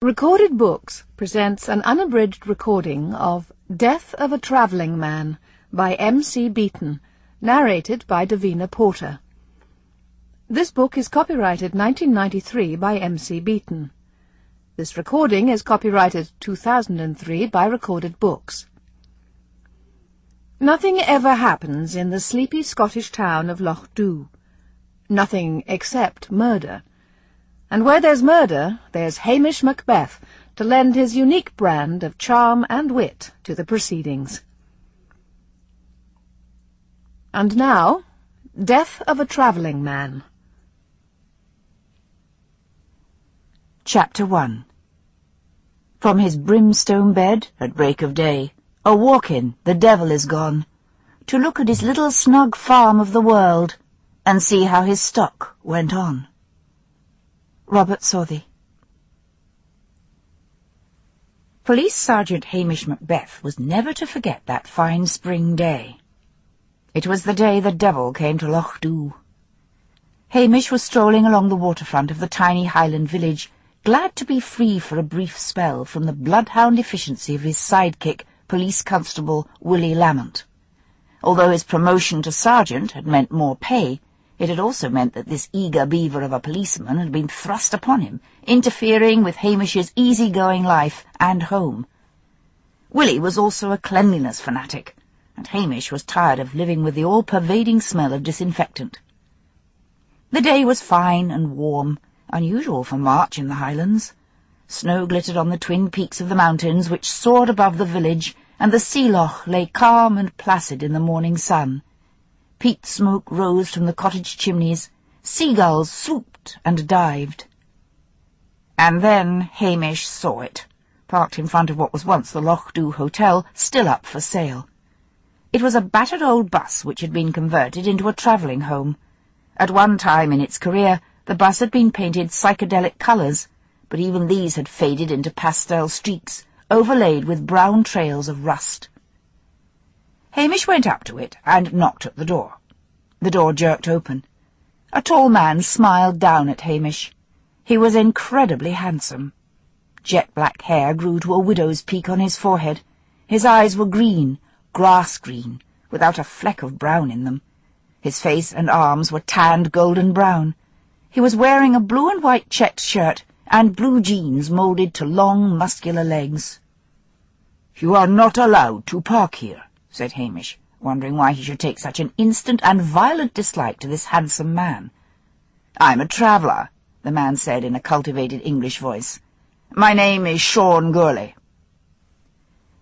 Recorded Books presents an unabridged recording of Death of a Travelling Man by M.C. Beaton, narrated by Davina Porter. This book is copyrighted 1993 by M.C. Beaton. This recording is copyrighted 2003 by Recorded Books. Nothing ever happens in the sleepy Scottish town of Lochdubh. Nothing except murder. And where there's murder, there's Hamish Macbeth to lend his unique brand of charm and wit to the proceedings. And now, Death of a Travelling Man. Chapter 1. From his brimstone bed at break of day, a walk-in, the devil is gone, to look at his little snug farm of the world, and see how his stock went on. Robert Southey. Police Sergeant Hamish Macbeth was never to forget that fine spring day. It was the day the devil came to Lochdubh. Hamish was strolling along the waterfront of the tiny Highland village, glad to be free for a brief spell from the bloodhound efficiency of his sidekick, Police Constable Willie Lamont. Although his promotion to sergeant had meant more pay, it had also meant that this eager beaver of a policeman had been thrust upon him, interfering with Hamish's easy-going life and home. Willie was also a cleanliness fanatic, and Hamish was tired of living with the all-pervading smell of disinfectant. The day was fine and warm, unusual for March in the Highlands. Snow glittered on the twin peaks of the mountains which soared above the village, and the sea loch lay calm and placid in the morning sun. Peat smoke rose from the cottage chimneys, seagulls swooped and dived. And then Hamish saw it, parked in front of what was once the Lochdubh Hotel, still up for sale. It was a battered old bus which had been converted into a travelling home. At one time in its career, the bus had been painted psychedelic colours, but even these had faded into pastel streaks, overlaid with brown trails of rust. Hamish went up to it and knocked at the door. The door jerked open. A tall man smiled down at Hamish. He was incredibly handsome. Jet-black hair grew to a widow's peak on his forehead. His eyes were green, grass-green, without a fleck of brown in them. His face and arms were tanned golden-brown. He was wearing a blue and white checked shirt and blue jeans moulded to long, muscular legs. "You are not allowed to park here," said Hamish, wondering why he should take such an instant and violent dislike to this handsome man. "I'm a traveller," the man said in a cultivated English voice. "My name is Sean Gurley."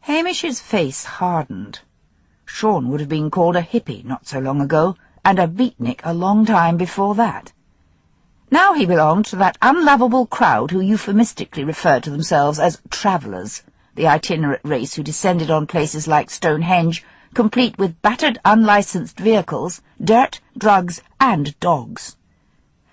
Hamish's face hardened. Sean would have been called a hippie not so long ago, and a beatnik a long time before that. Now he belonged to that unlovable crowd who euphemistically referred to themselves as travellers, the itinerant race who descended on places like Stonehenge, complete with battered unlicensed vehicles, dirt, drugs, and dogs.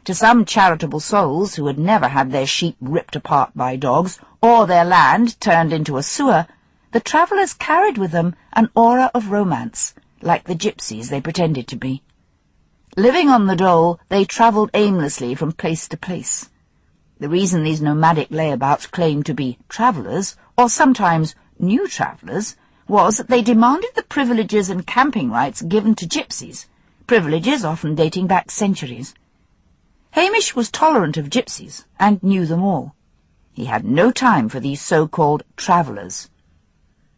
To some charitable souls who had never had their sheep ripped apart by dogs, or their land turned into a sewer, the travellers carried with them an aura of romance, like the gypsies they pretended to be. Living on the dole, they travelled aimlessly from place to place. The reason these nomadic layabouts claimed to be travellers, or sometimes new travellers, was that they demanded the privileges and camping rights given to gypsies, privileges often dating back centuries. Hamish was tolerant of gypsies, and knew them all. He had no time for these so-called travellers.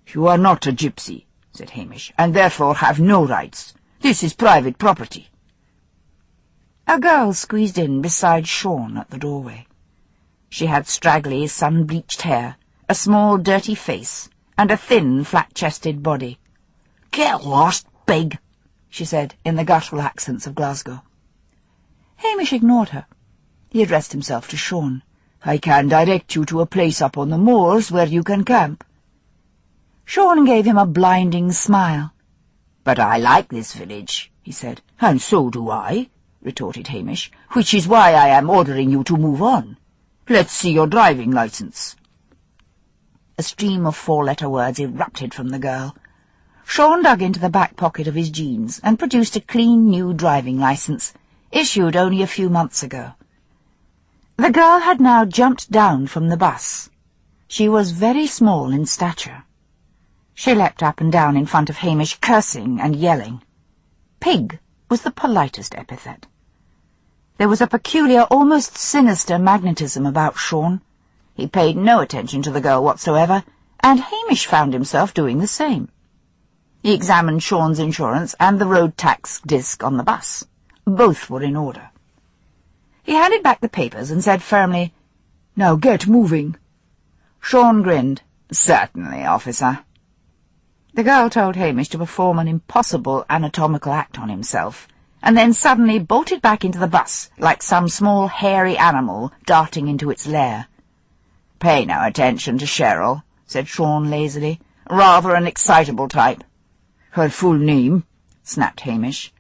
"You are not a gypsy," said Hamish, "and therefore have no rights. This is private property." A girl squeezed in beside Sean at the doorway. She had straggly, sun-bleached hair, a small, dirty face, and a thin, flat-chested body. "Get lost, pig," she said in the guttural accents of Glasgow. Hamish ignored her. He addressed himself to Sean. "I can direct you to a place up on the moors where you can camp." Sean gave him a blinding smile. "But I like this village," he said. "And so do I," retorted Hamish, "which is why I am ordering you to move on. Let's see your driving licence." A stream of four-letter words erupted from the girl. Sean dug into the back pocket of his jeans and produced a clean new driving licence, issued only a few months ago. The girl had now jumped down from the bus, She was very small in stature. She leapt up and down in front of Hamish, cursing and yelling. Pig was the politest epithet. There was a peculiar, almost sinister magnetism about Sean. He paid no attention to the girl whatsoever, and Hamish found himself doing the same. He examined Sean's insurance and the road tax disc on the bus. Both were in order. He handed back the papers and said firmly, "Now get moving." Sean grinned. "Certainly, officer." The girl told Hamish to perform an impossible anatomical act on himself, and then suddenly bolted back into the bus like some small hairy animal darting into its lair. "Pay no attention to Cheryl," said Sean lazily. "Rather an excitable type." "Her full name?" snapped Hamish.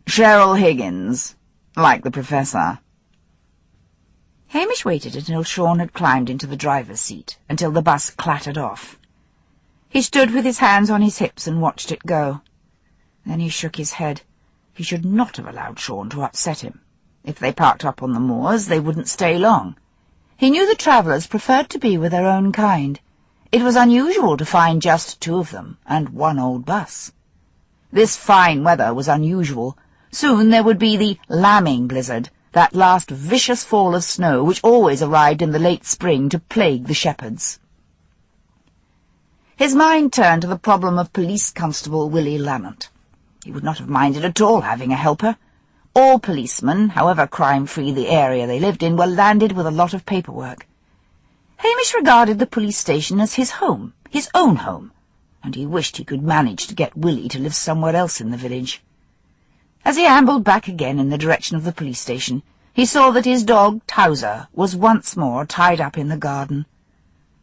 "Cheryl Higgins, like the professor." Hamish waited until Sean had climbed into the driver's seat, until the bus clattered off. He stood with his hands on his hips and watched it go. Then he shook his head. He should not have allowed Sean to upset him. If they parked up on the moors, they wouldn't stay long. He knew the travellers preferred to be with their own kind. It was unusual to find just 2 of them, and 1 old bus. This fine weather was unusual. Soon there would be the lambing blizzard, that last vicious fall of snow which always arrived in the late spring to plague the shepherds. His mind turned to the problem of Police Constable Willie Lamont. He would not have minded at all having a helper. All policemen, however crime-free the area they lived in, were landed with a lot of paperwork. Hamish regarded the police station as his home, his own home, and he wished he could manage to get Willie to live somewhere else in the village. As he ambled back again in the direction of the police station, he saw that his dog, Towser, was once more tied up in the garden.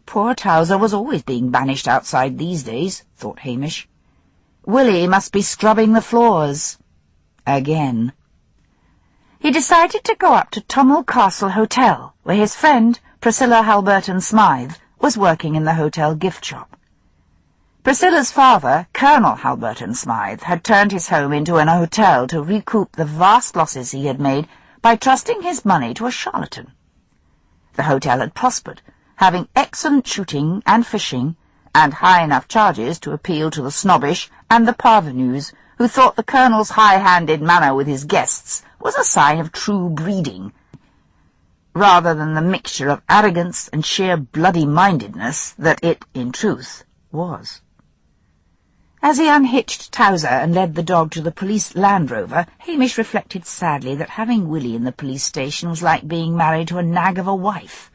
Poor Towser was always being banished outside these days, thought Hamish. Willie must be scrubbing the floors. Again. He decided to go up to Tummel Castle Hotel, where his friend, Priscilla Halberton Smythe, was working in the hotel gift shop. Priscilla's father, Colonel Halberton Smythe, had turned his home into an hotel to recoup the vast losses he had made by trusting his money to a charlatan. The hotel had prospered, having excellent shooting and fishing, and high enough charges to appeal to the snobbish and the parvenus, who thought the Colonel's high-handed manner with his guests was a sign of true breeding, rather than the mixture of arrogance and sheer bloody-mindedness that it, in truth, was. As he unhitched Towser and led the dog to the police Land Rover, Hamish reflected sadly that having Willie in the police station was like being married to a nag of a wife.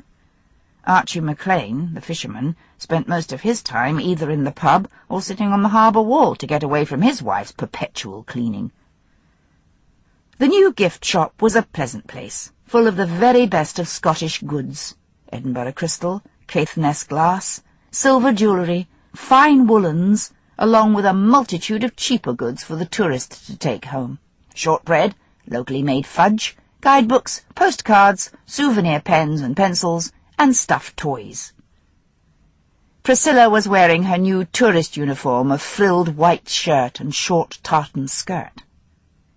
Archie McLean, the fisherman, spent most of his time either in the pub or sitting on the harbour wall to get away from his wife's perpetual cleaning. The new gift shop was a pleasant place, full of the very best of Scottish goods: Edinburgh crystal, Caithness glass, silver jewellery, fine woollens, along with a multitude of cheaper goods for the tourist to take home: shortbread, locally made fudge, guidebooks, postcards, souvenir pens and pencils, and stuffed toys. Priscilla was wearing her new tourist uniform of frilled white shirt and short tartan skirt.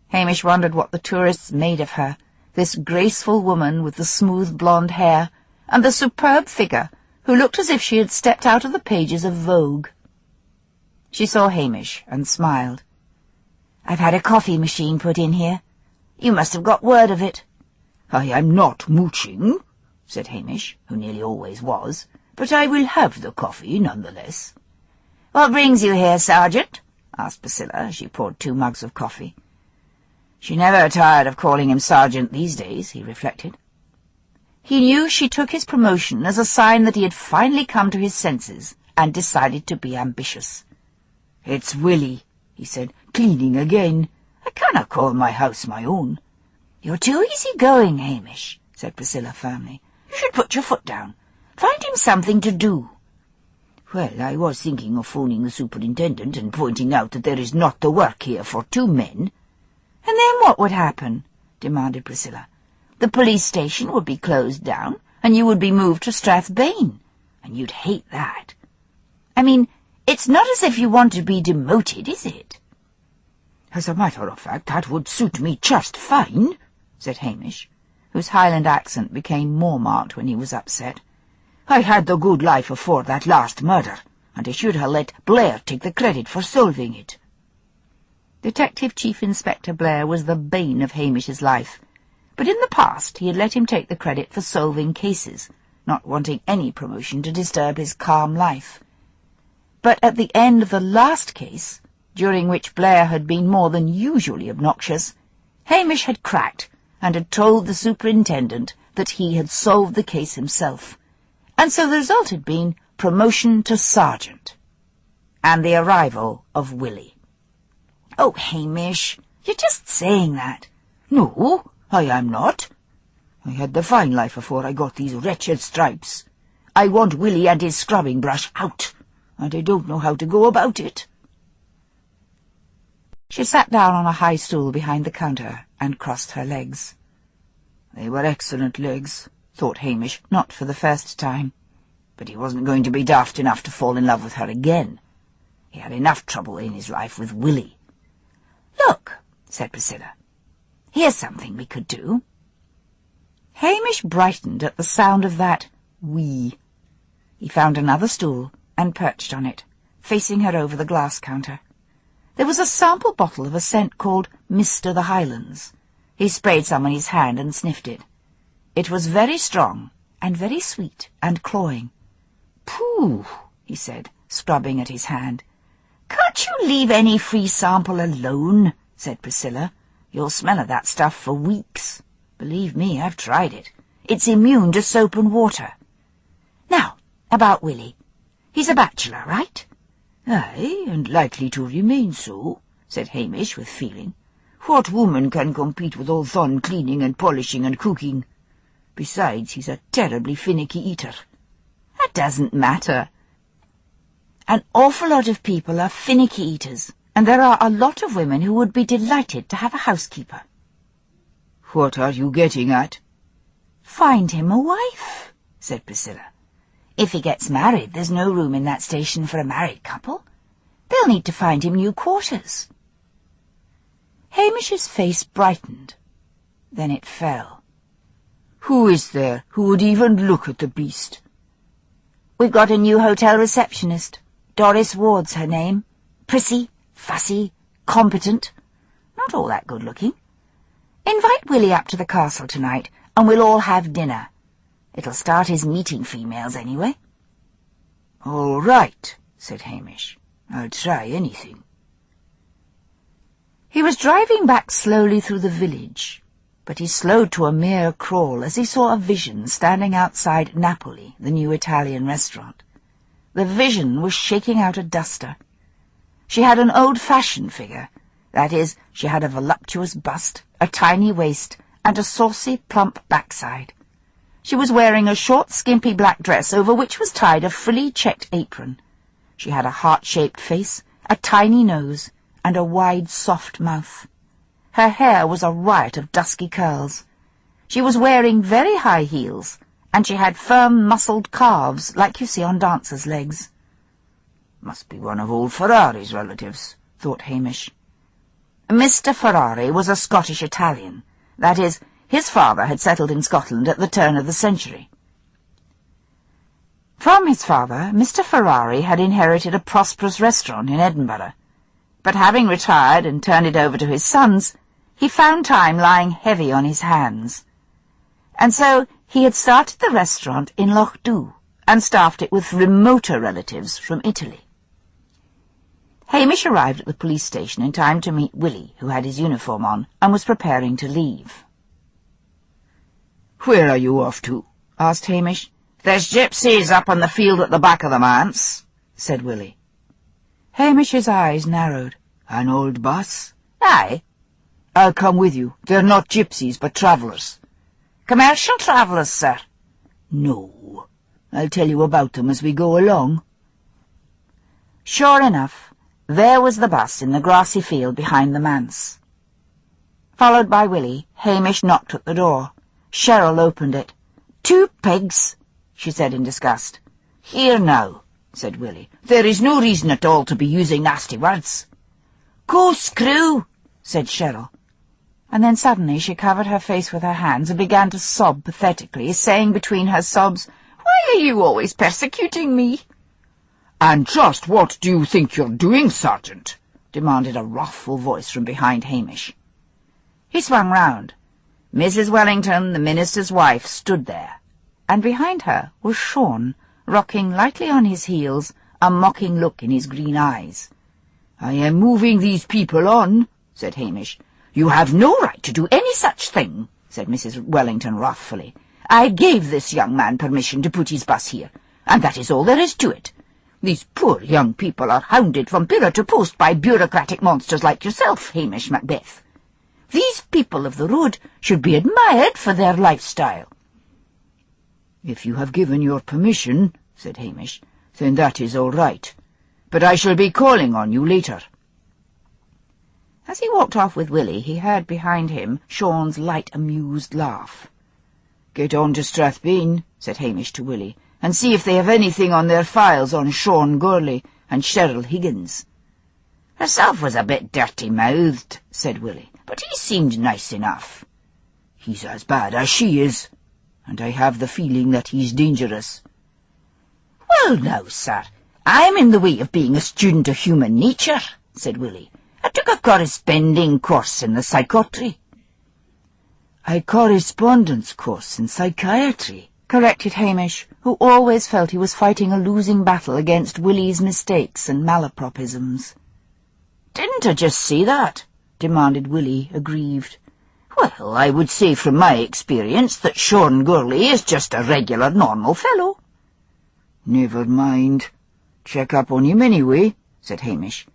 Hamish wondered what the tourists made of her, this graceful woman with the smooth blonde hair, and the superb figure who looked as if she had stepped out of the pages of Vogue. She saw Hamish and smiled. "I've had a coffee machine put in here. You must have got word of it." "I am not mooching," said Hamish, who nearly always was, "but I will have the coffee nonetheless." "What brings you here, Sergeant?" asked Priscilla as she poured 2 mugs of coffee. She never tired of calling him Sergeant these days, he reflected. He knew she took his promotion as a sign that he had finally come to his senses and decided to be ambitious. "It's Willie," he said, "cleaning again. I cannot call my house my own." "You're too easy-going, Hamish," said Priscilla firmly. "You should put your foot down. Find him something to do." "Well, I was thinking of phoning the superintendent and pointing out that there is not the work here for 2 men. "And then what would happen?" demanded Priscilla. "The police station would be closed down, and you would be moved to Strathbane, and you'd hate that. I mean, it's not as if you want to be demoted, is it?" "As a matter of fact, that would suit me just fine," said Hamish, whose Highland accent became more marked when he was upset. I had the good life afore that last murder, and I should ha' let Blair take the credit for solving it." Detective Chief Inspector Blair was the bane of Hamish's life, but in the past he had let him take the credit for solving cases, not wanting any promotion to disturb his calm life. But at the end of the last case, during which Blair had been more than usually obnoxious, Hamish had cracked and had told the superintendent that he had solved the case himself, and so the result had been promotion to sergeant, and the arrival of Willie. "Oh, Hamish, you're just saying that." "No, I am not. I had the fine life afore I got these wretched stripes. I want Willie and his scrubbing brush out, and I don't know how to go about it." She sat down on a high stool behind the counter and crossed her legs. They were excellent legs, thought Hamish, not for the first time. But he wasn't going to be daft enough to fall in love with her again. He had enough trouble in his life with Willie. "Look," said Priscilla, "here's something we could do." Hamish brightened at the sound of that "we." He found another stool and perched on it, facing her over the glass counter. There was a sample bottle of a scent called Mr. the Highlands. He sprayed some on his hand and sniffed it. It was very strong and very sweet and cloying. "Pooh," he said, scrubbing at his hand. "Can't you leave any free sample alone?" said Priscilla. "You'll smell of that stuff for weeks. Believe me, I've tried it. It's immune to soap and water. Now, about Willie. He's a bachelor, right?" "Aye, and likely to remain so," said Hamish with feeling. "What woman can compete with all Thon cleaning and polishing and cooking? Besides, he's a terribly finicky eater." "That doesn't matter. An awful lot of people are finicky eaters, and there are a lot of women who would be delighted to have a housekeeper." "What are you getting at?" "Find him a wife," said Priscilla. "If he gets married, there's no room in that station for a married couple. They'll need to find him new quarters." Hamish's face brightened. Then it fell. "Who is there who would even look at the beast?" "We've got a new hotel receptionist. Doris Ward's her name. Prissy, fussy, competent. Not all that good-looking. Invite Willie up to the castle tonight, and we'll all have dinner. It'll start his meeting females, anyway." "All right," said Hamish. "I'll try anything." He was driving back slowly through the village, but he slowed to a mere crawl as he saw a vision standing outside Napoli, the new Italian restaurant. The vision was shaking out a duster. She had an old-fashioned figure. That is, she had a voluptuous bust, a tiny waist, and a saucy, plump backside. She was wearing a short, skimpy black dress over which was tied a frilly checked apron. She had a heart-shaped face, a tiny nose, and a wide, soft mouth. Her hair was a riot of dusky curls. She was wearing very high heels, and she had firm, muscled calves like you see on dancers' legs. "Must be one of old Ferrari's relatives," thought Hamish. Mr. Ferrari was a Scottish Italian. That is, his father had settled in Scotland at the turn of the century. From his father, Mr. Ferrari had inherited a prosperous restaurant in Edinburgh, but having retired and turned it over to his sons, he found time lying heavy on his hands. And so he had started the restaurant in Lochdubh and staffed it with remoter relatives from Italy. Hamish arrived at the police station in time to meet Willie, who had his uniform on and was preparing to leave. "Where are you off to?" asked Hamish. "There's gypsies up on the field at the back of the manse," said Willie. Hamish's eyes narrowed. "An old bus?" "Aye." "I'll come with you. They're not gypsies, but travellers." "Commercial travellers, sir." "No. I'll tell you about them as we go along." Sure enough, there was the bus in the grassy field behind the manse. Followed by Willie, Hamish knocked at the door. Cheryl opened it. "Two pigs," she said in disgust. "Here now," said Willie. "There is no reason at all to be using nasty words." "Go screw," said Cheryl. And then suddenly she covered her face with her hands and began to sob pathetically, saying between her sobs, "Why Why are you always persecuting me?" "And just what do you think you're doing, Sergeant?" demanded a wrathful voice from behind Hamish. He swung round. Mrs. Wellington, the minister's wife, stood there, and behind her was Sean, rocking lightly on his heels, a mocking look in his green eyes. "I am moving these people on," said Hamish. "You have no right to do any such thing," said Mrs. Wellington wrathfully. "I gave this young man permission to put his bus here, and that is all there is to it. These poor young people are hounded from pillar to post by bureaucratic monsters like yourself, Hamish Macbeth. These people of the road should be admired for their lifestyle." "If you have given your permission," said Hamish, "then that is all right. But I shall be calling on you later." As he walked off with Willie, he heard behind him Sean's light, amused laugh. "Get on to Strathbane," said Hamish to Willie, "and see if they have anything on their files on Sean Gourley and Cheryl Higgins." "Herself was a bit dirty-mouthed," said Willie, "but he seemed nice enough." "He's as bad as she is, and I have the feeling that he's dangerous." "Well, now, sir, I'm in the way of being a student of human nature," said Willie. "I took a corresponding course in the psychotry." "A correspondence course in psychiatry," corrected Hamish, who always felt he was fighting a losing battle against Willie's mistakes and malapropisms. "Didn't I just say that?" demanded Willie, aggrieved. "Well, I would say from my experience that Sean Gourley is just a regular normal fellow." "Never mind. Check up on him anyway," said Hamish.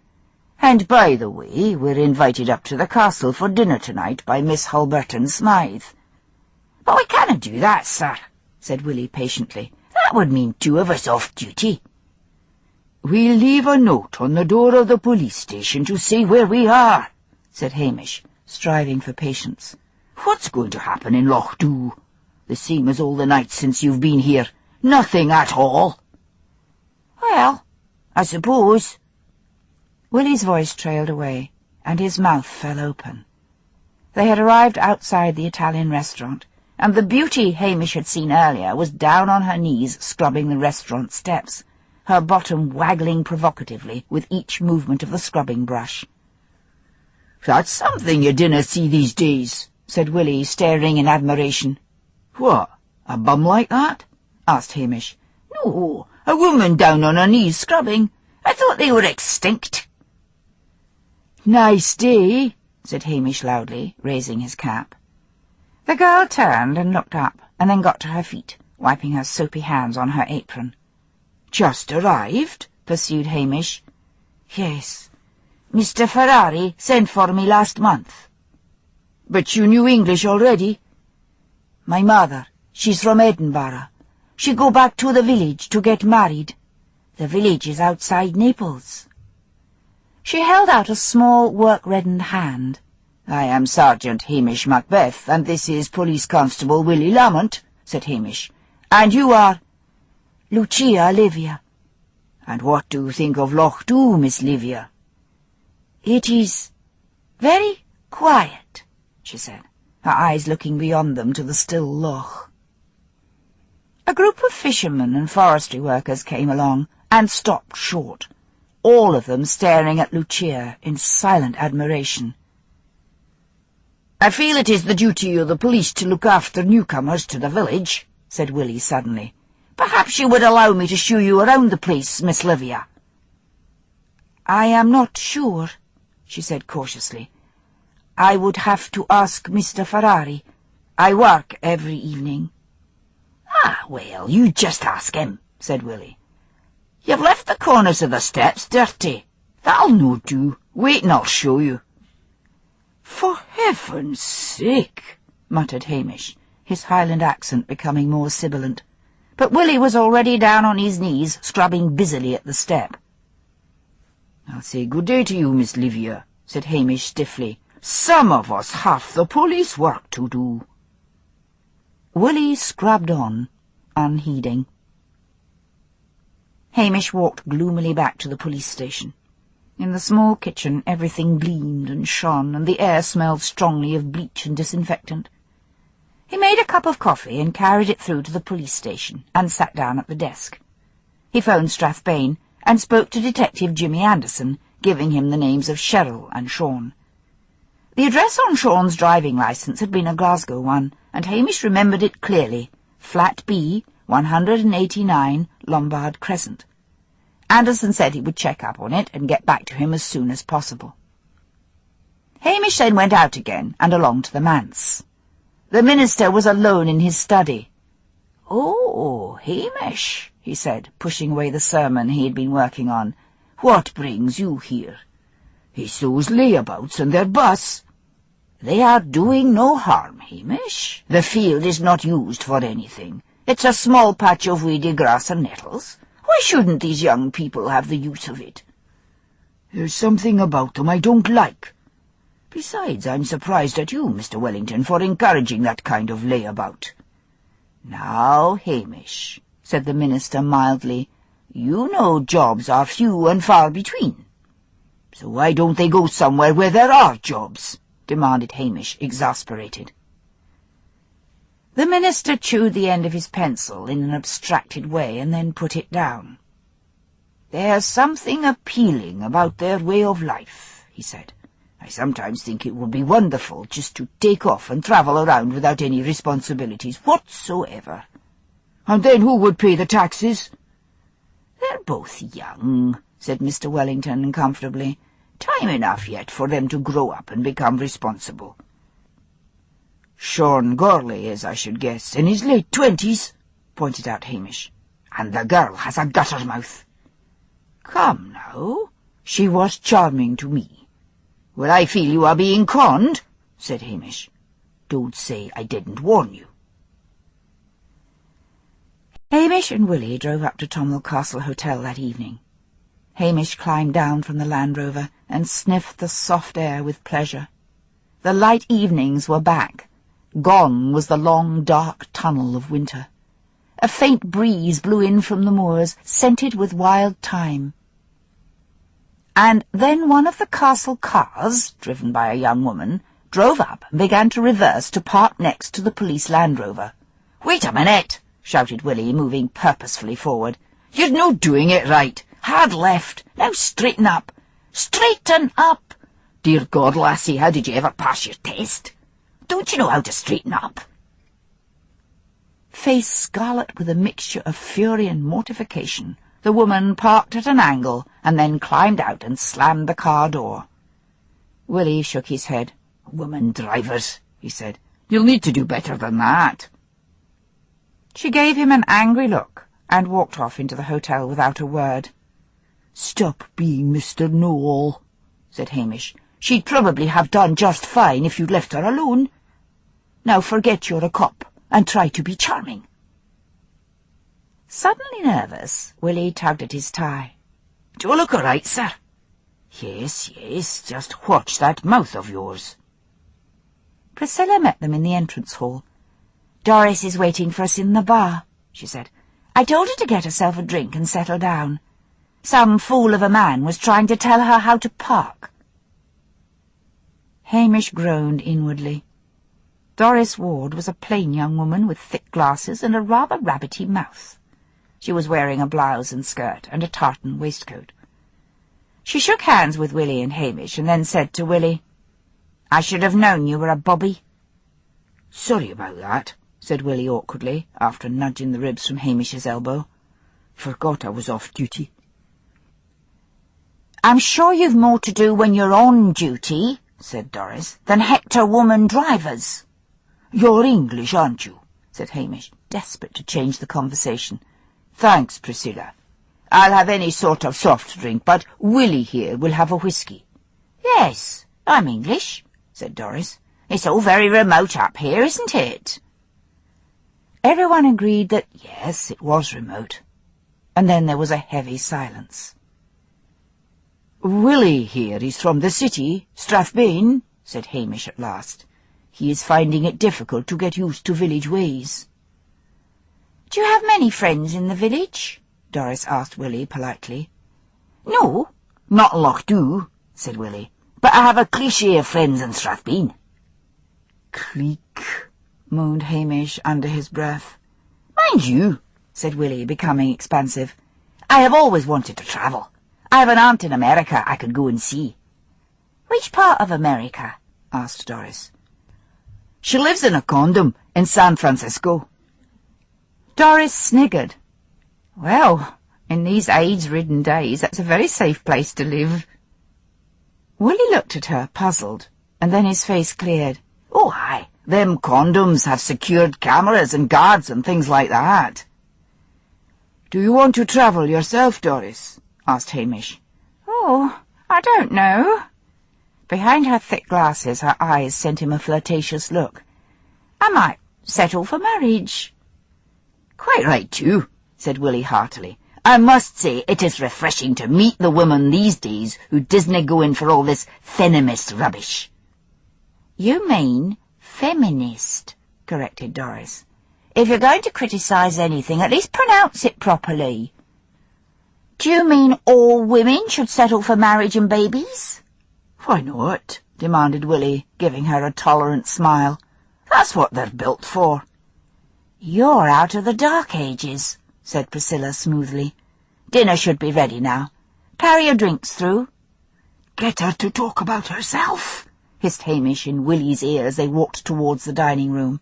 "And by the way, we're invited up to the castle for dinner tonight by Miss Hulberton Smythe." "But we can't do that, sir," said Willie patiently. "That would mean 2 of us off duty." "We'll leave a note on the door of the police station to say where we are," said Hamish, striving for patience. "What's going to happen in Lochdubh? The same as all the nights since you've been here. Nothing at all." "Well, I suppose—" Willie's voice trailed away, and his mouth fell open. They had arrived outside the Italian restaurant, and the beauty Hamish had seen earlier was down on her knees scrubbing the restaurant steps, her bottom waggling provocatively with each movement of the scrubbing brush. "That's something you dinna see these days," said Willie, staring in admiration. "What, a bum like that?" asked Hamish. "No, a woman down on her knees scrubbing. I thought they were extinct." "Nice day," said Hamish loudly, raising his cap. The girl turned and looked up, and then got to her feet, wiping her soapy hands on her apron. "Just arrived?" pursued Hamish. "Yes. Mr. Ferrari sent for me last month." "But you knew English already?" "My mother, she's from Edinburgh. She go back to the village to get married. The village is outside Naples." She held out a small, work-reddened hand. "I am Sergeant Hamish Macbeth, and this is Police Constable Willie Lamont," said Hamish. "And you are—" "Lucia Livia." "And what do you think of Lochdubh, Miss Livia?" "It is very quiet," she said, her eyes looking beyond them to the still loch. A group of fishermen and forestry workers came along and stopped short, all of them staring at Lucia in silent admiration. "I feel it is the duty of the police to look after newcomers to the village," said Willie suddenly. "Perhaps you would allow me to show you around the place, Miss Livia." "I am not sure," she said cautiously. "I would have to ask Mr. Ferrari. I work every evening." "Ah, well, you just ask him," said Willie. "You've left the corners of the steps dirty. That'll no do. Wait and I'll show you." "For heaven's sake," muttered Hamish, his Highland accent becoming more sibilant. But Willie was already down on his knees, scrubbing busily at the step. "I'll say good day to you, Miss Livia," said Hamish stiffly. "Some of us have the police work to do." Willie scrubbed on, unheeding. Hamish walked gloomily back to the police station. In the small kitchen everything gleamed and shone, and the air smelled strongly of bleach and disinfectant. He made a cup of coffee and carried it through to the police station and sat down at the desk. He phoned Strathbane and spoke to Detective Jimmy Anderson, giving him the names of Cheryl and Sean. The address on Sean's driving licence had been a Glasgow one, and Hamish remembered it clearly, Flat B, 189 Lombard Crescent. Anderson said he would check up on it and get back to him as soon as possible. Hamish then went out again and along to the manse. The minister was alone in his study. "Oh, Hamish," he said, pushing away the sermon he had been working on. "What brings you here?" "It's those layabouts and their bus." "They are doing no harm, Hamish. The field is not used for anything. It's a small patch of weedy grass and nettles. Why shouldn't these young people have the use of it?" "There's something about them I don't like. Besides, I'm surprised at you, Mr. Wellington, for encouraging that kind of layabout." "Now, Hamish," said the minister mildly, "you know jobs are few and far between." "So why don't they go somewhere where there are jobs?" demanded Hamish, exasperated. The minister chewed the end of his pencil in an abstracted way and then put it down. "There's something appealing about their way of life," he said. "I sometimes think it would be wonderful just to take off and travel around without any responsibilities whatsoever." "And then who would pay the taxes?" "They're both young," said Mr. Wellington uncomfortably. "Time enough yet for them to grow up and become responsible." "Sean Gourlay is, I should guess, in his late 20s, pointed out Hamish. "And the girl has a gutter mouth." "Come now, she was charming to me." "Well, I feel you are being conned," said Hamish. "Don't say I didn't warn you." Hamish and Willie drove up to Tomwell Castle Hotel that evening. Hamish climbed down from the Land Rover and sniffed the soft air with pleasure. The light evenings were back. Gone was the long, dark tunnel of winter. A faint breeze blew in from the moors, scented with wild thyme. And then one of the castle cars, driven by a young woman, drove up and began to reverse to park next to the police Land Rover. "Wait a minute!" shouted Willie, moving purposefully forward. "You're no doing it right. Hard left. Now straighten up. Straighten up! Dear God, lassie, how did you ever pass your test? Don't you know how to straighten up?" Face scarlet with a mixture of fury and mortification, the woman parked at an angle and then climbed out and slammed the car door. Willie shook his head. "Woman drivers," he said. "You'll need to do better than that." She gave him an angry look and walked off into the hotel without a word. "Stop being Mr. Know-all," said Hamish. "She'd probably have done just fine if you'd left her alone. Now forget you're a cop and try to be charming." Suddenly nervous, Willie tugged at his tie. "Do you look all right, sir?" Yes, just watch that mouth of yours." Priscilla met them in the entrance hall. "Doris is waiting for us in the bar," she said. "I told her to get herself a drink and settle down. Some fool of a man was trying to tell her how to park." Hamish groaned inwardly. Doris Ward was a plain young woman with thick glasses and a rather rabbity mouth. She was wearing a blouse and skirt and a tartan waistcoat. She shook hands with Willie and Hamish and then said to Willie, "I should have known you were a bobby." "Sorry about that," said Willie awkwardly, after nudging the ribs from Hamish's elbow. "Forgot I was off duty." "I'm sure you've more to do when you're on duty," said Doris, "than hector woman drivers." "You're English, aren't you?" said Hamish, desperate to change the conversation. "Thanks, Priscilla. I'll have any sort of soft drink, but Willie here will have a whisky." "Yes, I'm English," said Doris. "It's all very remote up here, isn't it?" Everyone agreed that yes, it was remote. And then there was a heavy silence. "Willie here is from the city, Strathbane," said Hamish at last. "He is finding it difficult to get used to village ways." "Do you have many friends in the village?" Doris asked Willie politely. "No, not Lochdubh," said Willie, "but I have a cliché of friends in Strathbane." "Clique," moaned Hamish under his breath. "Mind you," said Willie, becoming expansive, "I have always wanted to travel. I have an aunt in America I could go and see." "Which part of America?" asked Doris. "She lives in a condom in San Francisco." Doris sniggered. "Well, in these AIDS-ridden days, that's a very safe place to live." Willie looked at her, puzzled, and then his face cleared. "Oh, aye, them condoms have secured cameras and guards and things like that." "Do you want to travel yourself, Doris?" asked Hamish. "Oh, I don't know." Behind her thick glasses, her eyes sent him a flirtatious look. "I might settle for marriage." "Quite right, too," said Willie heartily. "I must say it is refreshing to meet the women these days who disn't go in for all this feminist rubbish." "You mean feminist," corrected Doris. "If you're going to criticise anything, at least pronounce it properly." "Do you mean all women should settle for marriage and babies?" "Why not?" demanded Willie, giving her a tolerant smile. "That's what they're built for." "You're out of the Dark Ages," said Priscilla smoothly. "Dinner should be ready now. Carry your drinks through." "Get her to talk about herself," hissed Hamish in Willie's ear as they walked towards the dining room.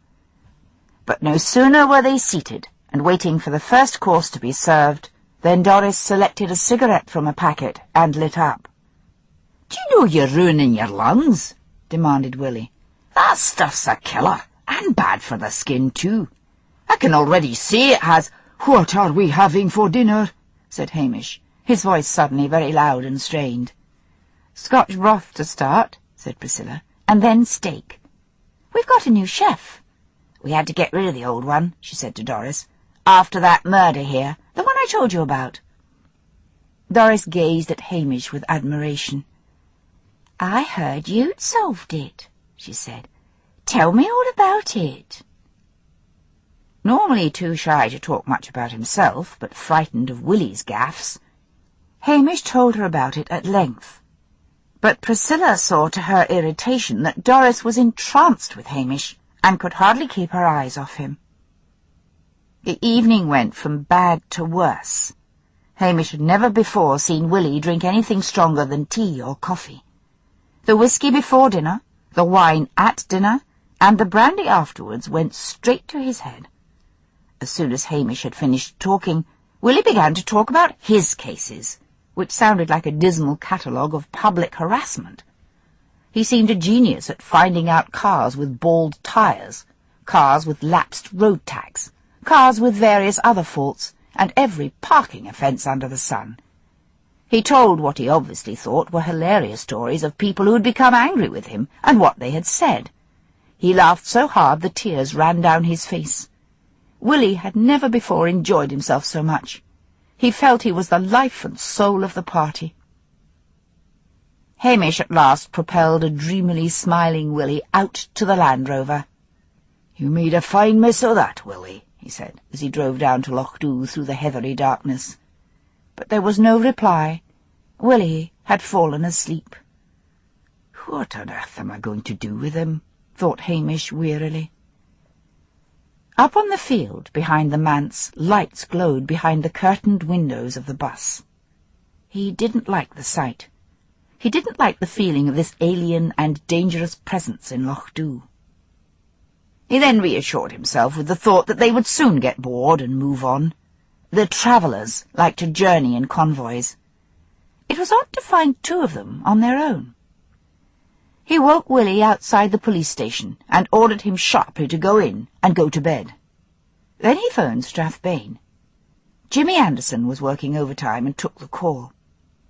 But no sooner were they seated and waiting for the first course to be served than Doris selected a cigarette from a packet and lit up. "Do you know you're ruining your lungs?" demanded Willie. "That stuff's a killer, and bad for the skin, too. I can already see it has—" "What are we having for dinner?" said Hamish, his voice suddenly very loud and strained. "Scotch broth to start," said Priscilla, "and then steak. We've got a new chef. We had to get rid of the old one," she said to Doris, "after that murder here, the one I told you about." Doris gazed at Hamish with admiration. "I heard you'd solved it," she said. "Tell me all about it." Normally too shy to talk much about himself, but frightened of Willie's gaffes, Hamish told her about it at length. But Priscilla saw to her irritation that Doris was entranced with Hamish, and could hardly keep her eyes off him. The evening went from bad to worse. Hamish had never before seen Willie drink anything stronger than tea or coffee. The whisky before dinner, the wine at dinner, and the brandy afterwards went straight to his head. As soon as Hamish had finished talking, Willie began to talk about his cases, which sounded like a dismal catalogue of public harassment. He seemed a genius at finding out cars with bald tyres, cars with lapsed road tax, cars with various other faults, and every parking offence under the sun. He told what he obviously thought were hilarious stories of people who had become angry with him and what they had said. He laughed so hard the tears ran down his face. Willie had never before enjoyed himself so much. He felt he was the life and soul of the party. Hamish at last propelled a dreamily smiling Willie out to the Land Rover. "You made a fine mess o' that, Willie," he said, as he drove down to Lochdubh through the heathery darkness. But there was no reply. Willie had fallen asleep. "What on earth am I going to do with him?" thought Hamish wearily. Up on the field behind the manse, lights glowed behind the curtained windows of the bus. He didn't like the sight. He didn't like the feeling of this alien and dangerous presence in Lochdubh. He then reassured himself with the thought that they would soon get bored and move on. The travellers liked to journey in convoys. It was odd to find two of them on their own. He woke Willie outside the police station and ordered him sharply to go in and go to bed. Then he phoned Strathbane. Jimmy Anderson was working overtime and took the call.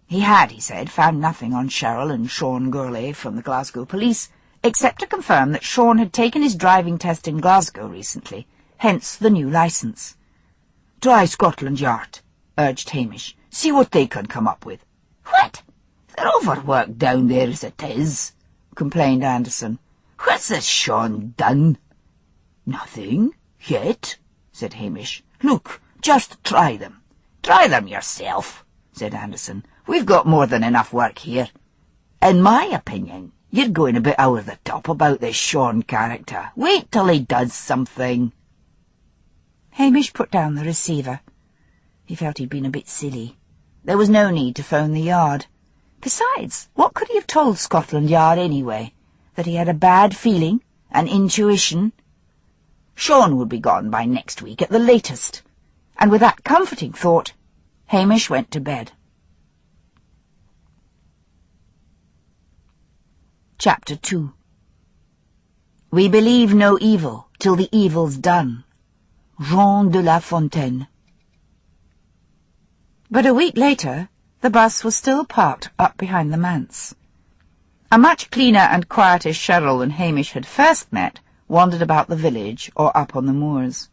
He had, he said, found nothing on Cheryl and Sean Gourlay from the Glasgow police, except to confirm that Sean had taken his driving test in Glasgow recently, hence the new licence. "Try Scotland Yard," urged Hamish. "See what they can come up with." "What? They're overworked down there as it is," complained Anderson. "What's this Sean done?" "Nothing, yet," said Hamish. "Look, just try them." "Try them yourself," said Anderson. "We've got more than enough work here. In my opinion, You're going a bit over the top about this Sean character. Wait till he does something." Hamish put down the receiver. He felt he'd been a bit silly. There was no need to phone the Yard. Besides, what could he have told Scotland Yard anyway? That he had a bad feeling, an intuition? Sean would be gone by next week at the latest. And with that comforting thought, Hamish went to bed. Chapter 2. We believe no evil till the evil's done. Jean de La Fontaine. But a week later, the bus was still parked up behind the manse. A much cleaner and quieter Cheryl than Hamish had first met wandered about the village or up on the moors.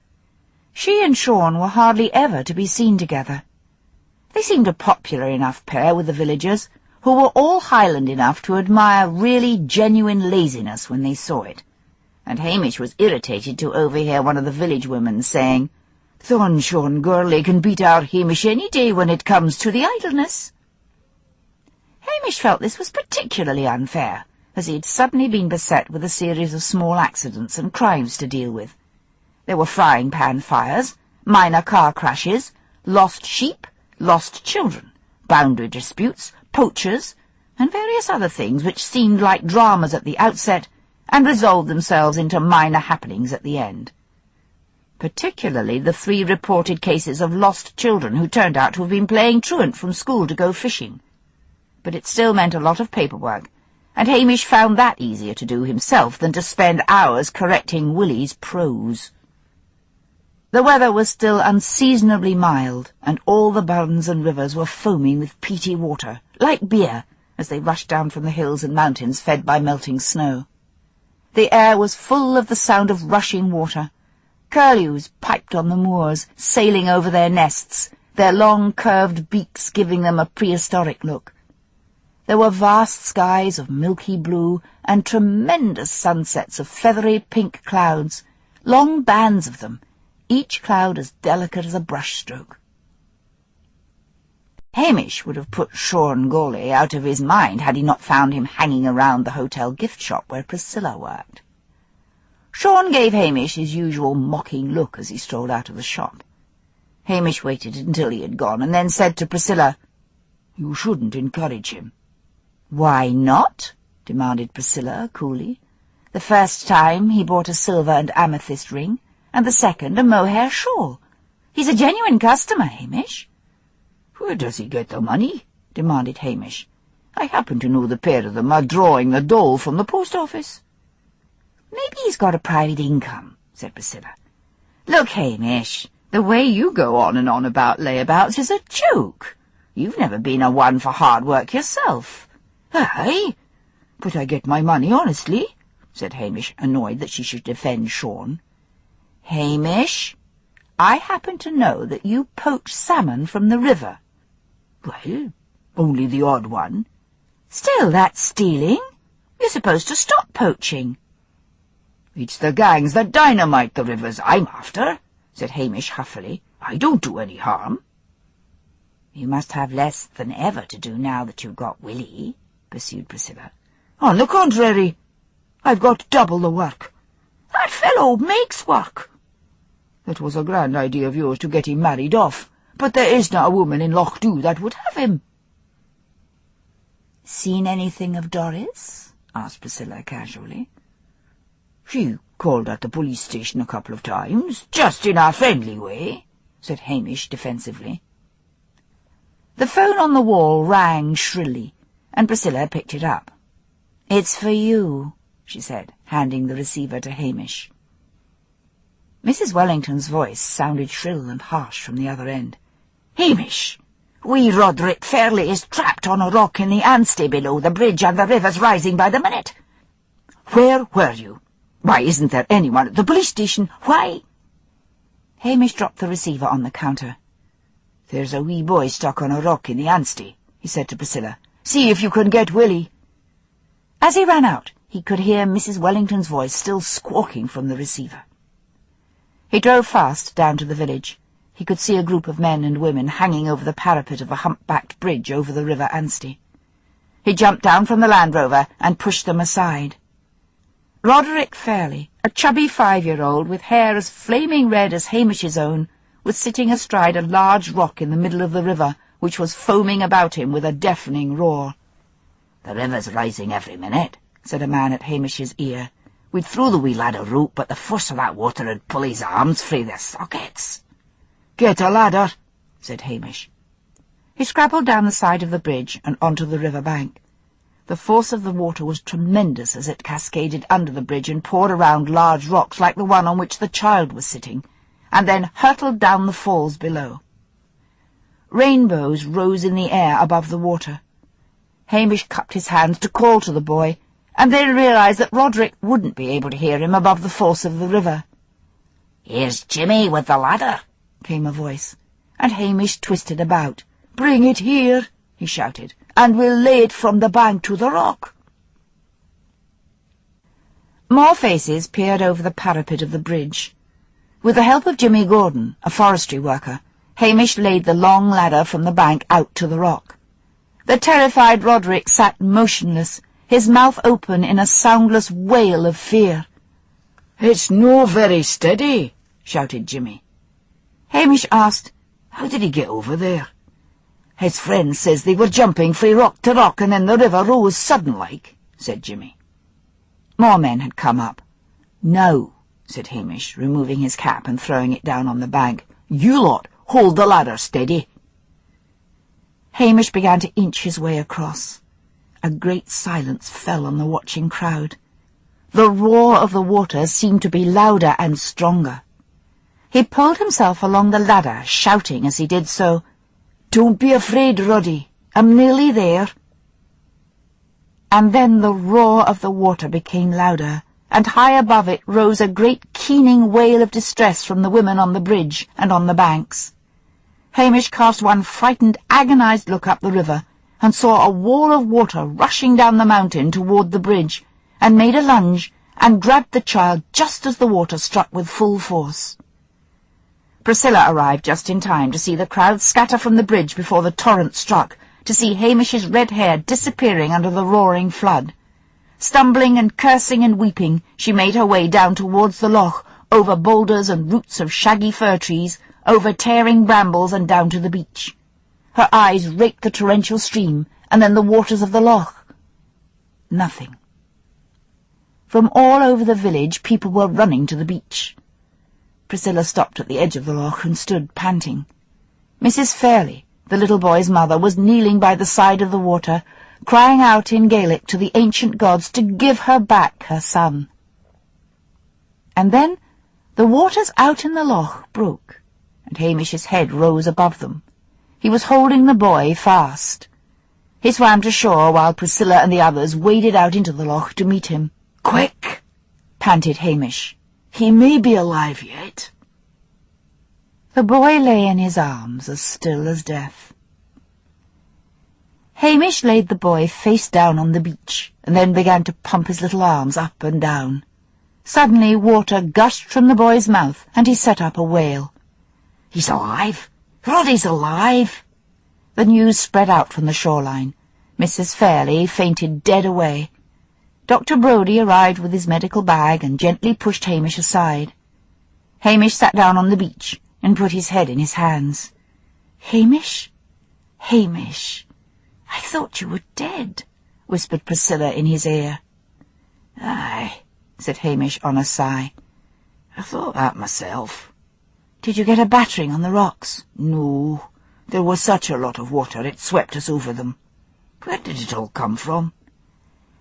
She and Sean were hardly ever to be seen together. They seemed a popular enough pair with the villagers, who were all Highland enough to admire really genuine laziness when they saw it, and Hamish was irritated to overhear one of the village women saying, "Thon Sean Gurley can beat our Hamish any day when it comes to the idleness." Hamish felt this was particularly unfair, as he had suddenly been beset with a series of small accidents and crimes to deal with. There were frying-pan fires, minor car crashes, lost sheep, lost children, boundary disputes, poachers, and various other things which seemed like dramas at the outset and resolved themselves into minor happenings at the end. Particularly the 3 reported cases of lost children who turned out to have been playing truant from school to go fishing. But it still meant a lot of paperwork, and Hamish found that easier to do himself than to spend hours correcting Willie's prose. The weather was still unseasonably mild, and all the burns and rivers were foaming with peaty water, like beer, as they rushed down from the hills and mountains fed by melting snow. The air was full of the sound of rushing water. Curlews piped on the moors, sailing over their nests, their long curved beaks giving them a prehistoric look. There were vast skies of milky blue and tremendous sunsets of feathery pink clouds, long bands of them, each cloud as delicate as a brushstroke. Hamish would have put Sean Gurley out of his mind had he not found him hanging around the hotel gift shop where Priscilla worked. Sean gave Hamish his usual mocking look as he strolled out of the shop. Hamish waited until he had gone, and then said to Priscilla, "You shouldn't encourage him." "Why not?" demanded Priscilla coolly. "The first time he bought a silver and amethyst ring, and the second a mohair shawl. He's a genuine customer, Hamish." "Where does he get the money?" demanded Hamish. "I happen to know the pair of them are drawing the dole from the post office." "Maybe he's got a private income," said Priscilla. "Look, Hamish, the way you go on and on about layabouts is a joke. You've never been a one for hard work yourself." "Aye, but I get my money honestly," said Hamish, annoyed that she should defend Sean. "Hamish, I happen to know that you poach salmon from the river." "Well, only the odd one." "Still, that's stealing. You're supposed to stop poaching." "It's the gangs that dynamite the rivers I'm after," said Hamish huffily. "I don't do any harm." "You must have less than ever to do now that you've got Willie," pursued Priscilla. "On the contrary, I've got double the work. That fellow makes work. It was a grand idea of yours to get him married off, but there isn't a woman in Lochdubh that would have him." "Seen anything of Doris?" asked Priscilla casually. "She called at the police station a couple of times, just in a friendly way," said Hamish defensively. The phone on the wall rang shrilly, and Priscilla picked it up. "It's for you," she said, handing the receiver to Hamish. Mrs. Wellington's voice sounded shrill and harsh from the other end. "Hamish, wee Roderick Fairley is trapped on a rock in the Anstey below the bridge, and the river's rising by the minute. Where were you? Why isn't there anyone at the police station? Why—" Hamish dropped the receiver on the counter. "There's a wee boy stuck on a rock in the Anstey," he said to Priscilla. "See if you can get Willie." As he ran out, he could hear Mrs. Wellington's voice still squawking from the receiver. He drove fast down to the village. He could see a group of men and women hanging over the parapet of a humpbacked bridge over the river Anstey. He jumped down from the Land Rover and pushed them aside. Roderick Fairley, a chubby 5-year-old with hair as flaming red as Hamish's own, was sitting astride a large rock in the middle of the river, which was foaming about him with a deafening roar. "The river's rising every minute," said a man at Hamish's ear. "We'd throw the wee lad a rope, but the force of that water would pull his arms frae their sockets." "Get a ladder," said Hamish. He scrabbled down the side of the bridge and onto the river bank. The force of the water was tremendous as it cascaded under the bridge and poured around large rocks like the one on which the child was sitting, and then hurtled down the falls below. Rainbows rose in the air above the water. Hamish cupped his hands to call to the boy, and then realized that Roderick wouldn't be able to hear him above the force of the river. "Here's Jimmy with the ladder," came a voice, and Hamish twisted about. "Bring it here," he shouted, "and we'll lay it from the bank to the rock." More faces peered over the parapet of the bridge. With the help of Jimmy Gordon, a forestry worker, Hamish laid the long ladder from the bank out to the rock. The terrified Roderick sat motionless, his mouth open in a soundless wail of fear. "It's no very steady," shouted Jimmy. Hamish asked, "How did he get over there?" "His friend says they were jumping frae rock to rock, and then the river rose sudden-like," said Jimmy. More men had come up. "Now," said Hamish, removing his cap and throwing it down on the bank, "you lot hold the ladder steady." Hamish began to inch his way across. A great silence fell on the watching crowd. The roar of the water seemed to be louder and stronger. He pulled himself along the ladder, shouting as he did so, "Don't be afraid, Roddy. I'm nearly there." And then the roar of the water became louder, and high above it rose a great keening wail of distress from the women on the bridge and on the banks. Hamish cast one frightened, agonized look up the river, and saw a wall of water rushing down the mountain toward the bridge, and made a lunge and grabbed the child just as the water struck with full force. Priscilla arrived just in time to see the crowd scatter from the bridge before the torrent struck, to see Hamish's red hair disappearing under the roaring flood. Stumbling and cursing and weeping, she made her way down towards the loch, over boulders and roots of shaggy fir trees, over tearing brambles and down to the beach. Her eyes raked the torrential stream, and then the waters of the loch. Nothing. From all over the village people were running to the beach. Priscilla stopped at the edge of the loch and stood panting. Mrs. Fairley, the little boy's mother, was kneeling by the side of the water, crying out in Gaelic to the ancient gods to give her back her son. And then the waters out in the loch broke, and Hamish's head rose above them. He was holding the boy fast. He swam to shore while Priscilla and the others waded out into the loch to meet him. "Quick!" panted Hamish. "He may be alive yet." The boy lay in his arms, as still as death. Hamish laid the boy face down on the beach, and then began to pump his little arms up and down. Suddenly water gushed from the boy's mouth, and he set up a wail. "He's alive! Roddy's alive!" The news spread out from the shoreline. Mrs. Fairley fainted dead away. Dr. Brodie arrived with his medical bag and gently pushed Hamish aside. Hamish sat down on the beach and put his head in his hands. "Hamish? Hamish, I thought you were dead," whispered Priscilla in his ear. "Aye," said Hamish on a sigh. "I thought that myself." "Did you get a battering on the rocks?" "No. There was such a lot of water it swept us over them." "Where did it all come from?"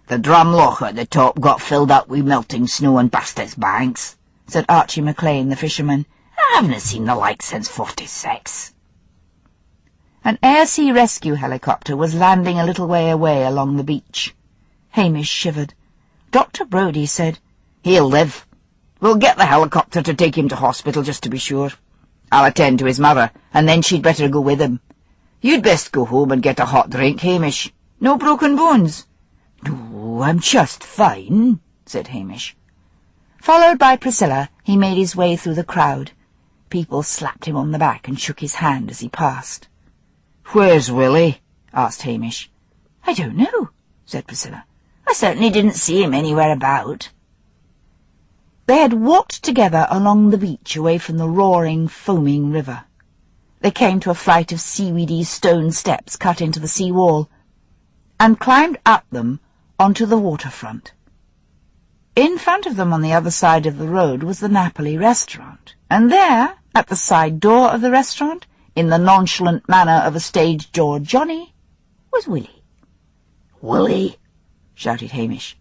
"The drum loch at the top got filled up with melting snow and burst its banks," said Archie McLean, the fisherman. "I haven't seen the like since '46. An air-sea rescue helicopter was landing a little way away along the beach. Hamish shivered. Dr. Brodie said, "He'll live. We'll get the helicopter to take him to hospital just to be sure. I'll attend to his mother, and then she'd better go with him. You'd best go home and get a hot drink, Hamish. No broken bones?" "No, I'm just fine," said Hamish. Followed by Priscilla, he made his way through the crowd. People slapped him on the back and shook his hand as he passed. "Where's Willie?" asked Hamish. "I don't know," said Priscilla. "I certainly didn't see him anywhere about." They had walked together along the beach away from the roaring, foaming river. They came to a flight of seaweedy stone steps cut into the sea wall, and climbed up them onto the waterfront. In front of them on the other side of the road was the Napoli restaurant, and there, at the side door of the restaurant, in the nonchalant manner of a stage-jawed Johnny, was Willie. "Willie!" shouted Hamish.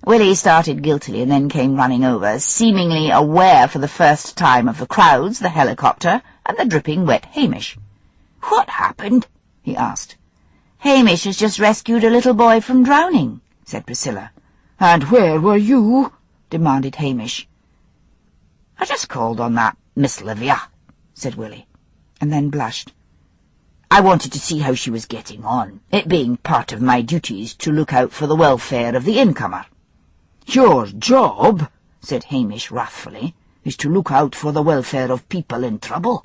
Willie started guiltily and then came running over, seemingly aware for the first time of the crowds, the helicopter, and the dripping wet Hamish. "What happened?" he asked. "Hamish has just rescued a little boy from drowning," said Priscilla. "And where were you?" demanded Hamish. "I just called on that Miss Livia," said Willie, and then blushed. "I wanted to see how she was getting on, it being part of my duties to look out for the welfare of the incomer." "Your job," said Hamish wrathfully, "is to look out for the welfare of people in trouble.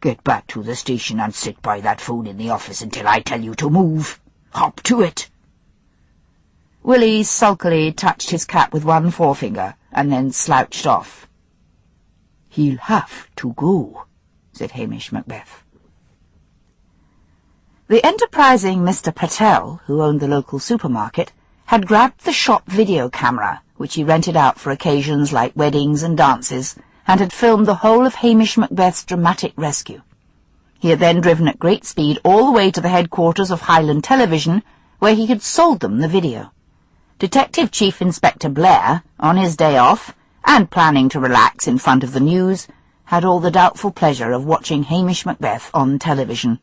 Get back to the station and sit by that phone in the office until I tell you to move. Hop to it." Willie sulkily touched his cap with one forefinger and then slouched off. "He'll have to go," said Hamish Macbeth. The enterprising Mr. Patel, who owned the local supermarket, had grabbed the shop video camera, which he rented out for occasions like weddings and dances, and had filmed the whole of Hamish Macbeth's dramatic rescue. He had then driven at great speed all the way to the headquarters of Highland Television, where he had sold them the video. Detective Chief Inspector Blair, on his day off, and planning to relax in front of the news, had all the doubtful pleasure of watching Hamish Macbeth on television.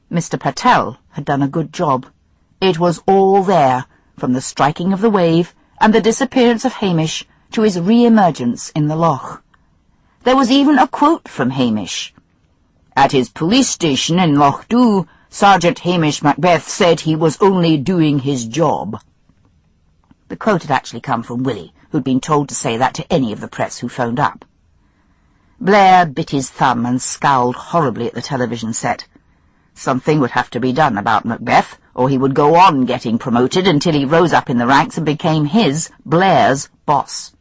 Mr. Patel had done a good job. It was all there, from the striking of the wave and the disappearance of Hamish to his re-emergence in the loch. There was even a quote from Hamish. "At his police station in Lochdubh, Sergeant Hamish Macbeth said he was only doing his job." The quote had actually come from Willie, who'd been told to say that to any of the press who phoned up. Blair bit his thumb and scowled horribly at the television set. Something would have to be done about Macbeth, or he would go on getting promoted until he rose up in the ranks and became his, Blair's, boss.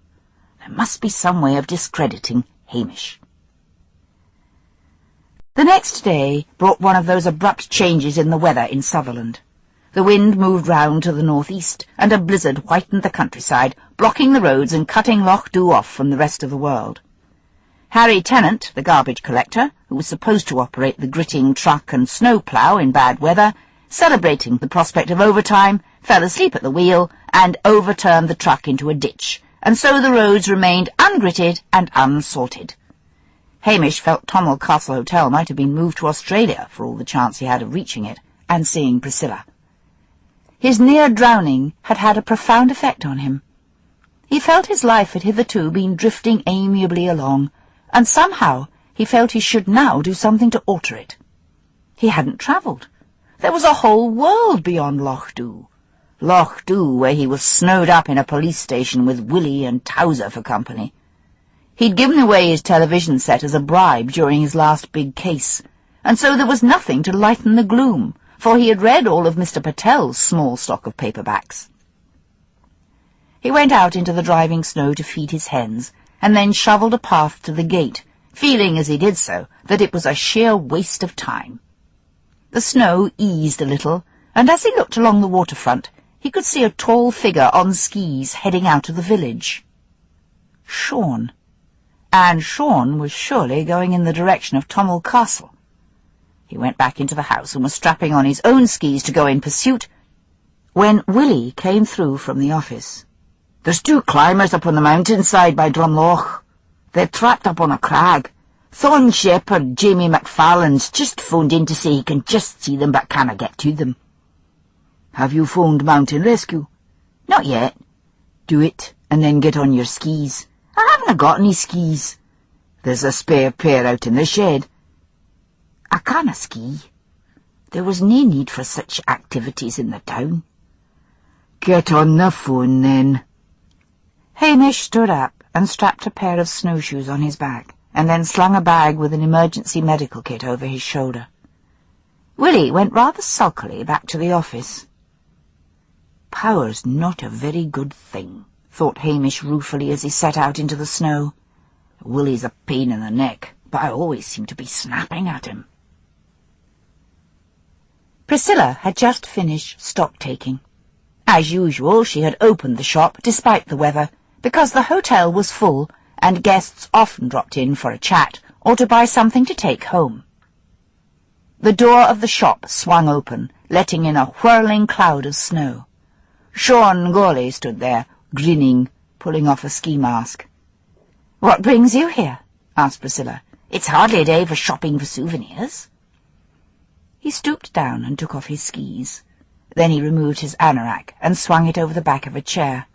There must be some way of discrediting Hamish. The next day brought one of those abrupt changes in the weather in Sutherland. The wind moved round to the northeast, and a blizzard whitened the countryside, blocking the roads and cutting Lochdubh off from the rest of the world. Harry Tennant, the garbage collector, who was supposed to operate the gritting truck and snow plough in bad weather, celebrating the prospect of overtime, fell asleep at the wheel and overturned the truck into a ditch, and so the roads remained ungritted and unsalted. Hamish felt Tommel Castle Hotel might have been moved to Australia for all the chance he had of reaching it and seeing Priscilla. His near drowning had had a profound effect on him. He felt his life had hitherto been drifting amiably along, and somehow he felt he should now do something to alter it. He hadn't travelled. There was a whole world beyond Lochdubh. Lochdubh, where he was snowed up in a police station with Willie and Towser for company. He'd given away his television set as a bribe during his last big case, and so there was nothing to lighten the gloom, for he had read all of Mr. Patel's small stock of paperbacks. He went out into the driving snow to feed his hens, and then shovelled a path to the gate, feeling as he did so that it was a sheer waste of time. The snow eased a little, and as he looked along the waterfront, he could see a tall figure on skis heading out of the village. Sean. And Sean was surely going in the direction of Tommel Castle. He went back into the house and was strapping on his own skis to go in pursuit, when Willie came through from the office. "There's 2 climbers up on the mountainside by Drumloch. They're trapped up on a crag. Thorn Shepherd Jamie McFarlane's just phoned in to say he can just see them but can't get to them." "Have you phoned Mountain Rescue?" "Not yet." "Do it, and then get on your skis." "I haven't got any skis." "There's a spare pair out in the shed." "I canna ski. There was no need for such activities in the town." "Get on the phone, then." Hamish stood up and strapped a pair of snowshoes on his back, and then slung a bag with an emergency medical kit over his shoulder. Willie went rather sulkily back to the office. "Power's not a very good thing," thought Hamish ruefully as he set out into the snow. "Willie's a pain in the neck, but I always seem to be snapping at him." Priscilla had just finished stock-taking. As usual, she had opened the shop despite the weather, because the hotel was full and guests often dropped in for a chat or to buy something to take home. The door of the shop swung open, letting in a whirling cloud of snow. Sean Gourlay stood there, grinning, pulling off a ski mask. "What brings you here?" asked Priscilla. "It's hardly a day for shopping for souvenirs." He stooped down and took off his skis. Then he removed his anorak and swung it over the back of a chair.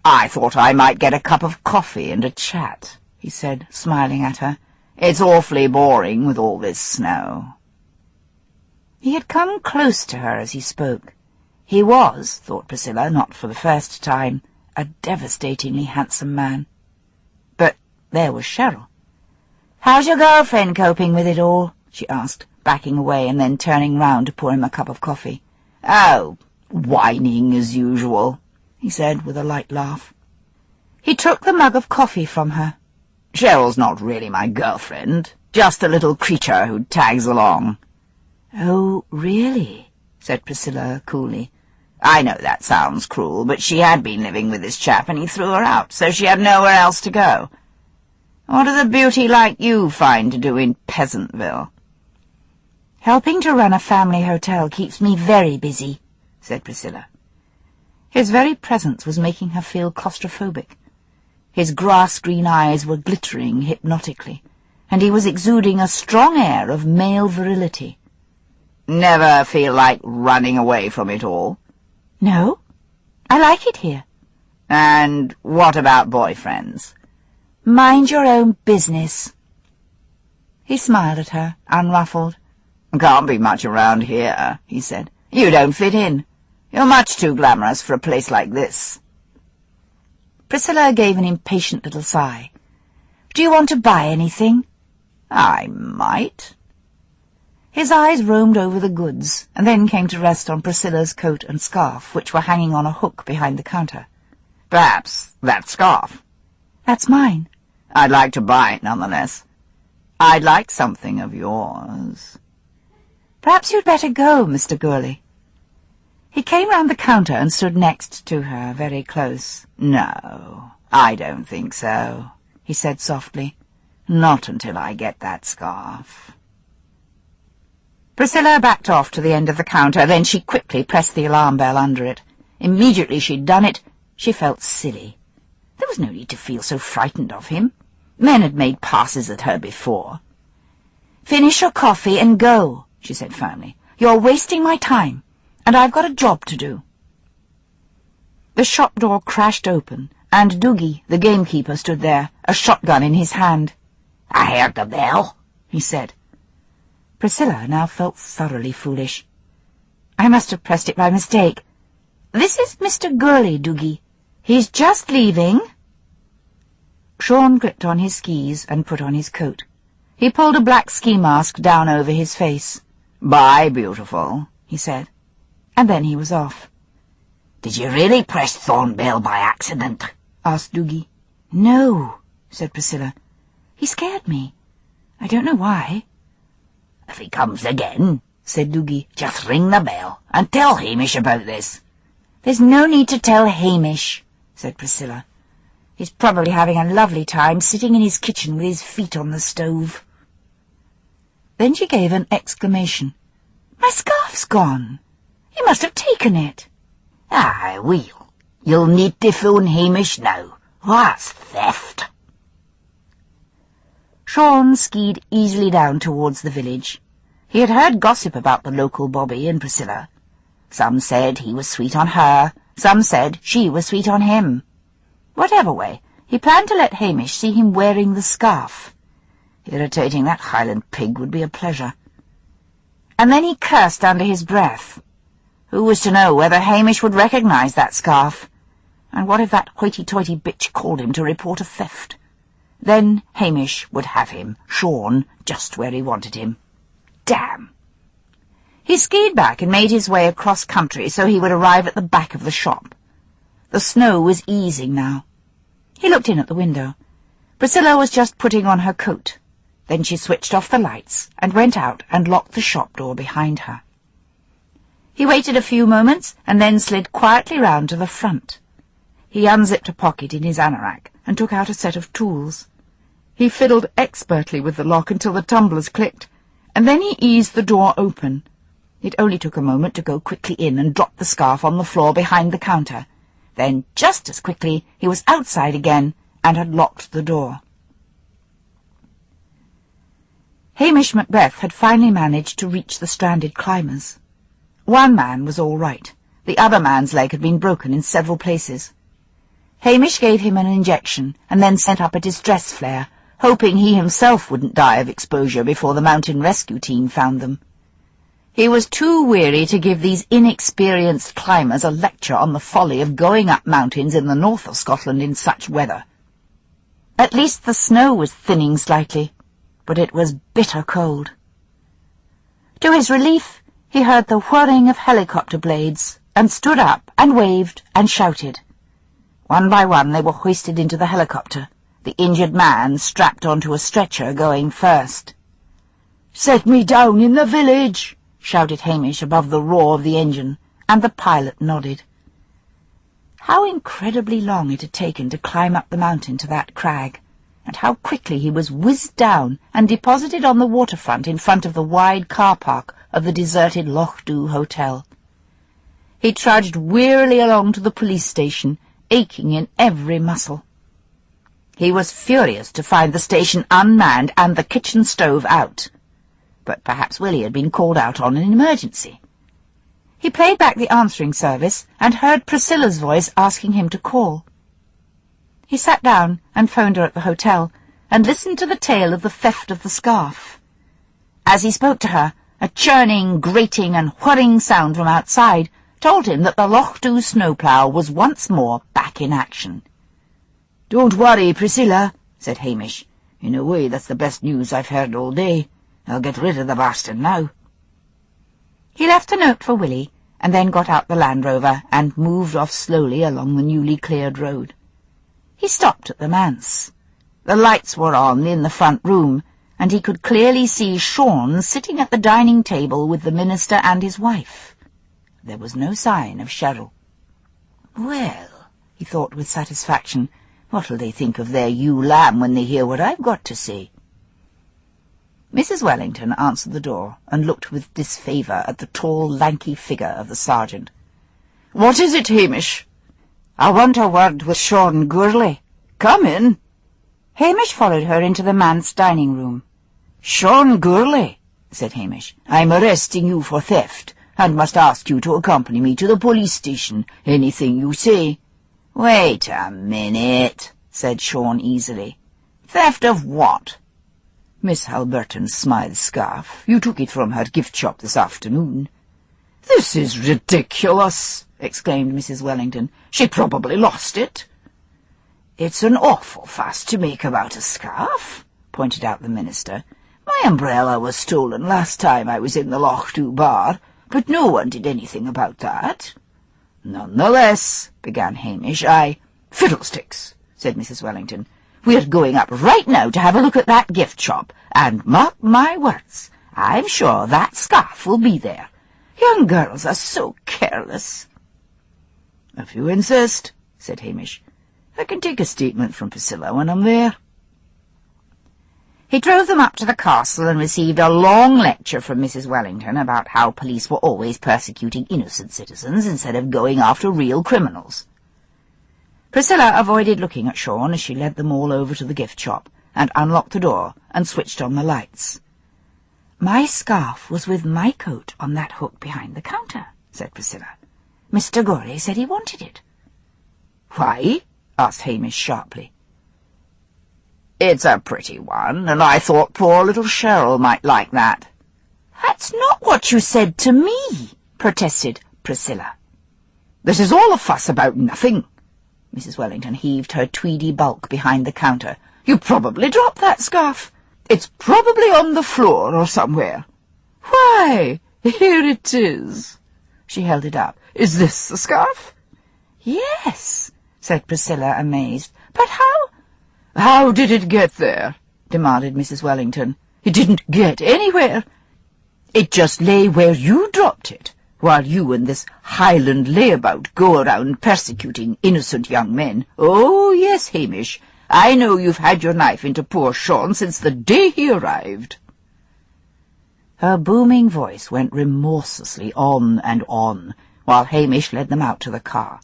"I thought I might get a cup of coffee and a chat," he said, smiling at her. "It's awfully boring with all this snow." He had come close to her as he spoke. He was, thought Priscilla, not for the first time, a devastatingly handsome man. But there was Cheryl. "How's your girlfriend coping with it all?" she asked, backing away and then turning round to pour him a cup of coffee. "Oh, whining as usual," he said with a light laugh. He took the mug of coffee from her. "Cheryl's not really my girlfriend, just a little creature who tags along." "Oh, really?" said Priscilla coolly. "I know that sounds cruel, but she had been living with this chap and he threw her out, so she had nowhere else to go. What does a beauty like you find to do in Peasantville?" "Helping to run a family hotel keeps me very busy," said Priscilla. His very presence was making her feel claustrophobic. His grass-green eyes were glittering hypnotically, and he was exuding a strong air of male virility. "Never feel like running away from it all?" "No, I like it here." "And what about boyfriends?" "Mind your own business." He smiled at her, unruffled. "Can't be much around here," he said. "You don't fit in. You're much too glamorous for a place like this." Priscilla gave an impatient little sigh. "Do you want to buy anything?" "I might." His eyes roamed over the goods, and then came to rest on Priscilla's coat and scarf, which were hanging on a hook behind the counter. "Perhaps that scarf." "That's mine." "I'd like to buy it nonetheless. I'd like something of yours." "Perhaps you'd better go, Mr. Gourlay." He came round the counter and stood next to her, very close. "No, I don't think so," he said softly. "Not until I get that scarf." Priscilla backed off to the end of the counter, then she quickly pressed the alarm bell under it. Immediately she'd done it, she felt silly. There was no need to feel so frightened of him. Men had made passes at her before. "Finish your coffee and go," she said firmly. "You're wasting my time, and I've got a job to do." The shop door crashed open, and Doogie, the gamekeeper, stood there, a shotgun in his hand. "I heard the bell," he said. Priscilla now felt thoroughly foolish. "I must have pressed it by mistake. This is Mr. Gourlay, Doogie. He's just leaving." Sean gripped on his skis and put on his coat. He pulled a black ski mask down over his face. "Bye, beautiful," he said. And then he was off. "Did you really press Thornbell by accident?" asked Doogie. "No," said Priscilla. "He scared me. I don't know why." "If he comes again," said Doogie, "just ring the bell and tell Hamish about this." "There's no need to tell Hamish," said Priscilla. "He's probably having a lovely time sitting in his kitchen with his feet on the stove." Then she gave an exclamation. "My scarf's gone! He must have taken it." "I will. You'll need to phone Hamish now. That's theft." Sean skied easily down towards the village. He had heard gossip about the local Bobby and Priscilla. Some said he was sweet on her, some said she was sweet on him. Whatever way, he planned to let Hamish see him wearing the scarf. Irritating that Highland pig would be a pleasure. And then he cursed under his breath. Who was to know whether Hamish would recognize that scarf? And what if that hoity-toity bitch called him to report a theft? Then Hamish would have him, Sean, just where he wanted him. Damn! He skied back and made his way across country so he would arrive at the back of the shop. The snow was easing now. He looked in at the window. Priscilla was just putting on her coat. Then she switched off the lights and went out and locked the shop door behind her. He waited a few moments and then slid quietly round to the front. He unzipped a pocket in his anorak and took out a set of tools. He fiddled expertly with the lock until the tumblers clicked, and then he eased the door open. It only took a moment to go quickly in and drop the scarf on the floor behind the counter. Then, just as quickly, he was outside again and had locked the door. Hamish Macbeth had finally managed to reach the stranded climbers. One man was all right. The other man's leg had been broken in several places. Hamish gave him an injection and then sent up a distress flare, hoping he himself wouldn't die of exposure before the mountain rescue team found them. He was too weary to give these inexperienced climbers a lecture on the folly of going up mountains in the north of Scotland in such weather. At least the snow was thinning slightly, but it was bitter cold. To his relief, he heard the whirring of helicopter blades, and stood up and waved and shouted. One by one they were hoisted into the helicopter, the injured man strapped onto a stretcher going first. "Set me down in the village!" shouted Hamish above the roar of the engine, and the pilot nodded. How incredibly long it had taken to climb up the mountain to that crag, and how quickly he was whizzed down and deposited on the waterfront in front of the wide car park of the deserted Lochdubh hotel. He trudged wearily along to the police station, aching in every muscle. He was furious to find the station unmanned and the kitchen stove out. But perhaps Willie had been called out on an emergency. He played back the answering service and heard Priscilla's voice asking him to call. He sat down and phoned her at the hotel and listened to the tale of the theft of the scarf. As he spoke to her, a churning, grating and whirring sound from outside told him that the Lochdubh snowplough was once more back in action. "Don't worry, Priscilla," said Hamish. "In a way, that's the best news I've heard all day. I'll get rid of the bastard now." He left a note for Willie, and then got out the Land Rover and moved off slowly along the newly cleared road. He stopped at the manse. The lights were on in the front room, and he could clearly see Sean sitting at the dining table with the minister and his wife. There was no sign of Cheryl. "Well," he thought with satisfaction, "what'll they think of their ewe lamb when they hear what I've got to say?" Mrs. Wellington answered the door and looked with disfavour at the tall, lanky figure of the sergeant. "What is it, Hamish?" "I want a word with Sean Gourley." "Come in." Hamish followed her into the manse dining room. "Sean Gourley," said Hamish, "I'm arresting you for theft, and must ask you to accompany me to the police station. Anything you say." "Wait a minute," said Sean easily. "Theft of what?" "Miss Halberton's Smythe scarf. You took it from her gift shop this afternoon." "This is ridiculous!" exclaimed Mrs. Wellington. "She probably lost it." "It's an awful fuss to make about a scarf," pointed out the minister. "My umbrella was stolen last time I was in the Lochdubh bar, but no one did anything about that." "Nonetheless," began Hamish, "Fiddlesticks," said Mrs. Wellington. "We're going up right now to have a look at that gift shop, and mark my words, I'm sure that scarf will be there. Young girls are so careless." "If you insist," said Hamish. "I can take a statement from Priscilla when I'm there." He drove them up to the castle and received a long lecture from Mrs. Wellington about how police were always persecuting innocent citizens instead of going after real criminals. Priscilla avoided looking at Sean as she led them all over to the gift shop, and unlocked the door and switched on the lights. "My scarf was with my coat on that hook behind the counter," said Priscilla. "Mr. Gourley said he wanted it." "Why?" asked Hamish sharply. "It's a pretty one, and I thought poor little Cheryl might like that." "That's not what you said to me," protested Priscilla. "This is all a fuss about nothing." Mrs. Wellington heaved her tweedy bulk behind the counter. "You probably dropped that scarf. It's probably on the floor or somewhere." "Why?" Here it is." She held it up. "Is this the scarf?" "Yes," said Priscilla, amazed. "But how—" "How did it get there?" demanded Mrs. Wellington. "It didn't get anywhere. It just lay where you dropped it, while you and this Highland layabout go around persecuting innocent young men. Oh, yes, Hamish, I know you've had your knife into poor Sean since the day he arrived." Her booming voice went remorselessly on and on, while Hamish led them out to the car.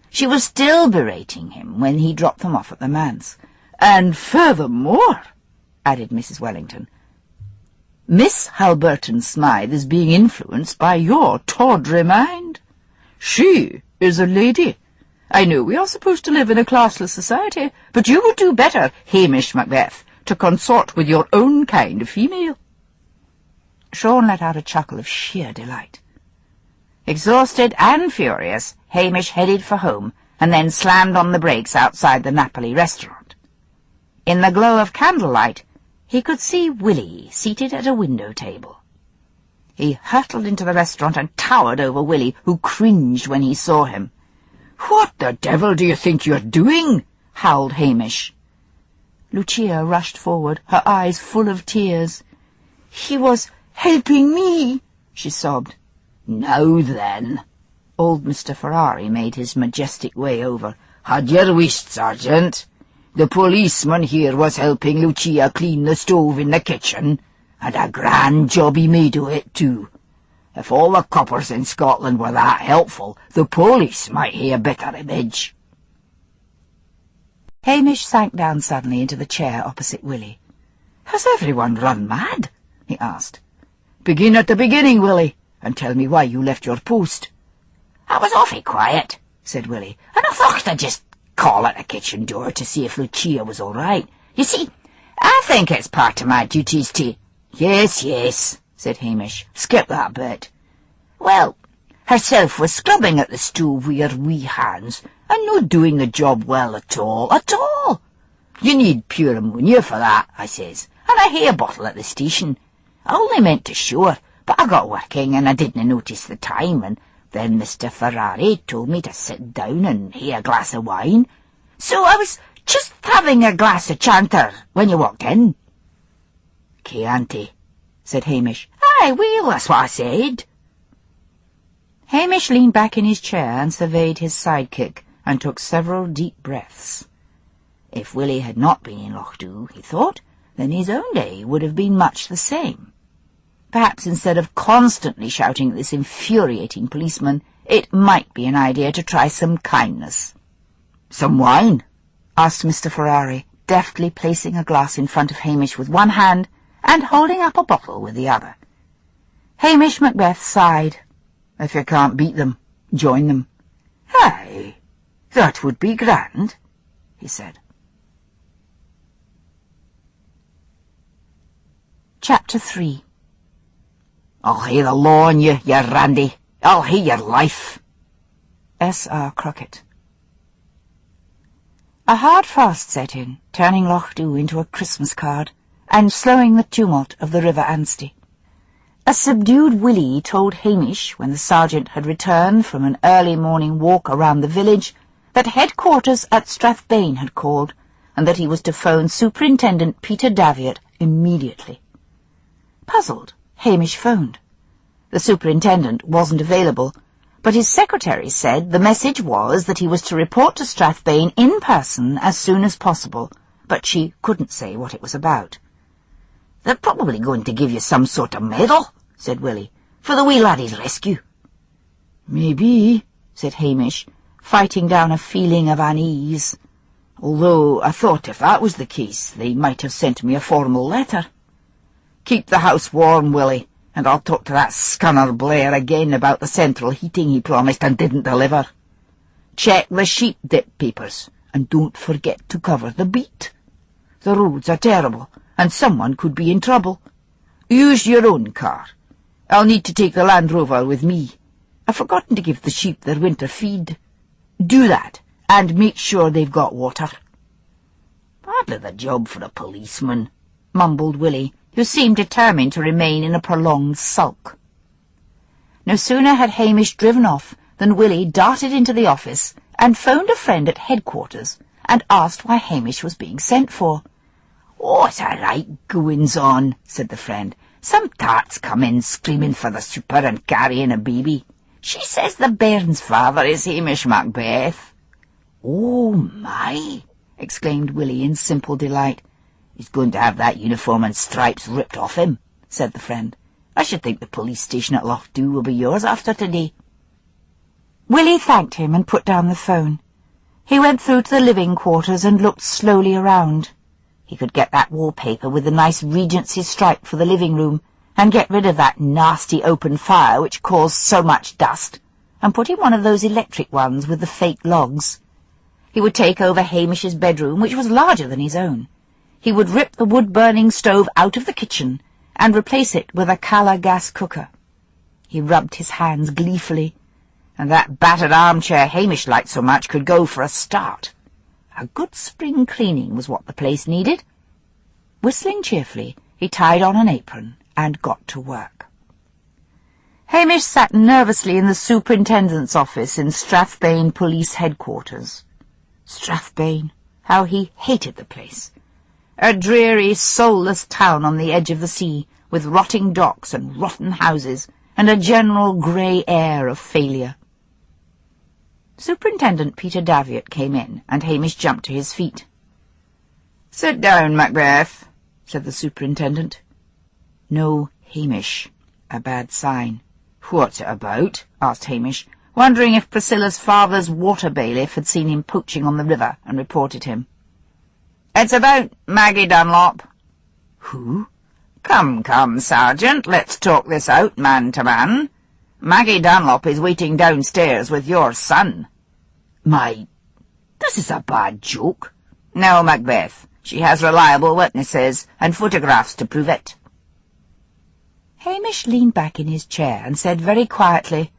She was still berating him when he dropped them off at the manse. "And furthermore," added Mrs. Wellington, "Miss Halberton Smythe is being influenced by your tawdry mind. She is a lady. I know we are supposed to live in a classless society, but you would do better, Hamish Macbeth, to consort with your own kind of female." Sean let out a chuckle of sheer delight. Exhausted and furious, Hamish headed for home, and then slammed on the brakes outside the Napoli restaurant. In the glow of candlelight, he could see Willie seated at a window table. He hurtled into the restaurant and towered over Willie, who cringed when he saw him. "What the devil do you think you're doing?" howled Hamish. Lucia rushed forward, her eyes full of tears. "He was helping me," she sobbed. "Now then." Old Mr. Ferrari made his majestic way over. "Had yer wished, Sergeant? The policeman here was helping Lucia clean the stove in the kitchen, and a grand job he made of it, too. If all the coppers in Scotland were that helpful, the police might hae a better image." Hamish sank down suddenly into the chair opposite Willie. "Has everyone run mad?" he asked. "Begin at the beginning, Willie, and tell me why you left your post." "I was awfully quiet," said Willie, "and I thought I'd just call at the kitchen door to see if Lucia was all right. You see, I think it's part of my duties to—" "Yes, yes," said Hamish. "Skip that bit." "Well, herself was scrubbing at the stove with her wee hands, and not doing the job well at all, at all. 'You need pure ammonia for that,' I says, 'and I hae a bottle at the station.' I only meant to show her, but I got working and I didn't notice the time, and then Mr. Ferrari told me to sit down and hae a glass of wine. So I was just having a glass of chanter when you walked in." "Chianti," said Hamish. "Aye, well, that's what I said." Hamish leaned back in his chair and surveyed his sidekick, and took several deep breaths. If Willie had not been in Lochdubh, he thought, then his own day would have been much the same. Perhaps instead of constantly shouting at this infuriating policeman, it might be an idea to try some kindness. "Some wine?" asked Mr. Ferrari, deftly placing a glass in front of Hamish with one hand and holding up a bottle with the other. Hamish Macbeth sighed. "If you can't beat them, join them." "Aye, that would be grand," he said. Chapter 3. "I'll hae the law on you, you randy. I'll hae your life." S.R. Crockett. A hard frost set in, turning Lochdubh into a Christmas card, and slowing the tumult of the River Anstey. A subdued Willie told Hamish, when the sergeant had returned from an early morning walk around the village, that headquarters at Strathbane had called, and that he was to phone Superintendent Peter Daviot immediately. Puzzled, Hamish phoned. The superintendent wasn't available, but his secretary said the message was that he was to report to Strathbane in person as soon as possible, but she couldn't say what it was about. "They're probably going to give you some sort of medal," said Willie, "for the wee laddie's rescue." "Maybe," said Hamish, fighting down a feeling of unease. "Although I thought if that was the case, they might have sent me a formal letter. Keep the house warm, Willie, and I'll talk to that scunner Blair again about the central heating he promised and didn't deliver. Check the sheep dip papers, and don't forget to cover the beat. The roads are terrible, and someone could be in trouble. Use your own car. I'll need to take the Land Rover with me. I've forgotten to give the sheep their winter feed. Do that, and make sure they've got water." "Hardly the job for a policeman," mumbled Willie, who seemed determined to remain in a prolonged sulk. No sooner had Hamish driven off than Willie darted into the office and phoned a friend at headquarters and asked why Hamish was being sent for. "What a right goings on," said the friend. "Some tart's come in screaming for the super and carrying a baby. She says the bairn's father is Hamish Macbeth." "Oh, my!" exclaimed Willie in simple delight. "He's going to have that uniform and stripes ripped off him," said the friend. "I should think the police station at Lochdubh will be yours after today." Willie thanked him and put down the phone. He went through to the living quarters and looked slowly around. He could get that wallpaper with the nice Regency stripe for the living room, and get rid of that nasty open fire which caused so much dust, and put in one of those electric ones with the fake logs. He would take over Hamish's bedroom, which was larger than his own. He would rip the wood-burning stove out of the kitchen and replace it with a Cala gas cooker. He rubbed his hands gleefully, and that battered armchair Hamish liked so much could go for a start. A good spring cleaning was what the place needed. Whistling cheerfully, he tied on an apron and got to work. Hamish sat nervously in the superintendent's office in Strathbane Police Headquarters. Strathbane, how he hated the place. A dreary, soulless town on the edge of the sea, with rotting docks and rotten houses, and a general grey air of failure. Superintendent Peter Davitt came in, and Hamish jumped to his feet. "Sit down, Macbeth," said the superintendent. No Hamish. A bad sign. "What's it about?" asked Hamish, wondering if Priscilla's father's water bailiff had seen him poaching on the river and reported him. "It's about Maggie Dunlop." Who? Come, Sergeant, let's talk this out man to man. Maggie Dunlop is waiting downstairs with your son." This is a bad joke." "No, Macbeth. She has reliable witnesses and photographs to prove it." Hamish leaned back in his chair and said very quietly,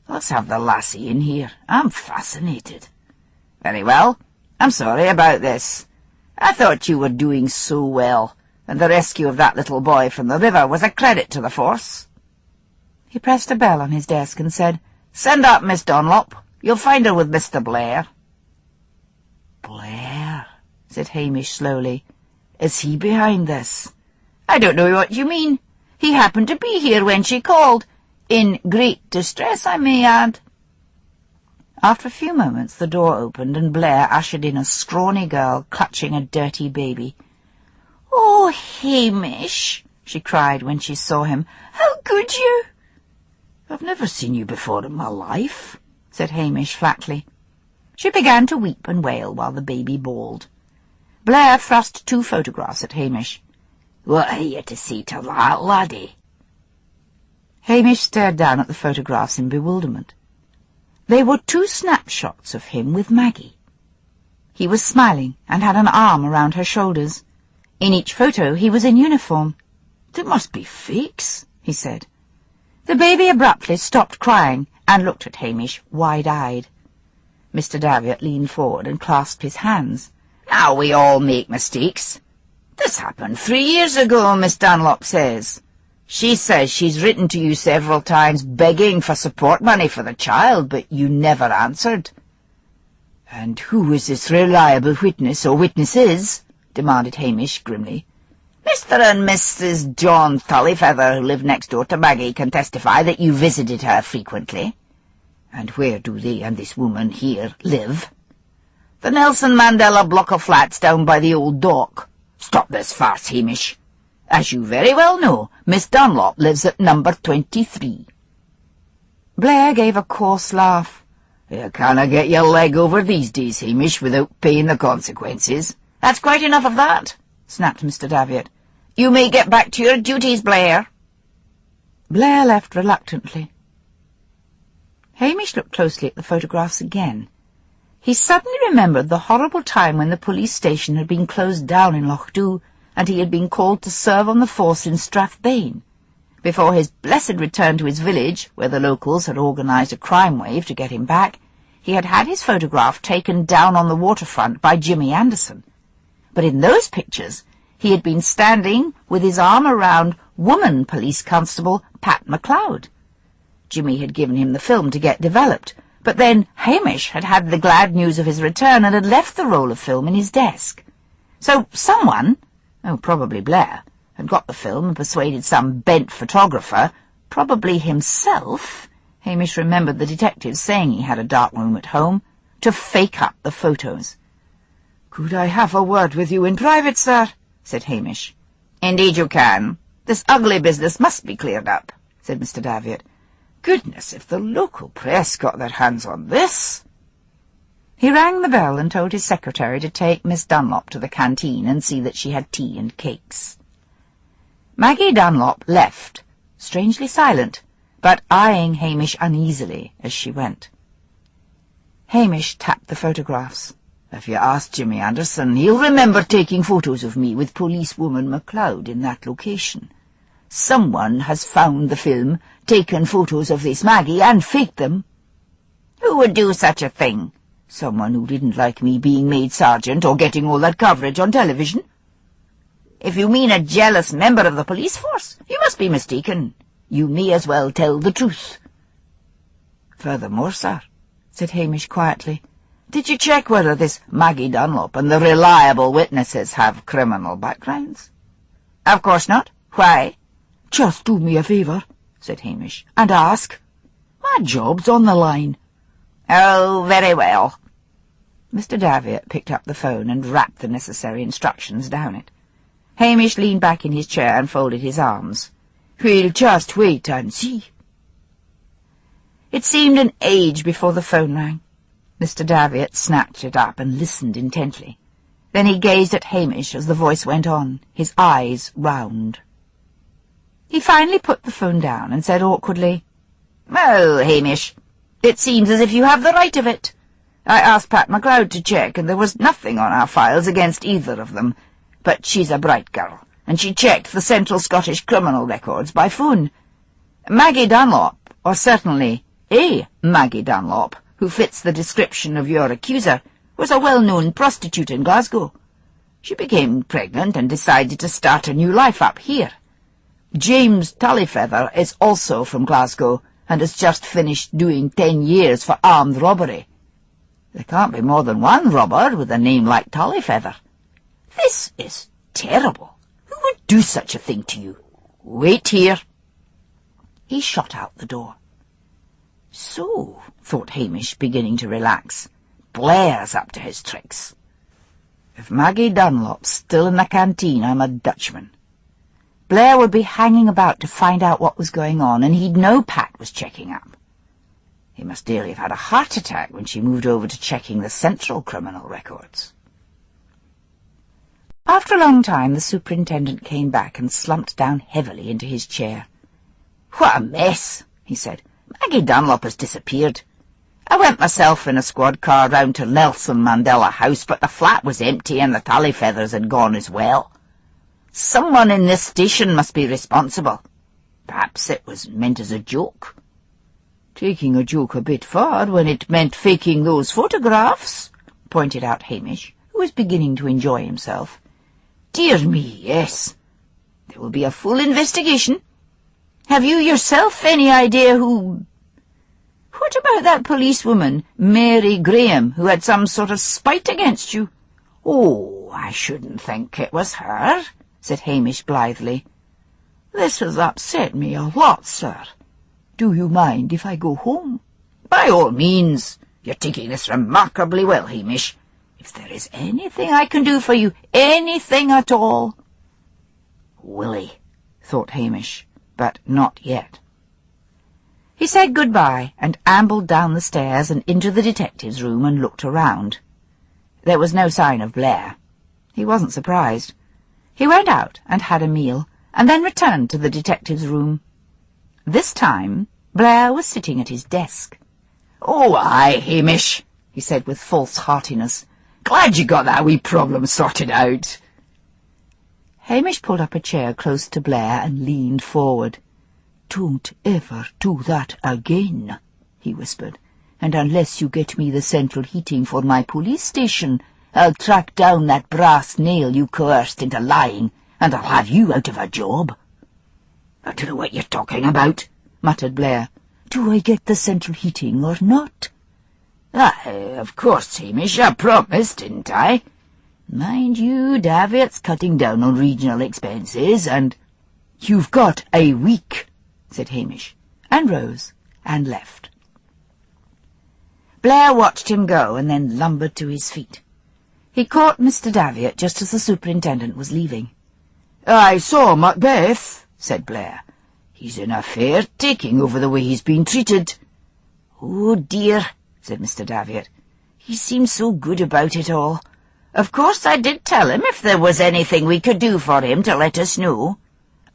"Let's have the lassie in here. I'm fascinated." "Very well. I'm sorry about this. I thought you were doing so well, and the rescue of that little boy from the river was a credit to the force." He pressed a bell on his desk and said, "Send up Miss Dunlop. You'll find her with Mr. Blair." "Blair," said Hamish slowly. "Is he behind this?" "I don't know what you mean. He happened to be here when she called. In great distress, I may add." After a few moments the door opened and Blair ushered in a scrawny girl clutching a dirty baby. "Oh, Hamish," she cried when she saw him. "How could you?" "I've never seen you before in my life," said Hamish flatly. She began to weep and wail while the baby bawled. Blair thrust 2 photographs at Hamish. "What are you to say to that, laddie?" Hamish stared down at the photographs in bewilderment. They were 2 snapshots of him with Maggie. He was smiling and had an arm around her shoulders. In each photo he was in uniform. "They must be fakes," he said. The baby abruptly stopped crying and looked at Hamish wide-eyed. Mr. Davitt leaned forward and clasped his hands. "Now we all make mistakes. This happened 3 years ago, Miss Dunlop says. She says she's written to you several times begging for support money for the child, but you never answered." "And who is this reliable witness or witnesses?" demanded Hamish grimly. "Mr. and Mrs. John Tullyfeather, who live next door to Maggie, can testify that you visited her frequently." "And where do they and this woman here live?" "The Nelson Mandela block of flats down by the old dock." "Stop this farce, Hamish. "As you very well know, Miss Dunlop lives at number 23. Blair gave a coarse laugh. "You canna get your leg over these days, Hamish, without paying the consequences." "That's quite enough of that," snapped Mr. Davitt. "You may get back to your duties, Blair." Blair left reluctantly. Hamish looked closely at the photographs again. He suddenly remembered the horrible time when the police station had been closed down in Lochdubh, and he had been called to serve on the force in Strathbane. Before his blessed return to his village, where the locals had organised a crime wave to get him back, he had had his photograph taken down on the waterfront by Jimmy Anderson. But in those pictures he had been standing with his arm around woman police constable Pat MacLeod. Jimmy had given him the film to get developed, but then Hamish had had the glad news of his return and had left the roll of film in his desk. So someone, probably Blair, had got the film and persuaded some bent photographer, probably himself, Hamish remembered the detectives saying he had a dark room at home, to fake up the photos. "Could I have a word with you in private, sir?" said Hamish. "Indeed you can. This ugly business must be cleared up," said Mr. Davitt. "Goodness, if the local press got their hands on this—" He rang the bell and told his secretary to take Miss Dunlop to the canteen and see that she had tea and cakes. Maggie Dunlop left, strangely silent, but eyeing Hamish uneasily as she went. Hamish tapped the photographs. "If you ask Jimmy Anderson, he'll remember taking photos of me with policewoman MacLeod in that location. Someone has found the film, taken photos of this Maggie, and faked them." "Who would do such a thing?" "Someone who didn't like me being made sergeant or getting all that coverage on television." "If you mean a jealous member of the police force, you must be mistaken. You may as well tell the truth." "Furthermore, sir," said Hamish quietly, "did you check whether this Maggie Dunlop and the reliable witnesses have criminal backgrounds?" "Of course not. Why?" "Just do me a favour," said Hamish, "and ask. My job's on the line." "Oh, very well." Mr. Davitt picked up the phone and rapped the necessary instructions down it. Hamish leaned back in his chair and folded his arms. "We'll just wait and see." It seemed an age before the phone rang. Mr. Davitt snatched it up and listened intently. Then he gazed at Hamish as the voice went on, his eyes round. He finally put the phone down and said awkwardly, "Well, Hamish, it seems as if you have the right of it. I asked Pat MacLeod to check, and there was nothing on our files against either of them. But she's a bright girl, and she checked the Central Scottish criminal records by phone. Maggie Dunlop, or certainly a Maggie Dunlop, who fits the description of your accuser, was a well-known prostitute in Glasgow. She became pregnant and decided to start a new life up here. James Tullyfeather is also from Glasgow and has just finished doing 10 years for armed robbery. There can't be more than one robber with a name like Tullyfeather. This is terrible. Who would do such a thing to you? Wait here." He shot out the door. So, thought Hamish, beginning to relax, Blair's up to his tricks. If Maggie Dunlop's still in the canteen, I'm a Dutchman. Blair would be hanging about to find out what was going on, and he'd know Pat was checking up. He must dearly have had a heart attack when she moved over to checking the central criminal records. After a long time, the superintendent came back and slumped down heavily into his chair. "What a mess," he said. "Maggie Dunlop has disappeared. I went myself in a squad car round to Nelson Mandela House, but the flat was empty and the Tullyfeathers had gone as well. Someone in this station must be responsible. Perhaps it was meant as a joke." "Taking a joke a bit far when it meant faking those photographs," pointed out Hamish, who was beginning to enjoy himself. "Dear me, yes. There will be a full investigation. Have you yourself any idea who—" "What about that policewoman, Mary Graham, who had some sort of spite against you?" "Oh, I shouldn't think it was her," said Hamish blithely. "This has upset me a lot, sir. Do you mind if I go home?" "By all means. You're taking this remarkably well, Hamish. If there is anything I can do for you, anything at all—" "Willie," thought Hamish, but not yet. He said good-bye and ambled down the stairs and into the detective's room and looked around. There was no sign of Blair. He wasn't surprised. He went out and had a meal, and then returned to the detective's room. This time Blair was sitting at his desk. "Oh, aye, Hamish," he said with false heartiness. "Glad you got that wee problem sorted out." Hamish pulled up a chair close to Blair and leaned forward. "Don't ever do that again," he whispered, "and unless you get me the central heating for my police station, I'll track down that brass nail you coerced into lying, and I'll have you out of a job." "I don't know what you're talking about," muttered Blair. Do I get the central heating or not?" Of course, Hamish, I promised, didn't I? Mind you, Davitt's cutting down on regional expenses, and—" "You've got a week," said Hamish, and rose and left. Blair watched him go and then lumbered to his feet. He caught Mr. Davitt just as the superintendent was leaving. "I saw Macbeth," said Blair. "He's in a fair taking over the way he's been treated." "Oh, dear," said Mr. Davitt. "He seems so good about it all. Of course I did tell him if there was anything we could do for him to let us know.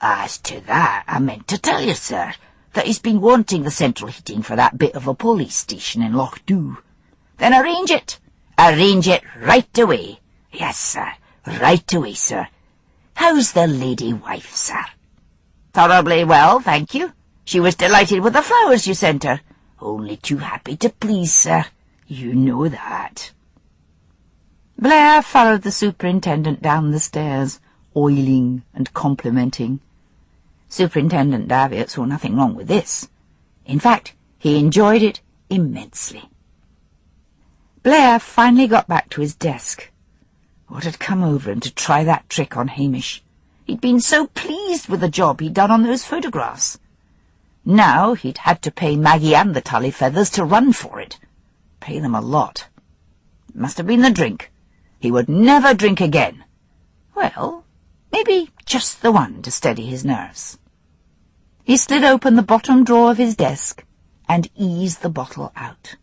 As to that, I meant to tell you, sir, that he's been wanting the central heating for that bit of a police station in Lochdubh. Then arrange it. Arrange it right away. Yes, sir, right away, sir. How's the lady wife, sir?" "Tolerably well, thank you. She was delighted with the flowers you sent her." "Only too happy to please, sir. You know that." Blair followed the superintendent down the stairs, oiling and complimenting. Superintendent Davitt saw nothing wrong with this. In fact, he enjoyed it immensely. Blair finally got back to his desk. What had come over him to try that trick on Hamish? He'd been so pleased with the job he'd done on those photographs. Now he'd had to pay Maggie and the Tully Feathers to run for it. Pay them a lot. It must have been the drink. He would never drink again. Well, maybe just the one to steady his nerves. He slid open the bottom drawer of his desk and eased the bottle out.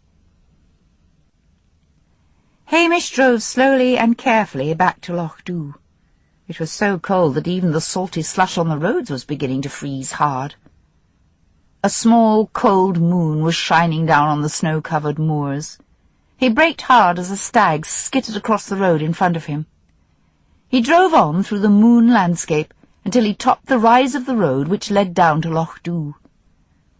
Hamish drove slowly and carefully back to Lochdubh. It was so cold that even the salty slush on the roads was beginning to freeze hard. A small, cold moon was shining down on the snow-covered moors. He braked hard as a stag skittered across the road in front of him. He drove on through the moon landscape until he topped the rise of the road which led down to Lochdubh.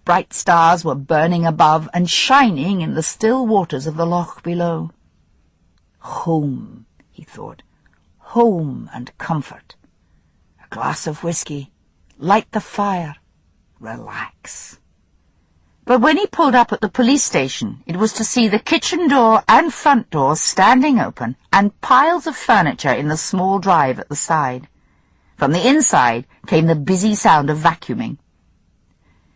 Bright stars were burning above and shining in the still waters of the loch below. Home, he thought. Home and comfort. A glass of whisky. Light the fire. Relax. But when he pulled up at the police station, it was to see the kitchen door and front door standing open and piles of furniture in the small drive at the side. From the inside came the busy sound of vacuuming.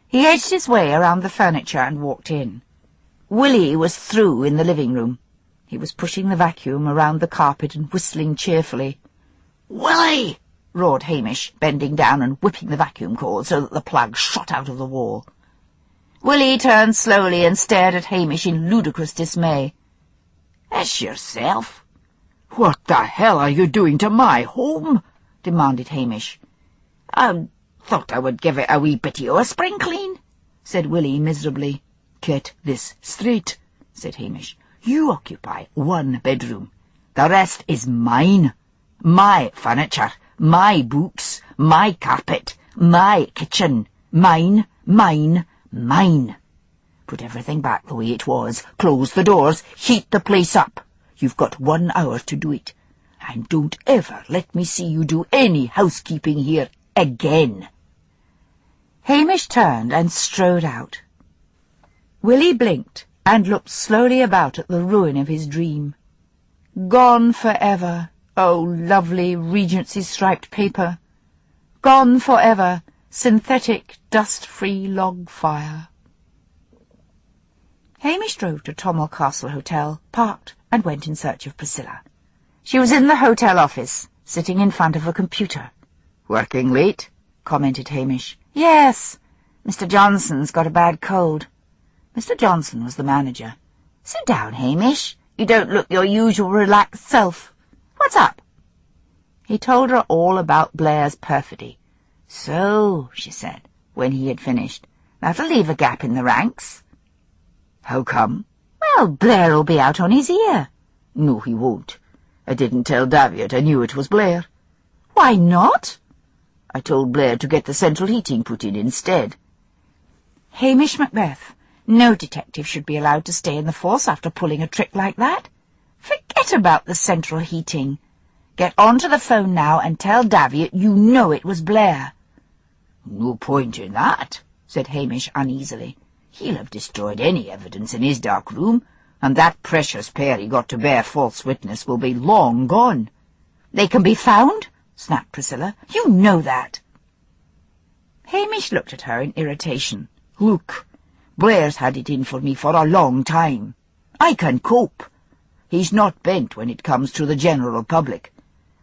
He edged his way around the furniture and walked in. Willie was through in the living room. He was pushing the vacuum around the carpet and whistling cheerfully. "Willie!" roared Hamish, bending down and whipping the vacuum cord so that the plug shot out of the wall. Willie turned slowly and stared at Hamish in ludicrous dismay. "It's yourself." "What the hell are you doing to my home?" demanded Hamish. "I thought I would give it a wee bitty o' a spring clean," said Willie miserably. "Get this straight," said Hamish. "You occupy one bedroom. The rest is mine. My furniture, my books, my carpet, my kitchen. Mine, mine, mine. Put everything back the way it was. Close the doors. Heat the place up. You've got 1 hour to do it. And don't ever let me see you do any housekeeping here again." Hamish turned and strode out. Willie blinked and looked slowly about at the ruin of his dream. Gone forever, oh lovely Regency-striped paper. Gone forever, synthetic, dust-free log fire. Hamish drove to Tommel Castle Hotel, parked, and went in search of Priscilla. She was in the hotel office, sitting in front of a computer. "Working late?" commented Hamish. "Yes. Mr. Johnson's got a bad cold." Mr. Johnson was the manager. "Sit down, Hamish. You don't look your usual relaxed self. What's up?" He told her all about Blair's perfidy. "So," she said, when he had finished, "that'll leave a gap in the ranks." "How come?" "Well, Blair'll be out on his ear." "No, he won't. I didn't tell Davitt I knew it was Blair." "Why not?" "I told Blair to get the central heating put in instead." "Hamish Macbeth, no detective should be allowed to stay in the force after pulling a trick like that. Forget about the central heating. Get on to the phone now and tell Davitt you know it was Blair." "No point in that," said Hamish uneasily. He'll have destroyed any evidence in his dark room, and that precious pair he got to bear false witness will be long gone." "They can be found?" snapped Priscilla. "You know that." Hamish looked at her in irritation. "Look, Blair's had it in for me for a long time. I can cope. He's not bent when it comes to the general public.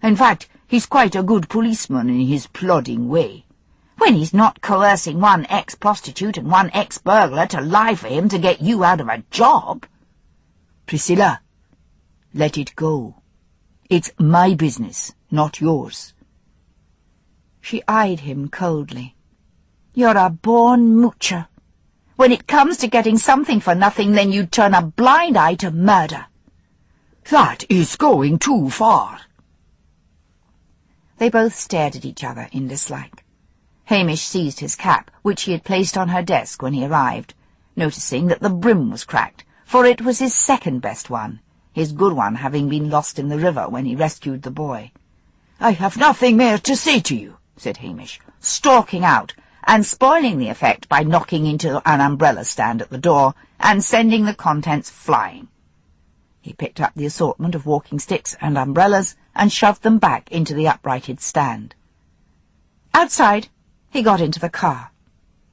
In fact, he's quite a good policeman in his plodding way. "When he's not coercing one ex-prostitute and one ex-burglar to lie for him to get you out of a job." "Priscilla, let it go. It's my business, not yours." She eyed him coldly. "You're a born moocher. When it comes to getting something for nothing, then you turn a blind eye to murder." "That is going too far." They both stared at each other in dislike. Hamish seized his cap, which he had placed on her desk when he arrived, noticing that the brim was cracked, for it was his second-best one, his good one having been lost in the river when he rescued the boy. "I have nothing more to say to you," said Hamish, stalking out and spoiling the effect by knocking into an umbrella stand at the door and sending the contents flying. He picked up the assortment of walking sticks and umbrellas and shoved them back into the uprighted stand. Outside, he got into the car.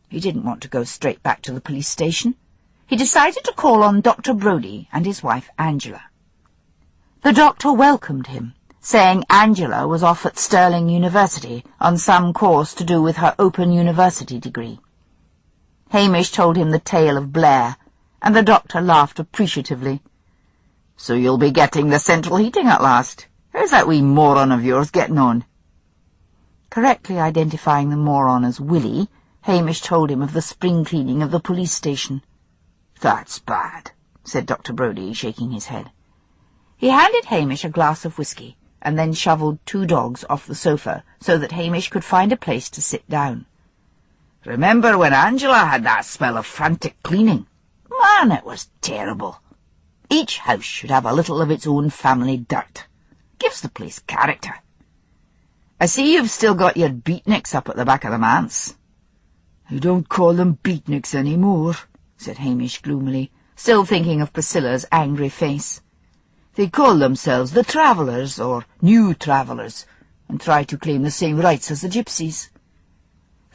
He didn't want to go straight back to the police station. He decided to call on Dr. Brodie and his wife Angela. The doctor welcomed him, saying Angela was off at Stirling University on some course to do with her Open University degree. Hamish told him the tale of Blair, and the doctor laughed appreciatively. "So you'll be getting the central heating at last. How's that wee moron of yours getting on?" Correctly identifying the moron as Willie, Hamish told him of the spring cleaning of the police station. "That's bad," said Dr. Brodie, shaking his head. He handed Hamish a glass of whisky, and then shovelled 2 dogs off the sofa so that Hamish could find a place to sit down. "Remember when Angela had that spell of frantic cleaning? Man, it was terrible. Each house should have a little of its own family dirt. Gives the place character. I see you've still got your beatniks up at the back of the manse." "I don't call them beatniks any more," said Hamish gloomily, still thinking of Priscilla's angry face. "They call themselves the Travellers, or New Travellers, and try to claim the same rights as the gypsies.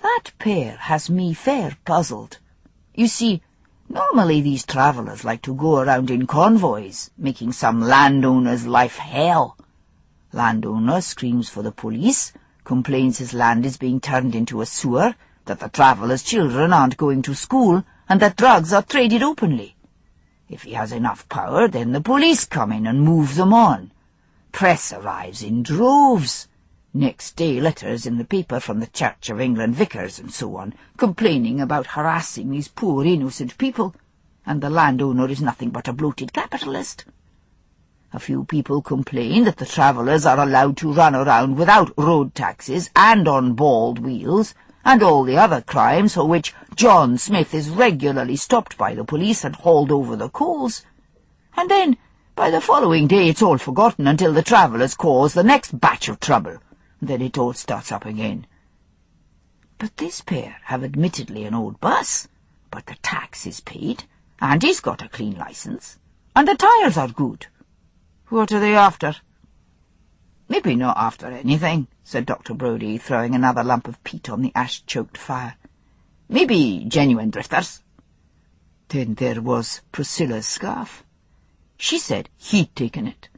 That pair has me fair puzzled. You see, normally these travellers like to go around in convoys, making some landowner's life hell. Landowner screams for the police, complains his land is being turned into a sewer, that the travellers' children aren't going to school, and that drugs are traded openly. If he has enough power, then the police come in and move them on. Press arrives in droves. Next day letters in the paper from the Church of England vicars and so on, complaining about harassing these poor innocent people, and the landowner is nothing but a bloated capitalist. A few people complain that the travellers are allowed to run around without road taxes and on bald wheels, and all the other crimes for which John Smith is regularly stopped by the police and hauled over the coals. And then, by the following day, it's all forgotten until the travellers cause the next batch of trouble. Then it all starts up again. But this pair have admittedly an old bus, but the tax is paid, and he's got a clean licence, and the tyres are good. What are they after?" "Maybe not after anything," said Dr. Brodie, throwing another lump of peat on the ash-choked fire. "Maybe genuine drifters." Then there was Priscilla's scarf. She said he'd taken it.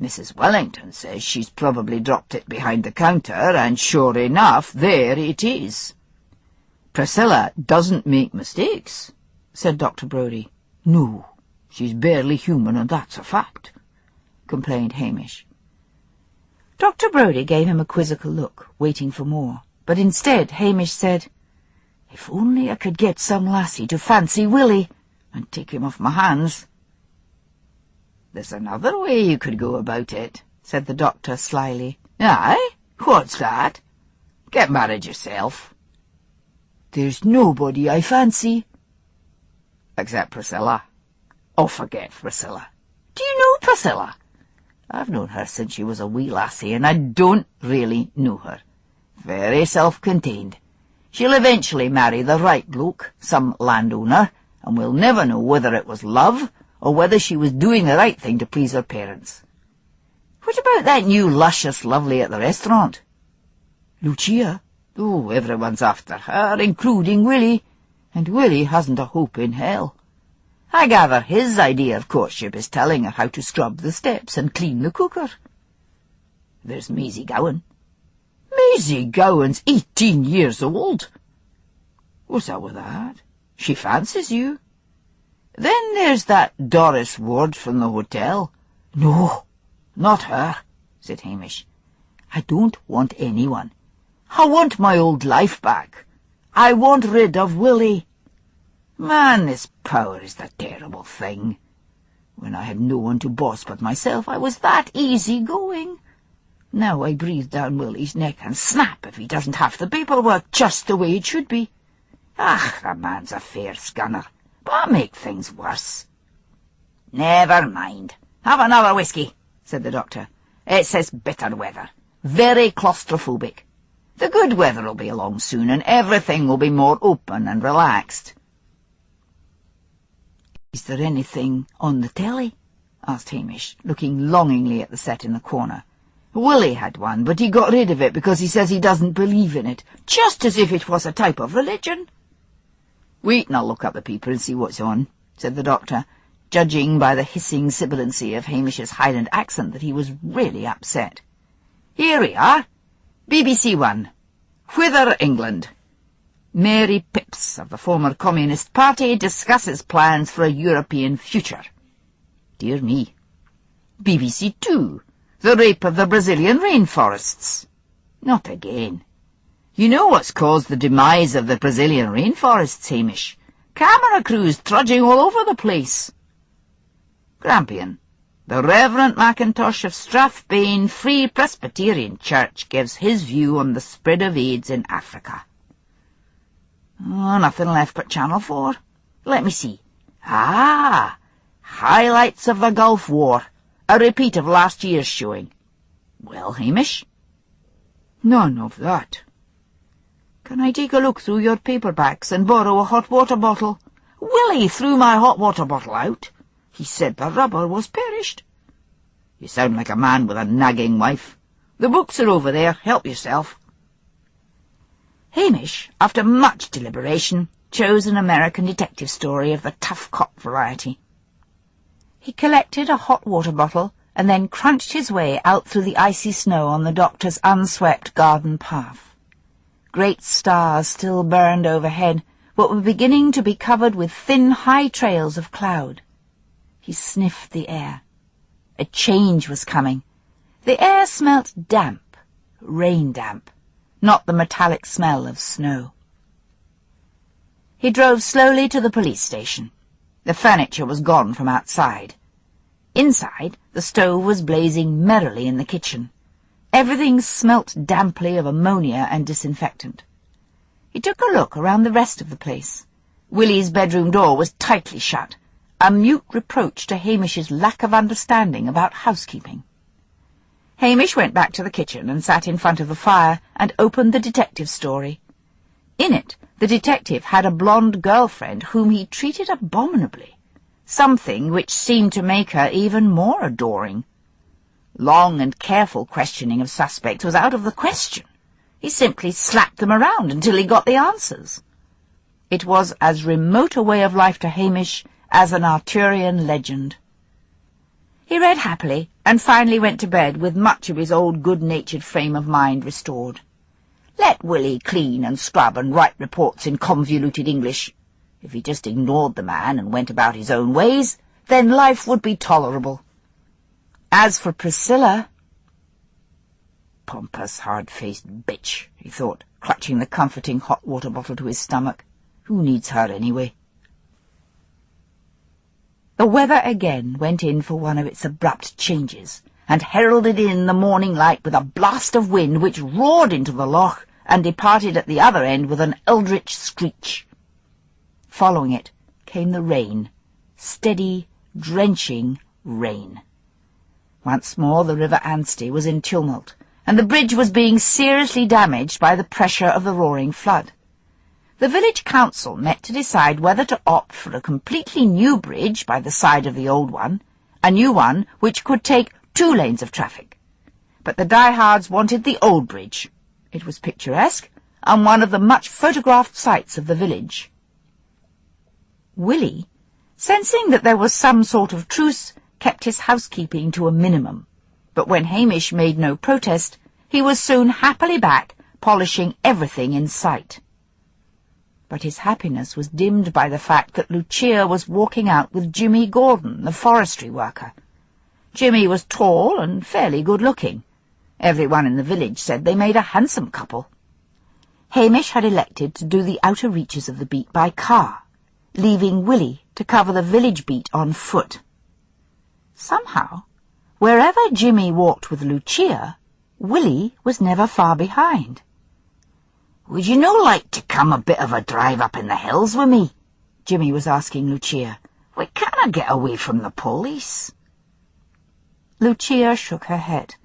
Mrs. Wellington says she's probably dropped it behind the counter, and sure enough, there it is. "Priscilla doesn't make mistakes," said Dr. Brodie. "No, she's barely human, and that's a fact," complained Hamish. Dr. Brodie gave him a quizzical look, waiting for more, but instead Hamish said, "If only I could get some lassie to fancy Willie, and take him off my hands." "There's another way you could go about it," said the doctor slyly. "Aye? What's that?" "Get married yourself." "There's nobody I fancy." "Except Priscilla." "Oh, forget Priscilla." "Do you know Priscilla?" "I've known her since she was a wee lassie, and I don't really know her. Very self-contained. She'll eventually marry the right bloke, some landowner, and we'll never know whether it was love or whether she was doing the right thing to please her parents. What about that new luscious lovely at the restaurant? Lucia? Oh, everyone's after her, including Willie, and Willie hasn't a hope in hell. I gather his idea of courtship is telling her how to scrub the steps and clean the cooker. There's Maisie Gowan. Maisie Gowan's 18 years old. What's up with that? She fancies you. Then there's that Doris Ward from the hotel. No, not her, said Hamish. I don't want anyone. I want my old life back. I want rid of Willie. Man, this power is the terrible thing. When I had no one to boss but myself, I was that easy-going. Now I breathe down Willie's neck and snap if he doesn't have the paperwork just the way it should be. Ah, the man's a fair scunner, but I make things worse. Never mind. Have another whisky, said the doctor. It says bitter weather. Very claustrophobic. The good weather will be along soon, and everything will be more open and relaxed. Is there anything on the telly? Asked Hamish, looking longingly at the set in the corner. Willie had one, but he got rid of it because he says he doesn't believe in it, just as if it was a type of religion. Wait and I'll look up the paper and see what's on, said the doctor, judging by the hissing sibilancy of Hamish's Highland accent that he was really upset. Here we are. BBC One. Whither, England? Mary Pipps of the former Communist Party discusses plans for a European future. Dear me. BBC Two. The rape of the Brazilian rainforests. Not again. You know what's caused the demise of the Brazilian rainforests, Hamish? Camera crews trudging all over the place. Grampian. The Reverend Mackintosh of Strathbane Free Presbyterian Church gives his view on the spread of AIDS in Africa. Oh, nothing left but Channel 4. Let me see. Ah! Highlights of the Gulf War. A repeat of last year's showing. Well, Hamish? None of that. Can I take a look through your paperbacks and borrow a hot water bottle? Willie threw my hot water bottle out. He said the rubber was perished. You sound like a man with a nagging wife. The books are over there. Help yourself. Hamish, after much deliberation, chose an American detective story of the tough cop variety. He collected a hot water bottle and then crunched his way out through the icy snow on the doctor's unswept garden path. Great stars still burned overhead, but were beginning to be covered with thin, high trails of cloud. He sniffed the air. A change was coming. The air smelt damp, rain damp, not the metallic smell of snow. He drove slowly to the police station. The furniture was gone from outside. Inside, the stove was blazing merrily in the kitchen. Everything smelt damply of ammonia and disinfectant. He took a look around the rest of the place. Willie's bedroom door was tightly shut, a mute reproach to Hamish's lack of understanding about housekeeping. Hamish went back to the kitchen and sat in front of the fire and opened the detective story. In it, the detective had a blonde girlfriend whom he treated abominably, something which seemed to make her even more adoring. Long and careful questioning of suspects was out of the question. He simply slapped them around until he got the answers. It was as remote a way of life to Hamish as an Arthurian legend. He read happily, and finally went to bed with much of his old good-natured frame of mind restored. Let Willie clean and scrub and write reports in convoluted English. If he just ignored the man and went about his own ways, then life would be tolerable. As for Priscilla— Pompous, hard-faced bitch, he thought, clutching the comforting hot water bottle to his stomach. Who needs her anyway? The weather again went in for one of its abrupt changes, and heralded in the morning light with a blast of wind which roared into the loch and departed at the other end with an eldritch screech. Following it came the rain, steady, drenching rain. Once more the River Anstey was in tumult, and the bridge was being seriously damaged by the pressure of the roaring flood. the village council met to decide whether to opt for a completely new bridge by the side of the old one, a new one which could take 2 lanes of traffic. But the diehards wanted the old bridge. It was picturesque, and one of the much photographed sights of the village. Willie, sensing that there was some sort of truce, kept his housekeeping to a minimum, but when Hamish made no protest, he was soon happily back, polishing everything in sight. But his happiness was dimmed by the fact that Lucia was walking out with Jimmy Gordon, the forestry worker. Jimmy was tall and fairly good-looking. Everyone in the village said they made a handsome couple. Hamish had elected to do the outer reaches of the beat by car, leaving Willie to cover the village beat on foot. Somehow, wherever Jimmy walked with Lucia, Willie was never far behind. "Would you no like to come a bit of a drive up in the hills with me?" Jimmy was asking Lucia. "We canna get away from the police." Lucia shook her head.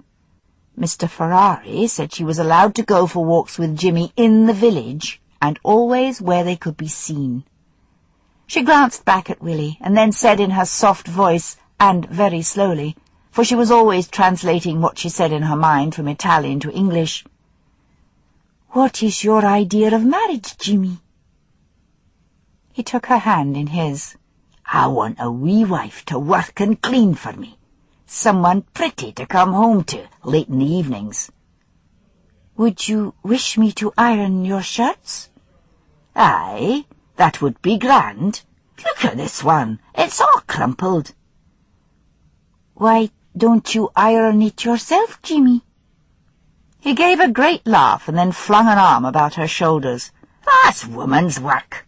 Mr. Ferrari said she was allowed to go for walks with Jimmy in the village, and always where they could be seen. She glanced back at Willie, and then said in her soft voice, and very slowly, for she was always translating what she said in her mind from Italian to English, "What is your idea of marriage, Jimmy?" He took her hand in his. "I want a wee wife to work and clean for me. Someone pretty to come home to late in the evenings." "Would you wish me to iron your shirts?" "Aye, that would be grand. Look at this one. It's all crumpled." "Why don't you iron it yourself, Jimmy?" He gave a great laugh and then flung an arm about her shoulders. "That's woman's work."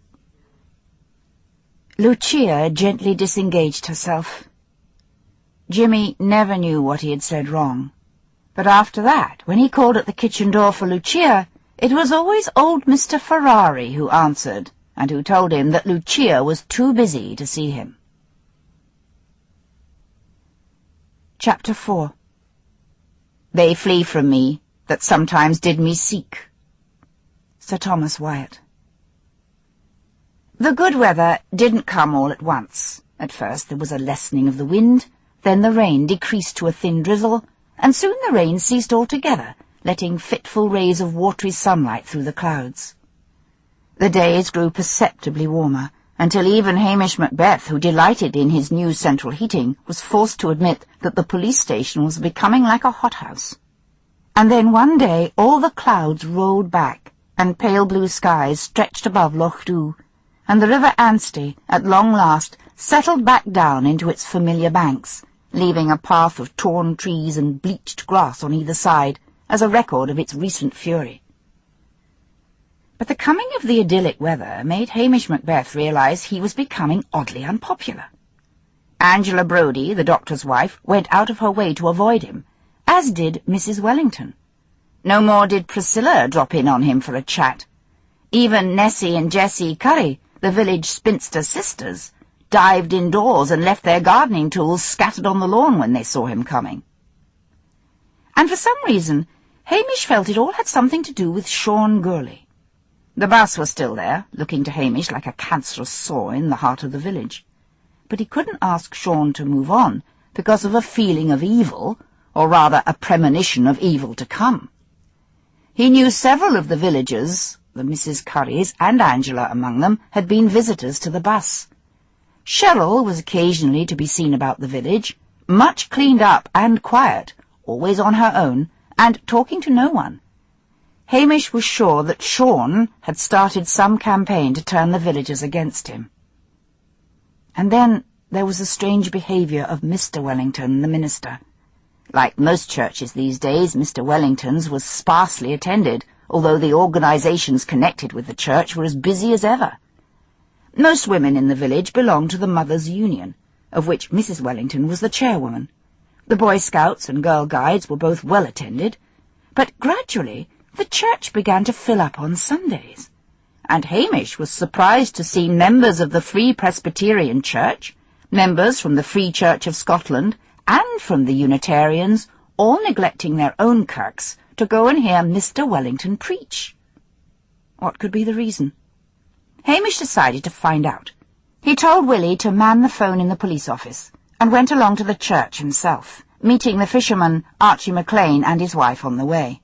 Lucia gently disengaged herself. Jimmy never knew what he had said wrong. But after that, when he called at the kitchen door for Lucia, it was always old Mr. Ferrari who answered, and who told him that Lucia was too busy to see him. Chapter 4. They flee from me, that sometimes did me seek. Sir Thomas Wyatt. The good weather didn't come all at once. At first there was a lessening of the wind, then the rain decreased to a thin drizzle, and soon the rain ceased altogether, letting fitful rays of watery sunlight through the clouds. The days grew perceptibly warmer, until even Hamish Macbeth, who delighted in his new central heating, was forced to admit that the police station was becoming like a hothouse. And then one day all the clouds rolled back, and pale blue skies stretched above Lochdubh, and the river Anstey, at long last, settled back down into its familiar banks, leaving a path of torn trees and bleached grass on either side, as a record of its recent fury. But the coming of the idyllic weather made Hamish Macbeth realize he was becoming oddly unpopular. Angela Brodie, the doctor's wife, went out of her way to avoid him, as did Mrs. Wellington. No more did Priscilla drop in on him for a chat. Even Nessie and Jessie Curry, the village spinster sisters, dived indoors and left their gardening tools scattered on the lawn when they saw him coming. And for some reason, Hamish felt it all had something to do with Sean Gurley. The bus was still there, looking to Hamish like a cancerous sore in the heart of the village. But he couldn't ask Sean to move on because of a feeling of evil, or rather a premonition of evil to come. He knew several of the villagers, the Mrs. Currys and Angela among them, had been visitors to the bus. Cheryl was occasionally to be seen about the village, much cleaned up and quiet, always on her own, and talking to no one. Hamish was sure that Sean had started some campaign to turn the villagers against him. And then there was the strange behaviour of Mr. Wellington, the minister. Like most churches these days, Mr. Wellington's was sparsely attended, although the organisations connected with the church were as busy as ever. Most women in the village belonged to the Mothers' Union, of which Mrs. Wellington was the chairwoman. The Boy Scouts and Girl Guides were both well attended, but gradually the church began to fill up on Sundays, and Hamish was surprised to see members of the Free Presbyterian Church, members from the Free Church of Scotland, and from the Unitarians, all neglecting their own kirks to go and hear Mr. Wellington preach. What could be the reason? Hamish decided to find out. He told Willie to man the phone in the police office, and went along to the church himself, meeting the fisherman Archie McLean and his wife on the way.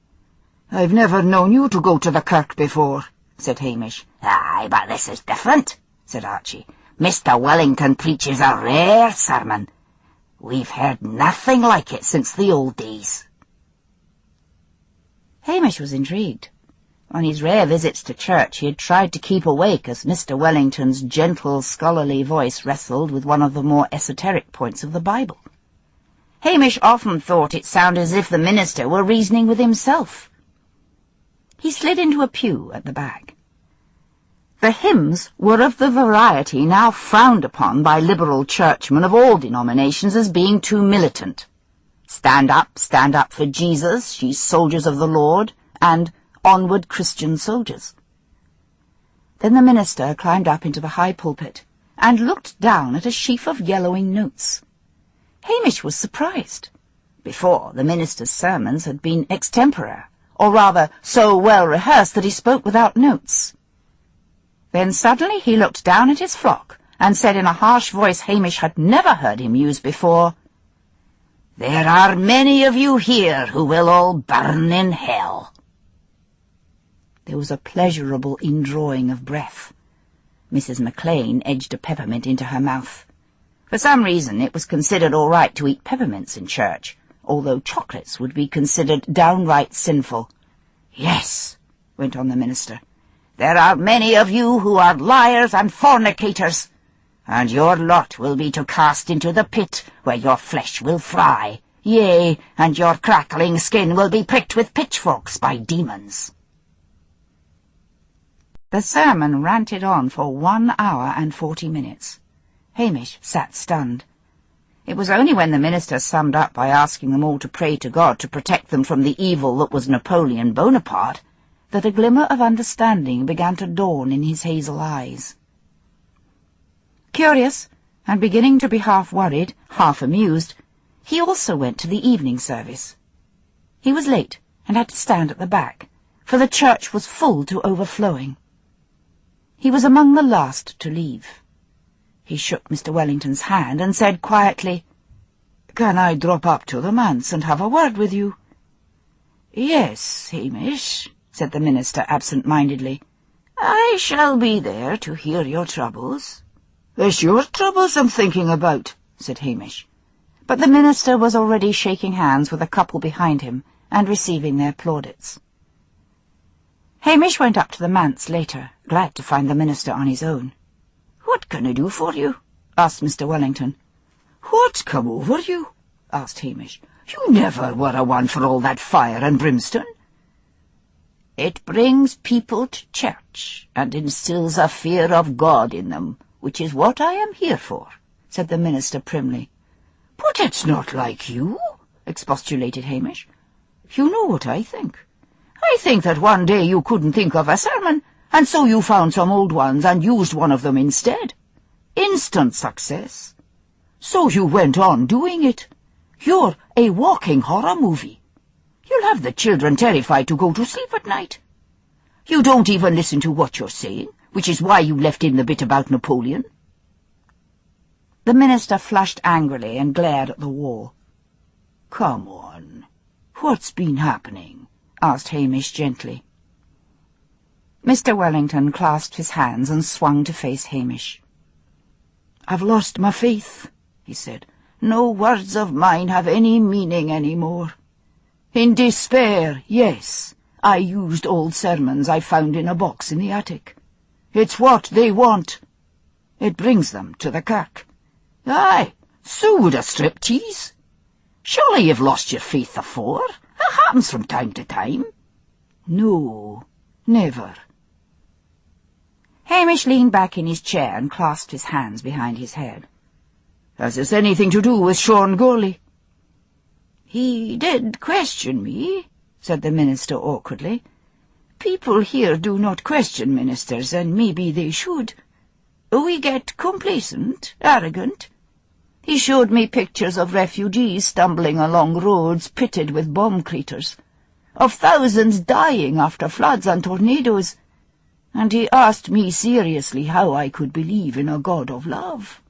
"I've never known you to go to the kirk before," said Hamish. "Aye, but this is different," said Archie. "Mr. Wellington preaches a rare sermon. We've heard nothing like it since the old days." Hamish was intrigued. On his rare visits to church he had tried to keep awake as Mr. Wellington's gentle, scholarly voice wrestled with one of the more esoteric points of the Bible. Hamish often thought it sounded as if the minister were reasoning with himself. He slid into a pew at the back. The hymns were of the variety now frowned upon by liberal churchmen of all denominations as being too militant. Stand up for Jesus, ye soldiers of the Lord, and Onward, Christian soldiers. Then the minister climbed up into the high pulpit and looked down at a sheaf of yellowing notes. Hamish was surprised. Before, the minister's sermons had been extempore, or rather so well rehearsed that he spoke without notes. Then suddenly he looked down at his flock and said in a harsh voice Hamish had never heard him use before, "There are many of you here who will all burn in hell." There was a pleasurable indrawing of breath. Mrs. McLean edged a peppermint into her mouth. For some reason it was considered all right to eat peppermints in church, although chocolates would be considered downright sinful. "Yes," went on the minister, "there are many of you who are liars and fornicators, and your lot will be to cast into the pit where your flesh will fry, yea, and your crackling skin will be pricked with pitchforks by demons." The sermon ranted on for 1 hour and 40 minutes. Hamish sat stunned. It was only when the minister summed up by asking them all to pray to God to protect them from the evil that was Napoleon Bonaparte that a glimmer of understanding began to dawn in his hazel eyes. Curious, and beginning to be half worried, half amused, he also went to the evening service. He was late and had to stand at the back, for the church was full to overflowing. He was among the last to leave. He shook Mr. Wellington's hand and said quietly, "Can I drop up to the manse and have a word with you?" "Yes, Hamish," said the minister absent-mindedly. "I shall be there to hear your troubles." "It's your troubles I'm thinking about," said Hamish. But the minister was already shaking hands with a couple behind him and receiving their plaudits. Hamish went up to the manse later, glad to find the minister on his own. "What can I do for you?" asked Mr. Wellington. "What's come over you?" asked Hamish. "You never were a one for all that fire and brimstone." "It brings people to church, and instills a fear of God in them, which is what I am here for," said the minister primly. "But it's not like you," expostulated Hamish. "You know what I think. I think that one day you couldn't think of a sermon, and so you found some old ones and used one of them instead. Instant success. So you went on doing it. You're a walking horror movie. You'll have the children terrified to go to sleep at night. You don't even listen to what you're saying, which is why you left in the bit about Napoleon." The minister flushed angrily and glared at the wall. "Come on. What's been happening?" asked Hamish gently. Mr. Wellington clasped his hands and swung to face Hamish. "I've lost my faith," he said. "No words of mine have any meaning any more. In despair, yes, I used old sermons I found in a box in the attic. It's what they want. It brings them to the kirk. Aye, so would a striptease. Surely you've lost your faith afore. It happens from time to time." "No, never." Hamish leaned back in his chair and clasped his hands behind his head. "Has this anything to do with Sean Gourley?" "He did question me," said the minister awkwardly. "People here do not question ministers, and maybe they should. We get complacent, arrogant. He showed me pictures of refugees stumbling along roads pitted with bomb craters, of thousands dying after floods and tornadoes. and he asked me seriously how I could believe in a God of love.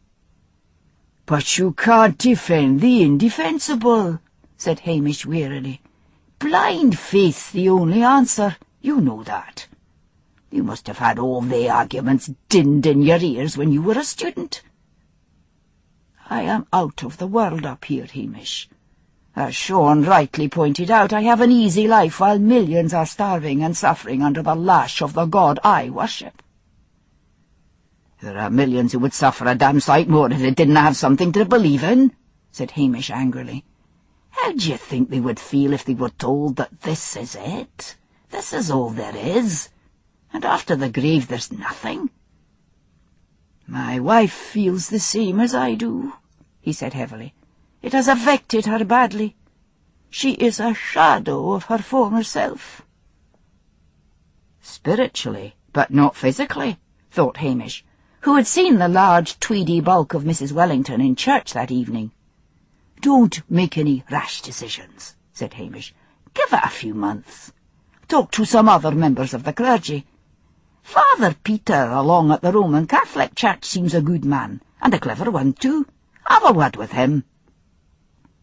"But you can't defend the indefensible," said Hamish wearily. "Blind faith's the only answer. You know that. You must have had all the arguments dinned in your ears when you were a student." "I am out of the world up here, Hamish. As Sean rightly pointed out, I have an easy life while millions are starving and suffering under the lash of the God I worship." "There are millions who would suffer a damn sight more if they didn't have something to believe in," said Hamish angrily. "How do you think they would feel if they were told that this is it? This is all there is, and after the grave there's nothing?" "My wife feels the same as I do," he said heavily. "It has affected her badly. She is a shadow of her former self." "Spiritually, but not physically," thought Hamish, who had seen the large tweedy bulk of Mrs. Wellington in church that evening. "Don't make any rash decisions," said Hamish. "Give it a few months. Talk to some other members of the clergy. Father Peter along at the Roman Catholic Church seems a good man, and a clever one too. Have a word with him."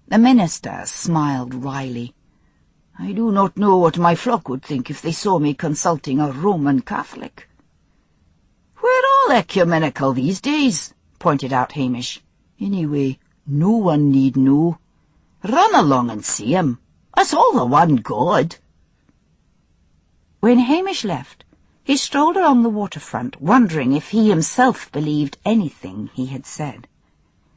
The minister smiled wryly. "I do not know what my flock would think if they saw me consulting a Roman Catholic." "We're all ecumenical these days," pointed out Hamish. "Anyway, no one need know. Run along and see him. It's all the one God." When Hamish left, he strolled along the waterfront, wondering if he himself believed anything he had said,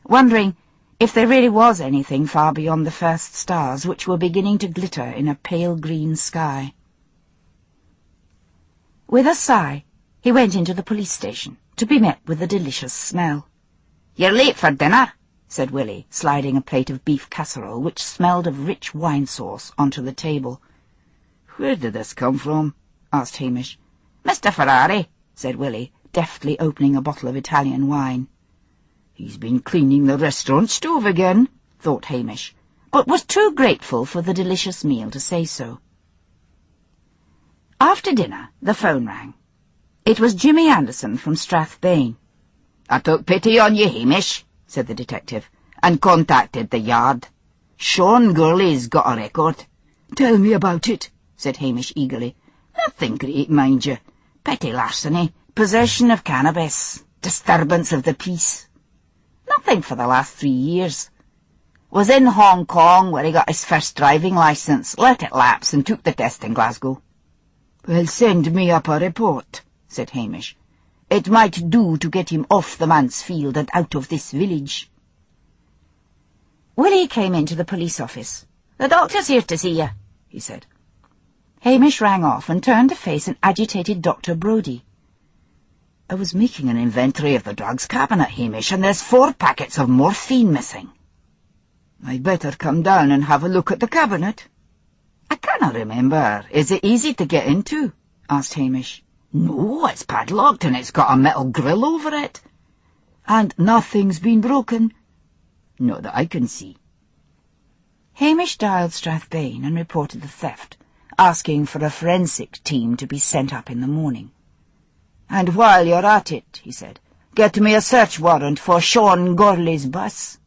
wondering if there really was anything far beyond the first stars which were beginning to glitter in a pale green sky. With a sigh, he went into the police station, to be met with a delicious smell. "You're late for dinner," said Willie, sliding a plate of beef casserole, which smelled of rich wine sauce, onto the table. "Where did this come from?" asked Hamish. "Mr. Ferrari," said Willie, deftly opening a bottle of Italian wine. "He's been cleaning the restaurant stove again," thought Hamish, but was too grateful for the delicious meal to say so. After dinner, the phone rang. It was Jimmy Anderson from Strathbane. "I took pity on you, Hamish," said the detective, "and contacted the yard. Sean Gurley's got a record." "Tell me about it," said Hamish eagerly. "Nothing great, mind you. Petty larceny, possession of cannabis, disturbance of the peace. Nothing for the last 3 years. Was in Hong Kong where he got his first driving licence, let it lapse and took the test in Glasgow." "Well, send me up a report," said Hamish. "It might do to get him off the Mansfield and out of this village." Willie came into the police office. "The doctor's here to see you," he said. Hamish rang off and turned to face an agitated Dr. Brodie. "I was making an inventory of the drugs cabinet, Hamish, and there's 4 packets of morphine missing." "I'd better come down and have a look at the cabinet." "I cannot remember. Is it easy to get into?" asked Hamish. "No, it's padlocked and it's got a metal grill over it." "And nothing's been broken?" "Not that I can see." Hamish dialed Strathbane and reported the theft, asking for a forensic team to be sent up in the morning. "And while you're at it," he said, "get me a search warrant for Sean Gurley's bus."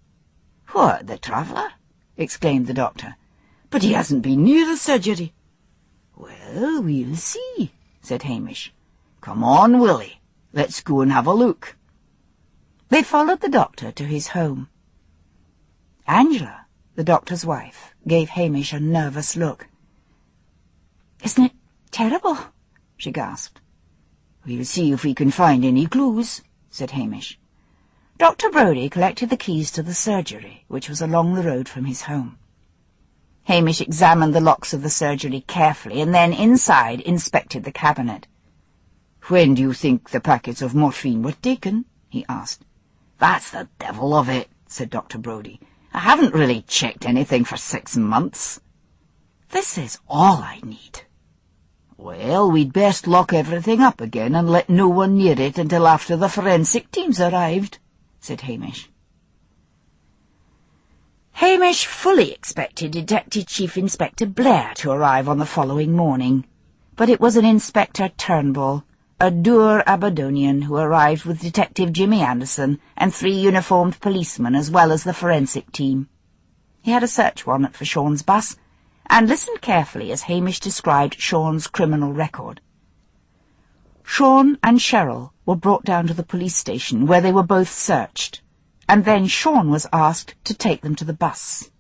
"What, the traveller?" exclaimed the doctor. "But he hasn't been near the surgery." "Well, we'll see," said Hamish. "Come on, Willie. Let's go and have a look." They followed the doctor to his home. Angela, the doctor's wife, gave Hamish a nervous look. "Isn't it terrible?" she gasped. "We'll see if we can find any clues," said Hamish. Dr. Brodie collected the keys to the surgery, which was along the road from his home. Hamish examined the locks of the surgery carefully, and then inside inspected the cabinet. "When do you think the packets of morphine were taken?" he asked. "That's the devil of it," said Dr. Brodie. "I haven't really checked anything for 6 months. This is all I need." "Well, we'd best lock everything up again and let no one near it until after the forensic teams arrived," said Hamish. Hamish fully expected Detective Chief Inspector Blair to arrive on the following morning, but it was an Inspector Turnbull, a dour Aberdonian who arrived with Detective Jimmy Anderson and 3 uniformed policemen as well as the forensic team. He had a search warrant for Sean's bus and listened carefully as Hamish described Sean's criminal record. Sean and Cheryl were brought down to the police station where they were both searched, and then Sean was asked to take them to the bus.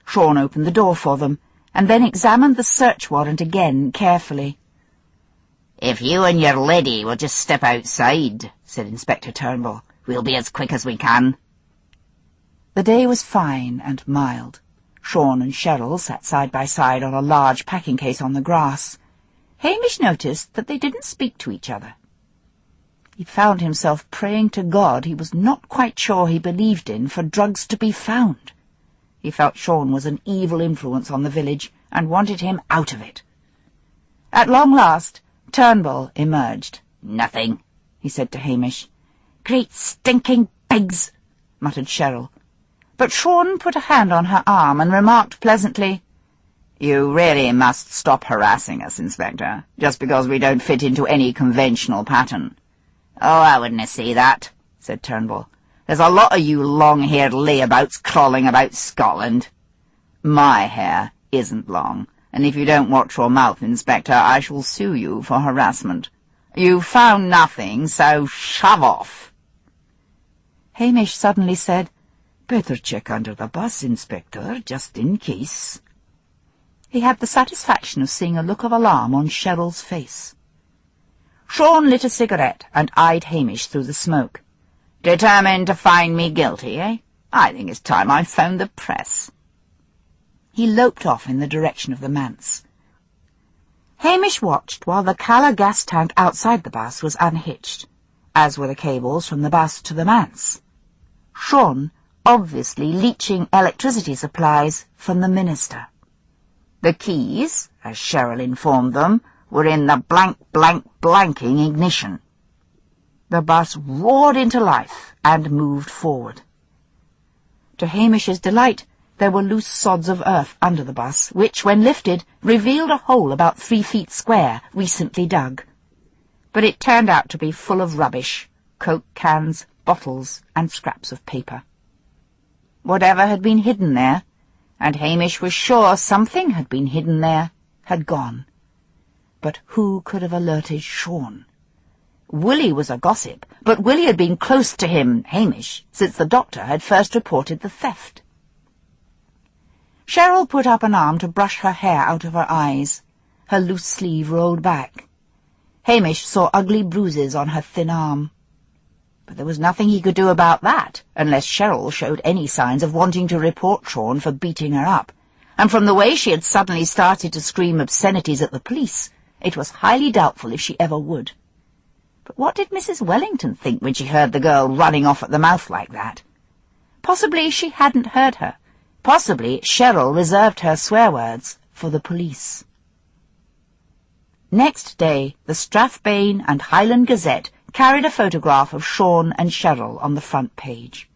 Sean opened the door for them and then examined the search warrant again carefully. "If you and your lady will just step outside," said Inspector Turnbull, "we'll be as quick as we can." The day was fine and mild. Sean and Cheryl sat side by side on a large packing case on the grass. Hamish noticed that they didn't speak to each other. He found himself praying to God he was not quite sure he believed in for drugs to be found. He felt Sean was an evil influence on the village and wanted him out of it. At long last, Turnbull emerged. "Nothing," he said to Hamish. "Great stinking pigs," muttered Cheryl. But Sean put a hand on her arm and remarked pleasantly, "You really must stop harassing us, Inspector, just because we don't fit into any conventional pattern." "Oh, I wouldn't say that," said Turnbull. "There's a lot of you long-haired layabouts crawling about Scotland." "My hair isn't long, and if you don't watch your mouth, Inspector, I shall sue you for harassment. You found nothing, so shove off." Hamish suddenly said, "Better check under the bus, Inspector, just in case." He had the satisfaction of seeing a look of alarm on Cheryl's face. Sean lit a cigarette and eyed Hamish through the smoke. "Determined to find me guilty, eh? I think it's time I phoned the press." He loped off in the direction of the manse. Hamish watched while the Calla gas tank outside the bus was unhitched, as were the cables from the bus to the manse. Sean obviously leeching electricity supplies from the minister. The keys, as Cheryl informed them, were in the blanking ignition. The bus roared into life and moved forward. To Hamish's delight, there were loose sods of earth under the bus, which, when lifted, revealed a hole about 3 feet square, recently dug. But it turned out to be full of rubbish, Coke cans, bottles, and scraps of paper. Whatever had been hidden there, and Hamish was sure something had been hidden there, had gone. But who could have alerted Sean? Willie was a gossip, but Willie had been close to him, Hamish, since the doctor had first reported the theft. Cheryl put up an arm to brush her hair out of her eyes. Her loose sleeve rolled back. Hamish saw ugly bruises on her thin arm. But there was nothing he could do about that, unless Cheryl showed any signs of wanting to report Sean for beating her up, and from the way she had suddenly started to scream obscenities at the police, it was highly doubtful if she ever would. But what did Mrs. Wellington think when she heard the girl running off at the mouth like that? Possibly she hadn't heard her. Possibly Cheryl reserved her swear words for the police. Next day, the Strathbane and Highland Gazette carried a photograph of Sean and Cheryl on the front page.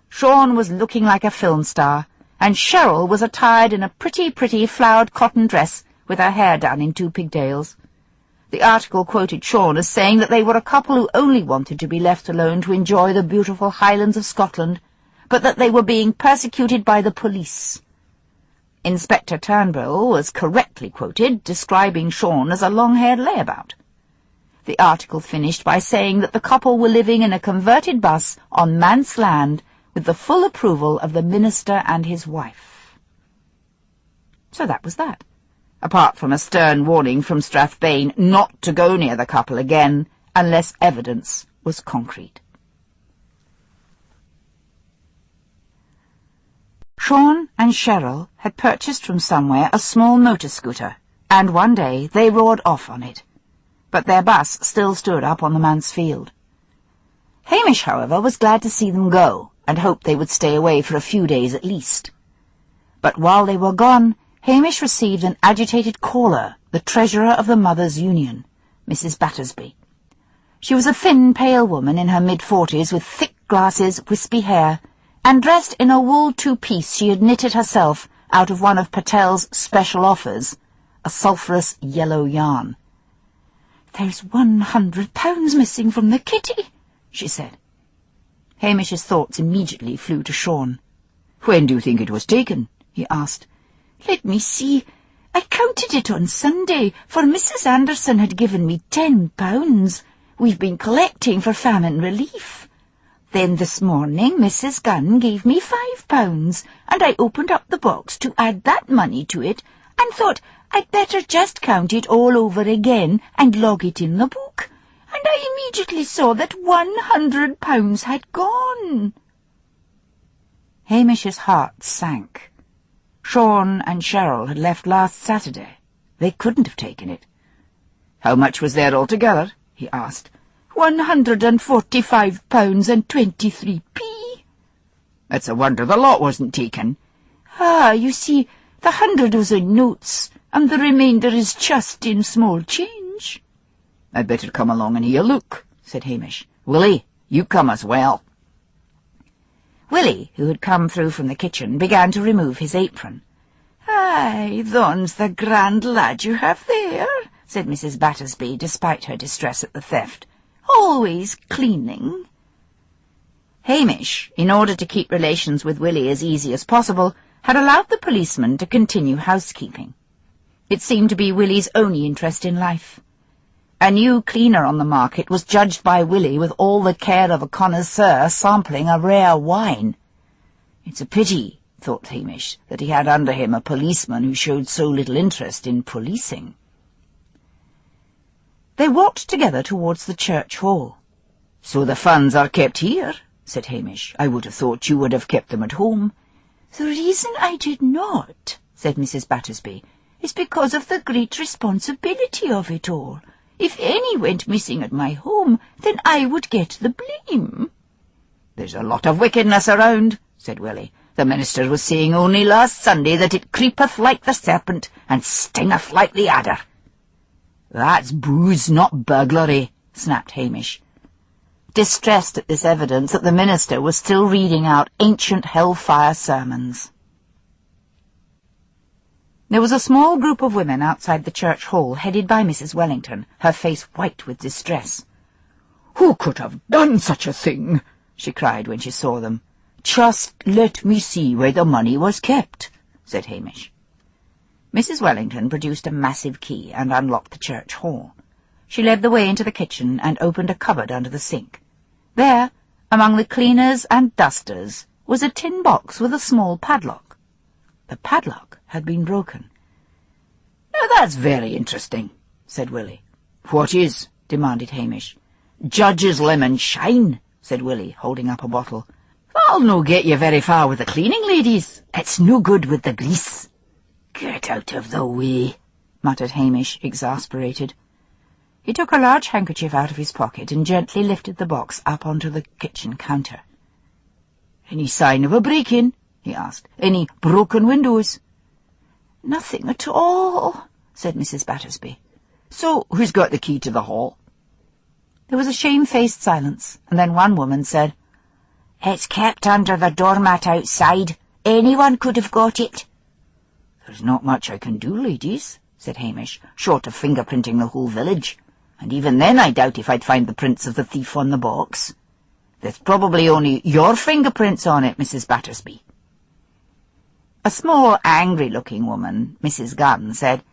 Sean was looking like a film star, and Cheryl was attired in a pretty flowered cotton dress with her hair done in 2 pigtails. The article quoted Sean as saying that they were a couple who only wanted to be left alone to enjoy the beautiful Highlands of Scotland, but that they were being persecuted by the police. Inspector Turnbull was correctly quoted, describing Sean as a long-haired layabout. The article finished by saying that the couple were living in a converted bus on manse land with the full approval of the minister and his wife. So that was that, apart from a stern warning from Strathbane not to go near the couple again unless evidence was concrete. Sean and Cheryl had purchased from somewhere a small motor scooter, and one day they roared off on it. But their bus still stood up on the manse field. Hamish, however, was glad to see them go, and hoped they would stay away for a few days at least. But while they were gone, Hamish received an agitated caller, the treasurer of the Mothers' Union, Mrs. Battersby. She was a thin, pale woman in her mid-40s with thick glasses, wispy hair, and dressed in a wool 2-piece she had knitted herself out of one of Patel's special offers, a sulphurous yellow yarn. "There's £100 missing from the kitty," she said. Hamish's thoughts immediately flew to Sean. "When do you think it was taken?" he asked. "Let me see. I counted it on Sunday, for Mrs. Anderson had given me £10. We've been collecting for famine relief. Then this morning Mrs. Gunn gave me £5, and I opened up the box to add that money to it, and thought I'd better just count it all over again and log it in the book, and I immediately saw that £100 had gone." Hamish's heart sank. Sean and Cheryl had left last Saturday. They couldn't have taken it. "How much was there altogether?" he asked. £145.23p. "It's a wonder the lot wasn't taken." "Ah, you see, the 100 was in notes, and the remainder is just in small change." "I'd better come along and hear a look," said Hamish. "Willie, you come as well." Willie, who had come through from the kitchen, began to remove his apron. "Aye, thon's the grand lad you have there," said Mrs. Battersby, despite her distress at the theft. "Always cleaning." Hamish, in order to keep relations with Willie as easy as possible, had allowed the policeman to continue housekeeping. It seemed to be Willie's only interest in life. A new cleaner on the market was judged by Willie with all the care of a connoisseur sampling a rare wine. It's a pity, thought Hamish, that he had under him a policeman who showed so little interest in policing. They walked together towards the church hall. "So the funds are kept here?" said Hamish. "I would have thought you would have kept them at home." "The reason I did not," said Mrs. Battersby, "is because of the great responsibility of it all. If any went missing at my home, then I would get the blame." "There's a lot of wickedness around," said Willie. "The minister was saying only last Sunday that it creepeth like the serpent and stingeth like the adder." "That's booze, not burglary," snapped Hamish, distressed at this evidence that the minister was still reading out ancient hellfire sermons. There was a small group of women outside the church hall, headed by Mrs. Wellington, her face white with distress. "Who could have done such a thing?" she cried when she saw them. "Just let me see where the money was kept," said Hamish. Mrs. Wellington produced a massive key and unlocked the church hall. She led the way into the kitchen and opened a cupboard under the sink. There, among the cleaners and dusters, was a tin box with a small padlock. The padlock had been broken. "Now that's very interesting," said Willie. "What is?" demanded Hamish. "Judge's lemon shine," said Willie, holding up a bottle. "That'll no get you very far with the cleaning, ladies. It's no good with the grease." "Get out of the way," muttered Hamish, exasperated. He took a large handkerchief out of his pocket and gently lifted the box up onto the kitchen counter. "Any sign of a break-in?" he asked. "Any broken windows?" "Nothing at all," said Mrs. Battersby. "So who's got the key to the hall?" There was a shamefaced silence, and then one woman said, "It's kept under the doormat outside. Anyone could have got it." "There's not much I can do, ladies," said Hamish, "short of fingerprinting the whole village, and even then I doubt if I'd find the prints of the thief on the box. There's probably only your fingerprints on it, Mrs. Battersby." A small, angry-looking woman, Mrs. Gunn, said,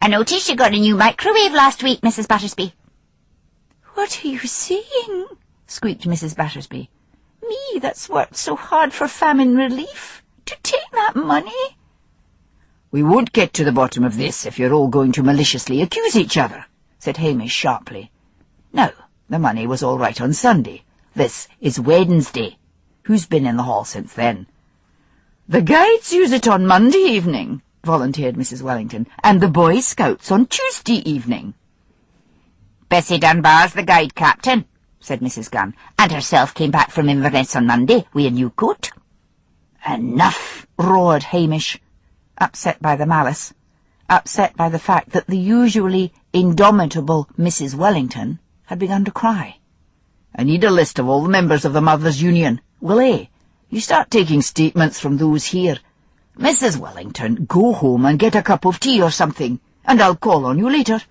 "I noticed you got a new microwave last week, Mrs. Battersby." "What are you saying?" squeaked Mrs. Battersby. "Me that's worked so hard for famine relief? To take that money?" "We won't get to the bottom of this if you're all going to maliciously accuse each other," said Hamish sharply. "No, the money was all right on Sunday. This is Wednesday. Who's been in the hall since then?" "The guides use it on Monday evening," volunteered Mrs. Wellington, "and the Boy Scouts on Tuesday evening." "Bessie Dunbar's the guide captain," said Mrs. Gunn, "and herself came back from Inverness on Monday with a new coat." "Enough!" roared Hamish, upset by the malice, upset by the fact that the usually indomitable Mrs. Wellington had begun to cry. "I need a list of all the members of the Mothers' Union. Willie, you start taking statements from those here. Mrs. Wellington, go home and get a cup of tea or something, and I'll call on you later."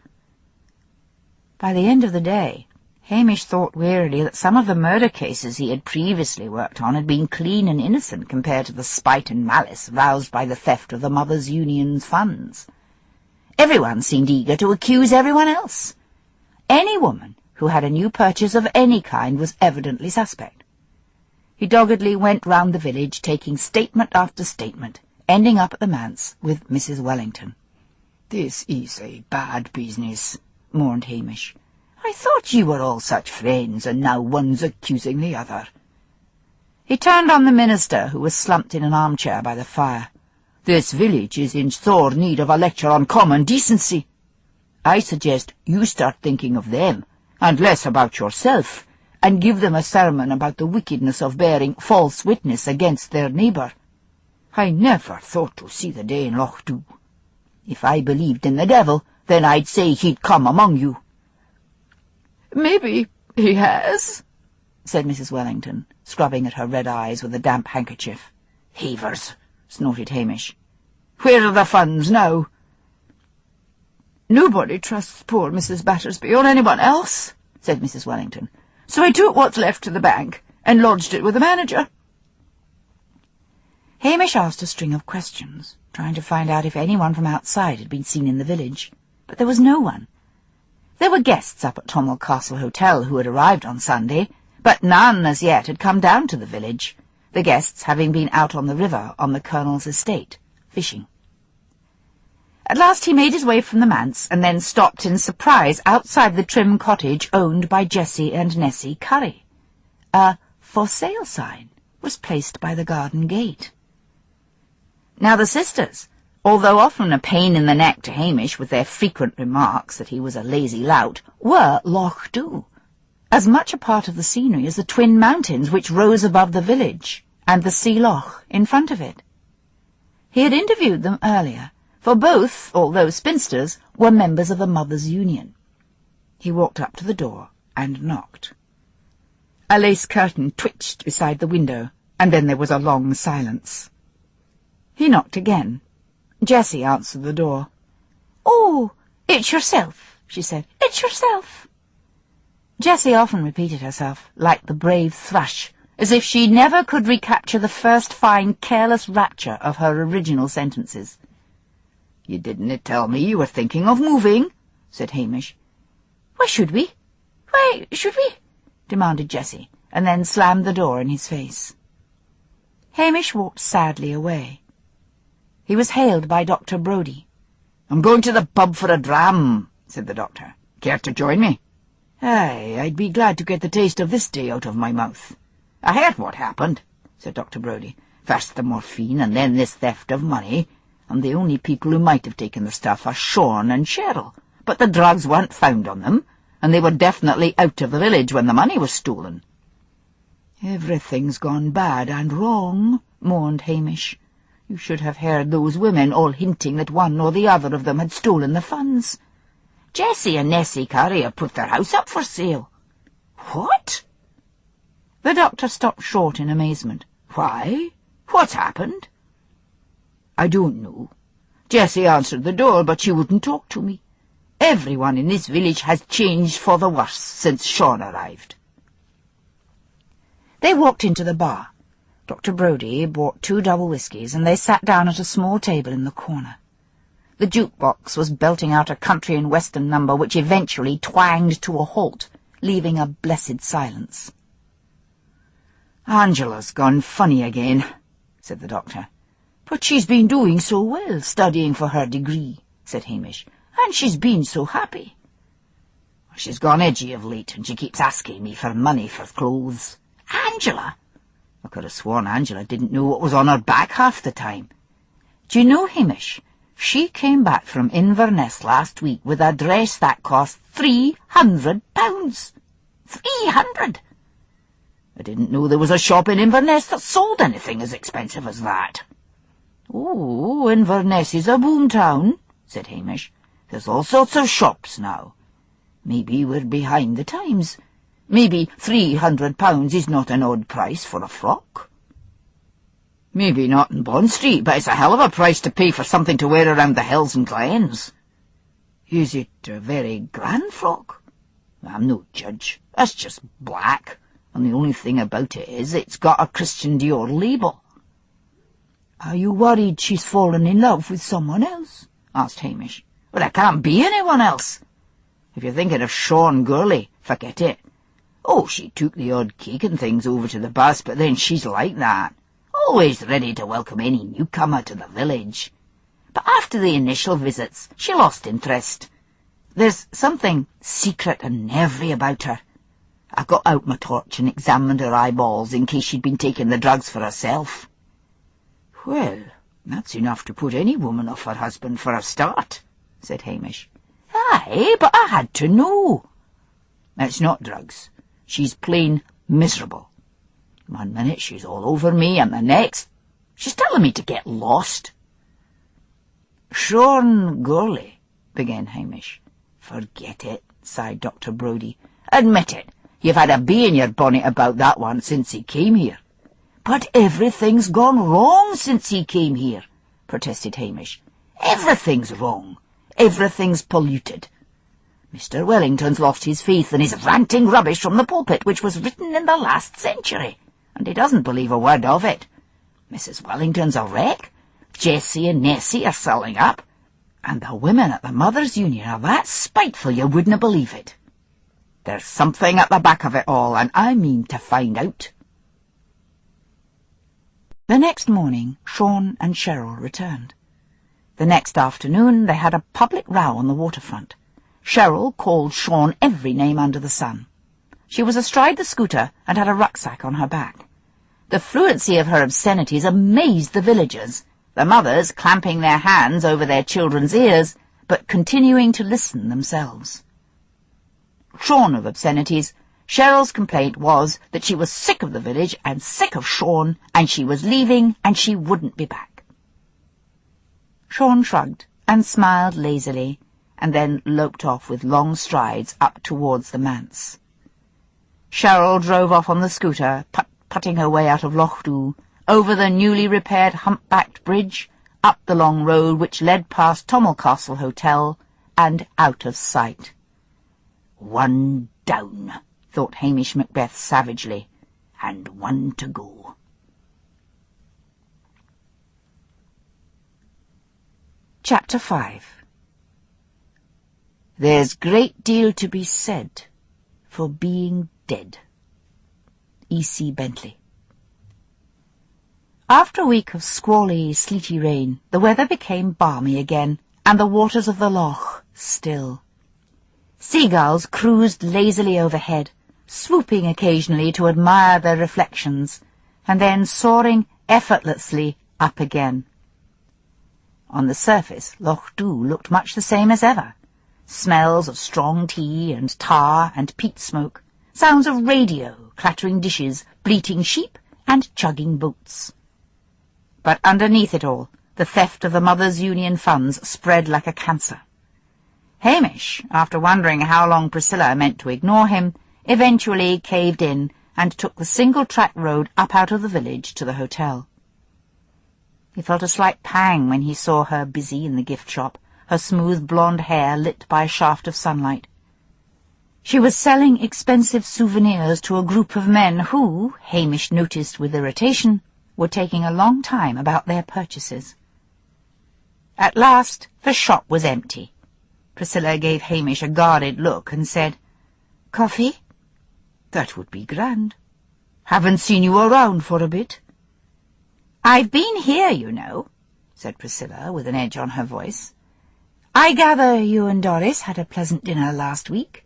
By the end of the day, Hamish thought wearily that some of the murder cases he had previously worked on had been clean and innocent compared to the spite and malice roused by the theft of the Mothers' Union's funds. Everyone seemed eager to accuse everyone else. Any woman who had a new purchase of any kind was evidently suspect. He doggedly went round the village, taking statement after statement, ending up at the manse with Mrs. Wellington. "This is a bad business," mourned Hamish. "I thought you were all such friends, and now one's accusing the other." He turned on the minister, who was slumped in an armchair by the fire. "This village is in sore need of a lecture on common decency. I suggest you start thinking of them, and less about yourself, and give them a sermon about the wickedness of bearing false witness against their neighbour. I never thought to see the day in Lochdubh. If I believed in the devil, then I'd say he'd come among you." "Maybe he has," said Mrs. Wellington, scrubbing at her red eyes with a damp handkerchief. "Havers," snorted Hamish. "Where are the funds now?" "Nobody trusts poor Mrs. Battersby or anyone else," said Mrs. Wellington. "So I took what's left to the bank and lodged it with the manager." Hamish asked a string of questions, trying to find out if anyone from outside had been seen in the village, but there was no one. There were guests up at Tommel Castle Hotel who had arrived on Sunday, but none as yet had come down to the village, the guests having been out on the river on the Colonel's estate, fishing. At last he made his way from the manse, and then stopped in surprise outside the trim cottage owned by Jessie and Nessie Curry. A "For Sale" sign was placed by the garden gate. Now the sisters, although often a pain in the neck to Hamish with their frequent remarks that he was a lazy lout, were Lochdubh, as much a part of the scenery as the twin mountains which rose above the village, and the sea loch in front of it. He had interviewed them earlier, for both, although spinsters, were members of the Mothers' Union. He walked up to the door and knocked. A lace curtain twitched beside the window, and then there was a long silence. He knocked again. Jessie answered the door. "Oh, it's yourself," she said. "It's yourself." Jessie often repeated herself, like the brave thrush, as if she never could recapture the first fine, careless rapture of her original sentences. "You didn't tell me you were thinking of moving," said Hamish. "Why should we? Why should we?" demanded Jessie, and then slammed the door in his face. Hamish walked sadly away. He was hailed by Dr. Brodie. "I'm going to the pub for a dram," said the doctor. "Care to join me?" "Aye, I'd be glad to get the taste of this day out of my mouth." "I heard what happened," said Dr. Brodie. "First the morphine, and then this theft of money, and the only people who might have taken the stuff are Sean and Cheryl, but the drugs weren't found on them, and they were definitely out of the village when the money was stolen." "Everything's gone bad and wrong," mourned Hamish. "You should have heard those women all hinting that one or the other of them had stolen the funds. Jessie and Nessie Curry have put their house up for sale." "What?" The doctor stopped short in amazement. "Why? What's happened?" "I don't know. Jessie answered the door, but she wouldn't talk to me. Everyone in this village has changed for the worse since Sean arrived." They walked into the bar. Dr. Brodie bought 2 double whiskies, and they sat down at a small table in the corner. The jukebox was belting out a country and western number which eventually twanged to a halt, leaving a blessed silence. "Angela's gone funny again," said the doctor. "But she's been doing so well, studying for her degree," said Hamish, "and she's been so happy." "She's gone edgy of late, and she keeps asking me for money for clothes." "Angela? I could have sworn Angela didn't know what was on her back half the time." "Do you know, Hamish, she came back from Inverness last week with a dress that cost £300. 300? I didn't know there was a shop in Inverness that sold anything as expensive as that." "Oh, Inverness is a boom town," said Hamish. "There's all sorts of shops now. Maybe we're behind the times. Maybe £300 is not an odd price for a frock." "Maybe not in Bond Street, but it's a hell of a price to pay for something to wear around the hills and glens." "Is it a very grand frock?" I'm no judge. That's just black, and the only thing about it is it's got a Christian Dior label." "Are you worried she's fallen in love with someone else?" asked Hamish. "Well, there can't be anyone else. If you're thinking of Sean Gurley, forget it. Oh, she took the odd cake and things over to the bus, but then she's like that. Always ready to welcome any newcomer to the village. But after the initial visits, she lost interest. There's something secret and nervy about her. I got out my torch and examined her eyeballs in case she'd been taking the drugs for herself." "Well, that's enough to put any woman off her husband for a start," said Hamish. "Aye, but I had to know." "It's not drugs. She's plain miserable. One minute she's all over me, and the next she's telling me to get lost." "Sean Gurley," began Hamish. "Forget it," sighed Dr. Brodie. "Admit it. You've had a bee in your bonnet about that one since he came here." "But everything's gone wrong since he came here," protested Hamish. "Everything's wrong. Everything's polluted. Mr. Wellington's lost his faith and is ranting rubbish from the pulpit, which was written in the last century, and he doesn't believe a word of it. Mrs. Wellington's a wreck. Jessie and Nessie are selling up, and the women at the Mothers' Union are that spiteful you wouldn't believe it. There's something at the back of it all, and I mean to find out." The next morning, Sean and Cheryl returned. The next afternoon they had a public row on the waterfront. Cheryl called Sean every name under the sun. She was astride the scooter and had a rucksack on her back. The fluency of her obscenities amazed the villagers, the mothers clamping their hands over their children's ears, but continuing to listen themselves. Shorn of obscenities, Cheryl's complaint was that she was sick of the village and sick of Sean, and she was leaving and she wouldn't be back. Sean shrugged and smiled lazily, and then loped off with long strides up towards the manse. Cheryl drove off on the scooter, putting her way out of Lochdubh, over the newly repaired humpbacked bridge, up the long road which led past Tommelcastle Hotel, and out of sight. "One down," thought Hamish Macbeth savagely, "and one to go." Chapter 5. There's great deal to be said for being dead. E.C. Bentley. After a week of squally, sleety rain, the weather became balmy again, and the waters of the loch still. Seagulls cruised lazily overhead, swooping occasionally to admire their reflections, and then soaring effortlessly up again. On the surface, Lochdubh looked much the same as ever. Smells of strong tea and tar and peat smoke, sounds of radio, clattering dishes, bleating sheep, and chugging boats. But underneath it all, the theft of the Mothers' Union funds spread like a cancer. Hamish, after wondering how long Priscilla meant to ignore him, eventually caved in and took the single-track road up out of the village to the hotel. He felt a slight pang when he saw her busy in the gift shop, her smooth blonde hair lit by a shaft of sunlight. She was selling expensive souvenirs to a group of men who, Hamish noticed with irritation, were taking a long time about their purchases. At last the shop was empty. Priscilla gave Hamish a guarded look and said, "Coffee?" "That would be grand. Haven't seen you around for a bit." "I've been here, you know," said Priscilla with an edge on her voice. "I gather you and Doris had a pleasant dinner last week."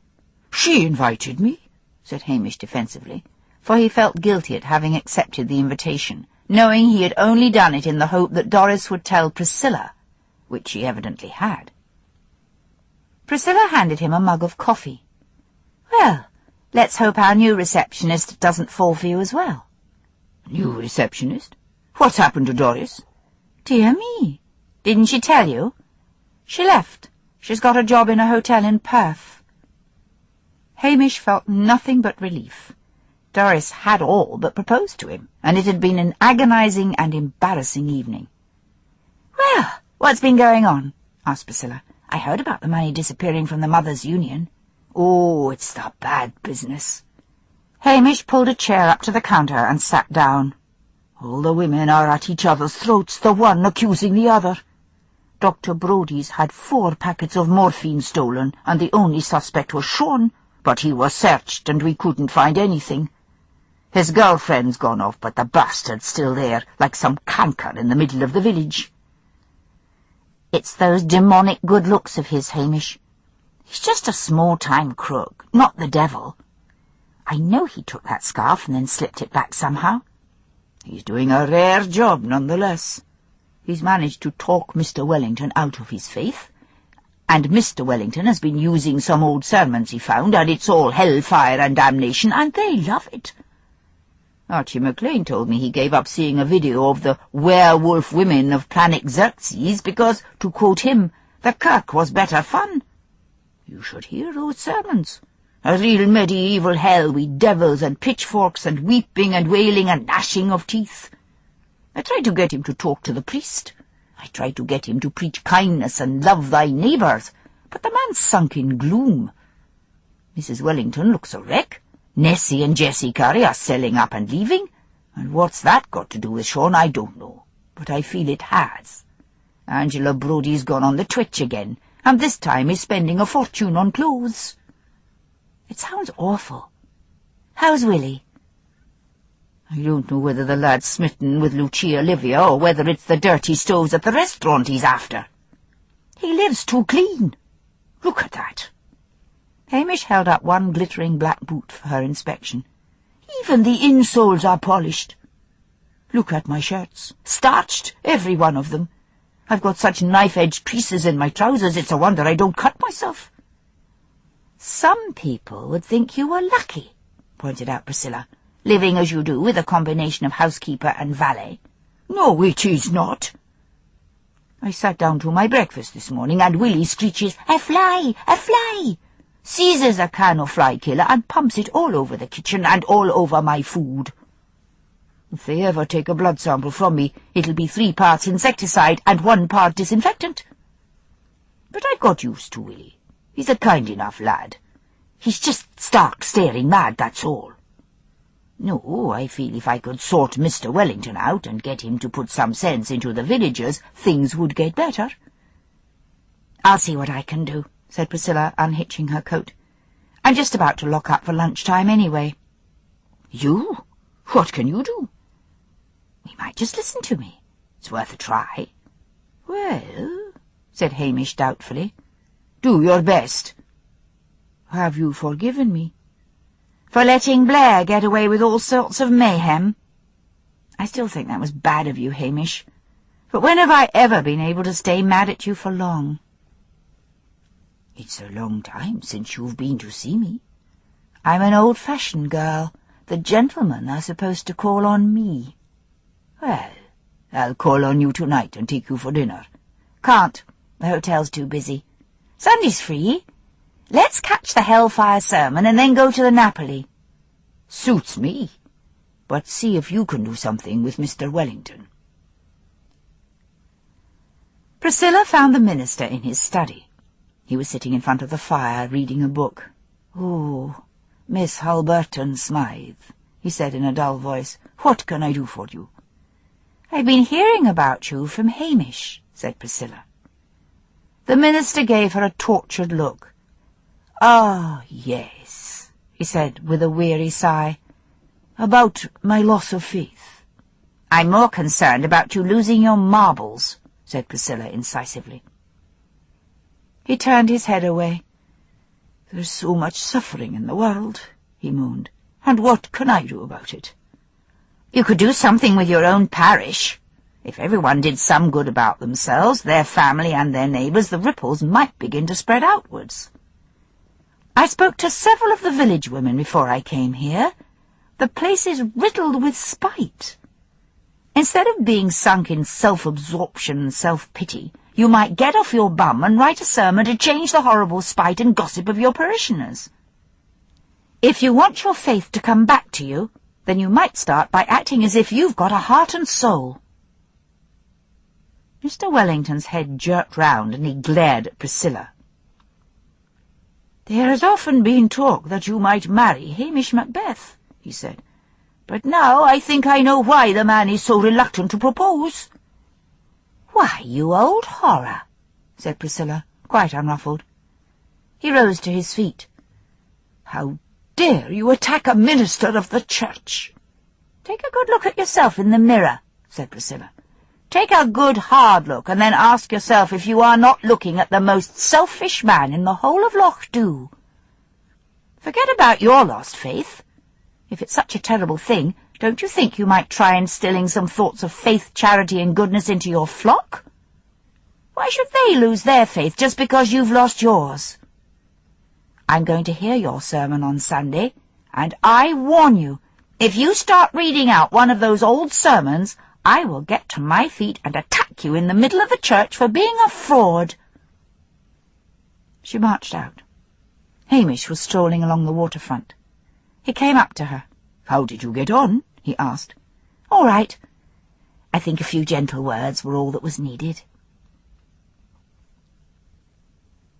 "She invited me," said Hamish defensively, for he felt guilty at having accepted the invitation, knowing he had only done it in the hope that Doris would tell Priscilla, which she evidently had. Priscilla handed him a mug of coffee. "Well, let's hope our new receptionist doesn't fall for you as well." "New receptionist? What's happened to Doris?" "Dear me, didn't she tell you? She left. She's got a job in a hotel in Perth." Hamish felt nothing but relief. Doris had all but proposed to him, and it had been an agonizing and embarrassing evening. "Well, what's been going on?" asked Priscilla. "I heard about the money disappearing from the Mothers' Union." Oh, it's the bad business. Hamish pulled a chair up to the counter and sat down. All the women are at each other's throats, the one accusing the other. Dr. Brodie's had 4 packets of morphine stolen, and the only suspect was Sean, but he was searched and we couldn't find anything. His girlfriend's gone off, but the bastard's still there, like some canker in the middle of the village. It's those demonic good looks of his, Hamish. He's just a small-time crook, not the devil. I know he took that scarf and then slipped it back somehow. He's doing a rare job, nonetheless. He's managed to talk Mr. Wellington out of his faith, and Mr. Wellington has been using some old sermons he found, and it's all hellfire and damnation, and they love it. Archie McLean told me he gave up seeing a video of the werewolf women of Planet Xerxes because, to quote him, the kirk was better fun. You should hear those sermons. A real medieval hell with devils and pitchforks and weeping and wailing and gnashing of teeth. I tried to get him to talk to the priest. I tried to get him to preach kindness and love thy neighbours, but the man's sunk in gloom. Mrs. Wellington looks a wreck. Nessie and Jessie Curry are selling up and leaving, and what's that got to do with Sean, I don't know, but I feel it has. Angela Brodie's gone on the twitch again, and this time is spending a fortune on clothes. It sounds awful. How's Willie? I don't know whether the lad's smitten with Lucia Livia or whether it's the dirty stoves at the restaurant he's after. He lives too clean. Look at that. Hamish held up one glittering black boot for her inspection. Even the insoles are polished. Look at my shirts. Starched, every one of them. I've got such knife-edged creases in my trousers, it's a wonder I don't cut myself. Some people would think you were lucky, pointed out Priscilla, living as you do with a combination of housekeeper and valet. No, it is not. I sat down to my breakfast this morning, and Willie screeches, "A fly! A fly!" seizes a can of fly killer and pumps it all over the kitchen and all over my food. If they ever take a blood sample from me, it'll be 3 parts insecticide and 1 part disinfectant. But I've got used to Willie. He's a kind enough lad. He's just stark staring mad, that's all. No, I feel if I could sort Mr. Wellington out and get him to put some sense into the villagers, things would get better. I'll see what I can do, said Priscilla, unhitching her coat. I'm just about to lock up for lunchtime anyway. You? What can you do? You might just listen to me. It's worth a try. Well, said Hamish doubtfully, do your best. Have you forgiven me? For letting Blair get away with all sorts of mayhem? I still think that was bad of you, Hamish. But when have I ever been able to stay mad at you for long? It's a long time since you've been to see me. I'm an old-fashioned girl. The gentlemen are supposed to call on me. Well, I'll call on you tonight and take you for dinner. Can't. The hotel's too busy. Sunday's free. Let's catch the Hellfire sermon and then go to the Napoli. Suits me. But see if you can do something with Mr. Wellington. Priscilla found the minister in his study. He was sitting in front of the fire, reading a book. "Oh, Miss Halberton Smythe," he said in a dull voice. "What can I do for you?" "I've been hearing about you from Hamish," said Priscilla. The minister gave her a tortured look. "Ah, yes," he said with a weary sigh. "About my loss of faith." "I'm more concerned about you losing your marbles," said Priscilla incisively. He turned his head away. "There's so much suffering in the world," he moaned, "and what can I do about it?" "You could do something with your own parish. If everyone did some good about themselves, their family and their neighbours, the ripples might begin to spread outwards. I spoke to several of the village women before I came here. The place is riddled with spite. Instead of being sunk in self-absorption and self-pity, you might get off your bum and write a sermon to change the horrible spite and gossip of your parishioners. If you want your faith to come back to you, then you might start by acting as if you've got a heart and soul." Mr. Wellington's head jerked round and he glared at Priscilla. "There has often been talk that you might marry Hamish Macbeth," he said. "But now I think I know why the man is so reluctant to propose." "Why, you old horror," said Priscilla, quite unruffled. He rose to his feet. "How dare you attack a minister of the church?" "Take a good look at yourself in the mirror," said Priscilla. "Take a good hard look, and then ask yourself if you are not looking at the most selfish man in the whole of Lochdubh. Forget about your lost faith. If it's such a terrible thing, don't you think you might try instilling some thoughts of faith, charity, and goodness into your flock? Why should they lose their faith just because you've lost yours? I'm going to hear your sermon on Sunday, and I warn you, if you start reading out one of those old sermons, I will get to my feet and attack you in the middle of the church for being a fraud." She marched out. Hamish was strolling along the waterfront. He came up to her. "How did you get on?" he asked. "All right. I think a few gentle words were all that was needed."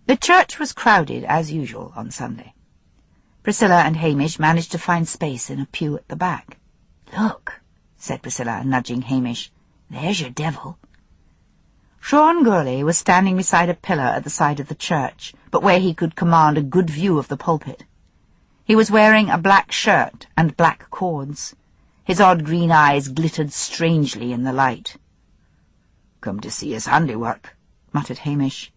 The church was crowded, as usual, on Sunday. Priscilla and Hamish managed to find space in a pew at the back. "Look," said Priscilla, nudging Hamish. "There's your devil." Sean Gurley was standing beside a pillar at the side of the church, but where he could command a good view of the pulpit. He was wearing a black shirt and black cords. His odd green eyes glittered strangely in the light. "Come to see his handiwork," muttered Hamish.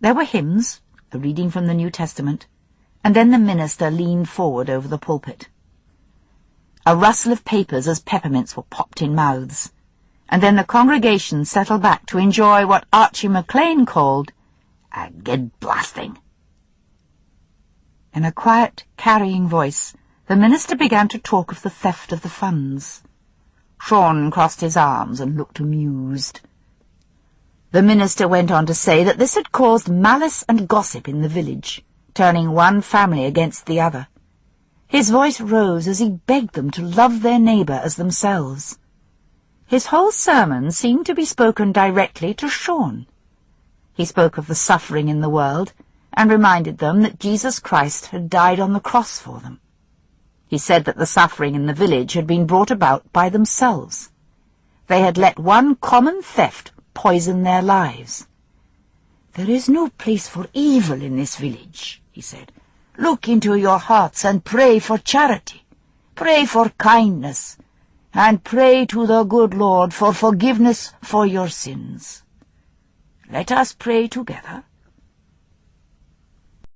There were hymns, a reading from the New Testament, and then the minister leaned forward over the pulpit. A rustle of papers as peppermints were popped in mouths, and then the congregation settled back to enjoy what Archie MacLean called a "good blasting." In a quiet, carrying voice, the minister began to talk of the theft of the funds. Sean crossed his arms and looked amused. The minister went on to say that this had caused malice and gossip in the village, turning one family against the other. His voice rose as he begged them to love their neighbour as themselves. His whole sermon seemed to be spoken directly to Sean. He spoke of the suffering in the world, and reminded them that Jesus Christ had died on the cross for them. He said that the suffering in the village had been brought about by themselves. They had let one common theft poison their lives. "There is no place for evil in this village," he said. "Look into your hearts and pray for charity. Pray for kindness, and pray to the good Lord for forgiveness for your sins. Let us pray together."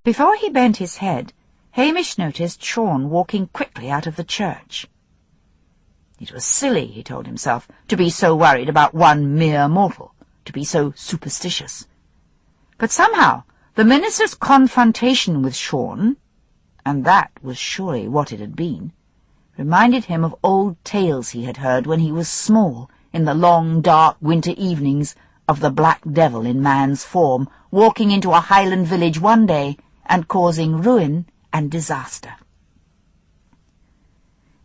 Before he bent his head, Hamish noticed Sean walking quickly out of the church. It was silly, he told himself, to be so worried about one mere mortal, to be so superstitious. But somehow the minister's confrontation with Sean, and that was surely what it had been, reminded him of old tales he had heard when he was small, in the long, dark winter evenings, of the black devil in man's form, walking into a Highland village one day and causing ruin and disaster.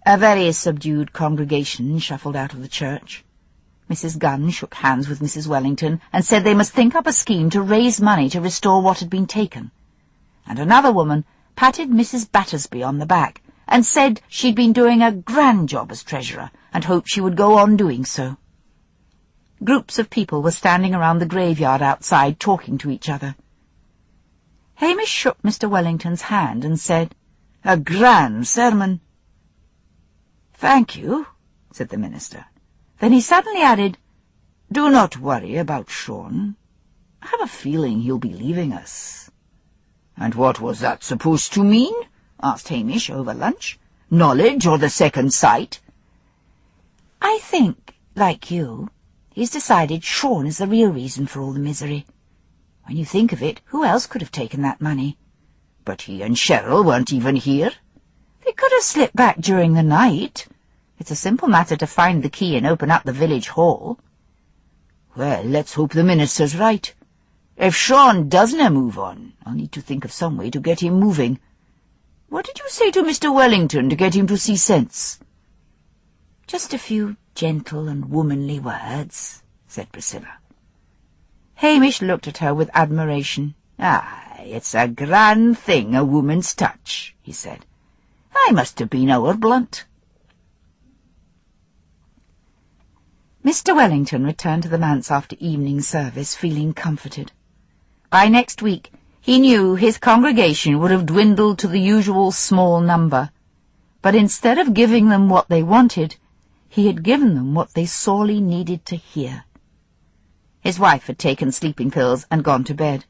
A very subdued congregation shuffled out of the church. Mrs. Gunn shook hands with Mrs. Wellington and said they must think up a scheme to raise money to restore what had been taken. And another woman patted Mrs. Battersby on the back and said she'd been doing a grand job as treasurer and hoped she would go on doing so. Groups of people were standing around the graveyard outside talking to each other. Hamish shook Mr. Wellington's hand and said, "A grand sermon." "Thank you," said the minister. Then he suddenly added, "Do not worry about Sean. I have a feeling he'll be leaving us." "And what was that supposed to mean?" asked Hamish over lunch. "Knowledge or the second sight?" "I think, like you, he's decided Sean is the real reason for all the misery. When you think of it, who else could have taken that money?" "But he and Cheryl weren't even here." "They could have slipped back during the night. It's a simple matter to find the key and open up the village hall." "Well, let's hope the minister's right. If Sean doesn't move on, I'll need to think of some way to get him moving. What did you say to Mr. Wellington to get him to see sense?" "Just a few gentle and womanly words," said Priscilla. Hamish looked at her with admiration, "Aye, it's a grand thing, a woman's touch," he said. "I must have been ower blunt." Mr. Wellington returned to the manse after evening service, feeling comforted. By next week, he knew his congregation would have dwindled to the usual small number, but instead of giving them what they wanted, he had given them what they sorely needed to hear. His wife had taken sleeping pills and gone to bed.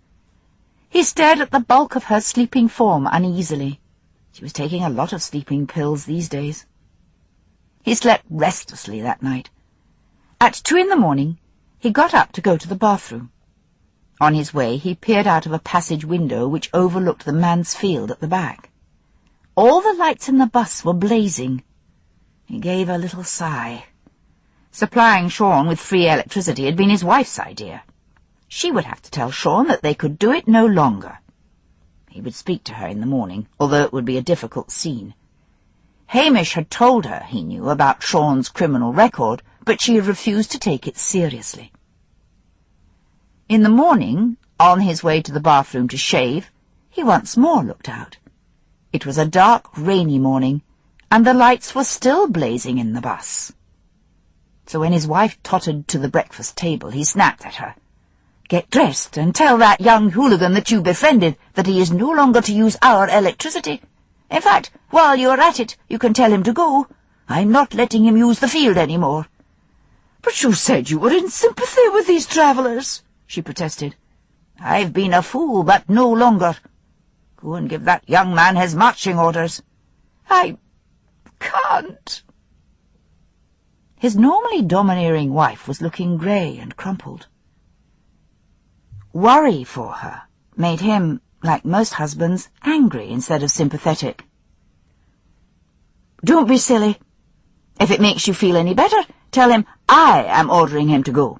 He stared at the bulk of her sleeping form uneasily. She was taking a lot of sleeping pills these days. He slept restlessly that night. At 2 a.m, he got up to go to the bathroom. On his way, he peered out of a passage window which overlooked the manse field at the back. All the lights in the bus were blazing. He gave a little sigh. Supplying Sean with free electricity had been his wife's idea. She would have to tell Sean that they could do it no longer. He would speak to her in the morning, although it would be a difficult scene. Hamish had told her, he knew, about Sean's criminal record, but she had refused to take it seriously. In the morning, on his way to the bathroom to shave, he once more looked out. It was a dark, rainy morning, and the lights were still blazing in the bus. So when his wife tottered to the breakfast table, he snapped at her. "Get dressed and tell that young hooligan that you befriended that he is no longer to use our electricity. In fact, while you are at it, you can tell him to go. I'm not letting him use the field any more." "But you said you were in sympathy with these travellers," she protested. "I've been a fool, but no longer. Go and give that young man his marching orders." "I can't." His normally domineering wife was looking grey and crumpled. Worry for her made him, like most husbands, angry instead of sympathetic. "Don't be silly. If it makes you feel any better, tell him I am ordering him to go."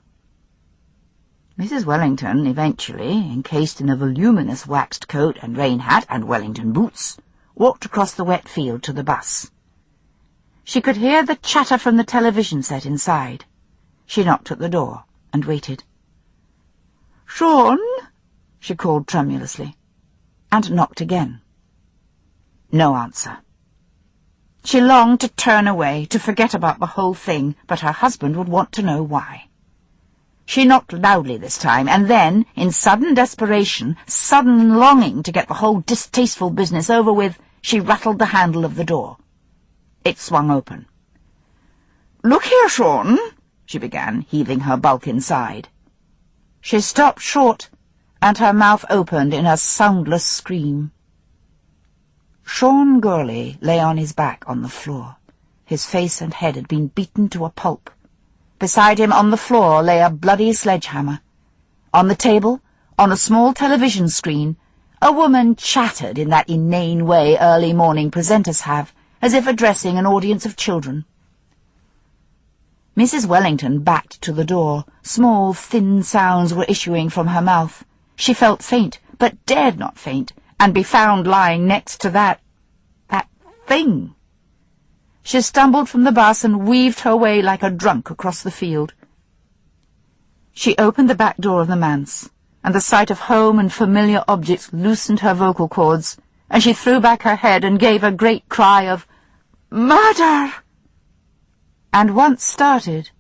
Mrs. Wellington, eventually, encased in a voluminous waxed coat and rain hat and Wellington boots, walked across the wet field to the bus. She could hear the chatter from the television set inside. She knocked at the door and waited. "Sean?" she called tremulously, and knocked again. No answer. She longed to turn away, to forget about the whole thing, but her husband would want to know why. She knocked loudly this time, and then, in sudden desperation, sudden longing to get the whole distasteful business over with, she rattled the handle of the door. It swung open. "Look here, Sean," she began, heaving her bulk inside. She stopped short, and her mouth opened in a soundless scream. Sean Gurley lay on his back on the floor. His face and head had been beaten to a pulp. Beside him on the floor lay a bloody sledgehammer. On the table, on a small television screen, a woman chattered in that inane way early morning presenters have, as if addressing an audience of children. Mrs. Wellington backed to the door. Small, thin sounds were issuing from her mouth. She felt faint, but dared not faint, and be found lying next to that thing. She stumbled from the bus and weaved her way like a drunk across the field. She opened the back door of the manse, and the sight of home and familiar objects loosened her vocal cords, and she threw back her head and gave a great cry of "Murder!" And once started,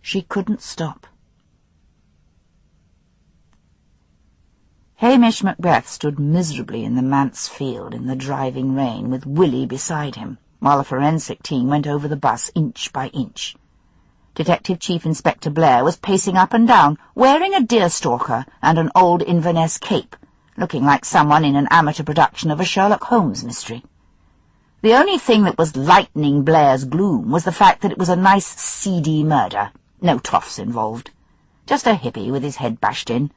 she couldn't stop. Hamish Macbeth stood miserably in the manse field in the driving rain, with Willie beside him, while a forensic team went over the bus inch by inch. Detective Chief Inspector Blair was pacing up and down, wearing a deerstalker and an old Inverness cape, looking like someone in an amateur production of a Sherlock Holmes mystery. The only thing that was lightening Blair's gloom was the fact that it was a nice, seedy murder. No toffs involved. Just a hippie with his head bashed in.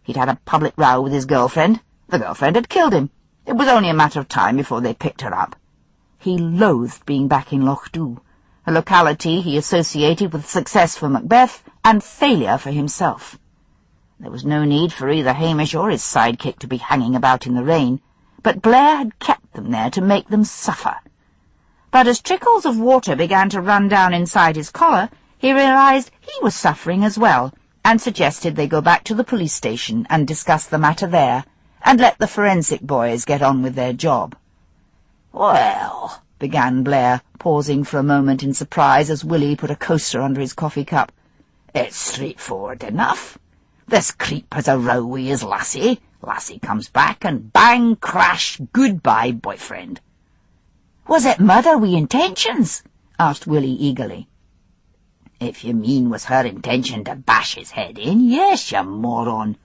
He'd had a public row with his girlfriend. The girlfriend had killed him. It was only a matter of time before they picked her up. He loathed being back in Lochdubh, a locality he associated with success for Macbeth and failure for himself. There was no need for either Hamish or his sidekick to be hanging about in the rain, but Blair had kept them there to make them suffer. But as trickles of water began to run down inside his collar, he realized he was suffering as well, and suggested they go back to the police station and discuss the matter there, and let the forensic boys get on with their job. "Well," began Blair, pausing for a moment in surprise as Willie put a coaster under his coffee cup, "it's straightforward enough. This creep has a row with his lassie. Lassie comes back, and bang, crash, goodbye, boyfriend." "Was it murder wi' intentions?" asked Willie eagerly. "If you mean was her intention to bash his head in, yes, you moron.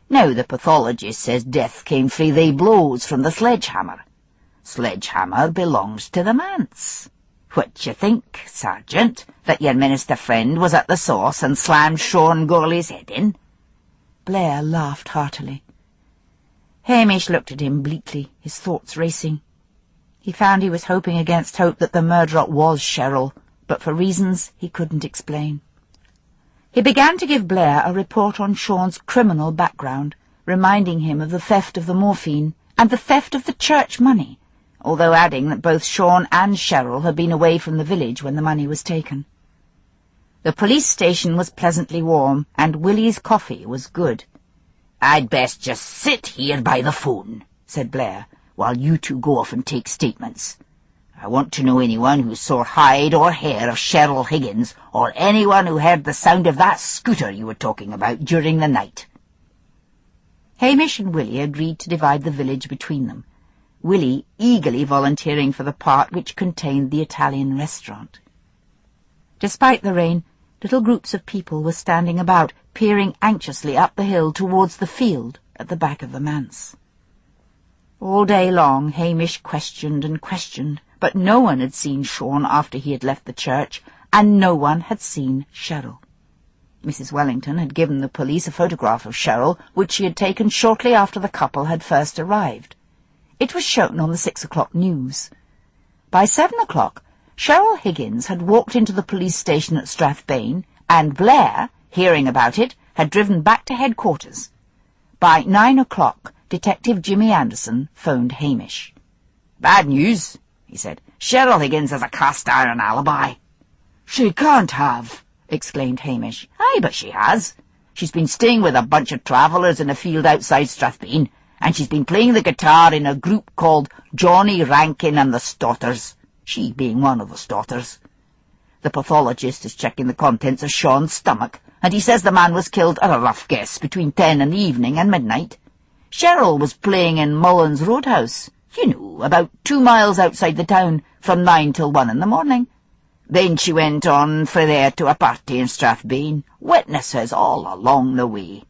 Now the pathologist says death came frae they blows from the sledgehammer. Sledgehammer belongs to the manse. What you think, Sergeant, that your minister friend was at the source and slammed Sean Gourlay's head in?" Blair laughed heartily. Hamish looked at him bleakly, his thoughts racing. He found he was hoping against hope that the murderer was Cheryl, but for reasons he couldn't explain. He began to give Blair a report on Sean's criminal background, reminding him of the theft of the morphine and the theft of the church money, although adding that both Sean and Cheryl had been away from the village when the money was taken. The police station was pleasantly warm, and Willie's coffee was good. "I'd best just sit here by the phone," said Blair, "while you two go off and take statements. I want to know anyone who saw hide or hair of Cheryl Higgins, or anyone who heard the sound of that scooter you were talking about during the night." Hamish and Willie agreed to divide the village between them, Willie eagerly volunteering for the part which contained the Italian restaurant. Despite the rain, little groups of people were standing about, peering anxiously up the hill towards the field at the back of the manse. All day long Hamish questioned and questioned, but no one had seen Sean after he had left the church, and no one had seen Cheryl. Mrs. Wellington had given the police a photograph of Cheryl, which she had taken shortly after the couple had first arrived. It was shown on the 6 o'clock news. By 7 o'clock, Cheryl Higgins had walked into the police station at Strathbane, and Blair, hearing about it, had driven back to headquarters. By 9 o'clock, Detective Jimmy Anderson phoned Hamish. "Bad news," he said. "Cheryl Higgins has a cast-iron alibi." She can't have, exclaimed Hamish. "Aye, but she has. She's been staying with a bunch of travellers in a field outside Strathbane, and she's been playing the guitar in a group called Johnny Rankin and the Stotters, she being one of the Stotters. The pathologist is checking the contents of Sean's stomach, and he says the man was killed at a rough guess between 10 in the evening and midnight. Cheryl was playing in Mullen's Roadhouse, you know, about 2 miles outside the town, from 9 till 1 in the morning. Then she went on frae there to a party in Strathbane. Witnesses all along the way."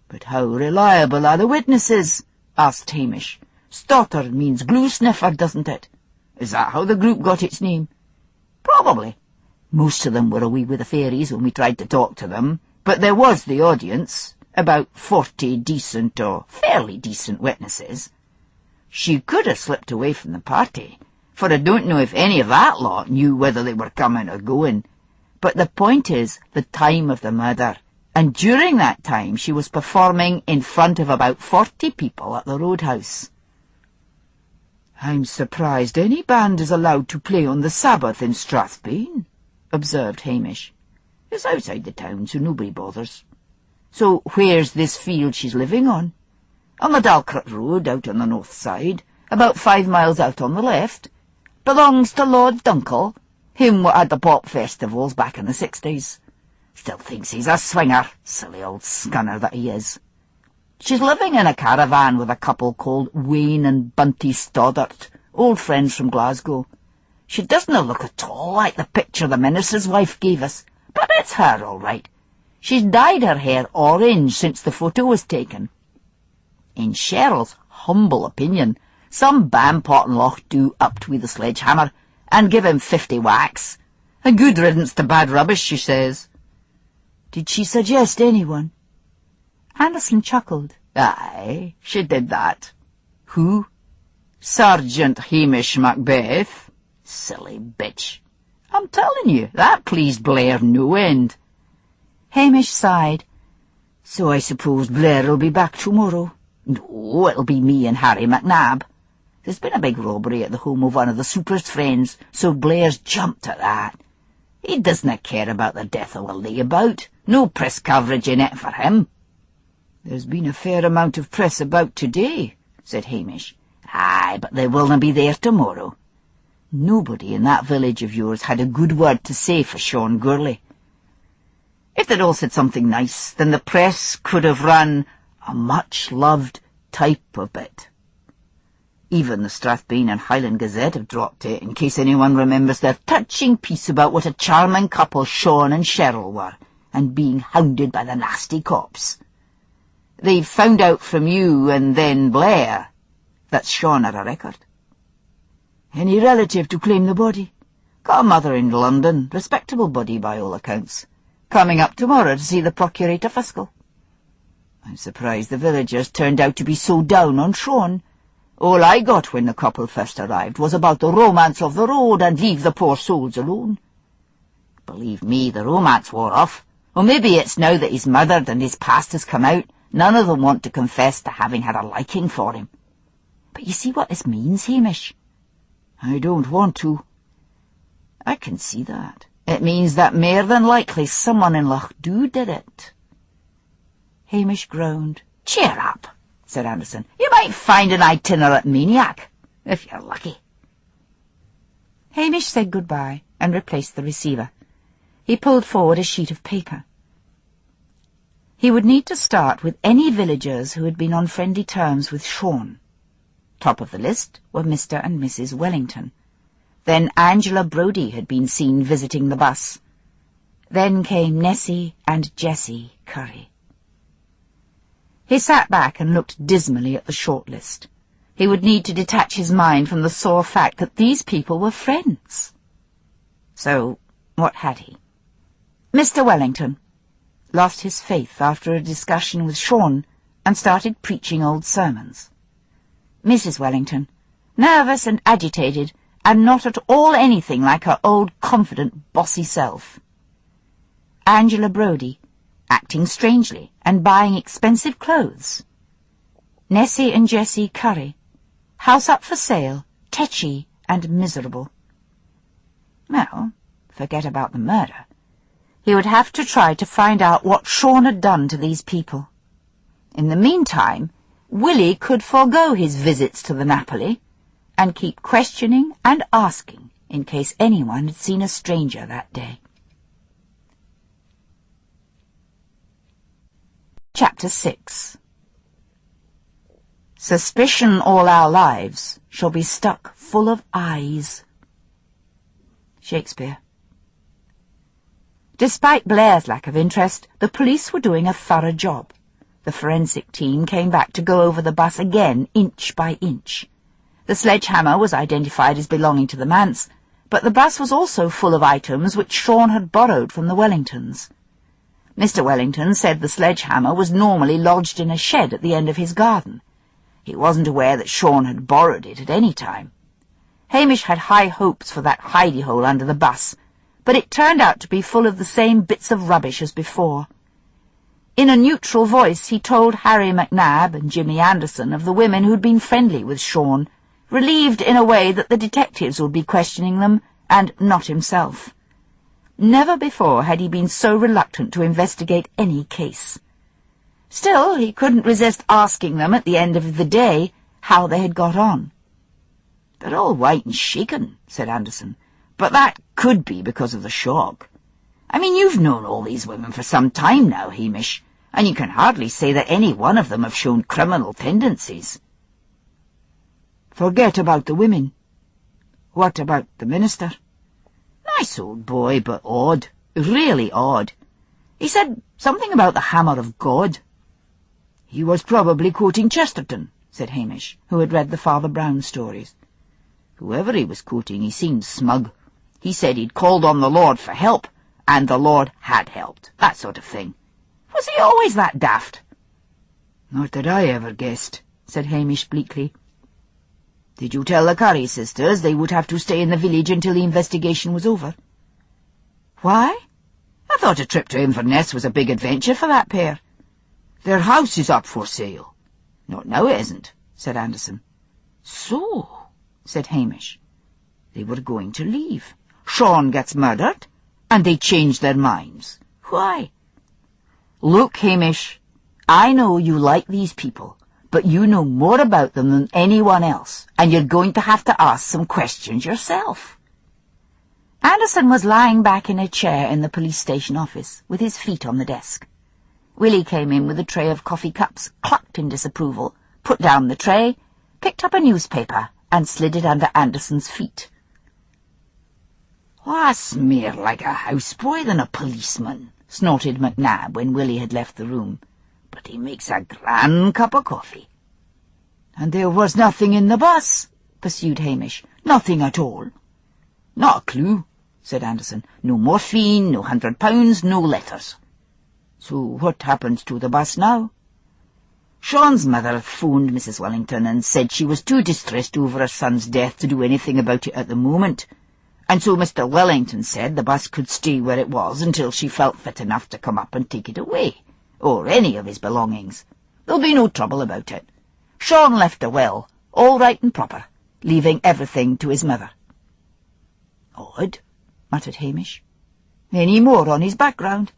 "But how reliable are the witnesses?" asked Hamish. "Stotter means glue sniffer, doesn't it? Is that how the group got its name?" "Probably. Most of them were away with the fairies when we tried to talk to them, but there was the audience, about 40 decent or fairly decent witnesses. She could have slipped away from the party, for I don't know if any of that lot knew whether they were coming or going. But the point is the time of the murder, and during that time she was performing in front of about 40 people at the Roadhouse." "I'm surprised any band is allowed to play on the Sabbath in Strathbane," observed Hamish. "It's outside the town, so nobody bothers." "So where's this field she's living on?" "On the Dalcott Road, out on the north side, about 5 miles out on the left. Belongs to Lord Dunkel, him what had the pop festivals back in the 60s. Still thinks he's a swinger, silly old scunner that he is. She's living in a caravan with a couple called Wayne and Bunty Stoddart, old friends from Glasgow. She doesn't look at all like the picture the minister's wife gave us, but it's her all right. She's dyed her hair orange since the photo was taken. In Cheryl's humble opinion, some bampot in Lochdubh upped with the sledgehammer and give him 50 whacks. A good riddance to bad rubbish, she says." "Did she suggest anyone?" Anderson chuckled. "Aye, she did that." "Who?" "Sergeant Hamish Macbeth." "Silly bitch. I'm telling you, that pleased Blair no end." Hamish sighed. "So I suppose Blair'll be back tomorrow?" "No, it'll be me and Harry McNabb. There's been a big robbery at the home of one of the super's friends, so Blair's jumped at that. He doesn't care about the death of a layabout. No press coverage in it for him." "There's been a fair amount of press about today," said Hamish. "Aye, but they willna be there tomorrow. Nobody in that village of yours had a good word to say for Sean Gurley. If they'd all said something nice, then the press could have run a much-loved type of bit. Even the Strathbane and Highland Gazette have dropped it, in case anyone remembers their touching piece about what a charming couple Sean and Cheryl were, and being hounded by the nasty cops. They've found out from you and then Blair that Sean had a record." "Any relative to claim the body?" "Got a mother in London, respectable body by all accounts. Coming up tomorrow to see the Procurator Fiscal." "I'm surprised the villagers turned out to be so down on Sean. All I got when the couple first arrived was about the romance of the road and leave the poor souls alone." "Believe me, the romance wore off. Or maybe it's now that he's murdered and his past has come out, none of them want to confess to having had a liking for him. But you see what this means, Hamish?" "I don't want to." "I can see that. It means that more than likely someone in Lochdubh did it." Hamish groaned. "Cheer up," said Anderson. "You might find an itinerant maniac, if you're lucky." Hamish said goodbye and replaced the receiver. He pulled forward a sheet of paper. He would need to start with any villagers who had been on friendly terms with Sean. Top of the list were Mr. and Mrs. Wellington. Then Angela Brodie had been seen visiting the bus. Then came Nessie and Jessie Curry. He sat back and looked dismally at the short list. He would need to detach his mind from the sore fact that these people were friends. So, what had he? Mr. Wellington lost his faith after a discussion with Sean and started preaching old sermons. Mrs. Wellington, nervous and agitated, and not at all anything like her old confident, bossy self. Angela Brodie, acting strangely and buying expensive clothes. Nessie and Jessie Curry, house up for sale, tetchy and miserable. Well, forget about the murder. He would have to try to find out what Sean had done to these people. In the meantime, Willie could forego his visits to the Napoli and keep questioning and asking in case anyone had seen a stranger that day. Chapter 6. Suspicion all our lives shall be stuck full of eyes. Shakespeare. Despite Blair's lack of interest, the police were doing a thorough job. The forensic team came back to go over the bus again, inch by inch. The sledgehammer was identified as belonging to the manse, but the bus was also full of items which Sean had borrowed from the Wellingtons. Mr. Wellington said the sledgehammer was normally lodged in a shed at the end of his garden. He wasn't aware that Sean had borrowed it at any time. Hamish had high hopes for that hidey-hole under the bus, but it turned out to be full of the same bits of rubbish as before. In a neutral voice he told Harry McNabb and Jimmy Anderson of the women who'd been friendly with Sean, relieved in a way that the detectives would be questioning them, and not himself. Never before had he been so reluctant to investigate any case. Still, he couldn't resist asking them at the end of the day how they had got on. "They're all white and shaken," said Anderson, "but that could be because of the shock. I mean, you've known all these women for some time now, Hamish, and you can hardly say that any one of them have shown criminal tendencies." "Forget about the women. What about the minister?" "Nice old boy, but odd. Really odd. He said something about the hammer of God." "He was probably quoting Chesterton," said Hamish, who had read the Father Brown stories. "Whoever he was quoting, he seemed smug. He said he'd called on the Lord for help, and the Lord had helped. That sort of thing. Was he always that daft?" "Not that I ever guessed," said Hamish bleakly. "Did you tell the Curry sisters they would have to stay in the village until the investigation was over?" "Why?" "I thought a trip to Inverness was a big adventure for that pair." "Their house is up for sale." "Not now it isn't," said Anderson. "So," said Hamish. "They were going to leave. Sean gets murdered, and they changed their minds. Why?" "Look, Hamish, I know you like these people, but you know more about them than anyone else, and you're going to have to ask some questions yourself." Anderson was lying back in a chair in the police station office, with his feet on the desk. Willie came in with a tray of coffee cups, clucked in disapproval, put down the tray, picked up a newspaper, and slid it under Anderson's feet. "What's more like a houseboy than a policeman?" snorted McNabb when Willie had left the room. "But he makes a grand cup of coffee." "And there was nothing in the bus," pursued Hamish. "Nothing at all." "Not a clue," said Anderson. "No morphine, no £100, no letters." "So what happens to the bus now?" "Sean's mother phoned Mrs. Wellington and said she was too distressed over her son's death to do anything about it at the moment. And so Mr. Wellington said the bus could stay where it was until she felt fit enough to come up and take it away, or any of his belongings. There'll be no trouble about it. Sean left a will, all right and proper, leaving everything to his mother." "Odd," muttered Hamish. "Any more on his background?"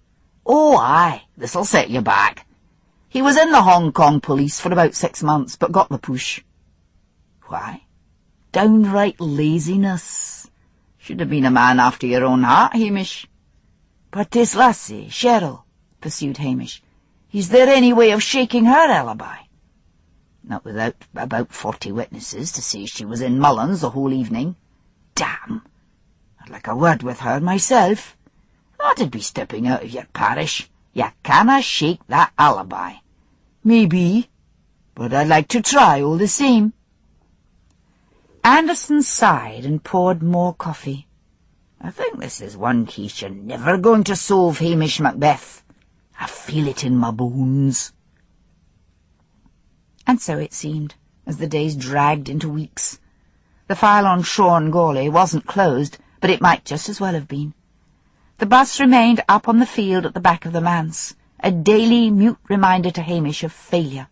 "Oh, aye, this'll set you back. He was in the Hong Kong police for about 6 months, but got the push." "Why?" "Downright laziness. Should have been a man after your own heart, Hamish." "But this lassie, Cheryl," pursued Hamish, "is there any way of shaking her alibi?" "Not without about 40 witnesses to say she was in Mullins the whole evening." "Damn! I'd like a word with her myself." "That'd be stepping out of your parish. You canna shake that alibi." "Maybe, but I'd like to try all the same." Anderson sighed and poured more coffee. "I think this is one case you're never going to solve, Hamish Macbeth. I feel it in my bones." And so it seemed, as the days dragged into weeks. The file on Sean Gourlay wasn't closed, but it might just as well have been. The bus remained up on the field at the back of the manse, a daily mute reminder to Hamish of failure.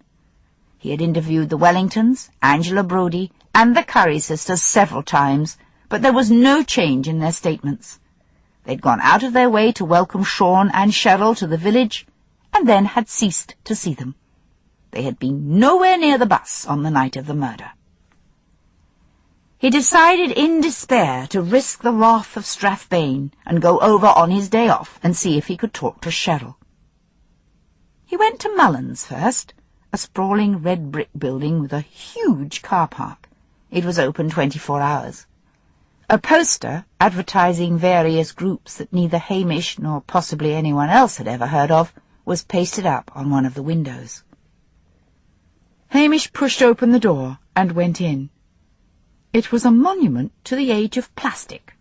He had interviewed the Wellingtons, Angela Brodie, and the Curry sisters several times, but there was no change in their statements. They'd gone out of their way to welcome Sean and Cheryl to the village, and then had ceased to see them. They had been nowhere near the bus on the night of the murder. He decided in despair to risk the wrath of Strathbane and go over on his day off and see if he could talk to Cheryl. He went to Mullins first, a sprawling red brick building with a huge car park. It was open 24 hours. A poster advertising various groups that neither Hamish nor possibly anyone else had ever heard of was pasted up on one of the windows. Hamish pushed open the door and went in. It was a monument to the age of plastic.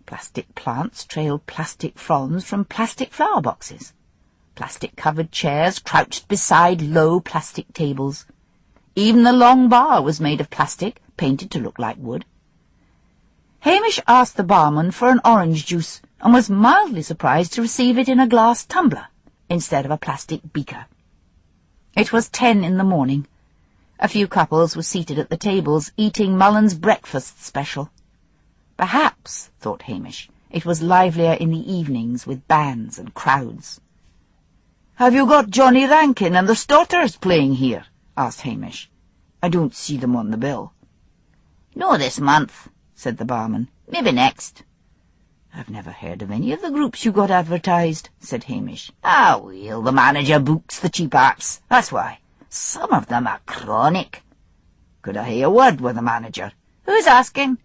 Plastic plants trailed plastic fronds from plastic flower boxes. Plastic-covered chairs crouched beside low plastic tables. Even the long bar was made of plastic, painted to look like wood. Hamish asked the barman for an orange juice and was mildly surprised to receive it in a glass tumbler instead of a plastic beaker. It was 10 in the morning. A few couples were seated at the tables, eating Mullen's breakfast special. Perhaps, thought Hamish, it was livelier in the evenings with bands and crowds. "Have you got Johnny Rankin and the Stotters playing here?" asked Hamish. "I don't see them on the bill." "No, this month," said the barman. "Maybe next." "I've never heard of any of the groups you got advertised," said Hamish. "Ah, well, the manager books the cheap acts, that's why. Some of them are chronic." "Could I hear a word with the manager?" "Who's asking?"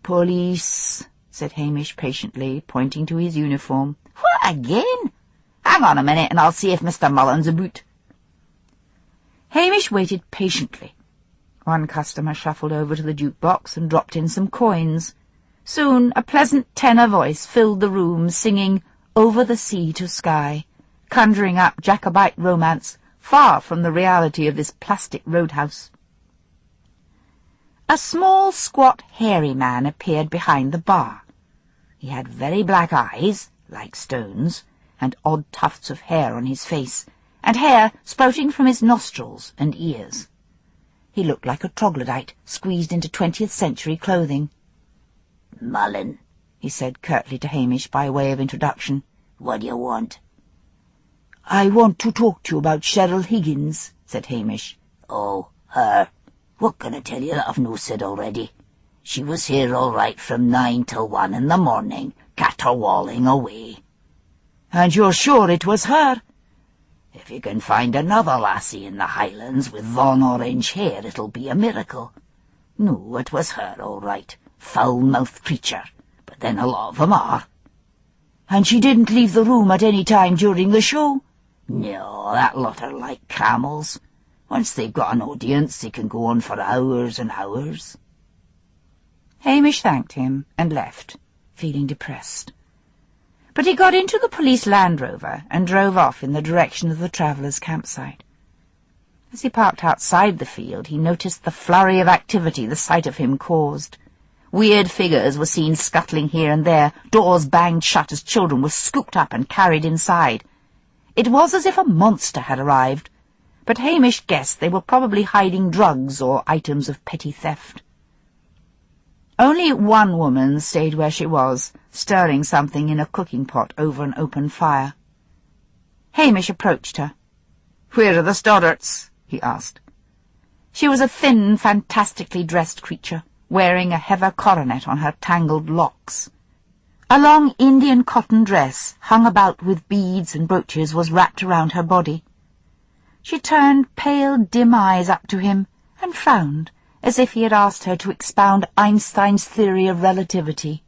"Police," said Hamish patiently, pointing to his uniform. "What again? Hang on a minute and I'll see if Mr. Mullen's about." Hamish waited patiently. One customer shuffled over to the jukebox and dropped in some coins. Soon a pleasant tenor voice filled the room, singing "Over the Sea to Sky," conjuring up Jacobite romance far from the reality of this plastic roadhouse. A small, squat, hairy man appeared behind the bar. He had very black eyes, like stones, and odd tufts of hair on his face, and hair sprouting from his nostrils and ears. He looked like a troglodyte squeezed into 20th century clothing. "Mullen," he said curtly to Hamish by way of introduction. "what do you want?" "I want to talk to you about Cheryl Higgins," said Hamish. "Oh, her. What can I tell you that I've no said already? She was here all right from 9 till 1 in the morning, caterwauling away." "And you're sure it was her?" "If you can find another lassie in the Highlands with von orange hair, it'll be a miracle. No, it was her, all right. Foul-mouthed creature, but then a lot of 'em are." "And she didn't leave the room at any time during the show?" "No, that lot are like camels. Once they've got an audience, they can go on for hours and hours." Hamish thanked him and left, feeling depressed. But he got into the police Land Rover and drove off in the direction of the travellers' campsite. As he parked outside the field, he noticed the flurry of activity the sight of him caused. Weird figures were seen scuttling here and there, doors banged shut as children were scooped up and carried inside. It was as if a monster had arrived, but Hamish guessed they were probably hiding drugs or items of petty theft. Only one woman stayed where she was, stirring something in a cooking pot over an open fire. Hamish approached her. "Where are the Stoddarts?" he asked. She was a thin, fantastically dressed creature, wearing a heather coronet on her tangled locks. A long Indian cotton dress, hung about with beads and brooches, was wrapped around her body. She turned pale, dim eyes up to him and frowned, as if he had asked her to expound Einstein's theory of relativity.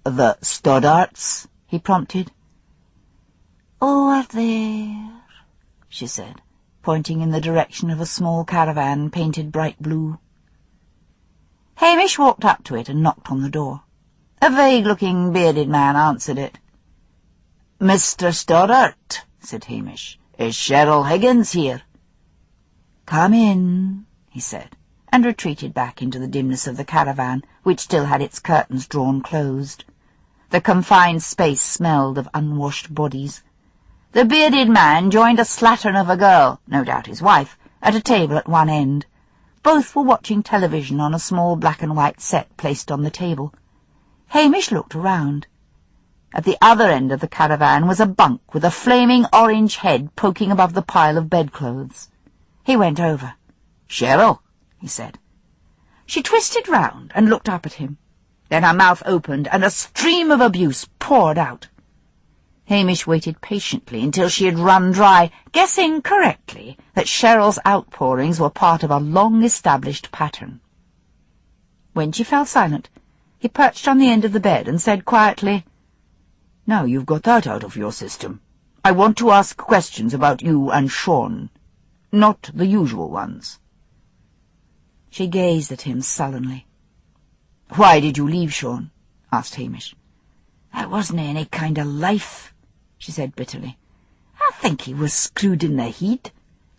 "The Stoddarts?" he prompted. "Over there," she said, pointing in the direction of a small caravan painted bright blue. Hamish walked up to it and knocked on the door. A vague-looking, bearded man answered it. "Mr. Stoddart," said Hamish, "is Cheryl Higgins here?" "Come in," he said, and retreated back into the dimness of the caravan, which still had its curtains drawn closed. The confined space smelled of unwashed bodies. The bearded man joined a slattern of a girl, no doubt his wife, at a table at one end. Both were watching television on a small black-and-white set placed on the table. Hamish looked around. At the other end of the caravan was a bunk with a flaming orange head poking above the pile of bedclothes. He went over. "Cheryl," he said. She twisted round and looked up at him. Then her mouth opened and a stream of abuse poured out. Hamish waited patiently until she had run dry, guessing correctly that Cheryl's outpourings were part of a long-established pattern. When she fell silent, he perched on the end of the bed and said quietly, "Now you've got that out of your system. I want to ask questions about you and Sean. Not the usual ones." She gazed at him sullenly. "Why did you leave Sean?" asked Hamish. "That wasn't any kind of life," she said bitterly. "I think he was screwed in the head.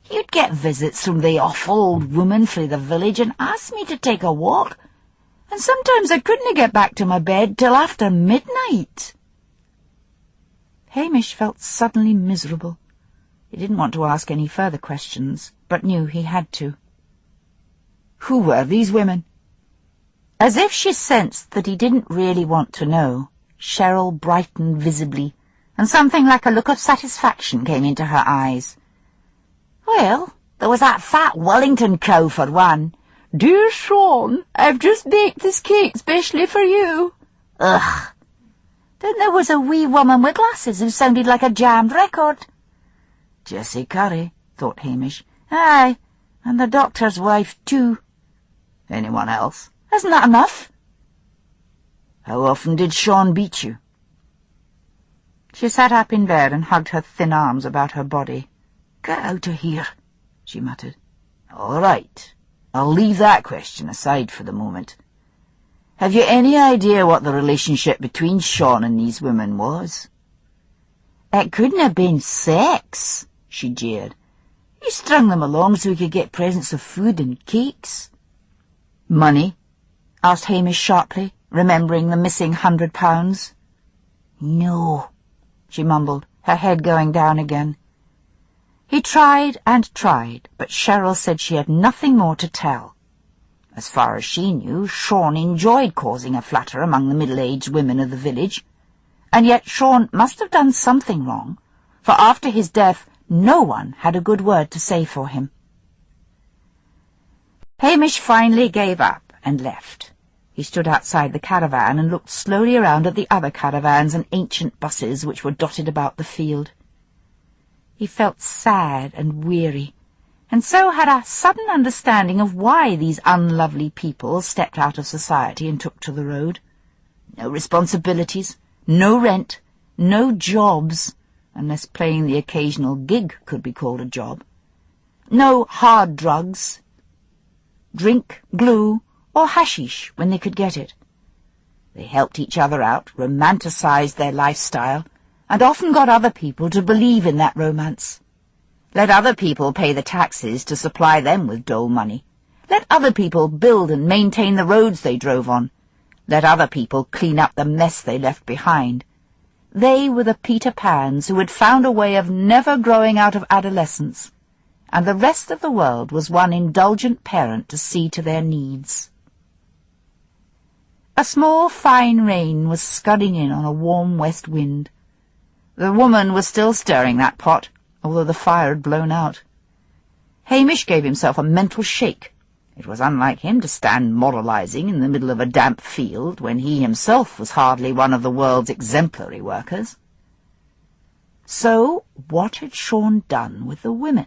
He'd get visits from the awful old woman frae the village and ask me to take a walk, and sometimes I couldn't get back to my bed till after midnight." Hamish felt suddenly miserable. He didn't want to ask any further questions, but knew he had to. "Who were these women?" As if she sensed that he didn't really want to know, Cheryl brightened visibly, and something like a look of satisfaction came into her eyes. "Well, there was that fat Wellington cow for one. 'Dear Sean, I've just baked this cake specially for you.' Ugh! Then there was a wee woman with glasses who sounded like a jammed record." "Jessie Curry," thought Hamish. "Aye, and the doctor's wife too." "Anyone else?" "Isn't that enough?" "How often did Sean beat you?" She sat up in bed and hugged her thin arms about her body. "Get out of here," she muttered. "All right, I'll leave that question aside for the moment. Have you any idea what the relationship between Sean and these women was?" "It couldn't have been sex," she jeered. "He strung them along so he could get presents of food and cakes." "Money?" asked Hamish sharply, remembering the missing £100. "No," she mumbled, her head going down again. He tried and tried, but Cheryl said she had nothing more to tell. As far as she knew, Sean enjoyed causing a flutter among the middle-aged women of the village, and yet Sean must have done something wrong, for after his death no one had a good word to say for him. Hamish finally gave up and left. He stood outside the caravan and looked slowly around at the other caravans and ancient buses which were dotted about the field. He felt sad and weary, and so had a sudden understanding of why these unlovely people stepped out of society and took to the road. No responsibilities, no rent, no jobs, unless playing the occasional gig could be called a job. No hard drugs, drink, glue, or hashish when they could get it. They helped each other out, romanticized their lifestyle, and often got other people to believe in that romance. Let other people pay the taxes to supply them with dole money. Let other people build and maintain the roads they drove on. Let other people clean up the mess they left behind. They were the Peter Pans who had found a way of never growing out of adolescence, and the rest of the world was one indulgent parent to see to their needs. A small, fine rain was scudding in on a warm west wind. The woman was still stirring that pot, although the fire had blown out. Hamish gave himself a mental shake. It was unlike him to stand moralizing in the middle of a damp field when he himself was hardly one of the world's exemplary workers. So what had Sean done with the women?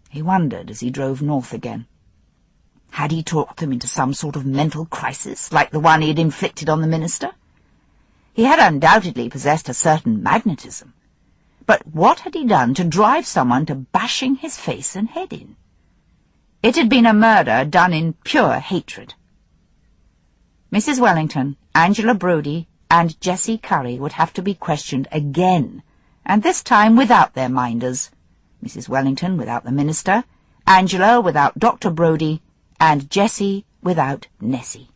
He wondered as he drove north again. Had he talked them into some sort of mental crisis, like the one he had inflicted on the minister? He had undoubtedly possessed a certain magnetism. But what had he done to drive someone to bashing his face and head in? It had been a murder done in pure hatred. Mrs. Wellington, Angela Brodie, and Jessie Curry would have to be questioned again, and this time without their minders. Mrs. Wellington without the minister, Angela without Dr. Brodie, and Jessie without Nessie.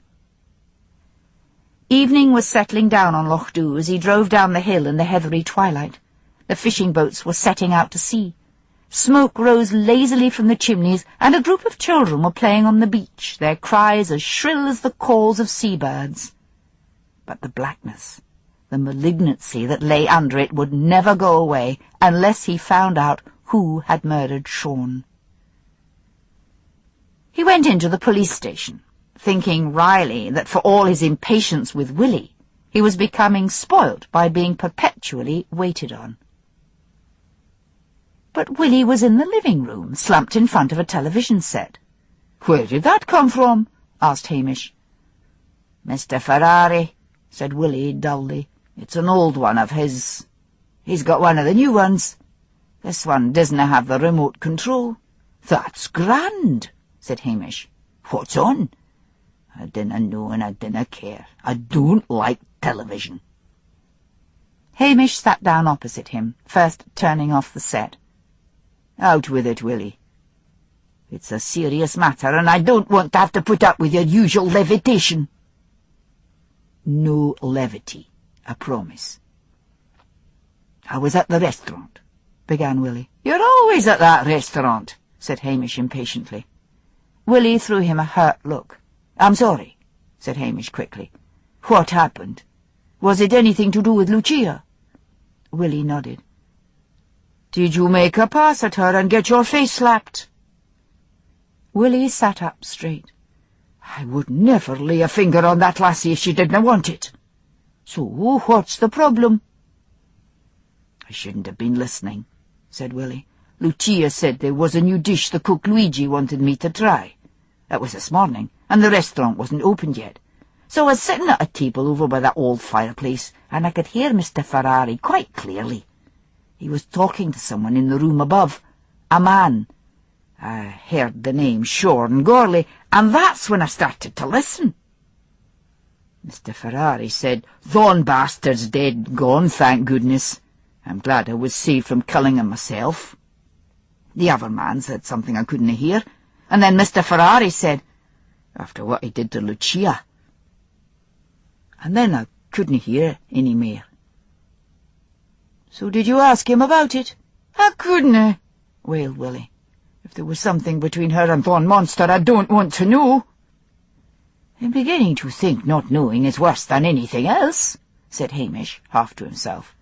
Evening was settling down on Lochdubh as he drove down the hill in the heathery twilight. The fishing boats were setting out to sea. Smoke rose lazily from the chimneys, and a group of children were playing on the beach, their cries as shrill as the calls of seabirds. But the blackness, the malignancy that lay under it would never go away unless he found out who had murdered Sean. He went into the police station, thinking wryly that for all his impatience with Willie, he was becoming spoilt by being perpetually waited on. But Willie was in the living room, slumped in front of a television set. "Where did that come from?" asked Hamish. "Mr. Ferrari," said Willie dully. "It's an old one of his. He's got one of the new ones. This one doesn't have the remote control." "That's grand," said Hamish. "What's on?" "I dinna know and I dinna care. I don't like television." Hamish sat down opposite him, first turning off the set. "Out with it, Willie. It's a serious matter, and I don't want to have to put up with your usual levitation." "No levity, I promise." "I was at the restaurant," began Willie. "You're always at that restaurant," said Hamish impatiently. Willie threw him a hurt look. "I'm sorry," said Hamish quickly. "What happened? Was it anything to do with Lucia?" Willie nodded. "Did you make a pass at her and get your face slapped?" Willie sat up straight. "I would never lay a finger on that lassie if she didn't want it. So what's the problem?" "I shouldn't have been listening," said Willie. "Lucia said there was a new dish the cook Luigi wanted me to try. That was this morning, and the restaurant wasn't opened yet. So I was sitting at a table over by that old fireplace, and I could hear Mr. Ferrari quite clearly. He was talking to someone in the room above, a man. I heard the name Sean Gorley, and that's when I started to listen. Mr. Ferrari said, 'Thon bastard's dead and gone, thank goodness. I'm glad I was saved from killing him myself.' The other man said something I couldn't hear, and then Mr. Ferrari said, 'After what he did to Lucia.' And then I couldn't hear any more." "So did you ask him about it?" "I couldn't," wailed Willie. "If there was something between her and Thon Monster, I don't want to know." "I'm beginning to think not knowing is worse than anything else," said Hamish, half to himself.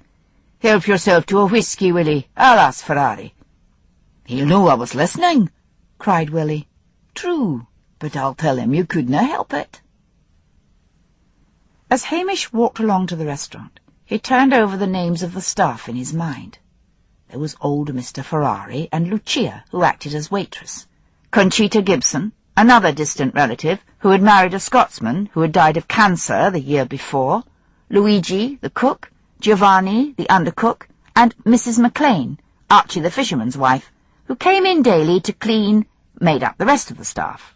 Help yourself to a whisky, Willie. I'll ask Ferrari. He'll know I was listening, cried Willie. True, but I'll tell him you couldna help it. As Hamish walked along to the restaurant, he turned over the names of the staff in his mind. There was old Mr. Ferrari and Lucia, who acted as waitress. Conchita Gibson, another distant relative, who had married a Scotsman who had died of cancer the year before, Luigi, the cook, Giovanni, the undercook, and Mrs. McLean, Archie the fisherman's wife, who came in daily to clean, made up the rest of the staff.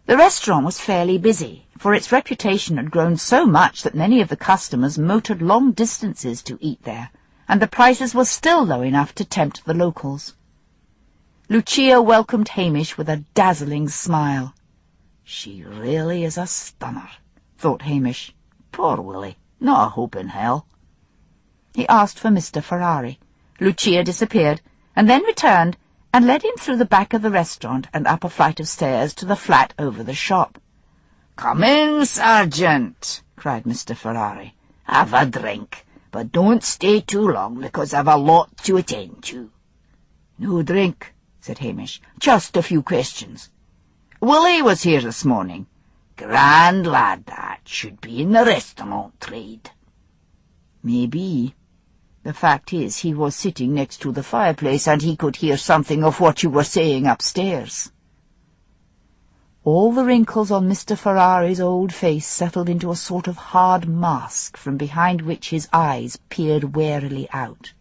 The restaurant was fairly busy, for its reputation had grown so much that many of the customers motored long distances to eat there, and the prices were still low enough to tempt the locals. Lucia welcomed Hamish with a dazzling smile. She really is a stunner, thought Hamish. Poor Willie, not a hope in hell. He asked for Mr. Ferrari. Lucia disappeared, and then returned, and led him through the back of the restaurant and up a flight of stairs to the flat over the shop. "Come in, Sergeant," cried Mr. Ferrari. "Have a drink, but don't stay too long, because I've a lot to attend to." "No drink," said Hamish. "Just a few questions. Willie was here this morning." "Grand lad, that should be in the restaurant trade." "Maybe. The fact is, he was sitting next to the fireplace, and he could hear something of what you were saying upstairs." All the wrinkles on Mr. Ferrari's old face settled into a sort of hard mask, from behind which his eyes peered warily out.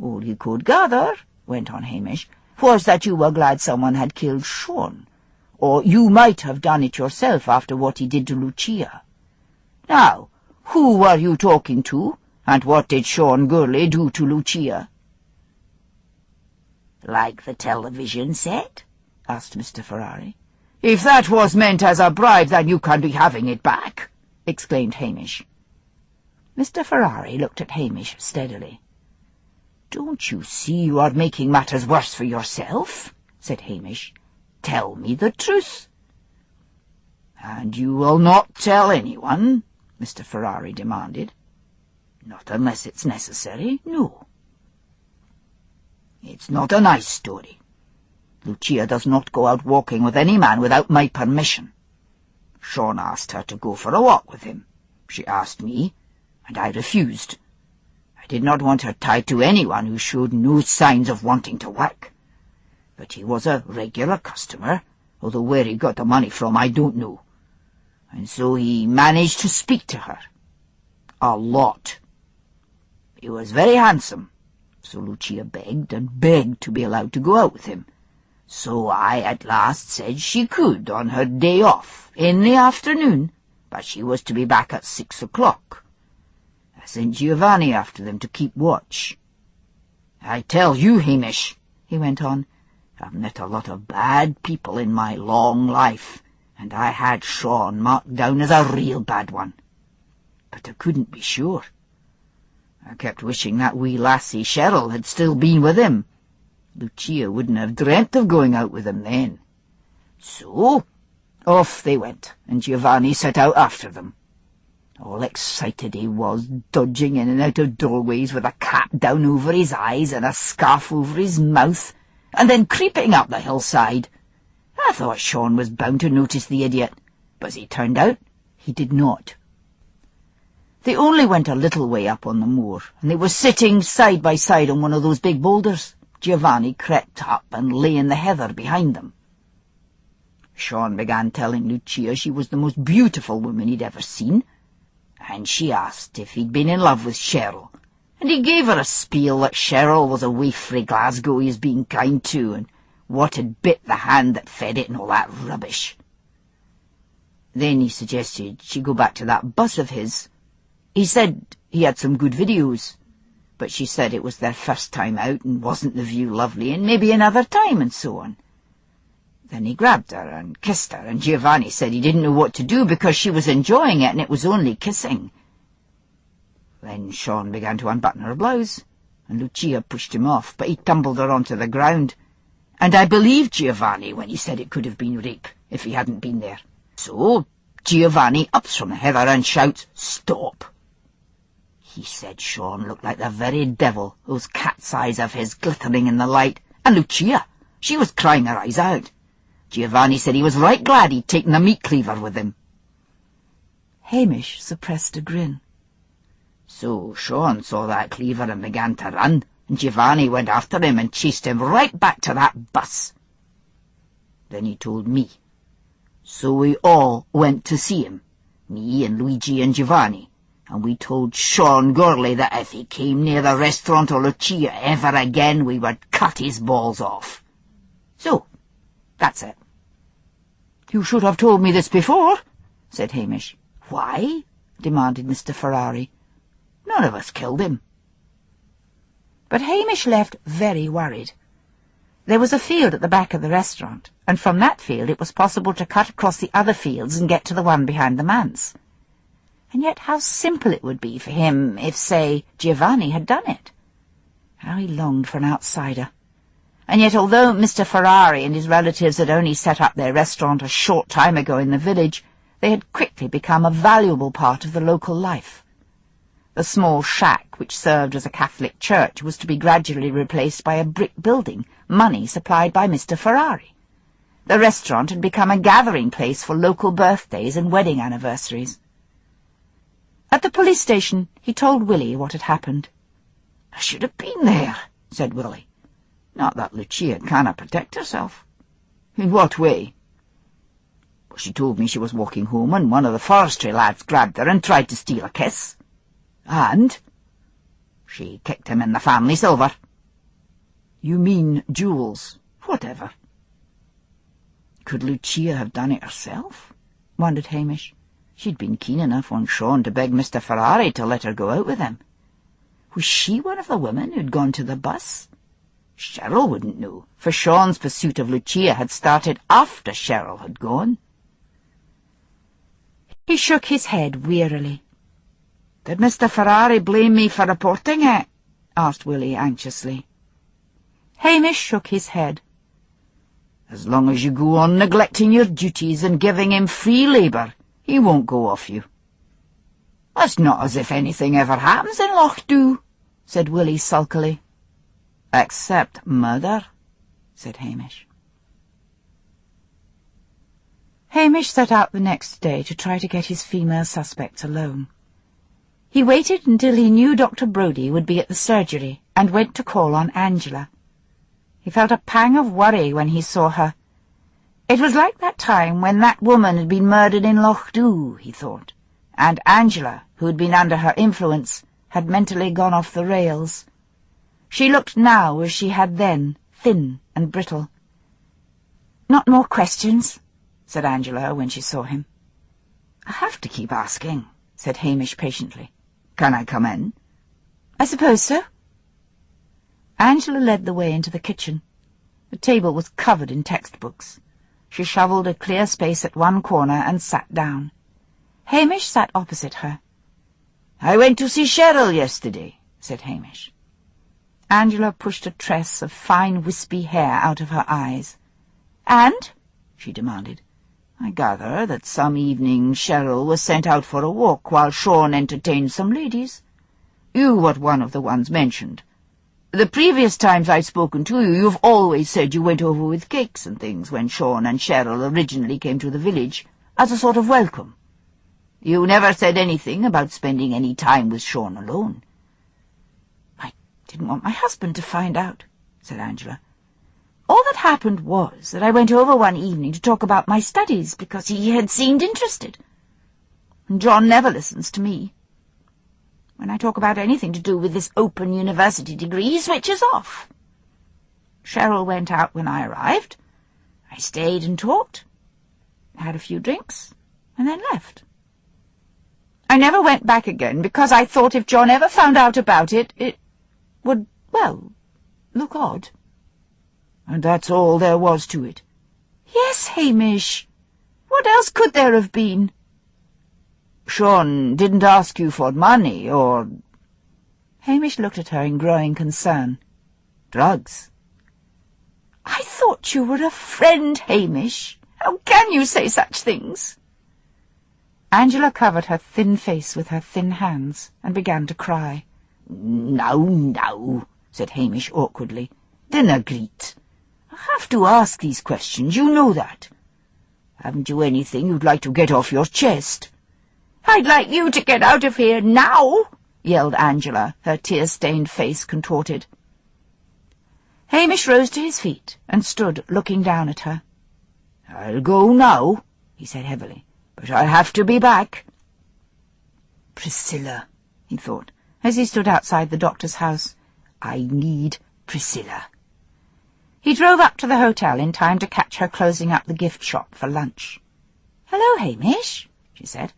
"All you could gather," went on Hamish, "was that you were glad someone had killed Sean, or you might have done it yourself after what he did to Lucia. Now, who were you talking to, and what did Sean Gurley do to Lucia?" "Like the television set?" asked Mr. Ferrari. "If that was meant as a bribe, then you can be having it back," exclaimed Hamish. Mr. Ferrari looked at Hamish steadily. "Don't you see you are making matters worse for yourself?" said Hamish. "Tell me the truth." "And you will not tell anyone?" Mr. Ferrari demanded. "Not unless it's necessary, no." "It's not a nice story. Lucia does not go out walking with any man without my permission. Sean asked her to go for a walk with him. She asked me, and I refused. I did not want her tied to anyone who showed no signs of wanting to work. But he was a regular customer, although where he got the money from I don't know. And so he managed to speak to her. A lot. He was very handsome, so Lucia begged and begged to be allowed to go out with him. So I at last said she could on her day off, in the afternoon, but she was to be back at 6 o'clock. I sent Giovanni after them to keep watch. I tell you, Hamish," he went on, "I've met a lot of bad people in my long life, and I had Sean marked down as a real bad one. But I couldn't be sure. I kept wishing that wee lassie Cheryl had still been with him. Lucia wouldn't have dreamt of going out with him then. So off they went, and Giovanni set out after them. All excited he was, dodging in and out of doorways with a cap down over his eyes and a scarf over his mouth, and then creeping up the hillside. I thought Sean was bound to notice the idiot, but as it turned out, he did not. They only went a little way up on the moor, and they were sitting side by side on one of those big boulders. Giovanni crept up and lay in the heather behind them. Sean began telling Lucia she was the most beautiful woman he'd ever seen, and she asked if he'd been in love with Cheryl, and he gave her a spiel that Cheryl was away frae Glasgow he was being kind to, and what had bit the hand that fed it and all that rubbish. Then he suggested she go back to that bus of his. He said he had some good videos, but she said it was their first time out and wasn't the view lovely, and maybe another time, and so on. Then he grabbed her and kissed her, and Giovanni said he didn't know what to do because she was enjoying it and it was only kissing. Then Sean began to unbutton her blouse, and Lucia pushed him off, but he tumbled her onto the ground, and I believed Giovanni when he said it could have been rape if he hadn't been there. So Giovanni ups from the heather and shouts, "Stop!" He said Sean looked like the very devil, those cat's eyes of his glittering in the light. And Lucia, she was crying her eyes out. Giovanni said he was right glad he'd taken the meat cleaver with him. Hamish suppressed a grin. So Sean saw that cleaver and began to run, and Giovanni went after him and chased him right back to that bus. Then he told me. So we all went to see him, me and Luigi and Giovanni, and we told Sean Gurley that if he came near the restaurant or Lucia ever again, we would cut his balls off. So, that's it. You should have told me this before, said Hamish. Why? Demanded Mr. Ferrari. None of us killed him. But Hamish left very worried. There was a field at the back of the restaurant, and from that field it was possible to cut across the other fields and get to the one behind the manse. And yet how simple it would be for him if, say, Giovanni had done it. How he longed for an outsider. And yet although Mr. Ferrari and his relatives had only set up their restaurant a short time ago in the village, they had quickly become a valuable part of the local life. The small shack which served as a Catholic church was to be gradually replaced by a brick building, money supplied by Mr. Ferrari. The restaurant had become a gathering place for local birthdays and wedding anniversaries. At the police station he told Willie what had happened. I should have been there, said Willie. Not that Lucia cannot protect herself. In what way? Well, she told me she was walking home and one of the forestry lads grabbed her and tried to steal a kiss. And? She kicked him in the family silver. You mean jewels? Whatever. Could Lucia have done it herself? Wondered Hamish. She'd been keen enough on Sean to beg Mr. Ferrari to let her go out with him. Was she one of the women who'd gone to the bus? Cheryl wouldn't know, for Sean's pursuit of Lucia had started after Cheryl had gone. He shook his head wearily. Did Mr. Ferrari blame me for reporting it? Asked Willie anxiously. Hamish shook his head. As long as you go on neglecting your duties and giving him free labour, he won't go off you. It's not as if anything ever happens in Lochdubh, said Willie sulkily. Except murder, said Hamish. Hamish set out the next day to try to get his female suspects alone. He waited until he knew Dr. Brodie would be at the surgery and went to call on Angela. He felt a pang of worry when he saw her. It was like that time when that woman had been murdered in Lochdubh, he thought, and Angela, who had been under her influence, had mentally gone off the rails. She looked now as she had then, thin and brittle. "Not more questions?" said Angela when she saw him. I have to keep asking, said Hamish patiently. Can I come in? I suppose so. Angela led the way into the kitchen. The table was covered in textbooks. She shovelled a clear space at one corner and sat down. Hamish sat opposite her. I went to see Cheryl yesterday, said Hamish. Angela pushed a tress of fine wispy hair out of her eyes. And? She demanded. I gather that some evening Cheryl was sent out for a walk while Sean entertained some ladies. You were one of the ones mentioned. The previous times I've spoken to you, you've always said you went over with cakes and things when Sean and Cheryl originally came to the village, as a sort of welcome. You never said anything about spending any time with Sean alone. I didn't want my husband to find out, said Angela. All that happened was that I went over one evening to talk about my studies because he had seemed interested. And John never listens to me. When I talk about anything to do with this open university degree, he switches off. Cheryl went out when I arrived. I stayed and talked, had a few drinks, and then left. I never went back again because I thought if John ever found out about it, it would, well, look odd. And that's all there was to it? Yes, Hamish. What else could there have been? Sean didn't ask you for money, or... Hamish looked at her in growing concern. Drugs? I thought you were a friend, Hamish. How can you say such things? Angela covered her thin face with her thin hands and began to cry. Now, said Hamish awkwardly. Dinna greet. I have to ask these questions, you know that. Haven't you anything you'd like to get off your chest? I'd like you to get out of here now, yelled Angela, her tear-stained face contorted. Hamish rose to his feet and stood looking down at her. I'll go now, he said heavily, but I have to be back. Priscilla, he thought, as he stood outside the doctor's house. I need Priscilla. He drove up to the hotel in time to catch her closing up the gift shop for lunch. "Hello, Hamish," she said.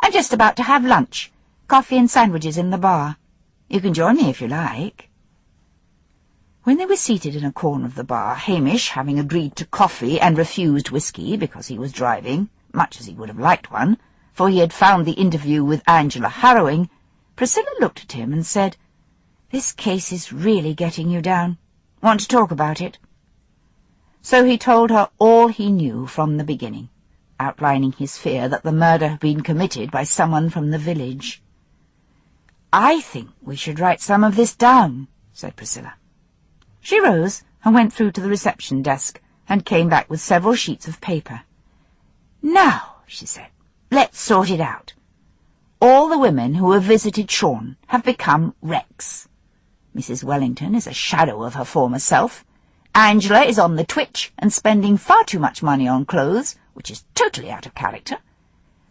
"I'm just about to have lunch. Coffee and sandwiches in the bar. You can join me if you like." When they were seated in a corner of the bar, Hamish, having agreed to coffee and refused whiskey because he was driving, much as he would have liked one, for he had found the interview with Angela harrowing, Priscilla looked at him and said, "This case is really getting you down. Want to talk about it?" So he told her all he knew from the beginning, outlining his fear that the murder had been committed by someone from the village. "I think we should write some of this down," said Priscilla. She rose and went through to the reception desk and came back with several sheets of paper. "Now," she said, "let's sort it out. All the women who have visited Sean have become wrecks. Mrs. Wellington is a shadow of her former self. Angela is on the twitch and spending far too much money on clothes, which is totally out of character.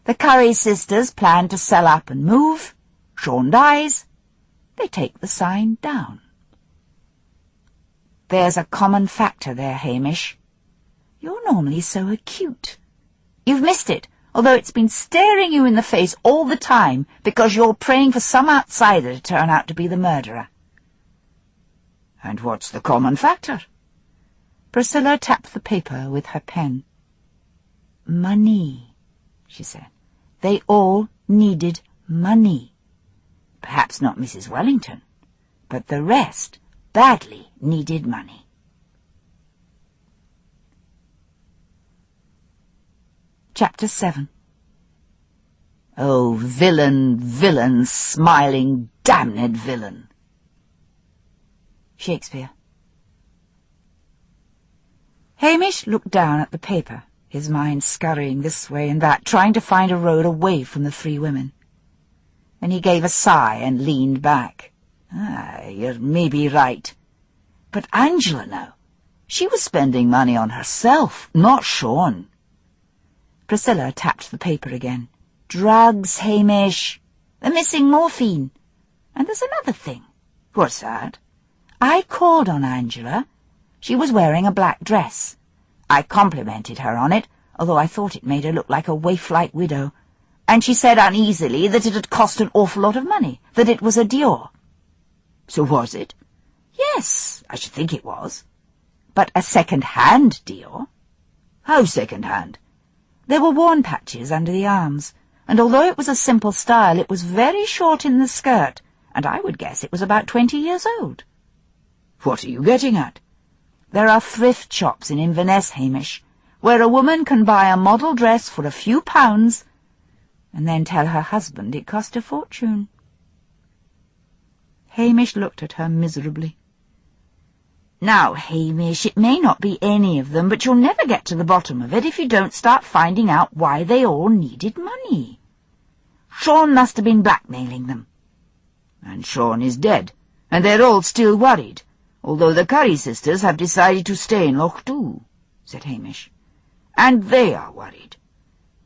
The Curry sisters plan to sell up and move. Sean dies. They take the sign down. There's a common factor there, Hamish. You're normally so acute. You've missed it, although it's been staring you in the face all the time because you're praying for some outsider to turn out to be the murderer." "And what's the common factor?" Priscilla tapped the paper with her pen. "Money," she said. "They all needed money. Perhaps not Mrs. Wellington, but the rest badly needed money." Chapter 7. "Oh, villain, villain, smiling, damned villain." Shakespeare. Hamish looked down at the paper, his mind scurrying this way and that, trying to find a road away from the three women. Then he gave a sigh and leaned back. You're maybe right. But Angela now, she was spending money on herself, not Sean. Priscilla tapped the paper again. "Drugs, Hamish. They're missing morphine. And there's another thing." "What's that?" "I called on Angela. She was wearing a black dress. I complimented her on it, although I thought it made her look like a waif-like widow. And she said uneasily that it had cost an awful lot of money, that it was a Dior." "So was it?" "Yes, I should think it was. But a second-hand Dior." "How second-hand?" "There were worn patches under the arms, and although it was a simple style, it was very short in the skirt, and I would guess it was about 20 years old." "What are you getting at?" "There are thrift shops in Inverness, Hamish, where a woman can buy a model dress for a few pounds and then tell her husband it cost a fortune." Hamish looked at her miserably. "Now, Hamish, it may not be any of them, but you'll never get to the bottom of it if you don't start finding out why they all needed money. Sean must have been blackmailing them." "And Sean is dead, and they're all still worried, although the Curry sisters have decided to stay in Lochdubh," said Hamish. "And they are worried,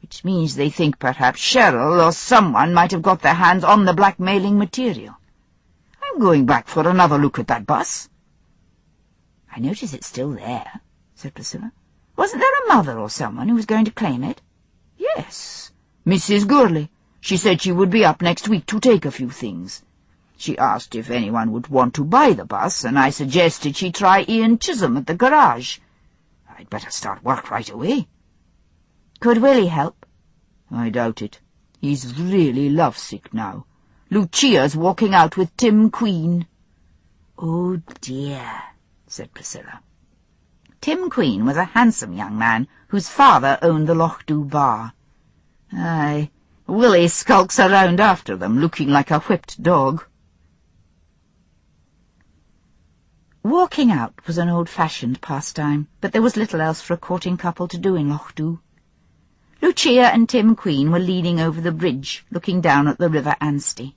which means they think perhaps Cheryl or someone might have got their hands on the blackmailing material. I'm going back for another look at that bus." "I notice it's still there," said Priscilla. "Wasn't there a mother or someone who was going to claim it?" "Yes, Mrs. Gurley. She said she would be up next week to take a few things. She asked if anyone would want to buy the bus, and I suggested she try Ian Chisholm at the garage. I'd better start work right away." "Could Willie help?" "I doubt it. He's really lovesick now. Lucia's walking out with Tim Queen." "Oh, dear," said Priscilla. Tim Queen was a handsome young man whose father owned the Lochdubh bar. "Aye, Willie skulks around after them, looking like a whipped dog. Walking out was an old-fashioned pastime, but there was little else for a courting couple to do in Lochdubh. Lucia and Tim Queen were leaning over the bridge, looking down at the River Anstey.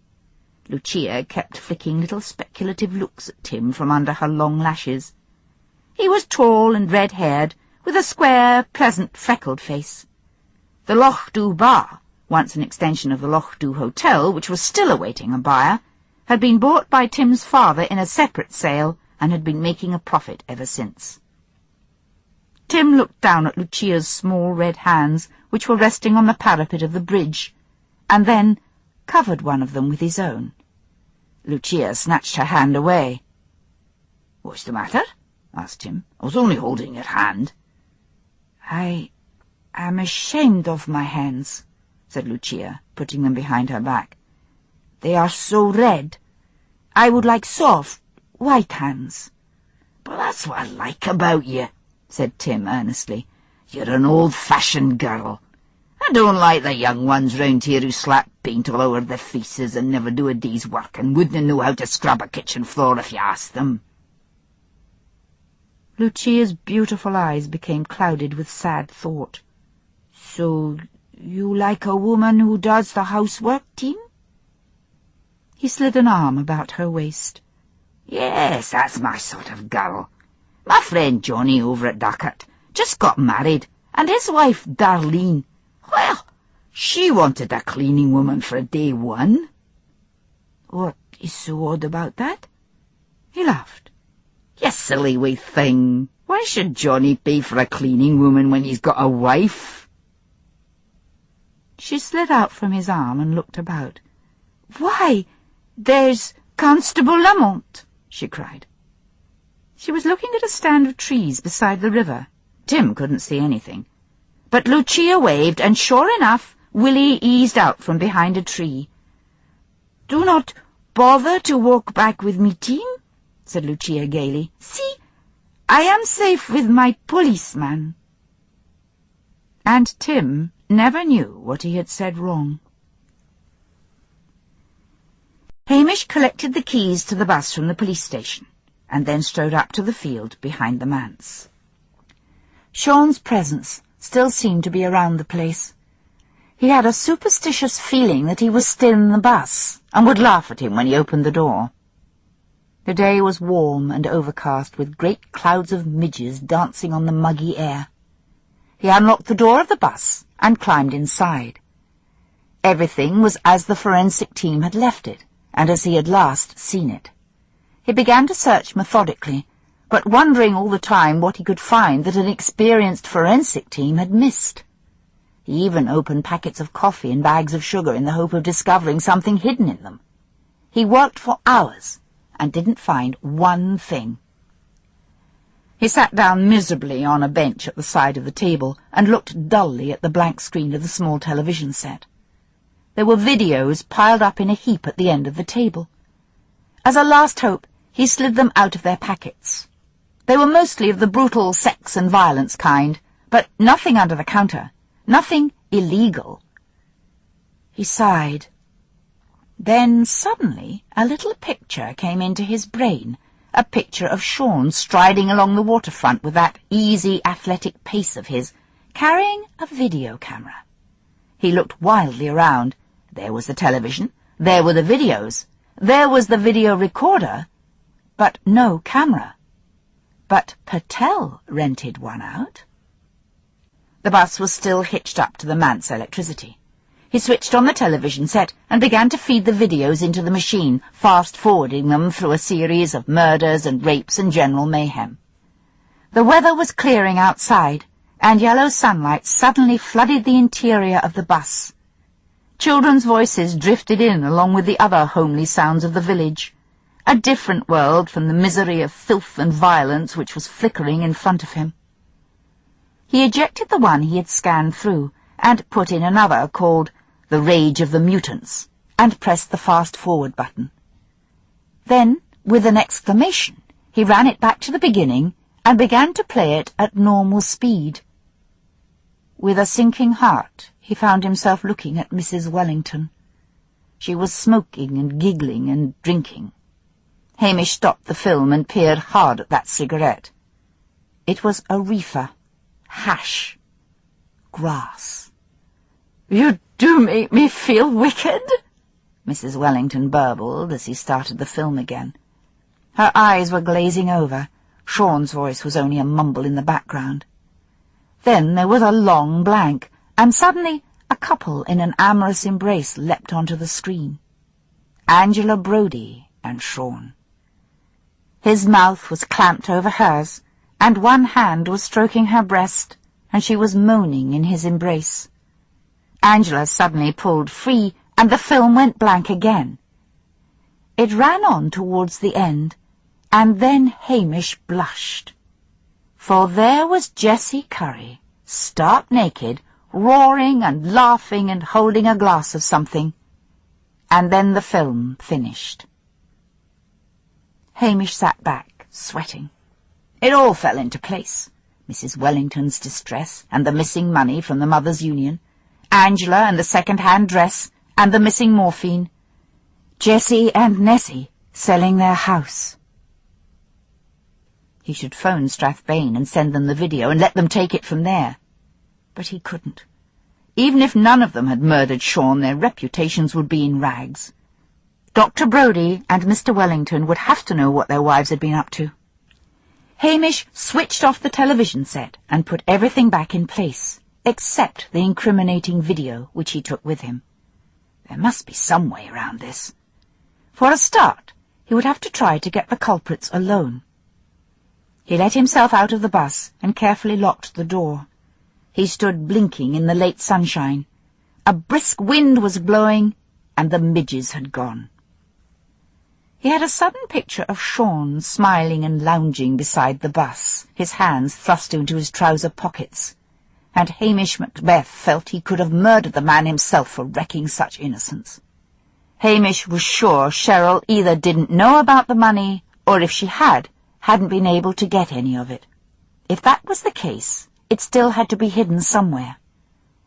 Lucia kept flicking little speculative looks at Tim from under her long lashes. He was tall and red-haired, with a square, pleasant, freckled face. The Lochdubh Bar, once an extension of the Lochdubh Hotel, which was still awaiting a buyer, had been bought by Tim's father in a separate sale and had been making a profit ever since. Tim looked down at Lucia's small red hands, which were resting on the parapet of the bridge, and then covered one of them with his own. Lucia snatched her hand away. "What's the matter?" asked Tim. "I was only holding your hand." I am ashamed of my hands," said Lucia, putting them behind her back. "They are so red. I would like soft, white hands." "But that's what I like about you," said Tim earnestly. "You're an old-fashioned girl. I don't like the young ones round here who slap paint all over their faces and never do a day's work and wouldn't know how to scrub a kitchen floor if you asked them." Lucia's beautiful eyes became clouded with sad thought. "So you like a woman who does the housework, Tim?" He slid an arm about her waist. "Yes, that's my sort of girl. My friend Johnny over at Ducat just got married, and his wife Darlene, well, she wanted a cleaning woman for day one." "What is so odd about that?" He laughed. "You silly wee thing. Why should Johnny pay for a cleaning woman when he's got a wife?" She slid out from his arm and looked about. "Why, there's Constable Lamont!" she cried. She was looking at a stand of trees beside the river. Tim couldn't see anything. But Lucia waved, and sure enough, Willie eased out from behind a tree. "Do not bother to walk back with me, Tim," said Lucia gaily. "See, I am safe with my policeman." And Tim never knew what he had said wrong. Hamish collected the keys to the bus from the police station, and then strode up to the field behind the manse. Sean's presence still seemed to be around the place. He had a superstitious feeling that he was still in the bus, and would laugh at him when he opened the door. The day was warm and overcast, with great clouds of midges dancing on the muggy air. He unlocked the door of the bus and climbed inside. Everything was as the forensic team had left it, and as he had last seen it. He began to search methodically, but wondering all the time what he could find that an experienced forensic team had missed. He even opened packets of coffee and bags of sugar in the hope of discovering something hidden in them. He worked for hours and didn't find one thing. He sat down miserably on a bench at the side of the table and looked dully at the blank screen of the small television set. There were videos piled up in a heap at the end of the table. As a last hope, he slid them out of their packets. They were mostly of the brutal sex and violence kind, but nothing under the counter, nothing illegal. He sighed. Then suddenly a little picture came into his brain, a picture of Sean striding along the waterfront with that easy, athletic pace of his, carrying a video camera. He looked wildly around. There was the television, there were the videos, there was the video recorder, but no camera. But Patel rented one out. The bus was still hitched up to the manse electricity. He switched on the television set and began to feed the videos into the machine, fast-forwarding them through a series of murders and rapes and general mayhem. The weather was clearing outside, and yellow sunlight suddenly flooded the interior of the bus. Children's voices drifted in along with the other homely sounds of the village, a different world from the misery of filth and violence which was flickering in front of him. He ejected the one he had scanned through, and put in another called The Rage of the Mutants, and pressed the fast-forward button. Then, with an exclamation, he ran it back to the beginning and began to play it at normal speed. With a sinking heart, he found himself looking at Mrs. Wellington. She was smoking and giggling and drinking. Hamish stopped the film and peered hard at that cigarette. It was a reefer. Hash. Grass. "You do make me feel wicked," Mrs. Wellington burbled as he started the film again. Her eyes were glazing over. Sean's voice was only a mumble in the background. Then there was a long blank, and suddenly a couple in an amorous embrace leapt onto the screen. Angela Brodie and Sean. His mouth was clamped over hers, and one hand was stroking her breast, and she was moaning in his embrace. Angela suddenly pulled free, and the film went blank again. It ran on towards the end, and then Hamish blushed. For there was Jessie Curry, stark naked, roaring and laughing and holding a glass of something. And then the film finished. Hamish sat back, sweating. It all fell into place. Mrs. Wellington's distress, and the missing money from the Mothers' Union, Angela and the second-hand dress, and the missing morphine, Jessie and Nessie selling their house. He should phone Strathbane and send them the video and let them take it from there. But he couldn't. Even if none of them had murdered Sean, their reputations would be in rags. Dr. Brodie and Mr. Wellington would have to know what their wives had been up to. Hamish switched off the television set and put everything back in place, except the incriminating video which he took with him. There must be some way around this. For a start, he would have to try to get the culprits alone. He let himself out of the bus and carefully locked the door. He stood blinking in the late sunshine. A brisk wind was blowing, and the midges had gone. He had a sudden picture of Sean smiling and lounging beside the bus, his hands thrust into his trouser pockets, and Hamish Macbeth felt he could have murdered the man himself for wrecking such innocence. Hamish was sure Cheryl either didn't know about the money, or if she hadn't been able to get any of it. If that was the case, it still had to be hidden somewhere.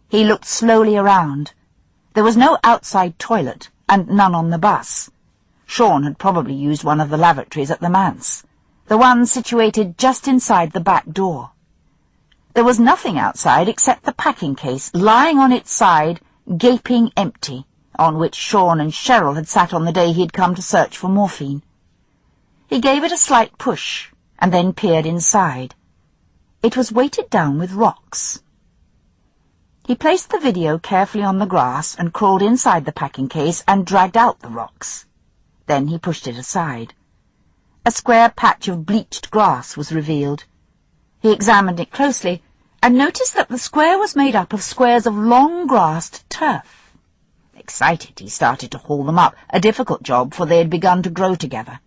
He looked slowly around. There was no outside toilet, and none on the bus. Sean had probably used one of the lavatories at the manse, the one situated just inside the back door. There was nothing outside except the packing case, lying on its side, gaping empty, on which Sean and Cheryl had sat on the day he had come to search for morphine. He gave it a slight push, and then peered inside. It was weighted down with rocks. He placed the video carefully on the grass and crawled inside the packing case and dragged out the rocks. Then he pushed it aside. A square patch of bleached grass was revealed. He examined it closely and noticed that the square was made up of squares of long-grassed turf. Excited, he started to haul them up, a difficult job, for they had begun to grow together.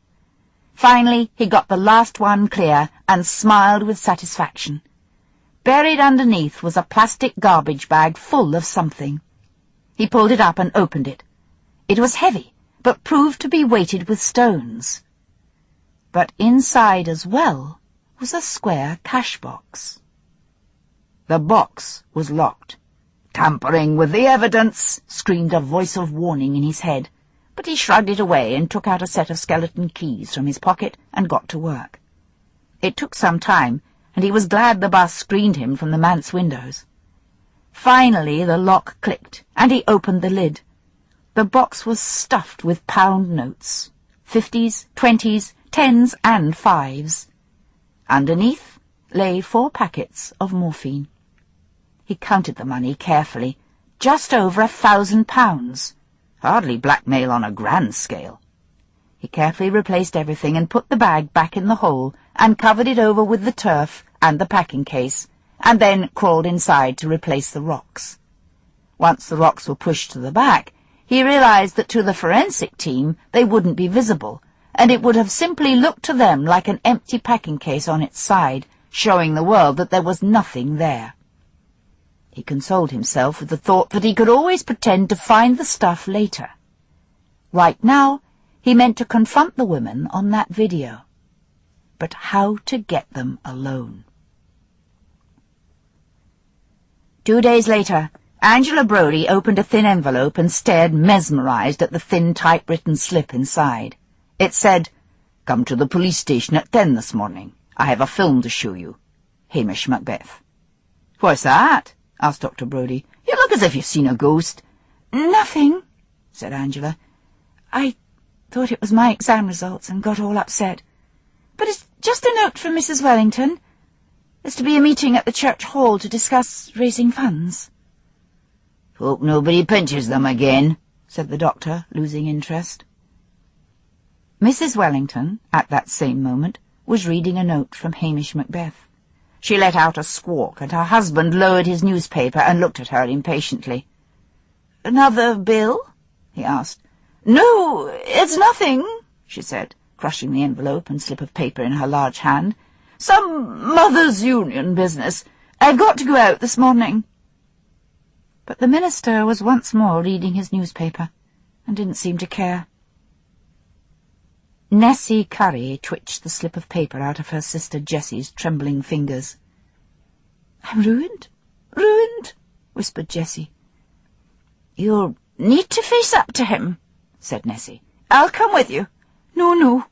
Finally, he got the last one clear and smiled with satisfaction. Buried underneath was a plastic garbage bag full of something. He pulled it up and opened it. It was heavy, but proved to be weighted with stones. But inside as well was a square cash box. The box was locked. "Tampering with the evidence!" screamed a voice of warning in his head, but he shrugged it away and took out a set of skeleton keys from his pocket and got to work. It took some time, and he was glad the bus screened him from the manse windows. Finally the lock clicked, and he opened the lid. The box was stuffed with pound notes, 50s, 20s, 10s, and 5s. Underneath lay 4 packets of morphine. He counted the money carefully. Just over £1,000. Hardly blackmail on a grand scale. He carefully replaced everything and put the bag back in the hole and covered it over with the turf and the packing case, and then crawled inside to replace the rocks. Once the rocks were pushed to the back, he realized that to the forensic team they wouldn't be visible, and it would have simply looked to them like an empty packing case on its side, showing the world that there was nothing there. He consoled himself with the thought that he could always pretend to find the stuff later. Right now, he meant to confront the women on that video. But how to get them alone? 2 days later, Angela Brodie opened a thin envelope and stared mesmerised at the thin typewritten slip inside. It said, "Come to the police station at 10 this morning. I have a film to show you. Hamish Macbeth." "What's that?" asked Dr. Brodie. "You look as if you've seen a ghost." "Nothing," said Angela. "I thought it was my exam results and got all upset. But it's just a note from Mrs. Wellington. There's to be a meeting at the church hall to discuss raising funds." "Hope nobody pinches them again," said the doctor, losing interest. Mrs. Wellington, at that same moment, was reading a note from Hamish Macbeth. She let out a squawk, and her husband lowered his newspaper and looked at her impatiently. "Another bill?" he asked. "No, it's nothing," she said, crushing the envelope and slip of paper in her large hand. "Some Mothers' Union business. I've got to go out this morning." But the minister was once more reading his newspaper, and didn't seem to care. Nessie Curry twitched the slip of paper out of her sister Jessie's trembling fingers. "I'm ruined, ruined," whispered Jessie. "You'll need to face up to him," said Nessie. "I'll come with you." No.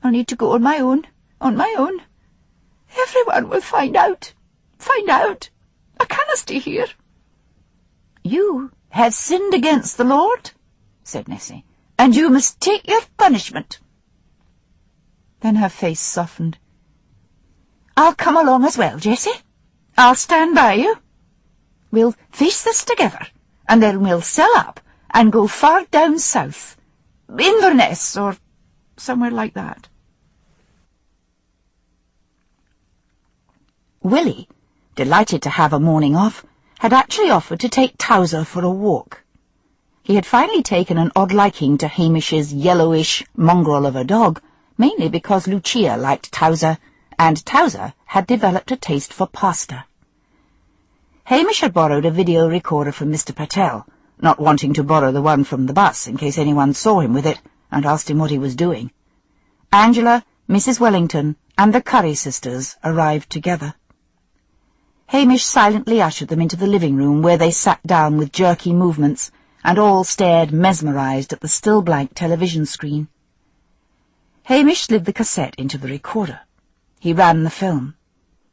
I'll need to go on my own. Everyone will find out. I can't stay here." "You have sinned against the Lord," said Nessie, "and you must take your punishment." Then her face softened. "I'll come along as well, Jessie. I'll stand by you. We'll face this together, and then we'll sell up and go far down south. Inverness, or somewhere like that." Willie, delighted to have a morning off, had actually offered to take Towser for a walk. He had finally taken an odd liking to Hamish's yellowish mongrel of a dog, mainly because Lucia liked Towser, and Towser had developed a taste for pasta. Hamish had borrowed a video recorder from Mr. Patel, not wanting to borrow the one from the bus in case anyone saw him with it and asked him what he was doing. Angela, Mrs. Wellington, and the Curry sisters arrived together. Hamish silently ushered them into the living room, where they sat down with jerky movements, and all stared mesmerised at the still blank television screen. Hamish slid the cassette into the recorder. He ran the film.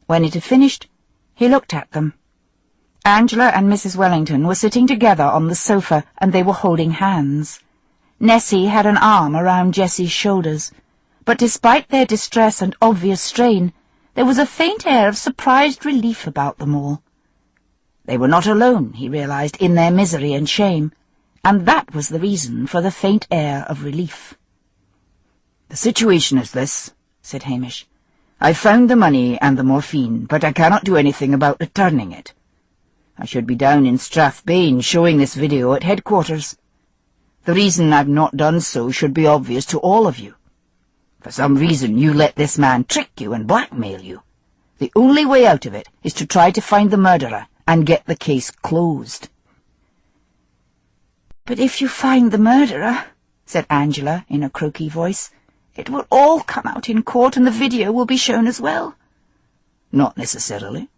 When it had finished, he looked at them. Angela and Mrs. Wellington were sitting together on the sofa, and they were holding hands. Nessie had an arm around Jessie's shoulders, but despite their distress and obvious strain, there was a faint air of surprised relief about them all. They were not alone, he realised, in their misery and shame, and that was the reason for the faint air of relief. "The situation is this," said Hamish. "I've found the money and the morphine, but I cannot do anything about returning it. I should be down in Strathbane showing this video at headquarters. The reason I've not done so should be obvious to all of you. For some reason you let this man trick you and blackmail you. The only way out of it is to try to find the murderer and get the case closed." "But if you find the murderer," said Angela in a croaky voice, "it will all come out in court and the video will be shown as well." "Not necessarily.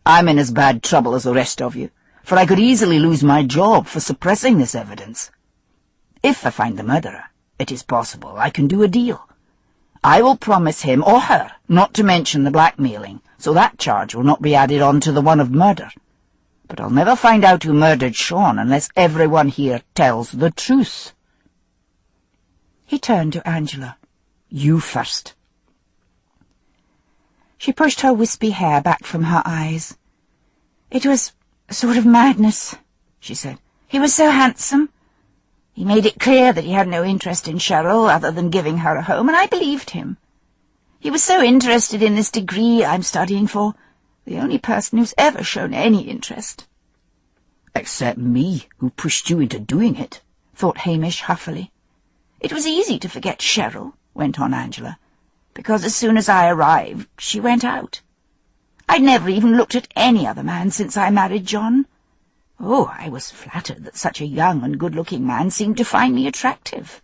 I'm in as bad trouble as the rest of you, for I could easily lose my job for suppressing this evidence. If I find the murderer, it is possible I can do a deal. I will promise him or her not to mention the blackmailing, so that charge will not be added on to the one of murder. But I'll never find out who murdered Sean unless everyone here tells the truth." He turned to Angela. "You first." She pushed her wispy hair back from her eyes. "It was a sort of madness," she said. "He was so handsome. He made it clear that he had no interest in Cheryl other than giving her a home, and I believed him. He was so interested in this degree I'm studying for, the only person who's ever shown any interest." "Except me, who pushed you into doing it," thought Hamish huffily. "It was easy to forget Cheryl," went on Angela, "because as soon as I arrived, she went out. I'd never even looked at any other man since I married John. Oh, I was flattered that such a young and good-looking man seemed to find me attractive.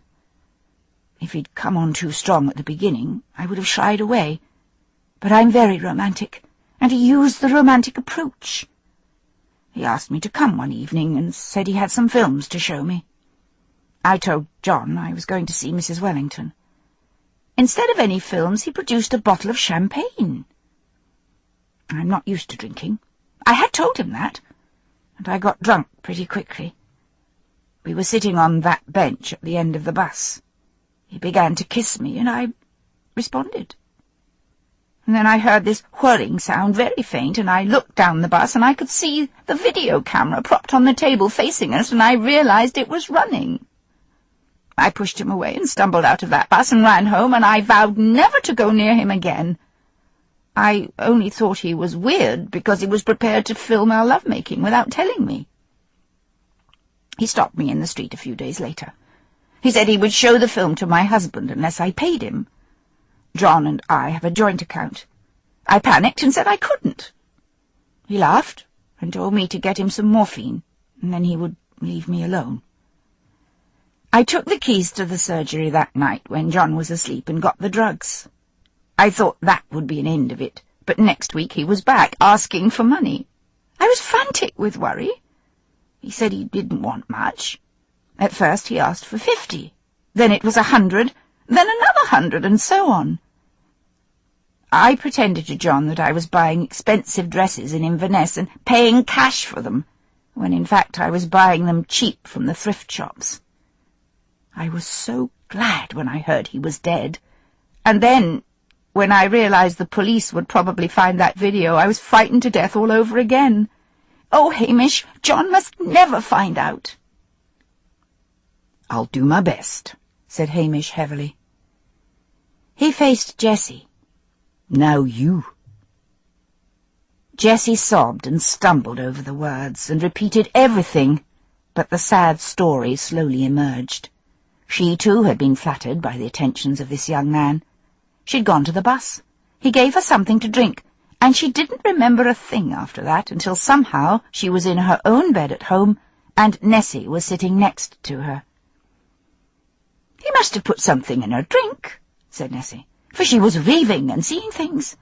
If he'd come on too strong at the beginning, I would have shied away. But I'm very romantic, and he used the romantic approach. He asked me to come one evening and said he had some films to show me. I told John I was going to see Mrs. Wellington. Instead of any films, he produced a bottle of champagne. I'm not used to drinking. I had told him that, and I got drunk pretty quickly. We were sitting on that bench at the end of the bus. He began to kiss me, and I responded. And then I heard this whirring sound, very faint, and I looked down the bus, and I could see the video camera propped on the table facing us, and I realized it was running. I pushed him away and stumbled out of that bus and ran home, and I vowed never to go near him again. I only thought he was weird because he was prepared to film our lovemaking without telling me. He stopped me in the street a few days later. He said he would show the film to my husband unless I paid him. John and I have a joint account. I panicked and said I couldn't. He laughed and told me to get him some morphine, and then he would leave me alone. I took the keys to the surgery that night when John was asleep and got the drugs. I thought that would be an end of it, but next week he was back, asking for money. I was frantic with worry. He said he didn't want much. At first he asked for 50, then it was 100, then another 100, and so on. I pretended to John that I was buying expensive dresses in Inverness and paying cash for them, when in fact I was buying them cheap from the thrift shops. I was so glad when I heard he was dead, and then, when I realized the police would probably find that video, I was frightened to death all over again. Oh, Hamish, John must never find out. "I'll do my best," said Hamish heavily. He faced Jessie. "Now you." Jessie sobbed and stumbled over the words and repeated everything, but the sad story slowly emerged. She, too, had been flattered by the attentions of this young man. She'd gone to the bus. He gave her something to drink, and she didn't remember a thing after that until somehow she was in her own bed at home and Nessie was sitting next to her. "He must have put something in her drink," said Nessie, "for she was raving and seeing things.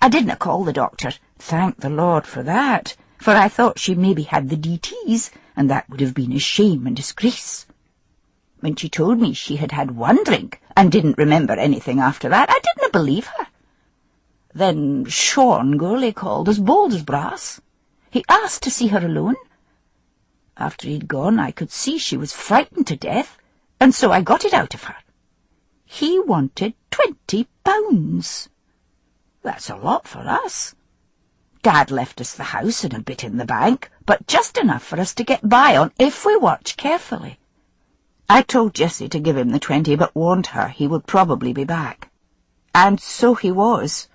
I didna call the doctor, thank the Lord for that, for I thought she maybe had the DTs, and that would have been a shame and disgrace. When she told me she had had one drink and didn't remember anything after that, I didn't believe her. Then Sean Gurley called as bold as brass. He asked to see her alone. After he'd gone, I could see she was frightened to death, and so I got it out of her. He wanted £20. That's a lot for us. Dad left us the house and a bit in the bank, but just enough for us to get by on if we watch carefully. I told Jessie to give him the 20, but warned her he would probably be back. And so he was.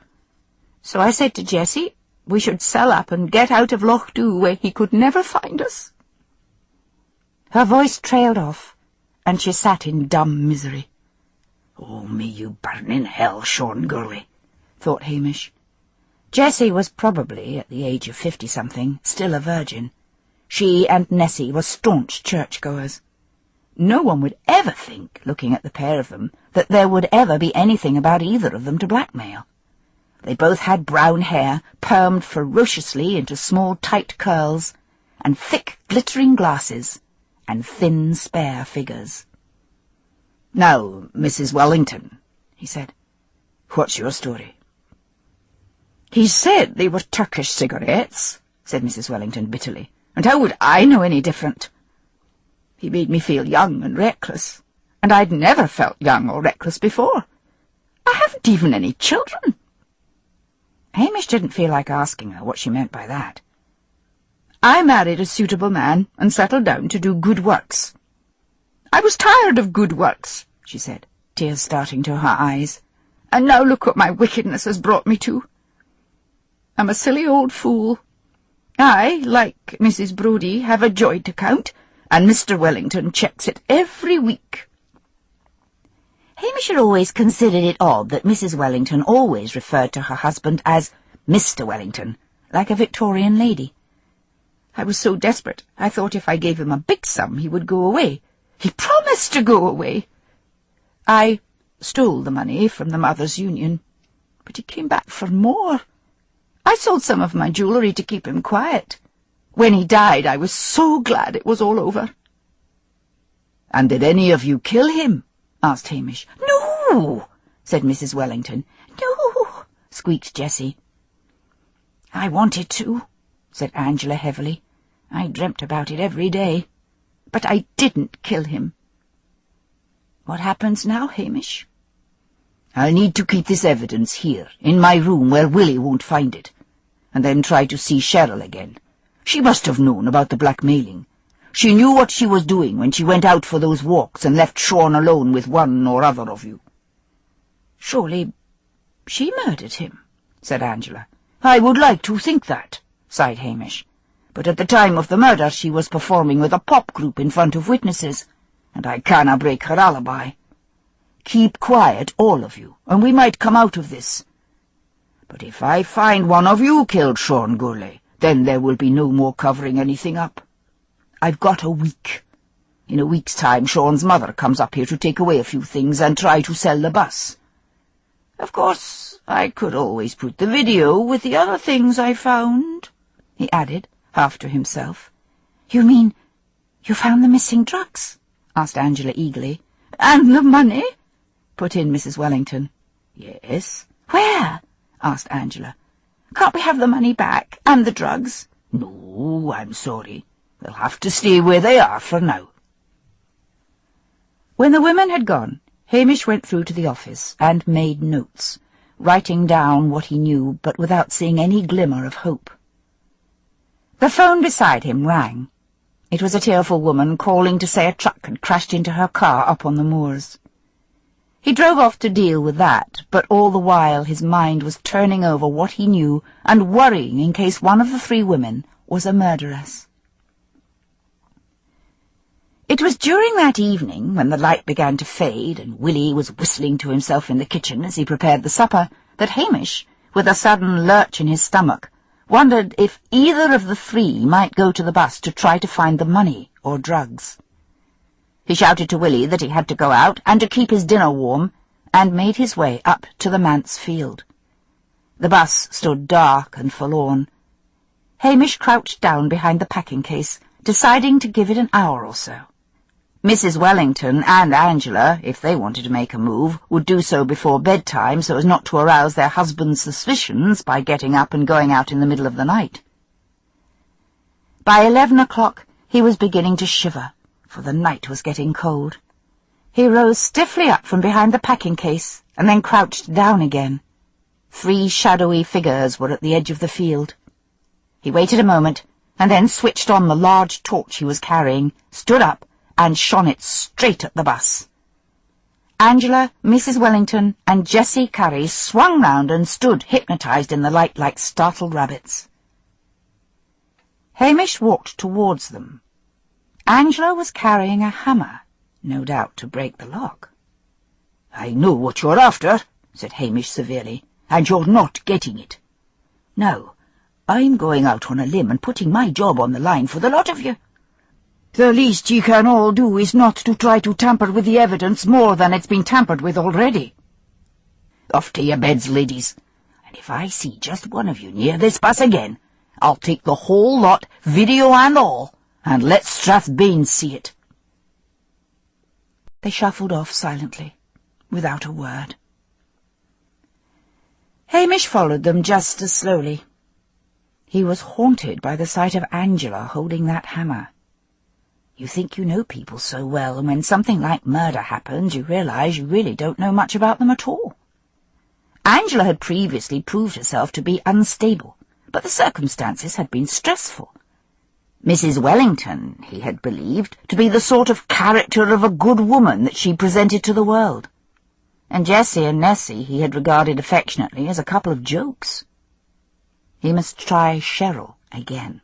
So I said to Jessie we should sell up and get out of Lochdubh where he could never find us." Her voice trailed off, and she sat in dumb misery. "Oh, may you burn in hell, Sean Gurley," thought Hamish. Jessie was probably, at the age of 50-something, still a virgin. She and Nessie were staunch churchgoers. No one would ever think, looking at the pair of them, that there would ever be anything about either of them to blackmail. They both had brown hair, permed ferociously into small tight curls, and thick glittering glasses, and thin spare figures. "Now, Mrs. Wellington," he said, "what's your story?" "He said they were Turkish cigarettes," said Mrs. Wellington bitterly, "and how would I know any different? He made me feel young and reckless, and I'd never felt young or reckless before. I haven't even any children." Hamish didn't feel like asking her what she meant by that. "I married a suitable man and settled down to do good works. I was tired of good works," she said, tears starting to her eyes, "and now look what my wickedness has brought me to. I'm a silly old fool. I, like Mrs. Brodie, have a joint account, and Mr. Wellington checks it every week." Hamish had always considered it odd that Mrs. Wellington always referred to her husband as Mr. Wellington, like a Victorian lady. I was so desperate, I thought if I gave him a big sum he would go away. He promised to go away. I stole the money from the Mothers' Union, but he came back for more. I sold some of my jewellery to keep him quiet. When he died, I was so glad it was all over." "And did any of you kill him?" asked Hamish. "No," said Mrs. Wellington. "No," squeaked Jessie. "I wanted to," said Angela heavily. "I dreamt about it every day. But I didn't kill him." "What happens now, Hamish?" "I'll need to keep this evidence here, in my room where Willie won't find it, and then try to see Cheryl again. She must have known about the blackmailing. She knew what she was doing when she went out for those walks and left Sean alone with one or other of you." "Surely she murdered him," said Angela. "I would like to think that," sighed Hamish. "But at the time of the murder she was performing with a pop group in front of witnesses, and I canna break her alibi. Keep quiet, all of you, and we might come out of this. But if I find one of you killed Sean Gourlay, then there will be no more covering anything up. I've got a week. In a week's time Sean's mother comes up here to take away a few things and try to sell the bus. Of course, I could always put the video with the other things I found," he added, half to himself. "You mean you found the missing drugs?" asked Angela eagerly. "And the money?" put in Mrs. Wellington. "Yes." "Where?" asked Angela. "Can't we have the money back, and the drugs?" "No, I'm sorry. They'll have to stay where they are for now." When the women had gone, Hamish went through to the office and made notes, writing down what he knew, but without seeing any glimmer of hope. The phone beside him rang. It was a tearful woman calling to say a truck had crashed into her car up on the moors. He drove off to deal with that, but all the while his mind was turning over what he knew and worrying in case one of the three women was a murderess. It was during that evening, when the light began to fade and Willie was whistling to himself in the kitchen as he prepared the supper, that Hamish, with a sudden lurch in his stomach, wondered if either of the three might go to the bus to try to find the money or drugs. He shouted to Willie that he had to go out and to keep his dinner warm, and made his way up to the manse field. The bus stood dark and forlorn. Hamish crouched down behind the packing case, deciding to give it an hour or so. Mrs. Wellington and Angela, if they wanted to make a move, would do so before bedtime so as not to arouse their husbands' suspicions by getting up and going out in the middle of the night. By 11 o'clock he was beginning to shiver, for the night was getting cold. He rose stiffly up from behind the packing case and then crouched down again. 3 shadowy figures were at the edge of the field. He waited a moment and then switched on the large torch he was carrying, stood up, and shone it straight at the bus. Angela, Mrs. Wellington, and Jessie Curry swung round and stood hypnotized in the light like startled rabbits. Hamish walked towards them. Angela was carrying a hammer, no doubt to break the lock. "I know what you're after," said Hamish severely, "and you're not getting it. Now, I'm going out on a limb and putting my job on the line for the lot of you. The least ye can all do is not to try to tamper with the evidence more than it's been tampered with already. Off to your beds, ladies, and if I see just one of you near this bus again, I'll take the whole lot, video and all, and let Strathbane see it." They shuffled off silently, without a word. Hamish followed them just as slowly. He was haunted by the sight of Angela holding that hammer. You think you know people so well, and when something like murder happens, you realize you really don't know much about them at all. Angela had previously proved herself to be unstable, but the circumstances had been stressful. Mrs. Wellington, he had believed, to be the sort of character of a good woman that she presented to the world. And Jessie and Nessie he had regarded affectionately as a couple of jokes. He must try Cheryl again.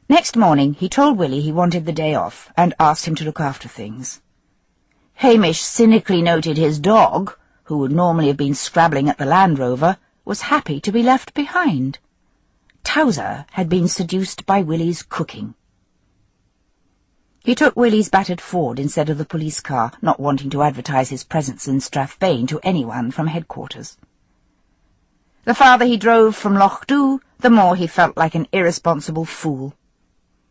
Next morning he told Willie he wanted the day off and asked him to look after things. Hamish cynically noted his dog, who would normally have been scrabbling at the Land Rover, was happy to be left behind. Towser had been seduced by Willie's cooking. He took Willie's battered Ford instead of the police car, not wanting to advertise his presence in Strathbane to anyone from headquarters. The farther he drove from Lochdubh, the more he felt like an irresponsible fool.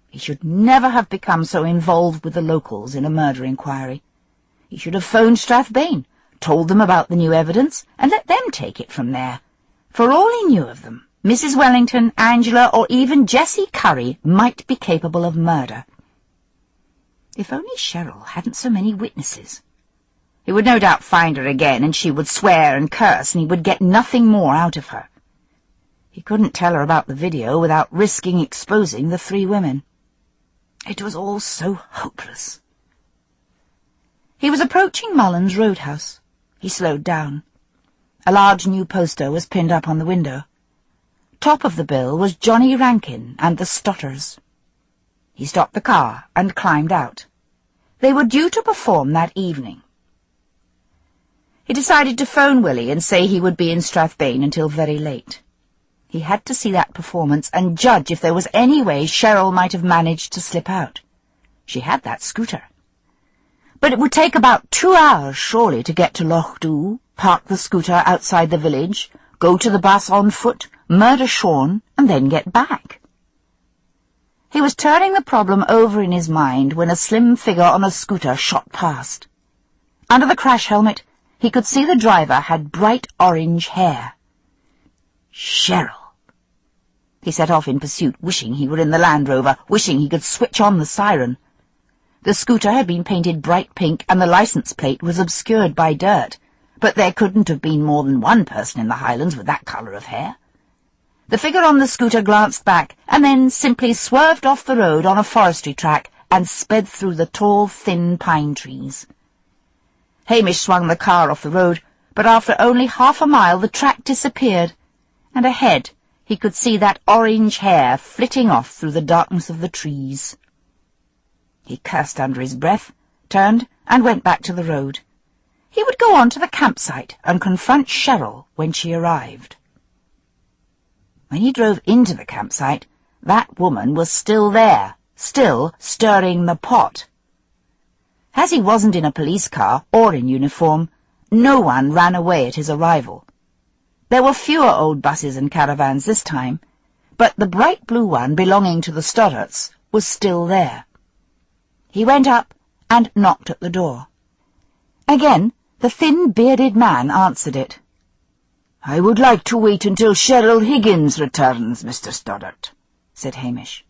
He should never have become so involved with the locals in a murder inquiry. He should have phoned Strathbane, told them about the new evidence, and let them take it from there. For all he knew of them, Mrs. Wellington, Angela, or even Jessie Curry might be capable of murder. If only Cheryl hadn't so many witnesses. He would no doubt find her again, and she would swear and curse, and he would get nothing more out of her. He couldn't tell her about the video without risking exposing the 3 women. It was all so hopeless. He was approaching Mullen's Roadhouse. He slowed down. A large new poster was pinned up on the window. Top of the bill was Johnny Rankin and the Stotters. He stopped the car and climbed out. They were due to perform that evening. He decided to phone Willie and say he would be in Strathbane until very late. He had to see that performance and judge if there was any way Cheryl might have managed to slip out. She had that scooter. But it would take about 2 hours, surely, to get to Lochdubh, park the scooter outside the village, go to the bus on foot, murder Sean, and then get back. He was turning the problem over in his mind when a slim figure on a scooter shot past. Under the crash helmet, he could see the driver had bright orange hair. Cheryl! He set off in pursuit, wishing he were in the Land Rover, wishing he could switch on the siren. The scooter had been painted bright pink and the license plate was obscured by dirt, but there couldn't have been more than one person in the Highlands with that colour of hair. The figure on the scooter glanced back and then simply swerved off the road on a forestry track and sped through the tall, thin pine trees. Hamish swung the car off the road, but after only half a mile the track disappeared, and ahead he could see that orange hair flitting off through the darkness of the trees. He cursed under his breath, turned, and went back to the road. He would go on to the campsite and confront Cheryl when she arrived. When he drove into the campsite, that woman was still there, still stirring the pot. As he wasn't in a police car or in uniform, no one ran away at his arrival. There were fewer old buses and caravans this time, but the bright blue one belonging to the Stoddarts was still there. He went up and knocked at the door. Again, the thin, bearded man answered it. "I would like to wait until Cheryl Higgins returns, Mr. Stoddart," said Hamish.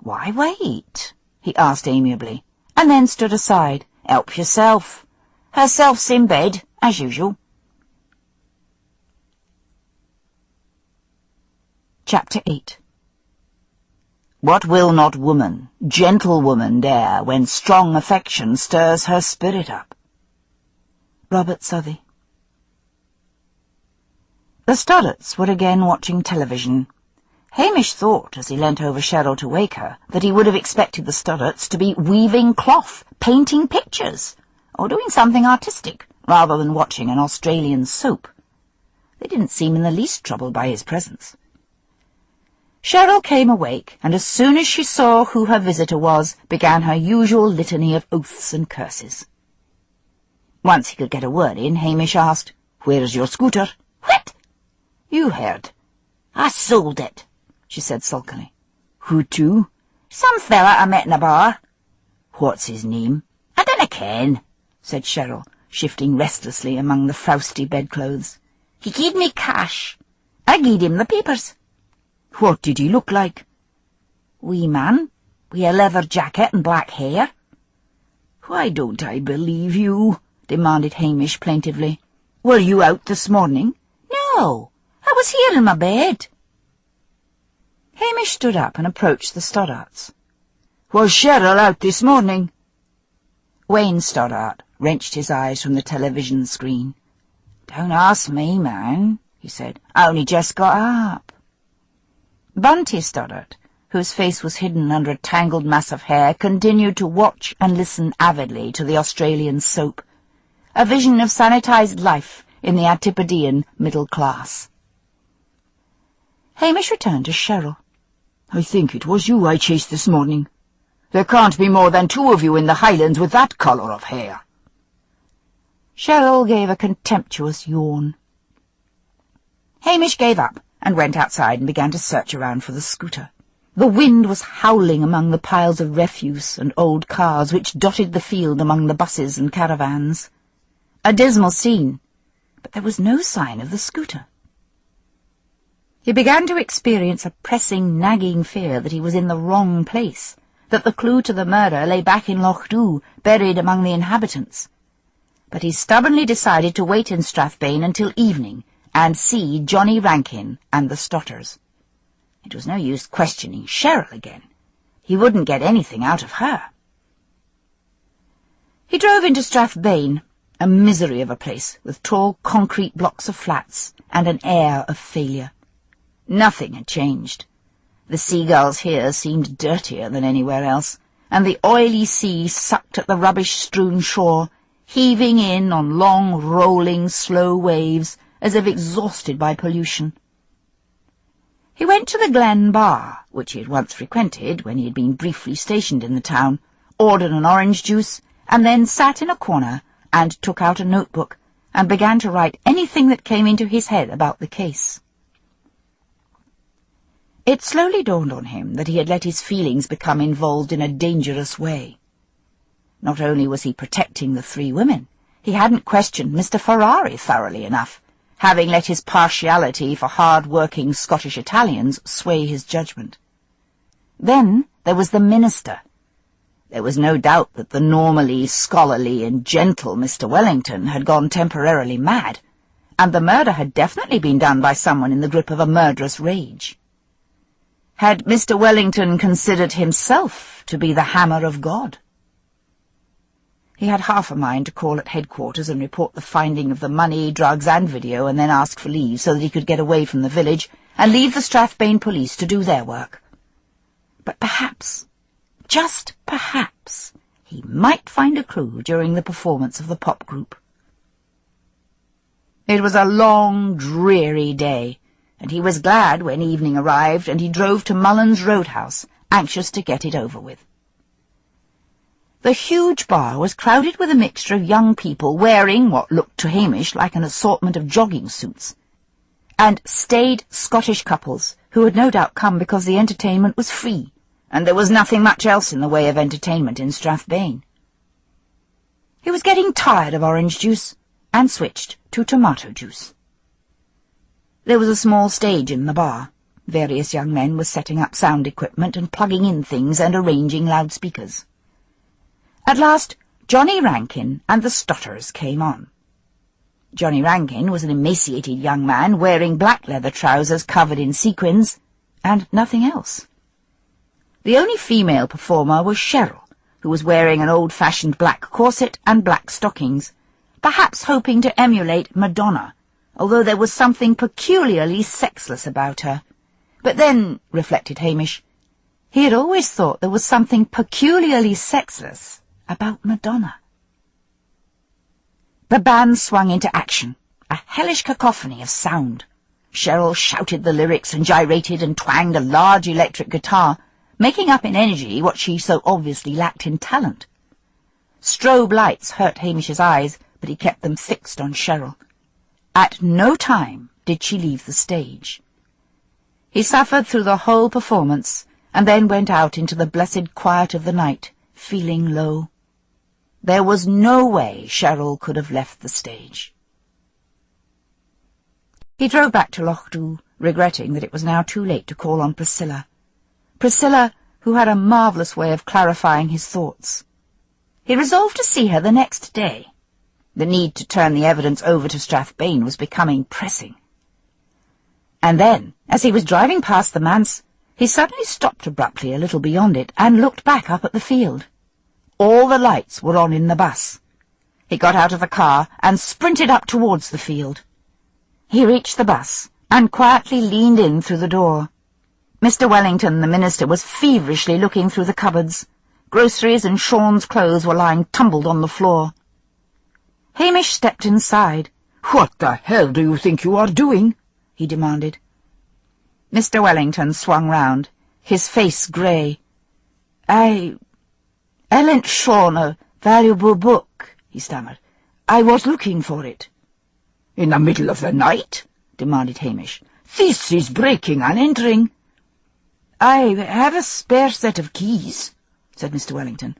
"Why wait?" he asked amiably, and then stood aside. "Help yourself. Herself's in bed, as usual." Chapter 8. What will not woman, gentle woman, dare when strong affection stirs her spirit up? Robert Southey. The Stoddarts were again watching television. Hamish thought, as he leant over Cheryl to wake her, that he would have expected the Stoddarts to be weaving cloth, painting pictures, or doing something artistic, rather than watching an Australian soap. They didn't seem in the least troubled by his presence. Cheryl came awake, and as soon as she saw who her visitor was, began her usual litany of oaths and curses. Once he could get a word in, Hamish asked, "Where's your scooter?" "What?" "You heard." "I sold it," she said sulkily. "Who to?" "Some fella I met in a bar." "What's his name?" "I dunna ken," said Cheryl, shifting restlessly among the frowsty bedclothes. "He gied me cash. I gied him the papers." "What did he look like?" "Wee man, wi' a leather jacket and black hair." "Why don't I believe you?" demanded Hamish plaintively. "Were you out this morning?" "No, I was here in my bed." Hamish stood up and approached the Stoddarts. "Was Cheryl out this morning?" Wayne Stoddart wrenched his eyes from the television screen. "Don't ask me, man," he said. "I only just got up." Bunty Stoddart, whose face was hidden under a tangled mass of hair, continued to watch and listen avidly to the Australian soap, a vision of sanitized life in the Antipodean middle class. Hamish returned to Cheryl. "I think it was you I chased this morning. There can't be more than 2 of you in the Highlands with that colour of hair." Cheryl gave a contemptuous yawn. Hamish gave up and went outside and began to search around for the scooter. The wind was howling among the piles of refuse and old cars which dotted the field among the buses and caravans. A dismal scene, but there was no sign of the scooter. He began to experience a pressing, nagging fear that he was in the wrong place, that the clue to the murder lay back in Lochdubh, buried among the inhabitants. But he stubbornly decided to wait in Strathbane until evening and see Johnny Rankin and the Stotters. It was no use questioning Cheryl again. He wouldn't get anything out of her. He drove into Strathbane, a misery of a place, with tall concrete blocks of flats and an air of failure. Nothing had changed. The seagulls here seemed dirtier than anywhere else, and the oily sea sucked at the rubbish-strewn shore, heaving in on long, rolling, slow waves, as if exhausted by pollution. He went to the Glen Bar, which he had once frequented when he had been briefly stationed in the town, ordered an orange juice, and then sat in a corner and took out a notebook and began to write anything that came into his head about the case. It slowly dawned on him that he had let his feelings become involved in a dangerous way. Not only was he protecting the three women, he hadn't questioned Mr. Ferrari thoroughly enough, having let his partiality for hard-working Scottish Italians sway his judgment. Then there was the minister. There was no doubt that the normally scholarly and gentle Mr. Wellington had gone temporarily mad, and the murder had definitely been done by someone in the grip of a murderous rage. Had Mr. Wellington considered himself to be the hammer of God? He had half a mind to call at headquarters and report the finding of the money, drugs, and video, and then ask for leave so that he could get away from the village and leave the Strathbane police to do their work. But perhaps, just perhaps, he might find a clue during the performance of the pop group. It was a long, dreary day, and he was glad when evening arrived and he drove to Mullen's Roadhouse, anxious to get it over with. The huge bar was crowded with a mixture of young people wearing what looked to Hamish like an assortment of jogging suits, and staid Scottish couples who had no doubt come because the entertainment was free, and there was nothing much else in the way of entertainment in Strathbane. He was getting tired of orange juice, and switched to tomato juice. There was a small stage in the bar. Various young men were setting up sound equipment and plugging in things and arranging loudspeakers. At last, Johnny Rankin and the Stotters came on. Johnny Rankin was an emaciated young man wearing black leather trousers covered in sequins, and nothing else. The only female performer was Cheryl, who was wearing an old-fashioned black corset and black stockings, perhaps hoping to emulate Madonna, although there was something peculiarly sexless about her. But then, reflected Hamish, he had always thought there was something peculiarly sexless about Madonna. The band swung into action, a hellish cacophony of sound. Cheryl shouted the lyrics and gyrated and twanged a large electric guitar, making up in energy what she so obviously lacked in talent. Strobe lights hurt Hamish's eyes, but he kept them fixed on Cheryl. At no time did she leave the stage. He suffered through the whole performance, and then went out into the blessed quiet of the night, feeling low. There was no way Cheryl could have left the stage. He drove back to Lochdubh, regretting that it was now too late to call on Priscilla. Priscilla, who had a marvellous way of clarifying his thoughts. He resolved to see her the next day. The need to turn the evidence over to Strathbane was becoming pressing. And then, as he was driving past the manse, he suddenly stopped abruptly a little beyond it and looked back up at the field. All the lights were on in the bus. He got out of the car and sprinted up towards the field. He reached the bus and quietly leaned in through the door. Mr. Wellington, the minister, was feverishly looking through the cupboards. Groceries and Sean's clothes were lying tumbled on the floor. Hamish stepped inside. "What the hell do you think you are doing?" he demanded. Mr. Wellington swung round, his face grey. I lent Sean a valuable book," he stammered. "I was looking for it." "In the middle of the night?" demanded Hamish. "This is breaking and entering." "I have a spare set of keys," said Mr. Wellington.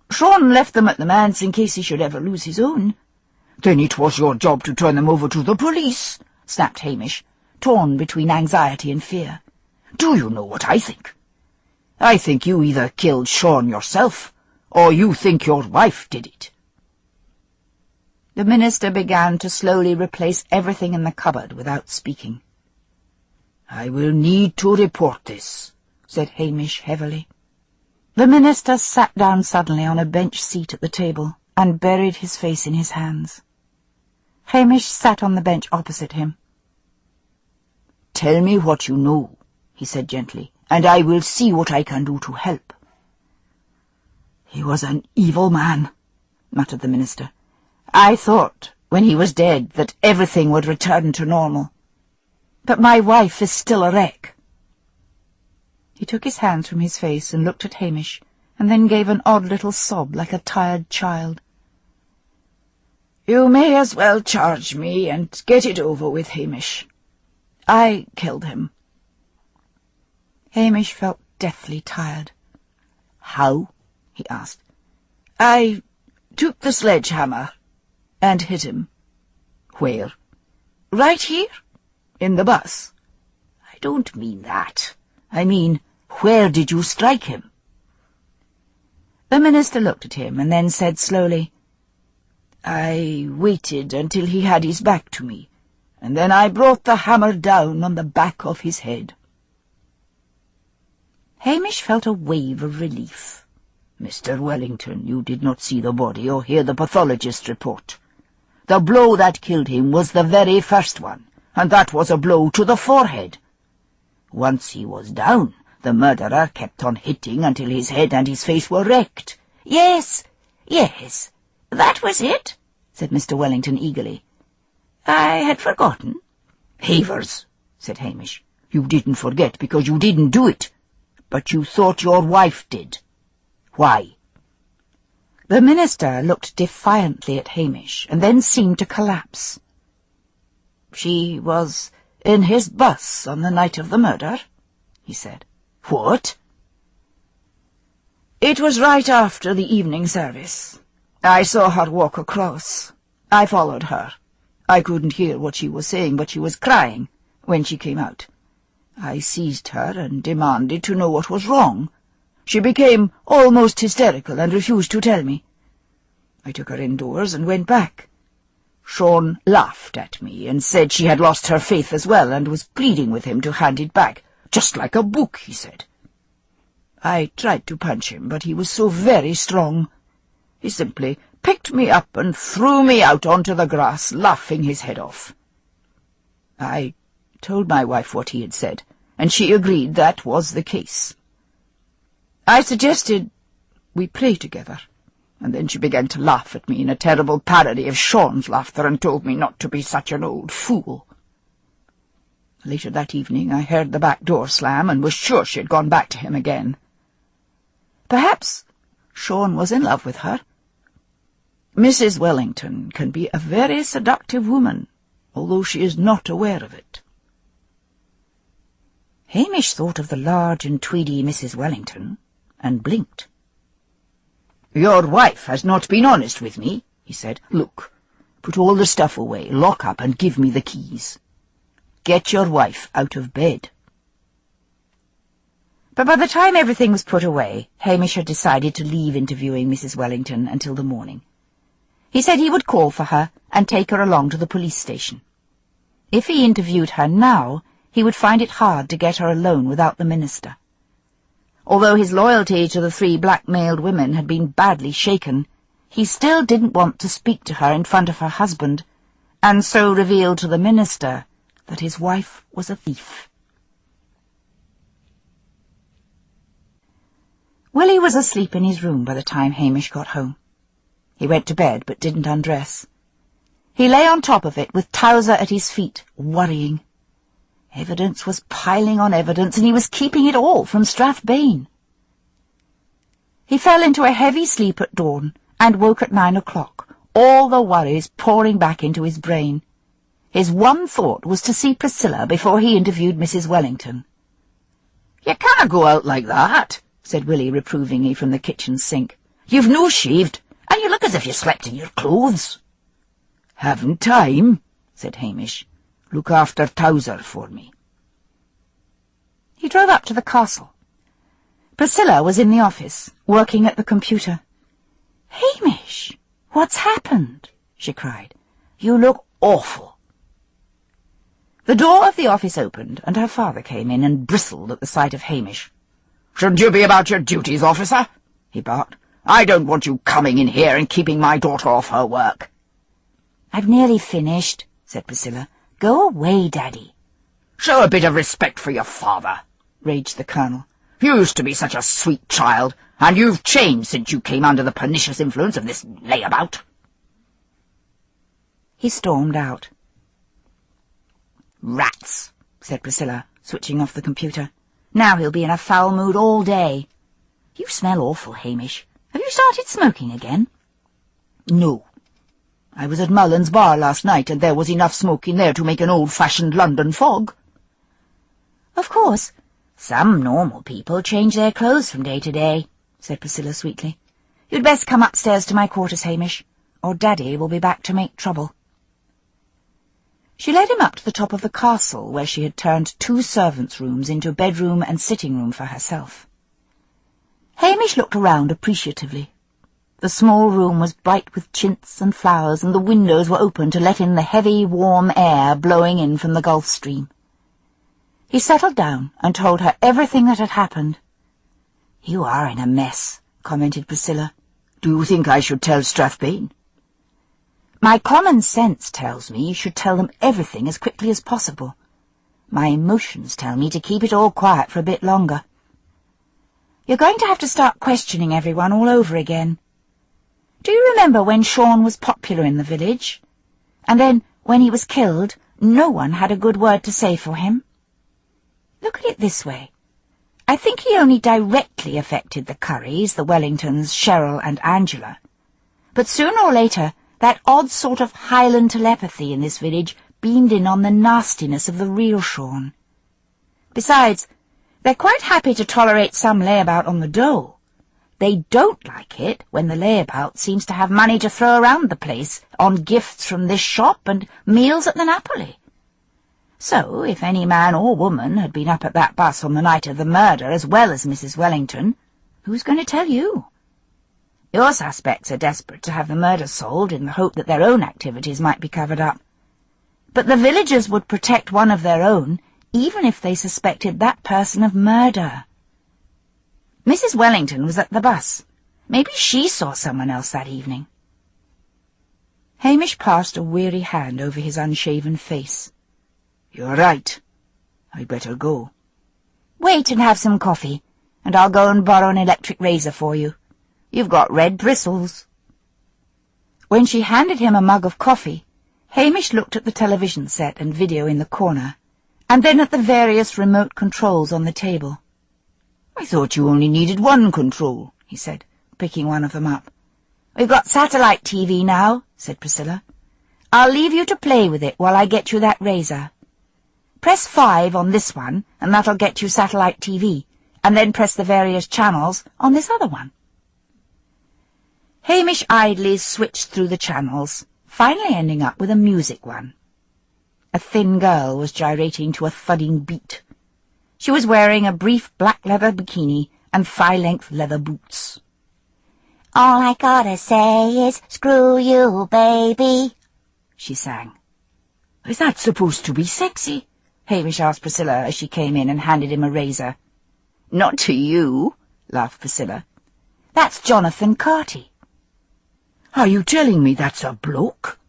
"Sean left them at the manse in case he should ever lose his own." "Then it was your job to turn them over to the police," snapped Hamish, torn between anxiety and fear. "Do you know what I think? I think you either killed Sean yourself, or you think your wife did it." The minister began to slowly replace everything in the cupboard without speaking. "I will need to report this," said Hamish heavily. The minister sat down suddenly on a bench seat at the table and buried his face in his hands. Hamish sat on the bench opposite him. "Tell me what you know," he said gently, "and I will see what I can do to help." "He was an evil man," muttered the minister. "I thought, when he was dead, that everything would return to normal. But my wife is still a wreck." He took his hands from his face and looked at Hamish, and then gave an odd little sob like a tired child. "You may as well charge me and get it over with, Hamish. I killed him." Hamish felt deathly tired. "How?" he asked. "I took the sledgehammer and hit him." "Where?" "Right here, in the bus." "I don't mean that. I mean, where did you strike him?" The minister looked at him and then said slowly, "I waited until he had his back to me, and then I brought the hammer down on the back of his head." Hamish felt a wave of relief. "Mr. Wellington, you did not see the body or hear the pathologist's report. The blow that killed him was the very first one, and that was a blow to the forehead. Once he was down, the murderer kept on hitting until his head and his face were wrecked." Yes, that was it," said Mr. Wellington eagerly. "I had forgotten." "Havers," said Hamish, "you didn't forget because you didn't do it, but you thought your wife did. Why?" The minister looked defiantly at Hamish, and then seemed to collapse. "She was in his bus on the night of the murder," he said. "What?" "It was right after the evening service. I saw her walk across. I followed her. I couldn't hear what she was saying, but she was crying when she came out. I seized her and demanded to know what was wrong. She became almost hysterical and refused to tell me. I took her indoors and went back. Sean laughed at me and said she had lost her faith as well and was pleading with him to hand it back. "Just like a book," he said. I tried to punch him, but he was so very strong. He simply picked me up and threw me out onto the grass, laughing his head off. I told my wife what he had said, and she agreed that was the case. I suggested we play together, and then she began to laugh at me in a terrible parody of Sean's laughter and told me not to be such an old fool. Later that evening I heard the back door slam and was sure she had gone back to him again. Perhaps Sean was in love with her. Mrs. Wellington can be a very seductive woman, although she is not aware of it." Hamish thought of the large and tweedy Mrs. Wellington and blinked. "Your wife has not been honest with me," he said. "Look, put all the stuff away, lock up, and give me the keys. Get your wife out of bed." But by the time everything was put away, Hamish had decided to leave interviewing Mrs. Wellington until the morning. He said he would call for her and take her along to the police station. If he interviewed her now, he would find it hard to get her alone without the minister. Although his loyalty to the 3 blackmailed women had been badly shaken, he still didn't want to speak to her in front of her husband, and so revealed to the minister that his wife was a thief. Willie was asleep in his room by the time Hamish got home. He went to bed but didn't undress. He lay on top of it with Towser at his feet, worrying. Evidence was piling on evidence, and he was keeping it all from Strathbane. He fell into a heavy sleep at dawn and woke at 9 o'clock, all the worries pouring back into his brain. His one thought was to see Priscilla before he interviewed Mrs. Wellington. "You can't go out like that," said Willie reprovingly from the kitchen sink. "You've no shaved, and you look as if you slept in your clothes." "Haven't time," said Hamish. "Look after Towser for me." He drove up to the castle. Priscilla was in the office, working at the computer. "Hamish, what's happened?" she cried. "You look awful." The door of the office opened, and her father came in and bristled at the sight of Hamish. "Shouldn't you be about your duties, officer?" he barked. "I don't want you coming in here and keeping my daughter off her work." "I've nearly finished," said Priscilla. "Go away, Daddy." "Show a bit of respect for your father," raged the colonel. "You used to be such a sweet child, and you've changed since you came under the pernicious influence of this layabout." He stormed out. "Rats," said Priscilla, switching off the computer. "Now he'll be in a foul mood all day. You smell awful, Hamish. Have you started smoking again?" "No. I was at Mullen's bar last night, and there was enough smoke in there to make an old-fashioned London fog." "Of course, some normal people change their clothes from day to day," said Priscilla sweetly. "You'd best come upstairs to my quarters, Hamish, or Daddy will be back to make trouble." She led him up to the top of the castle, where she had turned 2 servants' rooms into bedroom and sitting room for herself. Hamish looked around appreciatively. The small room was bright with chintz and flowers, and the windows were open to let in the heavy, warm air blowing in from the Gulf Stream. He settled down and told her everything that had happened. "You are in a mess," commented Priscilla. "Do you think I should tell Strathbane?" "My common sense tells me you should tell them everything as quickly as possible. My emotions tell me to keep it all quiet for a bit longer. You're going to have to start questioning everyone all over again. Do you remember when Sean was popular in the village? And then, when he was killed, no one had a good word to say for him? Look at it this way. I think he only directly affected the Currys, the Wellingtons, Cheryl and Angela. But sooner or later, that odd sort of Highland telepathy in this village beamed in on the nastiness of the real Sean. Besides, they're quite happy to tolerate some layabout on the dole. They don't like it when the layabout seems to have money to throw around the place on gifts from this shop and meals at the Napoli. So, if any man or woman had been up at that bus on the night of the murder as well as Mrs. Wellington, who's going to tell you? Your suspects are desperate to have the murder solved in the hope that their own activities might be covered up. But the villagers would protect one of their own, even if they suspected that person of murder. Mrs. Wellington was at the bus. Maybe she saw someone else that evening." Hamish passed a weary hand over his unshaven face. "You're right. I'd better go." "Wait and have some coffee, and I'll go and borrow an electric razor for you. You've got red bristles." When she handed him a mug of coffee, Hamish looked at the television set and video in the corner, and then at the various remote controls on the table. "I thought you only needed one control," he said, picking one of them up. "We've got satellite TV now," said Priscilla. "I'll leave you to play with it while I get you that razor. Press 5 on this one, and that'll get you satellite TV, and then press the various channels on this other one." Hamish idly switched through the channels, finally ending up with a music one. A thin girl was gyrating to a thudding beat. She was wearing a brief black leather bikini and thigh-length leather boots. "All I gotta say is, screw you, baby," she sang. "Is that supposed to be sexy?" Hamish asked Priscilla as she came in and handed him a razor. "Not to you," laughed Priscilla. "That's Jonathan Carty." "Are you telling me that's a bloke?"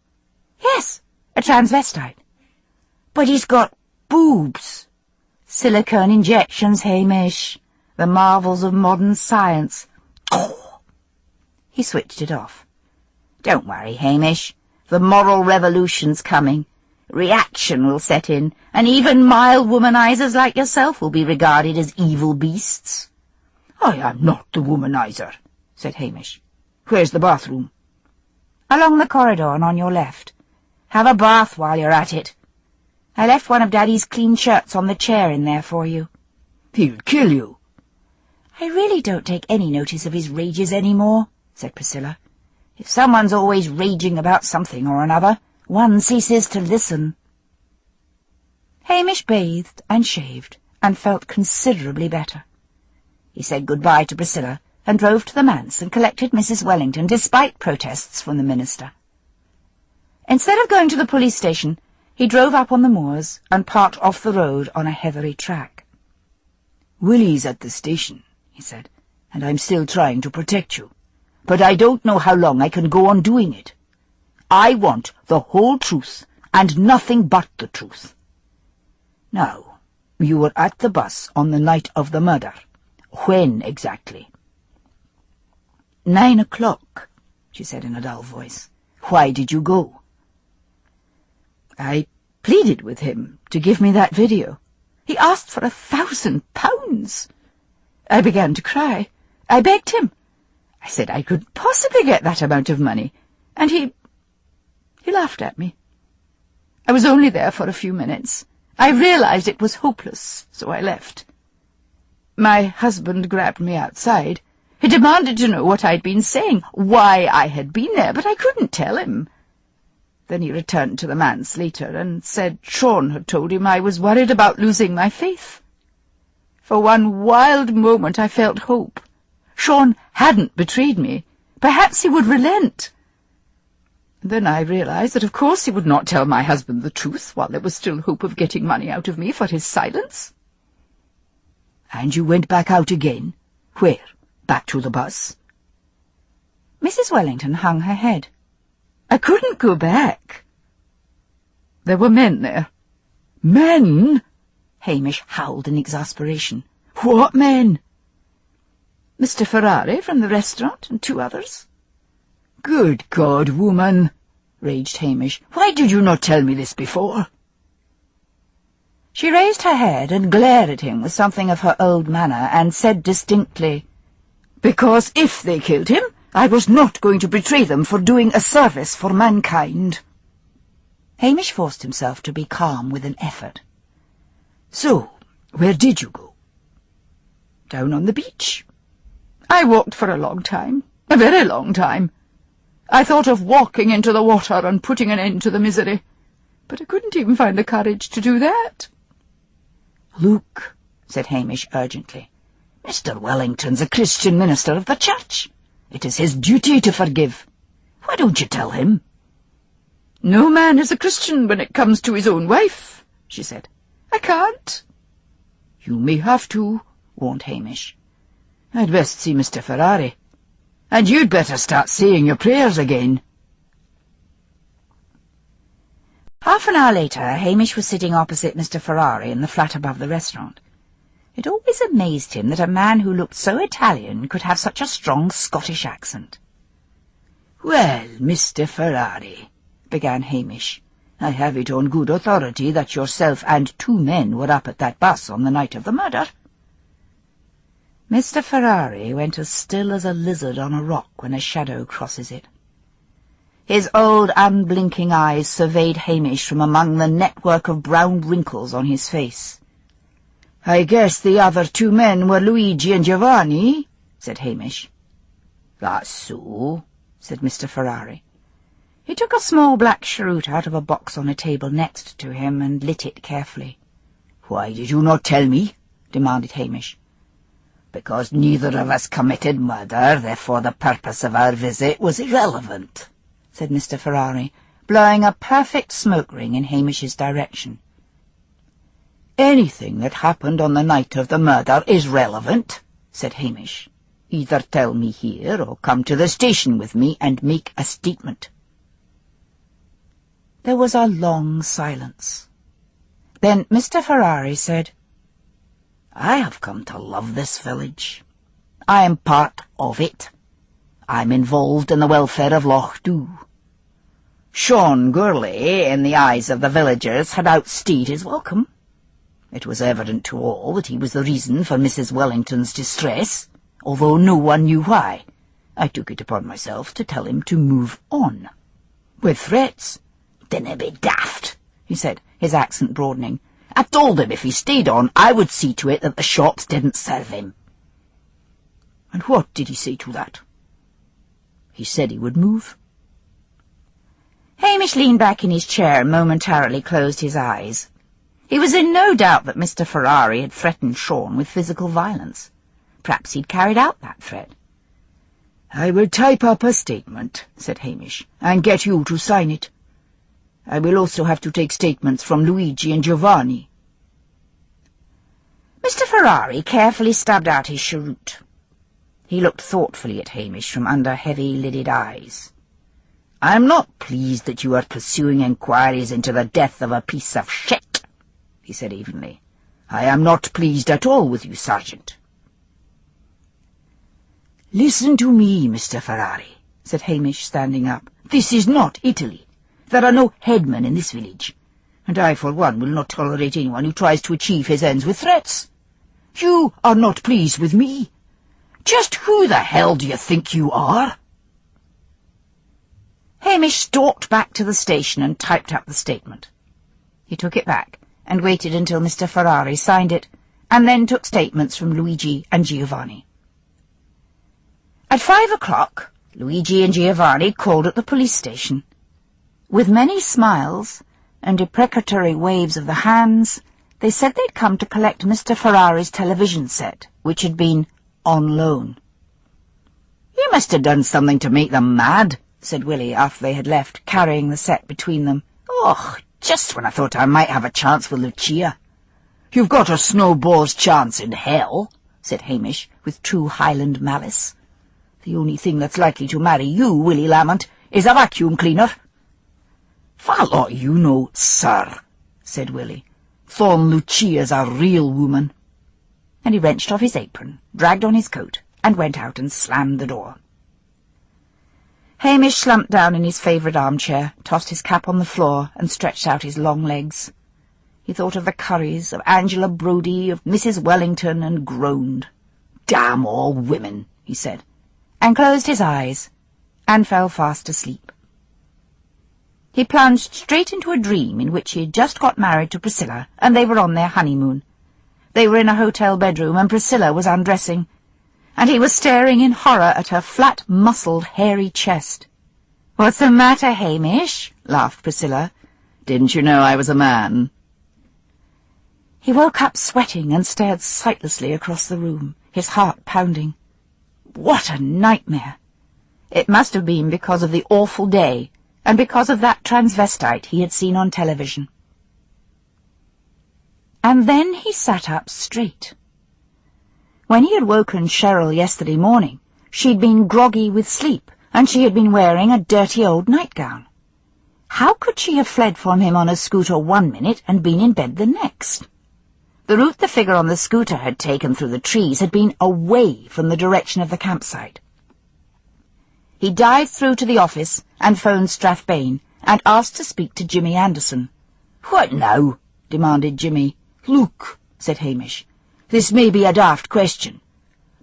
"Yes, a transvestite." "But he's got boobs." "Silicone injections, Hamish. The marvels of modern science." Oh. He switched it off. "Don't worry, Hamish. The moral revolution's coming. Reaction will set in, and even mild womanizers like yourself will be regarded as evil beasts." "I am not the womanizer," said Hamish. "Where's the bathroom?" "Along the corridor and on your left. Have a bath while you're at it. I left one of Daddy's clean shirts on the chair in there for you. He'll kill you. I really don't take any notice of his rages any more, said Priscilla. If someone's always raging about something or another, one ceases to listen. Hamish bathed and shaved and felt considerably better. He said goodbye to Priscilla and drove to the manse and collected Mrs. Wellington, despite protests from the minister. Instead of going to the police station, he drove up on the moors and parked off the road on a heathery track. Willie's at the station, he said, and I'm still trying to protect you. But I don't know how long I can go on doing it. I want the whole truth, and nothing but the truth. Now, you were at the bus on the night of the murder. When exactly? 9 o'clock, she said in a dull voice. Why did you go? I pleaded with him to give me that video. He asked for £1,000. I began to cry. I begged him. I said I couldn't possibly get that amount of money, and he laughed at me. I was only there for a few minutes. I realized it was hopeless, so I left. My husband grabbed me outside. He demanded to know what I'd been saying, why I had been there, but I couldn't tell him. Then he returned to the manse later and said Sean had told him I was worried about losing my faith. For one wild moment I felt hope. Sean hadn't betrayed me. Perhaps he would relent. Then I realized that of course he would not tell my husband the truth while there was still hope of getting money out of me for his silence. And you went back out again? Where? Back to the bus? Mrs. Wellington hung her head. I couldn't go back. There were men there. Men? Hamish howled in exasperation. What men? Mr. Ferrari from the restaurant and 2 others. Good God, woman, raged Hamish. Why did you not tell me this before? She raised her head and glared at him with something of her old manner and said distinctly, Because if they killed him, I was not going to betray them for doing a service for mankind. Hamish forced himself to be calm with an effort. So, where did you go? Down on the beach. I walked for a long time, a very long time. I thought of walking into the water and putting an end to the misery, but I couldn't even find the courage to do that. Look, said Hamish urgently, Mr. Wellington's a Christian minister of the church. It is his duty to forgive. Why don't you tell him? No man is a Christian when it comes to his own wife, she said. I can't. You may have to, warned Hamish. I'd best see Mr. Ferrari. And you'd better start saying your prayers again. Half an hour later, Hamish was sitting opposite Mr. Ferrari in the flat above the restaurant. It always amazed him that a man who looked so Italian could have such a strong Scottish accent. Well, Mr. Ferrari, began Hamish, I have it on good authority that yourself and 2 men were up at that bus on the night of the murder. Mr. Ferrari went as still as a lizard on a rock when a shadow crosses it. His old, unblinking eyes surveyed Hamish from among the network of brown wrinkles on his face. I guess the other 2 men were Luigi and Giovanni, said Hamish. That's so, said Mr. Ferrari. He took a small black cheroot out of a box on a table next to him and lit it carefully. Why did you not tell me? Demanded Hamish. Because neither of us committed murder, therefore the purpose of our visit was irrelevant, said Mr. Ferrari, blowing a perfect smoke ring in Hamish's direction. Anything that happened on the night of the murder is relevant, said Hamish. Either tell me here or come to the station with me and make a statement. There was a long silence. Then Mr. Ferrari said, I have come to love this village. I am part of it. I'm involved in the welfare of Lochdubh. Sean Gurley, in the eyes of the villagers, had outstayed his welcome. It was evident to all that he was the reason for Mrs. Wellington's distress, although no one knew why. I took it upon myself to tell him to move on. With threats. Dinna be daft, he said, his accent broadening. "I told him if he stayed on, I would see to it that the shops didn't serve him." "And what did he say to that?" "He said he would move." Hamish leaned back in his chair and momentarily closed his eyes. He was in no doubt that Mr. Ferrari had threatened Sean with physical violence. Perhaps he'd carried out that threat. "I will type up a statement," said Hamish, "and get you to sign it. I will also have to take statements from Luigi and Giovanni." Mr. Ferrari carefully stubbed out his cheroot. He looked thoughtfully at Hamish from under heavy-lidded eyes. "I am not pleased that you are pursuing inquiries into the death of a piece of shit," he said evenly. "I am not pleased at all with you, Sergeant." "Listen to me, Mr. Ferrari," said Hamish, standing up. "This is not Italy. There are no headmen in this village, and I, for one, will not tolerate anyone who tries to achieve his ends with threats. You are not pleased with me. Just who the hell do you think you are?" Hamish stalked back to the station and typed up the statement. He took it back and waited until Mr. Ferrari signed it, and then took statements from Luigi and Giovanni. At 5 o'clock, Luigi and Giovanni called at the police station. With many smiles and deprecatory waves of the hands, they said they'd come to collect Mr. Ferrari's television set, which had been on loan. "You must have done something to make them mad," said Willie after they had left, carrying the set between them. "Oh, just when I thought I might have a chance with Lucia." "You've got a snowball's chance in hell," said Hamish, with true Highland malice. "The only thing that's likely to marry you, Willie Lamont, is a vacuum cleaner." "For aught you know, sir," said Willie, "Thorn Lucia's a real woman." And he wrenched off his apron, dragged on his coat, and went out and slammed the door. Hamish slumped down in his favourite armchair, tossed his cap on the floor, and stretched out his long legs. He thought of the Curries, of Angela Brodie, of Mrs. Wellington, and groaned. "Damn all women," he said, and closed his eyes, and fell fast asleep. He plunged straight into a dream in which he had just got married to Priscilla, and they were on their honeymoon. They were in a hotel bedroom, and Priscilla was undressing, and he was staring in horror at her flat-muscled, hairy chest. "What's the matter, Hamish?" laughed Priscilla. "Didn't you know I was a man?" He woke up sweating and stared sightlessly across the room, his heart pounding. What a nightmare! It must have been because of the awful day, and because of that transvestite he had seen on television. And then he sat up straight. When he had woken Cheryl yesterday morning, she'd been groggy with sleep, and she had been wearing a dirty old nightgown. How could she have fled from him on a scooter 1 minute and been in bed the next? The route the figure on the scooter had taken through the trees had been away from the direction of the campsite. He dived through to the office and phoned Strathbane and asked to speak to Jimmy Anderson. "What now?" demanded Jimmy. "Look," said Hamish, "this may be a daft question,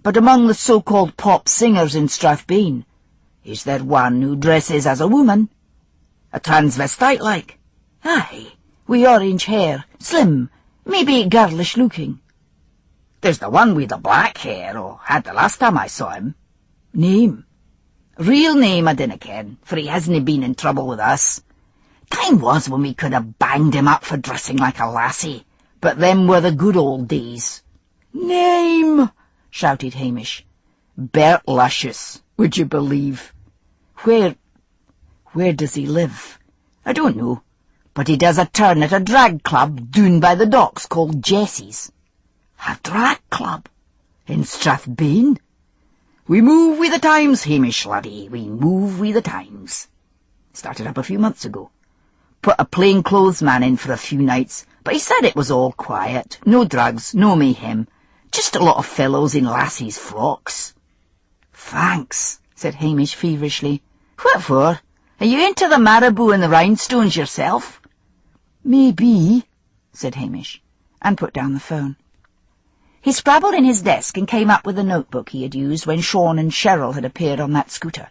but among the so-called pop singers in Strathbane, is there one who dresses as a woman? A transvestite like?" "Aye, with orange hair, slim, maybe girlish-looking." "There's the one with the black hair, or had the last time I saw him." "Name?" "Real name I dinna ken, for he hasn't been in trouble with us. Time was when we could have banged him up for dressing like a lassie, but them were the good old days." "Name!" shouted Hamish. "Bert Luscious, would you believe?" Where does he live?" "I don't know, but he does a turn at a drag club down by the docks called Jessie's." "A drag club? In Strathbane?" "We move with the times, Hamish, laddie, we move with the times. Started up a few months ago. Put a plain-clothes man in for a few nights, but he said it was all quiet, no drugs, no mayhem, just a lot of fellows in lassies' frocks." "Thanks," said Hamish feverishly. "What for? Are you into the marabou and the rhinestones yourself?" "Maybe," said Hamish, and put down the phone. He scrabbled in his desk and came up with the notebook he had used when Sean and Cheryl had appeared on that scooter.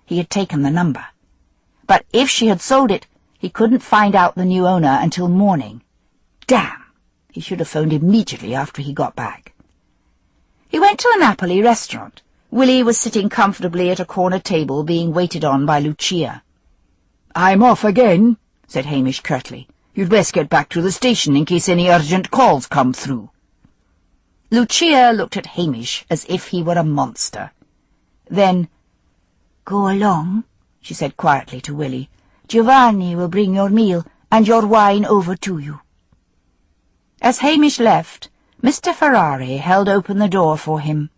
He had taken the number. But if she had sold it, He couldn't find out the new owner until morning. Damn! He should have phoned immediately after he got back. He went to the Napoli restaurant. Willie was sitting comfortably at a corner table being waited on by Lucia. "I'm off again," said Hamish curtly. "You'd best get back to the station in case any urgent calls come through." Lucia looked at Hamish as if he were a monster. Then, "Go along," she said quietly to Willie. "Giovanni will bring your meal and your wine over to you." As Hamish left, Mr. Ferrari held open the door for him.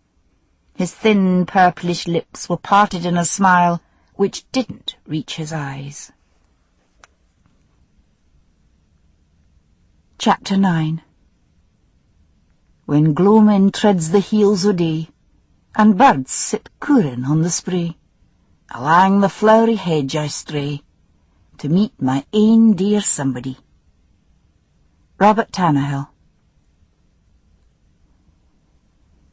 His thin, purplish lips were parted in a smile which didn't reach his eyes. Chapter 9. When gloamin' treads the heels o' day, and birds sit coorin' on the spree, along the flowery hedge I stray, to meet my ain dear somebody. Robert Tannahill.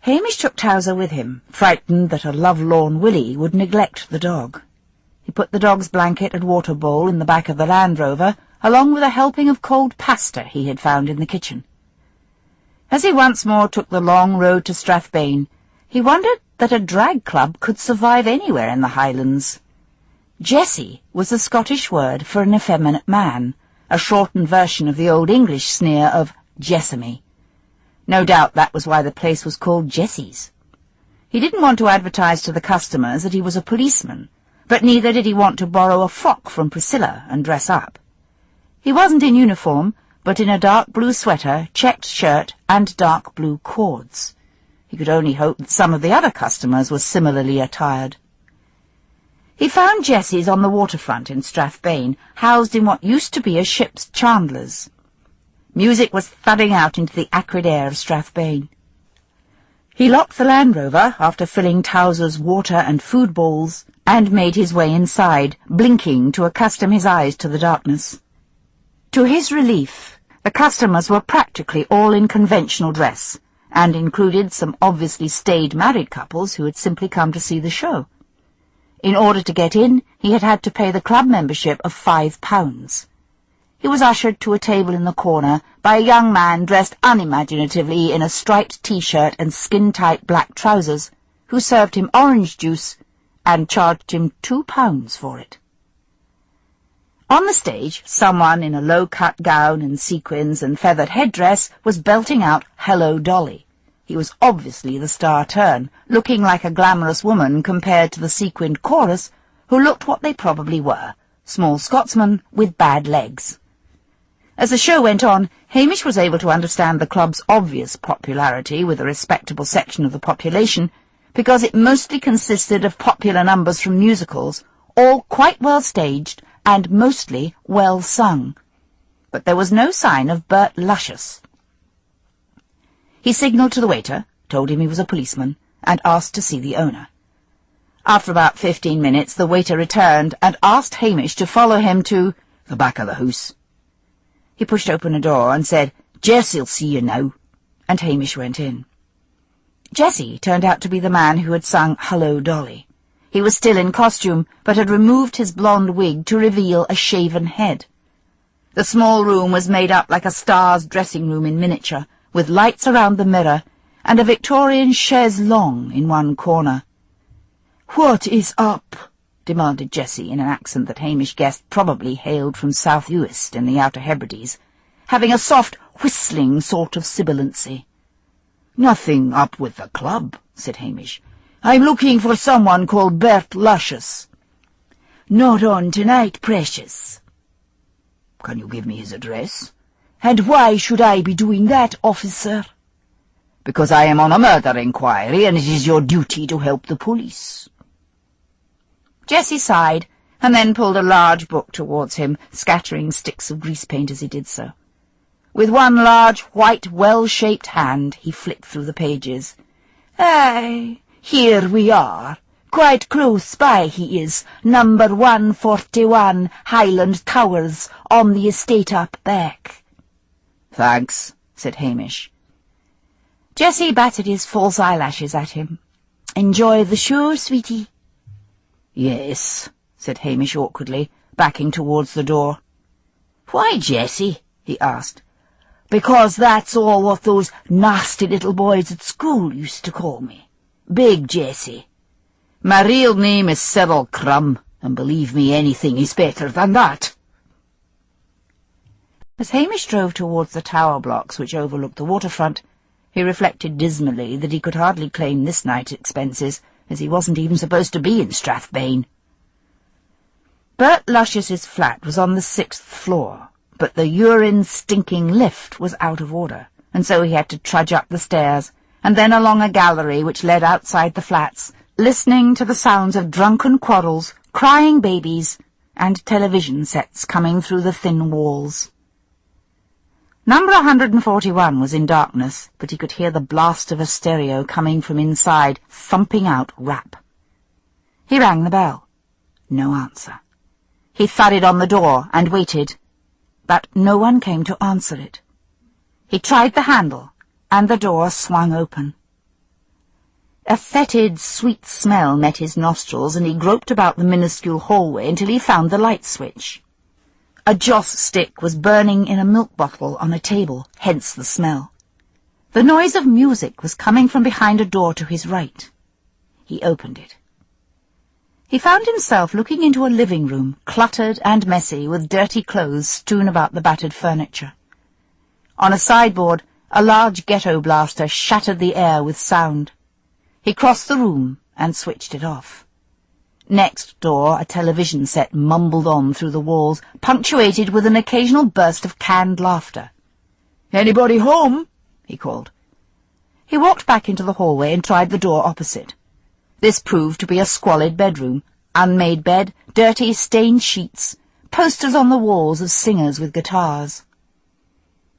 Hamish took Towser with him, frightened that a lovelorn Willie would neglect the dog. He put the dog's blanket and water bowl in the back of the Land Rover, along with a helping of cold pasta he had found in the kitchen. As he once more took the long road to Strathbane, he wondered that a drag club could survive anywhere in the Highlands. Jessie was the Scottish word for an effeminate man, a shortened version of the Old English sneer of Jessamy. No doubt that was why the place was called Jessie's. He didn't want to advertise to the customers that he was a policeman, but neither did he want to borrow a frock from Priscilla and dress up. He wasn't in uniform, but in a dark blue sweater, checked shirt, and dark blue cords. He could only hope that some of the other customers were similarly attired. He found Jessie's on the waterfront in Strathbane, housed in what used to be a ship's chandler's. Music was thudding out into the acrid air of Strathbane. He locked the Land Rover after filling Towser's water and food bowls, and made his way inside, blinking to accustom his eyes to the darkness. To his relief, the customers were practically all in conventional dress, and included some obviously staid married couples who had simply come to see the show. In order to get in, he had had to pay the club membership of £5. He was ushered to a table in the corner by a young man dressed unimaginatively in a striped T-shirt and skin-tight black trousers, who served him orange juice and charged him £2 for it. On the stage, someone in a low-cut gown and sequins and feathered headdress was belting out "Hello, Dolly." He was obviously the star turn, looking like a glamorous woman compared to the sequined chorus, who looked what they probably were, small Scotsmen with bad legs. As the show went on, Hamish was able to understand the club's obvious popularity with a respectable section of the population, because it mostly consisted of popular numbers from musicals, all quite well staged and mostly well sung. But there was no sign of Bert Luscious. He signalled to the waiter, told him he was a policeman, and asked to see the owner. After about 15 minutes, the waiter returned and asked Hamish to follow him to the back of the house. He pushed open a door and said, "Jessie'll see you now," and Hamish went in. Jessie turned out to be the man who had sung "Hello, Dolly." He was still in costume, but had removed his blonde wig to reveal a shaven head. The small room was made up like a star's dressing room in miniature, with lights around the mirror, and a Victorian chaise longue in one corner. "What is up?" demanded Jessie in an accent that Hamish guessed probably hailed from South Uist in the Outer Hebrides, having a soft, whistling sort of sibilancy. "Nothing up with the club," said Hamish. "I'm looking for someone called Bert Luscious." "Not on tonight, precious." "Can you give me his address?" "And why should I be doing that, officer?" "Because I am on a murder inquiry, and it is your duty to help the police." Jessie sighed, and then pulled a large book towards him, scattering sticks of grease paint as he did so. With one large, white, well-shaped hand, he flicked through the pages. "Aye, here we are. Quite close by he is, number 141, Highland Towers, on the estate up back." "Thanks," said Hamish. Jessie batted his false eyelashes at him. "Enjoy the show, sweetie?" "Yes," said Hamish awkwardly, backing towards the door. "Why, Jessie?" he asked. "Because that's all what those nasty little boys at school used to call me. Big Jessie. My real name is Cyril Crumb, and believe me, anything is better than that." As Hamish drove towards the tower blocks which overlooked the waterfront, he reflected dismally that he could hardly claim this night's expenses, as he wasn't even supposed to be in Strathbane. Bert Luscious's flat was on the 6th floor, but the urine-stinking lift was out of order, and so he had to trudge up the stairs, and then along a gallery which led outside the flats, listening to the sounds of drunken quarrels, crying babies, and television sets coming through the thin walls. Number 141 was in darkness, but he could hear the blast of a stereo coming from inside, thumping out rap. He rang the bell. No answer. He thudded on the door and waited, but no one came to answer it. He tried the handle, and the door swung open. A fetid, sweet smell met his nostrils, and he groped about the minuscule hallway until he found the light switch. A joss stick was burning in a milk bottle on a table, hence the smell. The noise of music was coming from behind a door to his right. He opened it. He found himself looking into a living room, cluttered and messy, with dirty clothes strewn about the battered furniture. On a sideboard, a large ghetto blaster shattered the air with sound. He crossed the room and switched it off. Next door, a television set mumbled on through the walls, punctuated with an occasional burst of canned laughter. "Anybody home?" he called. He walked back into the hallway and tried the door opposite. This proved to be a squalid bedroom, unmade bed, dirty, stained sheets, posters on the walls of singers with guitars.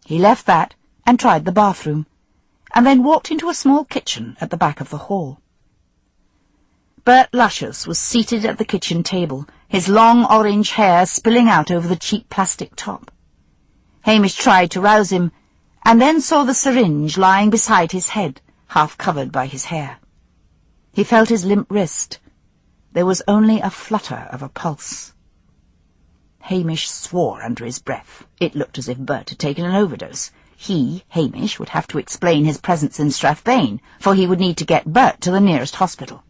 He left that and tried the bathroom, and then walked into a small kitchen at the back of the hall. Bert Luscious was seated at the kitchen table, his long orange hair spilling out over the cheap plastic top. Hamish tried to rouse him, and then saw the syringe lying beside his head, half covered by his hair. He felt his limp wrist. There was only a flutter of a pulse. Hamish swore under his breath. It looked as if Bert had taken an overdose. He, Hamish, would have to explain his presence in Strathbane, for he would need to get Bert to the nearest hospital.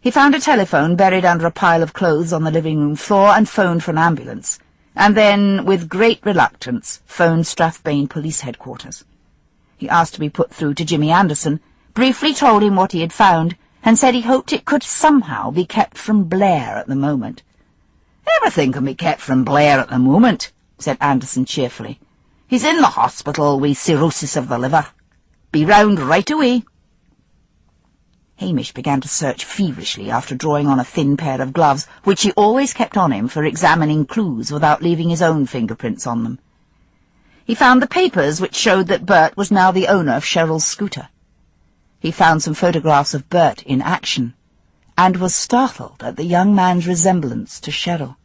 He found a telephone buried under a pile of clothes on the living-room floor and phoned for an ambulance, and then, with great reluctance, phoned Strathbane Police Headquarters. He asked to be put through to Jimmy Anderson, briefly told him what he had found, and said he hoped it could somehow be kept from Blair at the moment. "Everything can be kept from Blair at the moment," said Anderson cheerfully. "He's in the hospital with cirrhosis of the liver. Be round right away." Hamish began to search feverishly after drawing on a thin pair of gloves, which he always kept on him for examining clues without leaving his own fingerprints on them. He found the papers which showed that Bert was now the owner of Cheryl's scooter. He found some photographs of Bert in action, and was startled at the young man's resemblance to Cheryl.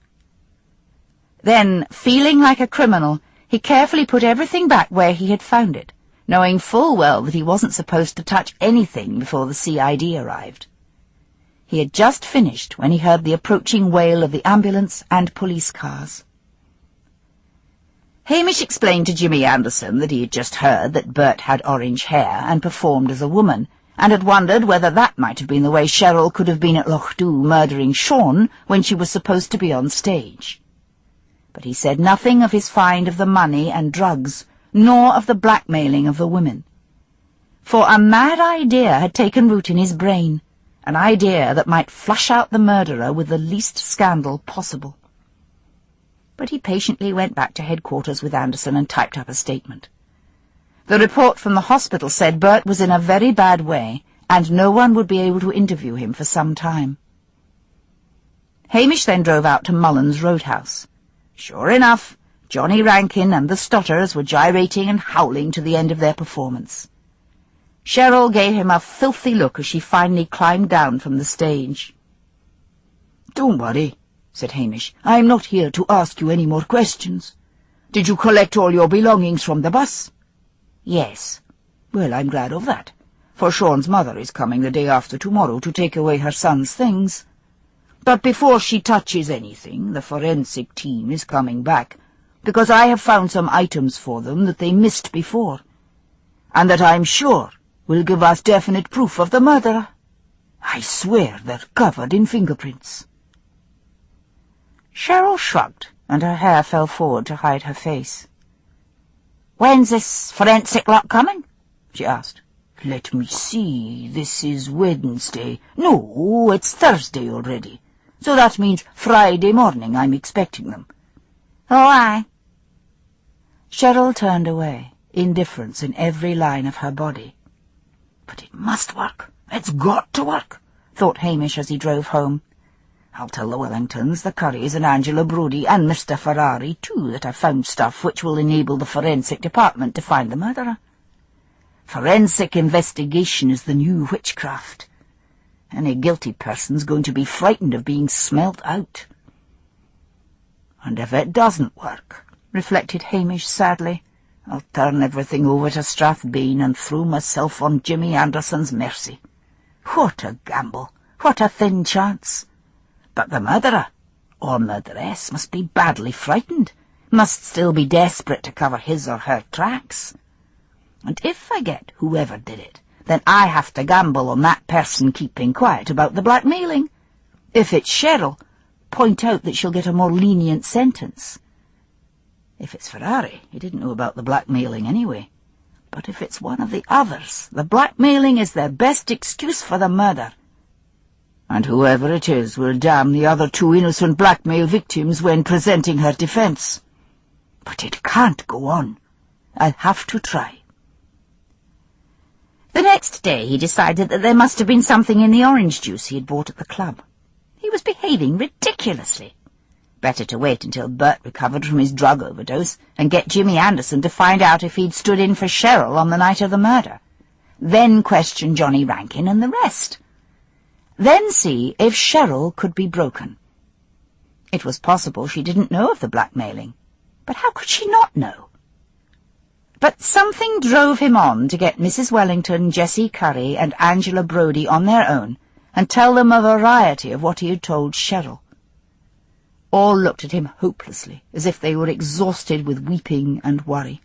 Then, feeling like a criminal, he carefully put everything back where he had found it, knowing full well that he wasn't supposed to touch anything before the CID arrived. He had just finished when he heard the approaching wail of the ambulance and police cars. Hamish explained to Jimmy Anderson that he had just heard that Bert had orange hair and performed as a woman, and had wondered whether that might have been the way Cheryl could have been at Lochdubh murdering Sean when she was supposed to be on stage. But he said nothing of his find of the money and drugs, nor of the blackmailing of the women. For a mad idea had taken root in his brain, an idea that might flush out the murderer with the least scandal possible. But he patiently went back to headquarters with Anderson and typed up a statement. The report from the hospital said Bert was in a very bad way, and no one would be able to interview him for some time. Hamish then drove out to Mullen's Roadhouse. Sure enough, Johnny Rankin and the Stotters were gyrating and howling to the end of their performance. Cheryl gave him a filthy look as she finally climbed down from the stage. "Don't worry," said Hamish. "I'm not here to ask you any more questions. Did you collect all your belongings from the bus?" "Yes." "Well, I'm glad of that, for Sean's mother is coming the day after tomorrow to take away her son's things. But before she touches anything, the forensic team is coming back, because I have found some items for them that they missed before, and that I'm sure will give us definite proof of the murderer. I swear they're covered in fingerprints." Cheryl shrugged, and her hair fell forward to hide her face. "When's this forensic lot coming?" she asked. "Let me see, this is Wednesday. No, it's Thursday already. So that means Friday morning I'm expecting them." "Oh, aye." Cheryl turned away, indifference in every line of her body. "But it must work. It's got to work," thought Hamish as he drove home. "I'll tell the Wellingtons, the Currys and Angela Brodie and Mr. Ferrari, too, that I've found stuff which will enable the forensic department to find the murderer. Forensic investigation is the new witchcraft. Any guilty person's going to be frightened of being smelt out. And if it doesn't work," reflected Hamish sadly, "I'll turn everything over to Strathbane and throw myself on Jimmy Anderson's mercy. What a gamble! What a thin chance! But the murderer, or murderess, must be badly frightened, must still be desperate to cover his or her tracks. And if I get whoever did it, then I have to gamble on that person keeping quiet about the blackmailing. If it's Cheryl, point out that she'll get a more lenient sentence. If it's Ferrari, he didn't know about the blackmailing anyway. But if it's one of the others, the blackmailing is their best excuse for the murder. And whoever it is will damn the other two innocent blackmail victims when presenting her defence. But it can't go on. I'll have to try." The next day he decided that there must have been something in the orange juice he had bought at the club. He was behaving ridiculously. Better to wait until Bert recovered from his drug overdose and get Jimmy Anderson to find out if he'd stood in for Cheryl on the night of the murder. Then question Johnny Rankin and the rest. Then see if Cheryl could be broken. It was possible she didn't know of the blackmailing. But how could she not know? But something drove him on to get Mrs. Wellington, Jessie Curry, and Angela Brodie on their own and tell them a variety of what he had told Cheryl. All looked at him hopelessly, as if they were exhausted with weeping and worry.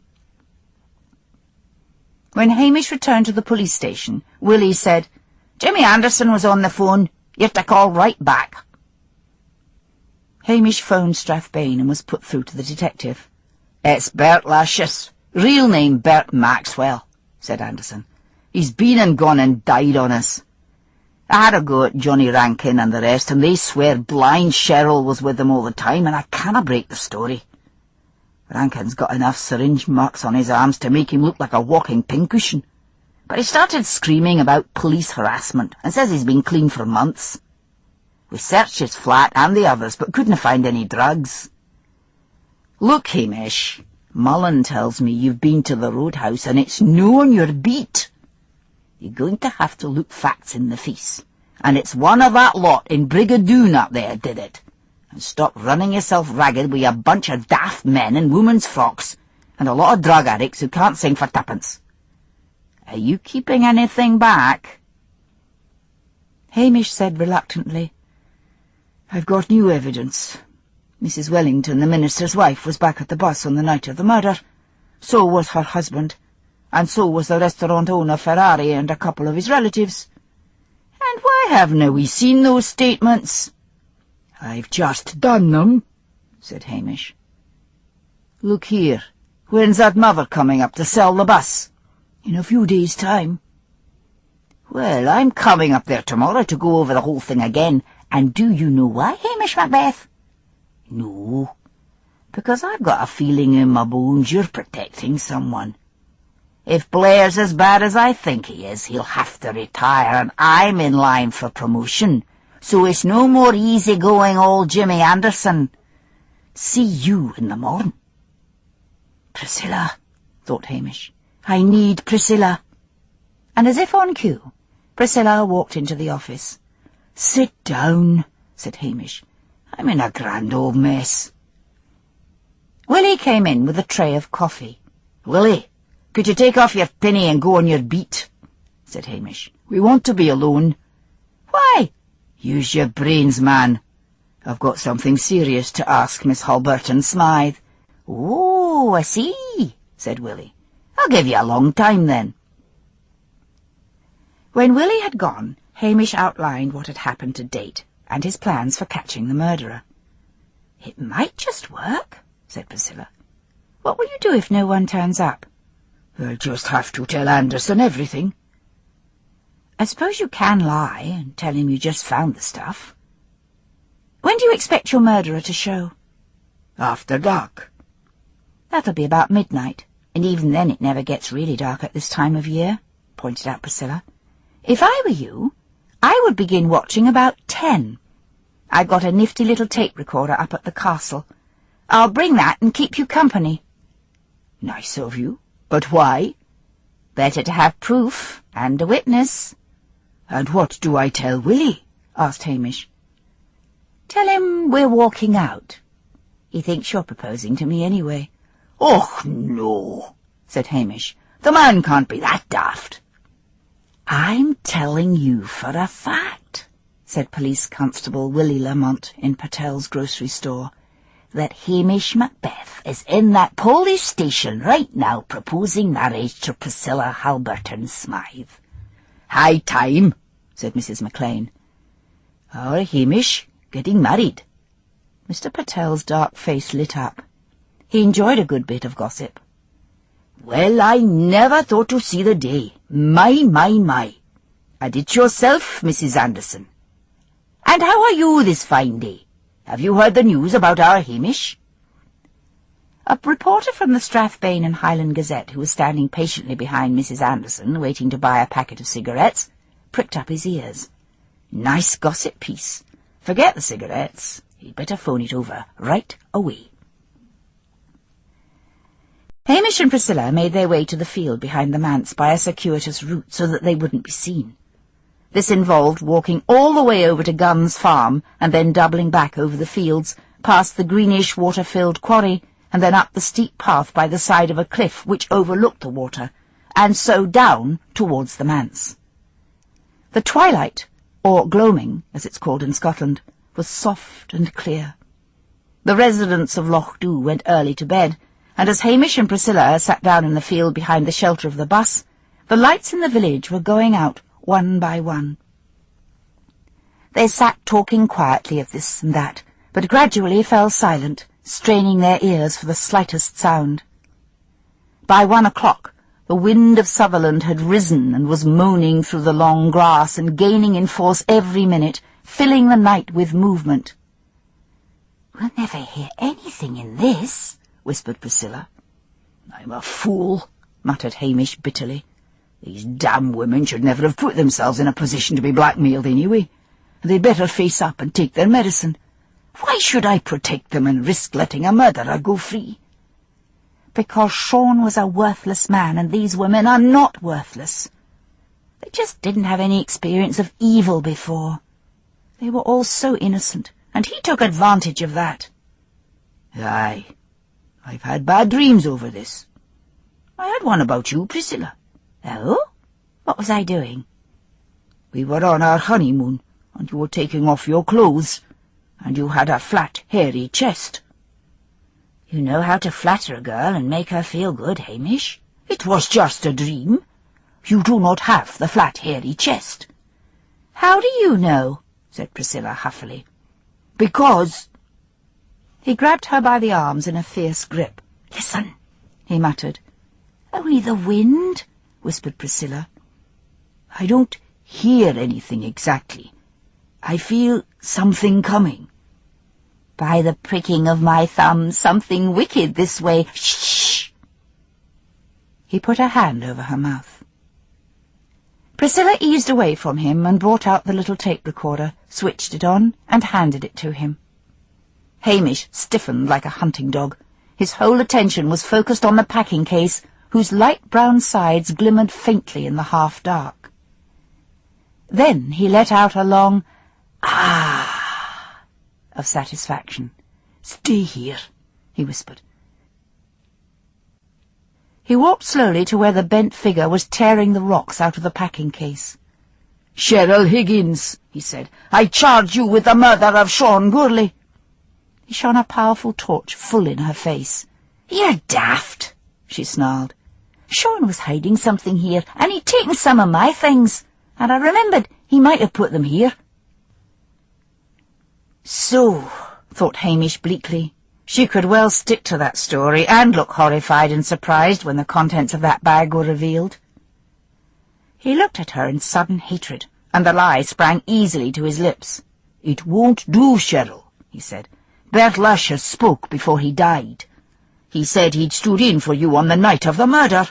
When Hamish returned to the police station, Willie said, "Jimmy Anderson was on the phone. You have to call right back." Hamish phoned Strathbane and was put through to the detective. "It's Bert Lashes. Real name Bert Maxwell," said Anderson. "He's been and gone and died on us. I had a go at Johnny Rankin and the rest, and they swear blind Cheryl was with them all the time, and I canna break the story. Rankin's got enough syringe marks on his arms to make him look like a walking pincushion. But he started screaming about police harassment and says he's been clean for months. We searched his flat and the others, but couldn't find any drugs. Look, Hamish, Mullen tells me you've been to the roadhouse and it's no on your beat. You're going to have to look facts in the face, and it's one of that lot in Brigadoon up there did it. And stop running yourself ragged with a bunch of daft men in women's frocks and a lot of drug addicts who can't sing for tuppence. Are you keeping anything back?" Hamish said reluctantly, "I've got new evidence. Mrs. Wellington, the minister's wife, was back at the bus on the night of the murder. So was her husband, and so was the restaurant owner Ferrari and a couple of his relatives." "And why haven't we seen those statements?" "I've just done them," said Hamish. "Look here, when's that mother coming up to sell the bus?" "In a few days' time." "Well, I'm coming up there tomorrow to go over the whole thing again, and do you know why, Hamish Macbeth?" "No, because I've got a feeling in my bones you're protecting someone. If Blair's as bad as I think he is, he'll have to retire, and I'm in line for promotion, so it's no more easy-going old Jimmy Anderson. See you in the morning." "Priscilla," thought Hamish. "I need Priscilla." And as if on cue, Priscilla walked into the office. "Sit down," said Hamish. "I'm in a grand old mess." Willie came in with a tray of coffee. "Willie, could you take off your pinny and go on your beat?" said Hamish. "We want to be alone." "Why?" "Use your brains, man. I've got something serious to ask Miss Halberton Smythe. "Oh, I see," said Willie. "I'll give you a long time, then." When Willie had gone, Hamish outlined what had happened to date, and his plans for catching the murderer. "It might just work," said Priscilla. "What will you do if no one turns up?" "I'll just have to tell Anderson everything." "I suppose you can lie and tell him you just found the stuff. When do you expect your murderer to show?" "After dark." "That'll be about midnight, and even then it never gets really dark at this time of year," pointed out Priscilla. "If I were you, I would begin watching about 10. I've got a nifty little tape recorder up at the castle. I'll bring that and keep you company." "Nice of you. But why?" "Better to have proof and a witness." "And what do I tell Willie?" asked Hamish. "Tell him we're walking out. He thinks you're proposing to me anyway." "Oh, no," said Hamish. "The man can't be that daft." "I'm telling you for a fact," said Police Constable Willie Lamont in Patel's grocery store, "that Hamish Macbeth is in that police station right now proposing marriage to Priscilla Halberton Smythe." "High time," said Mrs. McLean. "Our Hamish getting married." Mr. Patel's dark face lit up. He enjoyed a good bit of gossip. "Well, I never thought to see the day. My. And it's yourself, Mrs. Anderson. And how are you this fine day? Have you heard the news about our Hamish?" A reporter from the Strathbane and Highland Gazette, who was standing patiently behind Mrs. Anderson, waiting to buy a packet of cigarettes, pricked up his ears. Nice gossip piece. Forget the cigarettes. He'd better phone it over right away. Hamish and Priscilla made their way to the field behind the manse by a circuitous route so that they wouldn't be seen. This involved walking all the way over to Gunn's farm and then doubling back over the fields, past the greenish water-filled quarry, and then up the steep path by the side of a cliff which overlooked the water, and so down towards the manse. The twilight, or gloaming, as it's called in Scotland, was soft and clear. The residents of Lochdubh went early to bed, and as Hamish and Priscilla sat down in the field behind the shelter of the bus, the lights in the village were going out one by one. They sat talking quietly of this and that, but gradually fell silent, straining their ears for the slightest sound. By 1 o'clock, the wind of Sutherland had risen and was moaning through the long grass and gaining in force every minute, filling the night with movement. "We'll never hear anything in this," whispered Priscilla. "I'm a fool," muttered Hamish bitterly. "These damn women should never have put themselves in a position to be blackmailed anyway. They'd better face up and take their medicine. Why should I protect them and risk letting a murderer go free?" "Because Sean was a worthless man, and these women are not worthless. They just didn't have any experience of evil before. They were all so innocent, and he took advantage of that." "Aye. I've had bad dreams over this. I had one about you, Priscilla." "Oh? What was I doing?" "We were on our honeymoon, and you were taking off your clothes, and you had a flat, hairy chest." "You know how to flatter a girl and make her feel good, Hamish." "It was just a dream. You do not have the flat, hairy chest." "How do you know?" said Priscilla huffily. "Because—" He grabbed her by the arms in a fierce grip. "Listen," he muttered. "Only the wind," whispered Priscilla. "I don't hear anything exactly. I feel something coming." "By the pricking of my thumb, something wicked this way. Shh!" He put a hand over her mouth. Priscilla eased away from him and brought out the little tape recorder, switched it on, and handed it to him. Hamish stiffened like a hunting dog. His whole attention was focused on the packing case, whose light brown sides glimmered faintly in the half-dark. Then he let out a long "ah" of satisfaction. "Stay here," he whispered. He walked slowly to where the bent figure was tearing the rocks out of the packing case. "Cheryl Higgins," he said, "I charge you with the murder of Sean Gourley." He shone a powerful torch full in her face. "You're daft," she snarled. "Sean was hiding something here, and he'd taken some of my things, and I remembered he might have put them here." So, thought Hamish bleakly, she could well stick to that story and look horrified and surprised when the contents of that bag were revealed. He looked at her in sudden hatred, and the lie sprang easily to his lips. "It won't do, Cheryl," he said. "Bert Lasher spoke before he died. He said he'd stood in for you on the night of the murder."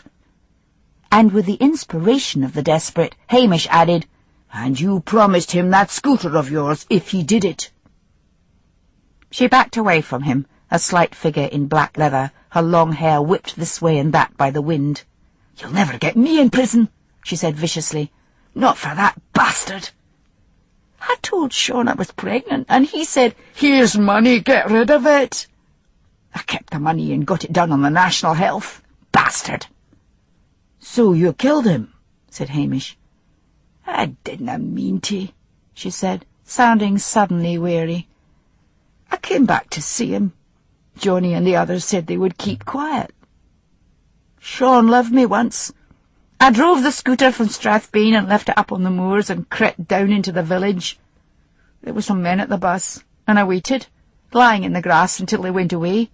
And with the inspiration of the desperate, Hamish added, "And you promised him that scooter of yours if he did it." She backed away from him, a slight figure in black leather, her long hair whipped this way and that by the wind. "You'll never get me in prison," she said viciously. "Not for that bastard. I told Sean I was pregnant, and he said, 'Here's money, get rid of it.' I kept the money and got it done on the National Health. Bastard." "So you killed him," said Hamish. "I didn't mean to," she said, sounding suddenly weary. "I came back to see him. Johnny and the others said they would keep quiet. Sean loved me once. I drove the scooter from Strathbean and left it up on the moors and crept down into the village. There were some men at the bus, and I waited, lying in the grass until they went away.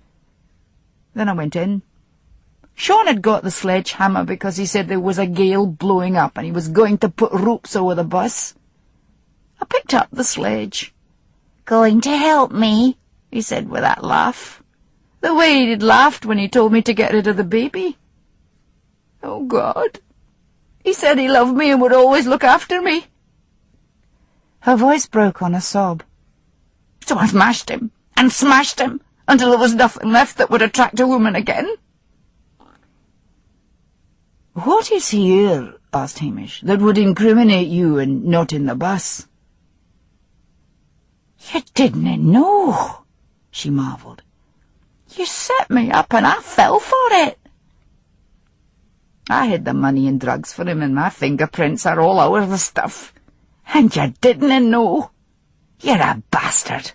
Then I went in. Sean had got the sledgehammer because he said there was a gale blowing up and he was going to put ropes over the bus. I picked up the sledge. 'Going to help me?' he said with that laugh. The way he'd laughed when he told me to get rid of the baby. Oh, God. He said he loved me and would always look after me." Her voice broke on a sob. "So I smashed him and smashed him until there was nothing left that would attract a woman again." "What is here," asked Hamish, "that would incriminate you and not in the bus?" "You didn't know," she marvelled. "You set me up and I fell for it." "I hid the money and drugs for him, and my fingerprints are all over the stuff. And you didn't know. You're a bastard.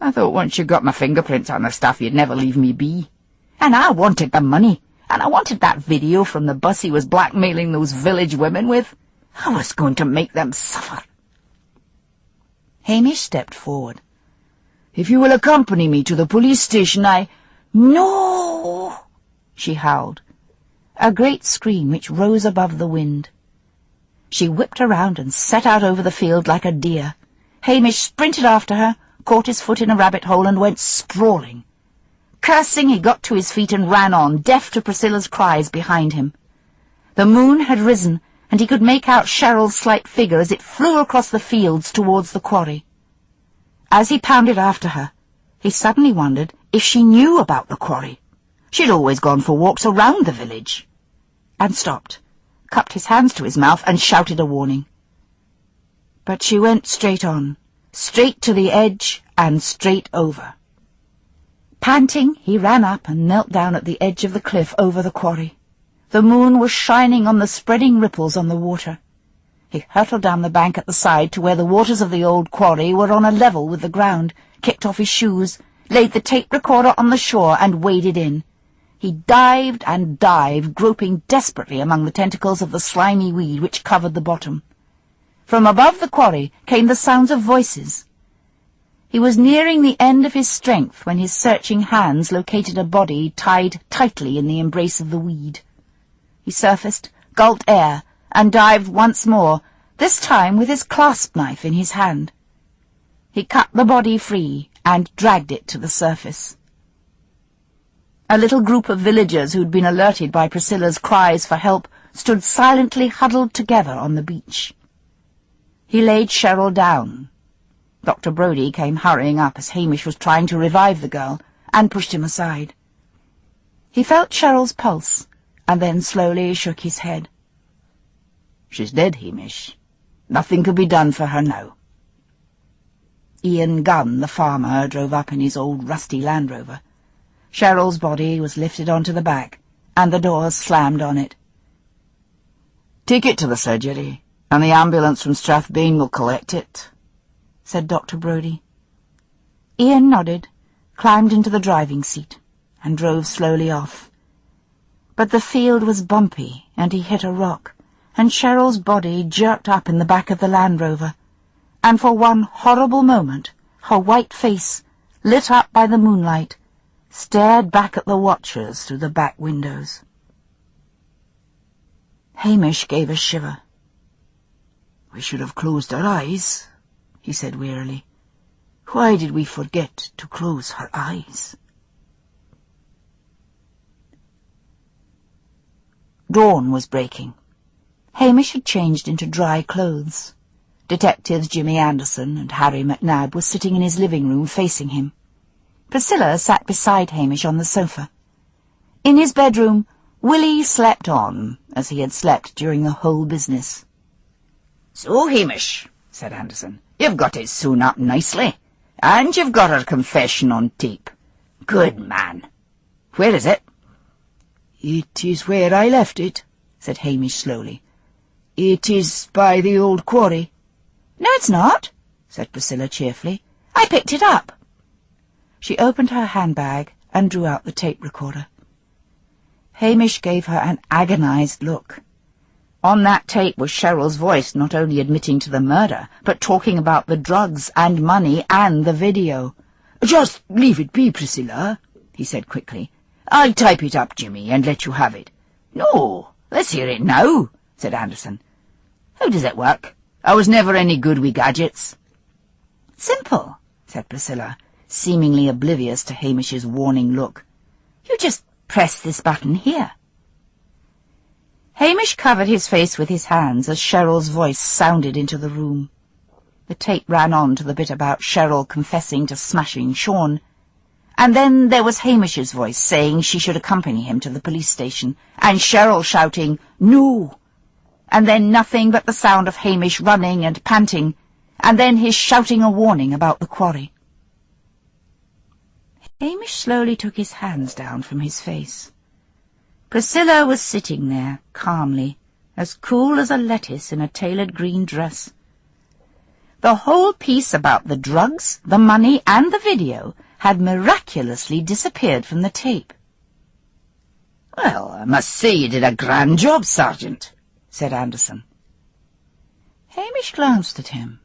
I thought once you got my fingerprints on the stuff you'd never leave me be. And I wanted the money, and I wanted that video from the bus he was blackmailing those village women with. I was going to make them suffer." Hamish stepped forward. "If you will accompany me to the police station, I—" "No!" she howled, a great scream which rose above the wind. She whipped around and set out over the field like a deer. Hamish sprinted after her, caught his foot in a rabbit hole, and went sprawling. Cursing, he got to his feet and ran on, deaf to Priscilla's cries behind him. The moon had risen, and he could make out Cheryl's slight figure as it flew across the fields towards the quarry. As he pounded after her, he suddenly wondered if she knew about the quarry. She'd always gone for walks around the village. And stopped, cupped his hands to his mouth, and shouted a warning. But she went straight on, straight to the edge and straight over. Panting, he ran up and knelt down at the edge of the cliff over the quarry. The moon was shining on the spreading ripples on the water. He hurtled down the bank at the side to where the waters of the old quarry were on a level with the ground, kicked off his shoes, laid the tape recorder on the shore, and waded in. He dived and dived, groping desperately among the tentacles of the slimy weed which covered the bottom. From above the quarry came the sounds of voices. He was nearing the end of his strength when his searching hands located a body tied tightly in the embrace of the weed. He surfaced, gulped air, and dived once more, this time with his clasp knife in his hand. He cut the body free and dragged it to the surface. A little group of villagers who'd been alerted by Priscilla's cries for help stood silently huddled together on the beach. He laid Cheryl down. Dr. Brodie came hurrying up as Hamish was trying to revive the girl, and pushed him aside. He felt Cheryl's pulse, and then slowly shook his head. "She's dead, Hamish. Nothing could be done for her now." Ian Gunn, the farmer, drove up in his old rusty Land Rover. Cheryl's body was lifted onto the back, and the doors slammed on it. "Take it to the surgery, and the ambulance from Strathbean will collect it," said Dr. Brodie. Ian nodded, climbed into the driving seat, and drove slowly off. But the field was bumpy, and he hit a rock, and Cheryl's body jerked up in the back of the Land Rover, and for one horrible moment her white face, lit up by the moonlight, stared back at the watchers through the back windows. Hamish gave a shiver. "We should have closed our eyes," he said wearily. "Why did we forget to close her eyes?" Dawn was breaking. Hamish had changed into dry clothes. Detectives Jimmy Anderson and Harry Macnab were sitting in his living room facing him. Priscilla sat beside Hamish on the sofa. In his bedroom, Willie slept on, as he had slept during the whole business. "So, Hamish," said Anderson, "you've got it sewn up nicely, and you've got her confession on tape. Good man. Where is it?" "It is where I left it," said Hamish slowly. "It is by the old quarry." "No, it's not," said Priscilla cheerfully. "I picked it up." She opened her handbag and drew out the tape recorder. Hamish gave her an agonized look. On that tape was Cheryl's voice, not only admitting to the murder, but talking about the drugs and money and the video. "Just leave it be, Priscilla," he said quickly. "I'll type it up, Jimmy, and let you have it." "No, let's hear it now," said Anderson. "How does it work? I was never any good with gadgets." "Simple," said Priscilla, seemingly oblivious to Hamish's warning look. "You just press this button here." Hamish covered his face with his hands as Cheryl's voice sounded into the room. The tape ran on to the bit about Cheryl confessing to smashing Sean, and then there was Hamish's voice saying she should accompany him to the police station, and Cheryl shouting, "No!" And then nothing but the sound of Hamish running and panting, and then his shouting a warning about the quarry. Hamish slowly took his hands down from his face. Priscilla was sitting there, calmly, as cool as a lettuce in a tailored green dress. The whole piece about the drugs, the money, and the video had miraculously disappeared from the tape. "Well, I must say you did a grand job, Sergeant," said Anderson. Hamish glanced at him.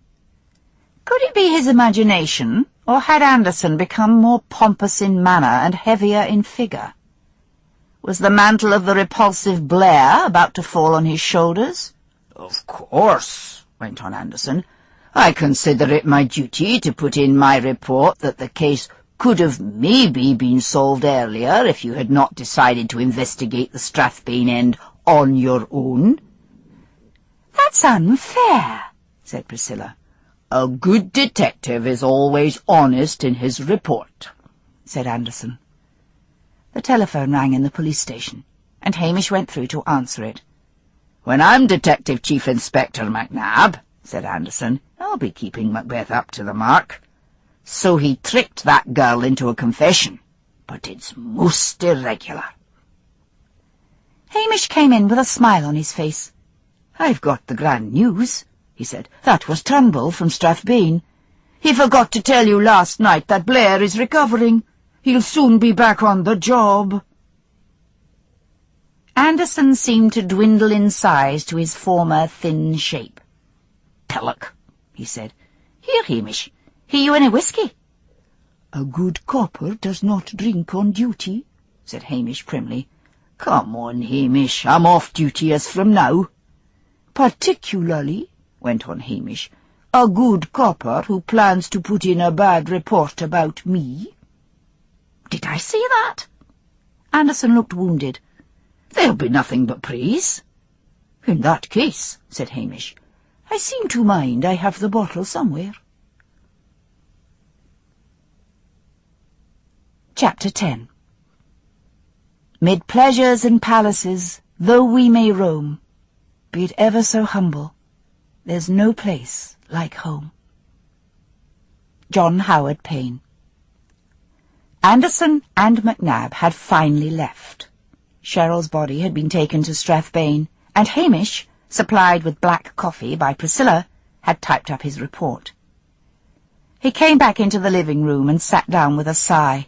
Could it be his imagination, or had Anderson become more pompous in manner and heavier in figure? Was the mantle of the repulsive Blair about to fall on his shoulders? "Of course," went on Anderson. "I consider it my duty to put in my report that the case could have maybe been solved earlier if you had not decided to investigate the Strathbane end on your own." "That's unfair," said Priscilla. "A good detective is always honest in his report," said Anderson. The telephone rang in the police station, and Hamish went through to answer it. "When I'm Detective Chief Inspector Macnab," said Anderson, "I'll be keeping Macbeth up to the mark. So he tricked that girl into a confession, but it's most irregular." Hamish came in with a smile on his face. "I've got the grand news," he said. "That was Turnbull from Strathbane. He forgot to tell you last night that Blair is recovering. He'll soon be back on the job." Anderson seemed to dwindle in size to his former thin shape. "Pillock," he said. "Here, Hamish, hear you any whiskey?" "A good copper does not drink on duty," said Hamish primly. "Come on, Hamish, I'm off duty as from now." "Particularly," went on Hamish, "a good copper who plans to put in a bad report about me." "Did I see that?" Anderson looked wounded. "There'll be nothing but praise." "In that case," said Hamish, "I seem to mind I have the bottle somewhere." Chapter 10. Mid pleasures and palaces, though we may roam, be it ever so humble, there's no place like home. John Howard Payne. Anderson and Macnab had finally left. Cheryl's body had been taken to Strathbane, and Hamish, supplied with black coffee by Priscilla, had typed up his report. He came back into the living room and sat down with a sigh.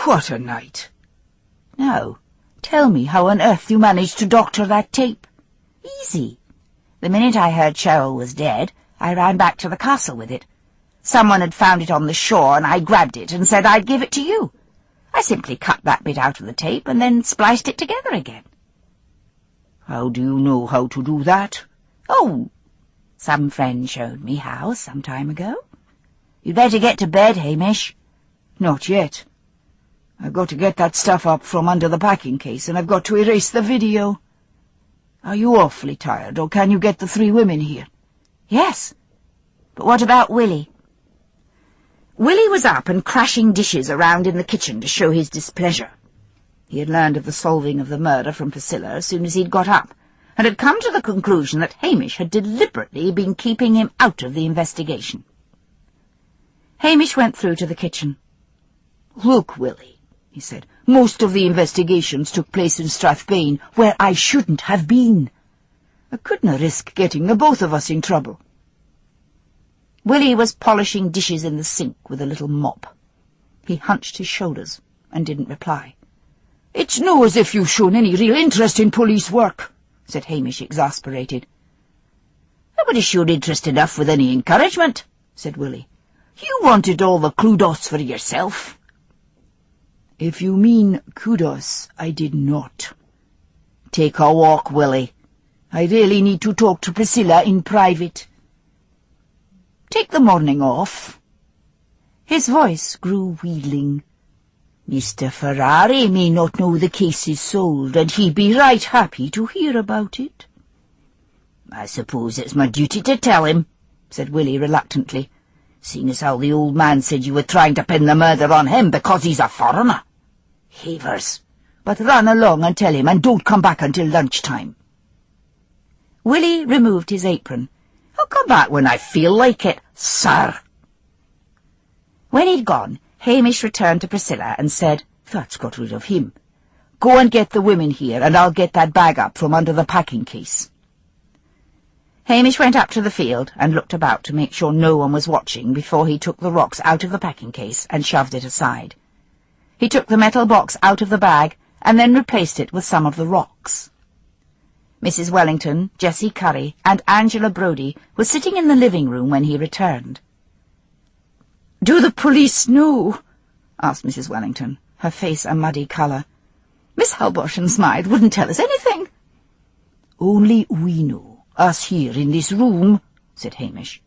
"What a night!" Now, tell me how on earth you managed to doctor that tape. Easy. The minute I heard Cheryl was dead, I ran back to the castle with it. Someone had found it on the shore, and I grabbed it and said I'd give it to you. I simply cut that bit out of the tape and then spliced it together again. How do you know how to do that? Oh, some friend showed me how some time ago. You'd better get to bed, Hamish. Not yet. I've got to get that stuff up from under the packing case, and I've got to erase the video. Are you awfully tired, or can you get the 3 women here? Yes. But what about Willie? Willie was up and crashing dishes around in the kitchen to show his displeasure. He had learned of the solving of the murder from Priscilla as soon as he'd got up, and had come to the conclusion that Hamish had deliberately been keeping him out of the investigation. Hamish went through to the kitchen. "Look, Willie," he said, "most of the investigations took place in Strathbane, where I shouldn't have been. I couldn't risk getting the both of us in trouble." Willie was polishing dishes in the sink with a little mop. He hunched his shoulders and didn't reply. "It's no as if you've shown any real interest in police work," said Hamish, exasperated. "I would have showed interest enough with any encouragement," said Willie. "You wanted all the kudos for yourself." "If you mean kudos, I did not. Take a walk, Willie. I really need to talk to Priscilla in private." "Take the morning off." His voice grew wheedling. "Mr. Ferrari may not know the case is solved, and he'd be right happy to hear about it." "I suppose it's my duty to tell him," said Willie reluctantly, "seeing as how the old man said you were trying to pin the murder on him because he's a foreigner. Havers. But run along and tell him, and don't come back until lunchtime." Willie removed his apron. "I'll come back when I feel like it, sir." When he'd gone, Hamish returned to Priscilla and said, "That's got rid of him. Go and get the women here, and I'll get that bag up from under the packing case." Hamish went up to the field and looked about to make sure no one was watching before he took the rocks out of the packing case and shoved it aside. He took the metal box out of the bag and then replaced it with some of the rocks. Mrs. Wellington, Jessie Curry, and Angela Brodie were sitting in the living room when he returned. "Do the police know?" asked Mrs. Wellington, her face a muddy colour. "Miss Halbosh and Smythe wouldn't tell us anything." "Only we know, us here in this room," said Hamish.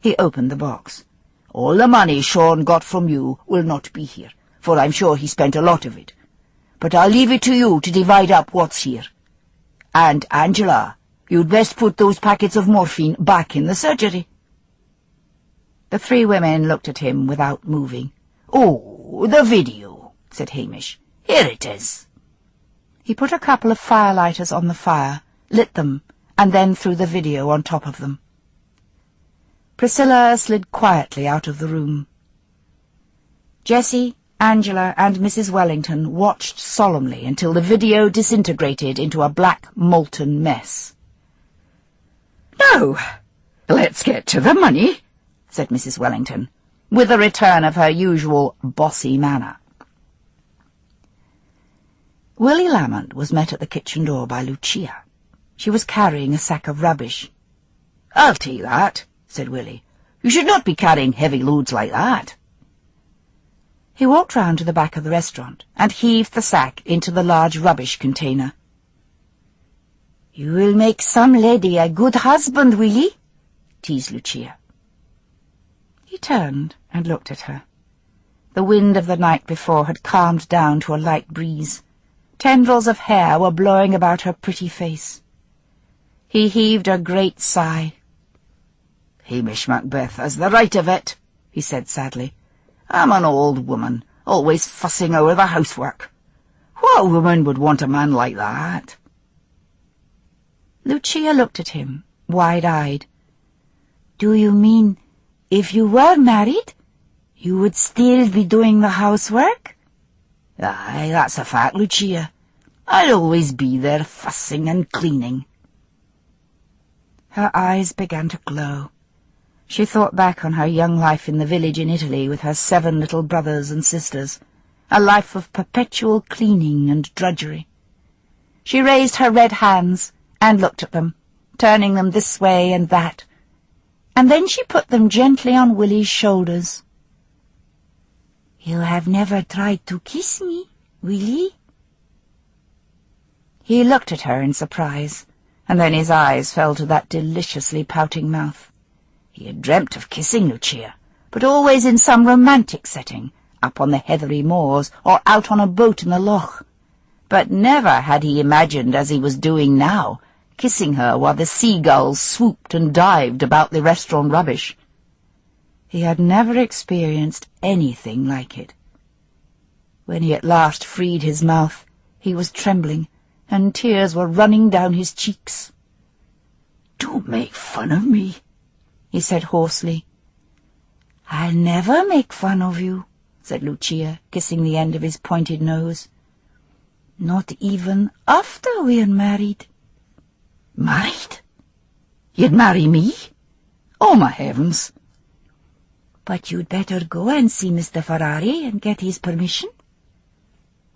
He opened the box. "All the money Sean got from you will not be here, for I'm sure he spent a lot of it. But I'll leave it to you to divide up what's here. And, Angela, you'd best put those packets of morphine back in the surgery." The 3 women looked at him without moving. "Oh, the video," said Hamish. "Here it is." He put a couple of firelighters on the fire, lit them, and then threw the video on top of them. Priscilla slid quietly out of the room. Jessie, Angela, and Mrs. Wellington watched solemnly until the video disintegrated into a black, molten mess. "Now, let's get to the money," said Mrs. Wellington, with a return of her usual bossy manner. Willie Lamont was met at the kitchen door by Lucia. She was carrying a sack of rubbish. "I'll take that," said Willie. "You should not be carrying heavy loads like that." He walked round to the back of the restaurant and heaved the sack into the large rubbish container. "You will make some lady a good husband, Willie," teased Lucia. He turned and looked at her. The wind of the night before had calmed down to a light breeze. Tendrils of hair were blowing about her pretty face. He heaved a great sigh. "Hamish Macbeth has the right of it," he said sadly. "I'm an old woman, always fussing over the housework. What woman would want a man like that?" Lucia looked at him, wide-eyed. "Do you mean, if you were married, you would still be doing the housework?" "Aye, that's a fact, Lucia. I'll always be there fussing and cleaning." Her eyes began to glow. She thought back on her young life in the village in Italy with her 7 little brothers and sisters, a life of perpetual cleaning and drudgery. She raised her red hands and looked at them, turning them this way and that, and then she put them gently on Willie's shoulders. "You have never tried to kiss me, Willie?" He looked at her in surprise, and then his eyes fell to that deliciously pouting mouth. He had dreamt of kissing Lucia, but always in some romantic setting, up on the heathery moors or out on a boat in the loch. But never had he imagined, as he was doing now, kissing her while the seagulls swooped and dived about the restaurant rubbish. He had never experienced anything like it. When he at last freed his mouth, he was trembling, and tears were running down his cheeks. "Don't make fun of me," he said hoarsely. "I'll never make fun of you," said Lucia, kissing the end of his pointed nose. "Not even after we're married." "Married? You'd marry me? Oh, my heavens!" "But you'd better go and see Mr. Ferrari and get his permission.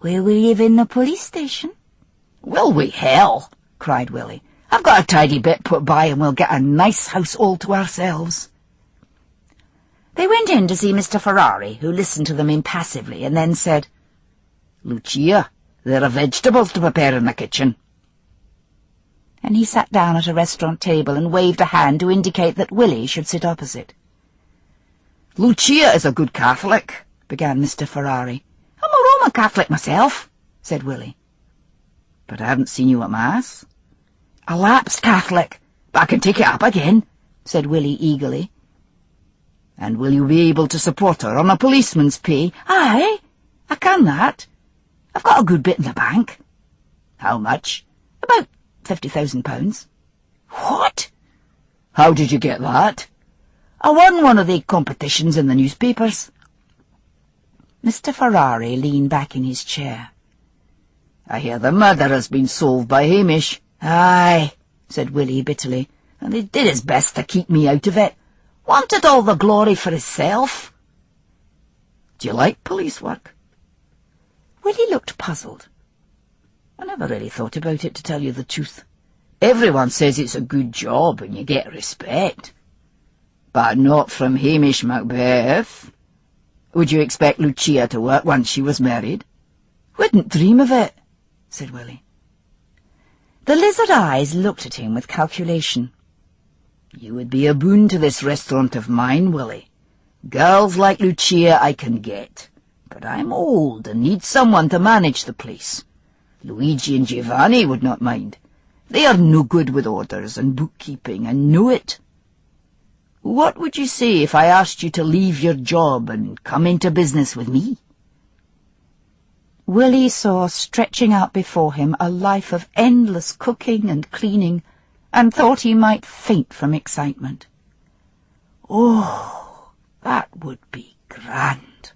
Will we live in the police station?" "Will we, hell!" cried Willie. "I've got a tidy bit put by and we'll get a nice house all to ourselves." They went in to see Mr. Ferrari, who listened to them impassively, and then said, "Lucia, there are vegetables to prepare in the kitchen." And he sat down at a restaurant table and waved a hand to indicate that Willie should sit opposite. "Lucia is a good Catholic," began Mr. Ferrari. "I'm a Roman Catholic myself," said Willie. "But I haven't seen you at Mass." "A lapsed Catholic, but I can take it up again," said Willie eagerly. "And will you be able to support her on a policeman's pay?" "Aye, I can that. I've got a good bit in the bank." "How much?" "About £50,000. "What? How did you get that?" "I won one of the competitions in the newspapers." Mr. Ferrari leaned back in his chair. "I hear the murder has been solved by Hamish." "Aye," said Willie bitterly, "and he did his best to keep me out of it. Wanted all the glory for himself." "Do you like police work?" Willie looked puzzled. "I never really thought about it, to tell you the truth. Everyone says it's a good job and you get respect. But not from Hamish Macbeth. Would you expect Lucia to work once she was married?" "Wouldn't dream of it," said Willie. The lizard eyes looked at him with calculation. "You would be a boon to this restaurant of mine, Willie. Girls like Lucia I can get, but I'm old and need someone to manage the place. Luigi and Giovanni would not mind. They are no good with orders and bookkeeping, and know it. What would you say if I asked you to leave your job and come into business with me?" Willie saw stretching out before him a life of endless cooking and cleaning, and thought he might faint from excitement. "Oh, that would be grand."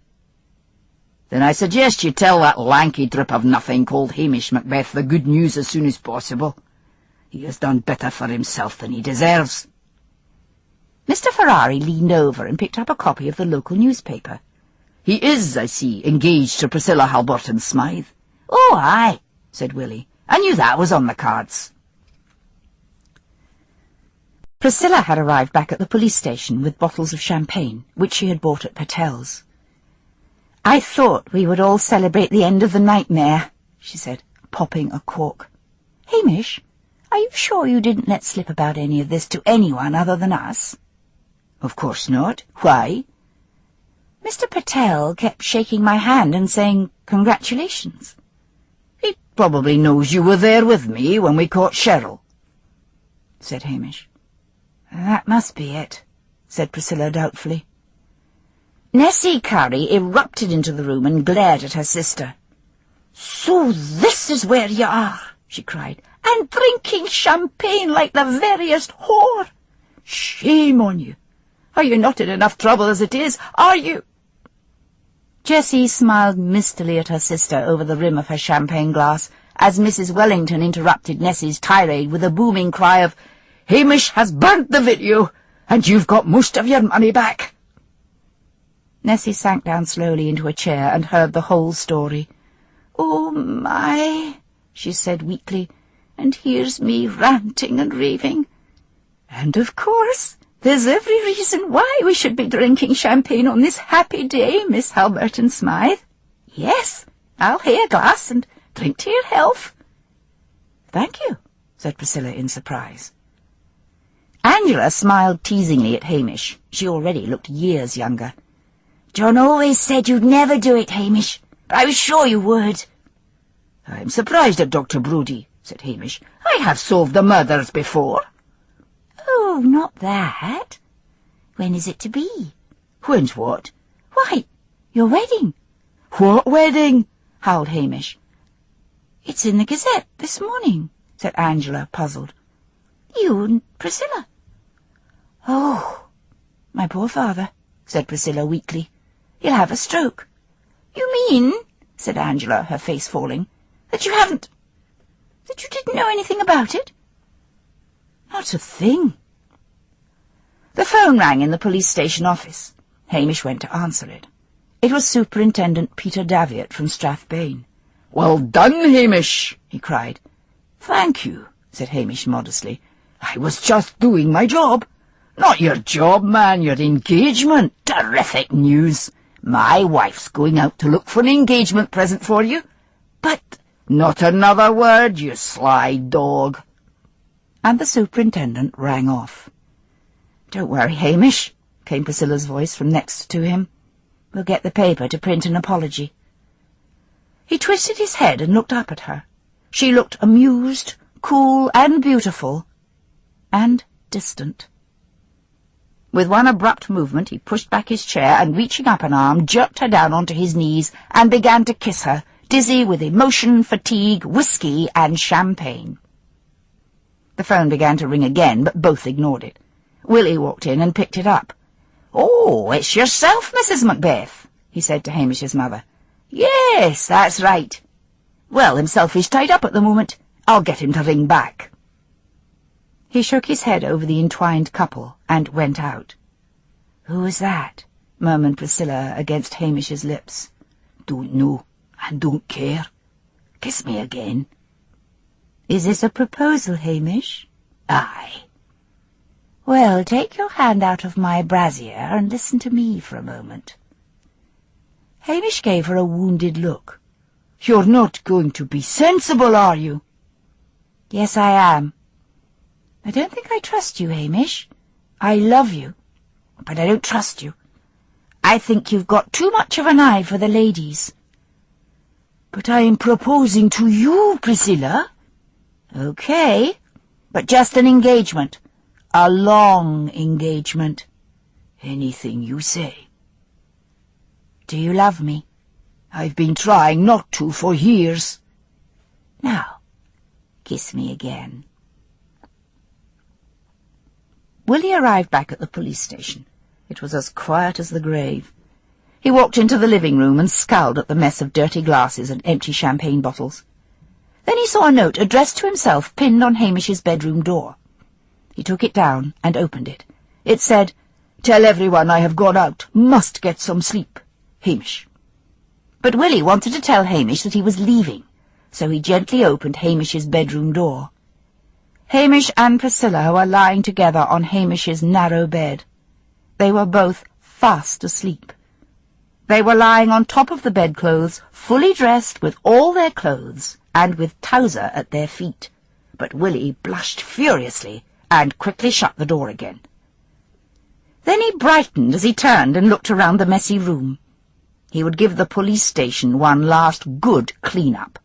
"Then I suggest you tell that lanky drip of nothing called Hamish Macbeth the good news as soon as possible. He has done better for himself than he deserves." Mr. Ferrari leaned over and picked up a copy of the local newspaper. "He is, I see, engaged to Priscilla Halberton Smythe." "Oh, aye," said Willie. "I knew that was on the cards." Priscilla had arrived back at the police station with bottles of champagne, which she had bought at Patel's. "I thought we would all celebrate the end of the nightmare," she said, popping a cork. "Hamish, are you sure you didn't let slip about any of this to anyone other than us?" "Of course not. Why?" "Mr. Patel kept shaking my hand and saying congratulations." "He probably knows you were there with me when we caught Cheryl," said Hamish. "That must be it," said Priscilla doubtfully. Nessie Curry erupted into the room and glared at her sister. "So this is where you are," she cried, "and drinking champagne like the veriest whore! Shame on you! Are you not in enough trouble as it is? Are you?" Jessie smiled mistily at her sister over the rim of her champagne glass as Mrs. Wellington interrupted Nessie's tirade with a booming cry of, "Hamish has burnt the video, and you've got most of your money back." Nessie sank down slowly into a chair and heard the whole story. "Oh, my," she said weakly, "and here's me ranting and raving. And, of course, there's every reason why we should be drinking champagne on this happy day, Miss Halberton Smythe. Yes, I'll hae a glass and drink to your health." "Thank you," said Priscilla in surprise. Angela smiled teasingly at Hamish. She already looked years younger. "John always said you'd never do it, Hamish, but I was sure you would." "I'm surprised at Dr. Brodie," said Hamish. "I have solved the murders before." "Oh, not that. When is it to be?" "When's what?" "Why, your wedding." "What wedding?" howled Hamish. "It's in the Gazette this morning," said Angela, puzzled. "You and Priscilla." "Oh, my poor father," said Priscilla weakly. "He'll have a stroke." "You mean," said Angela, her face falling, "that you didn't know anything about it?" "Not a thing." The phone rang in the police station office. Hamish went to answer it. It was Superintendent Peter Daviot from Strathbane. "Well done, Hamish," he cried. "Thank you," said Hamish modestly. "I was just doing my job." "Not your job, man, your engagement. Terrific news. My wife's going out to look for an engagement present for you." "But—" "Not another word, you sly dog." And the superintendent rang off. "Don't worry, Hamish," came Priscilla's voice from next to him. "We'll get the paper to print an apology." He twisted his head and looked up at her. She looked amused, cool and beautiful, and distant. With one abrupt movement he pushed back his chair and, reaching up an arm, jerked her down onto his knees and began to kiss her, dizzy with emotion, fatigue, whiskey and champagne. The phone began to ring again, but both ignored it. Willie walked in and picked it up. "Oh, it's yourself, Mrs. Macbeth," he said to Hamish's mother. "Yes, that's right. Well, himself is tied up at the moment. I'll get him to ring back." He shook his head over the entwined couple and went out. "Who was that?" murmured Priscilla against Hamish's lips. "Don't know, and don't care. Kiss me again." "Is this a proposal, Hamish?" "Aye." "Well, take your hand out of my brassiere and listen to me for a moment." Hamish gave her a wounded look. "You're not going to be sensible, are you?" "Yes, I am. I don't think I trust you, Hamish. I love you, but I don't trust you. I think you've got too much of an eye for the ladies." "But I am proposing to you, Priscilla." "Okay, but just an engagement. A long engagement." "Anything you say." "Do you love me?" "I've been trying not to for years." "Now, kiss me again." Willie arrived back at the police station. It was as quiet as the grave. He walked into the living room and scowled at the mess of dirty glasses and empty champagne bottles. Then he saw a note addressed to himself pinned on Hamish's bedroom door. He took it down and opened it. It said, "Tell everyone I have gone out. Must get some sleep. Hamish." But Willie wanted to tell Hamish that he was leaving, so he gently opened Hamish's bedroom door. Hamish and Priscilla were lying together on Hamish's narrow bed. They were both fast asleep. They were lying on top of the bedclothes, fully dressed with all their clothes, and with Towser at their feet. But Willie blushed furiously and quickly shut the door again. Then he brightened as he turned and looked around the messy room. He would give the police station one last good clean-up.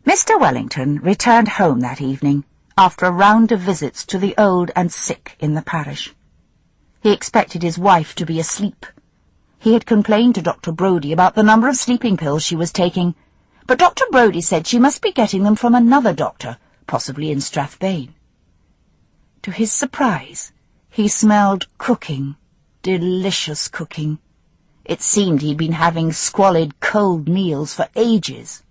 Mr. Wellington returned home that evening, after a round of visits to the old and sick in the parish. He expected his wife to be asleep. He had complained to Dr. Brodie about the number of sleeping pills she was taking, but Dr. Brodie said she must be getting them from another doctor, possibly in Strathbane. To his surprise, he smelled cooking, delicious cooking. It seemed he'd been having squalid cold meals for ages.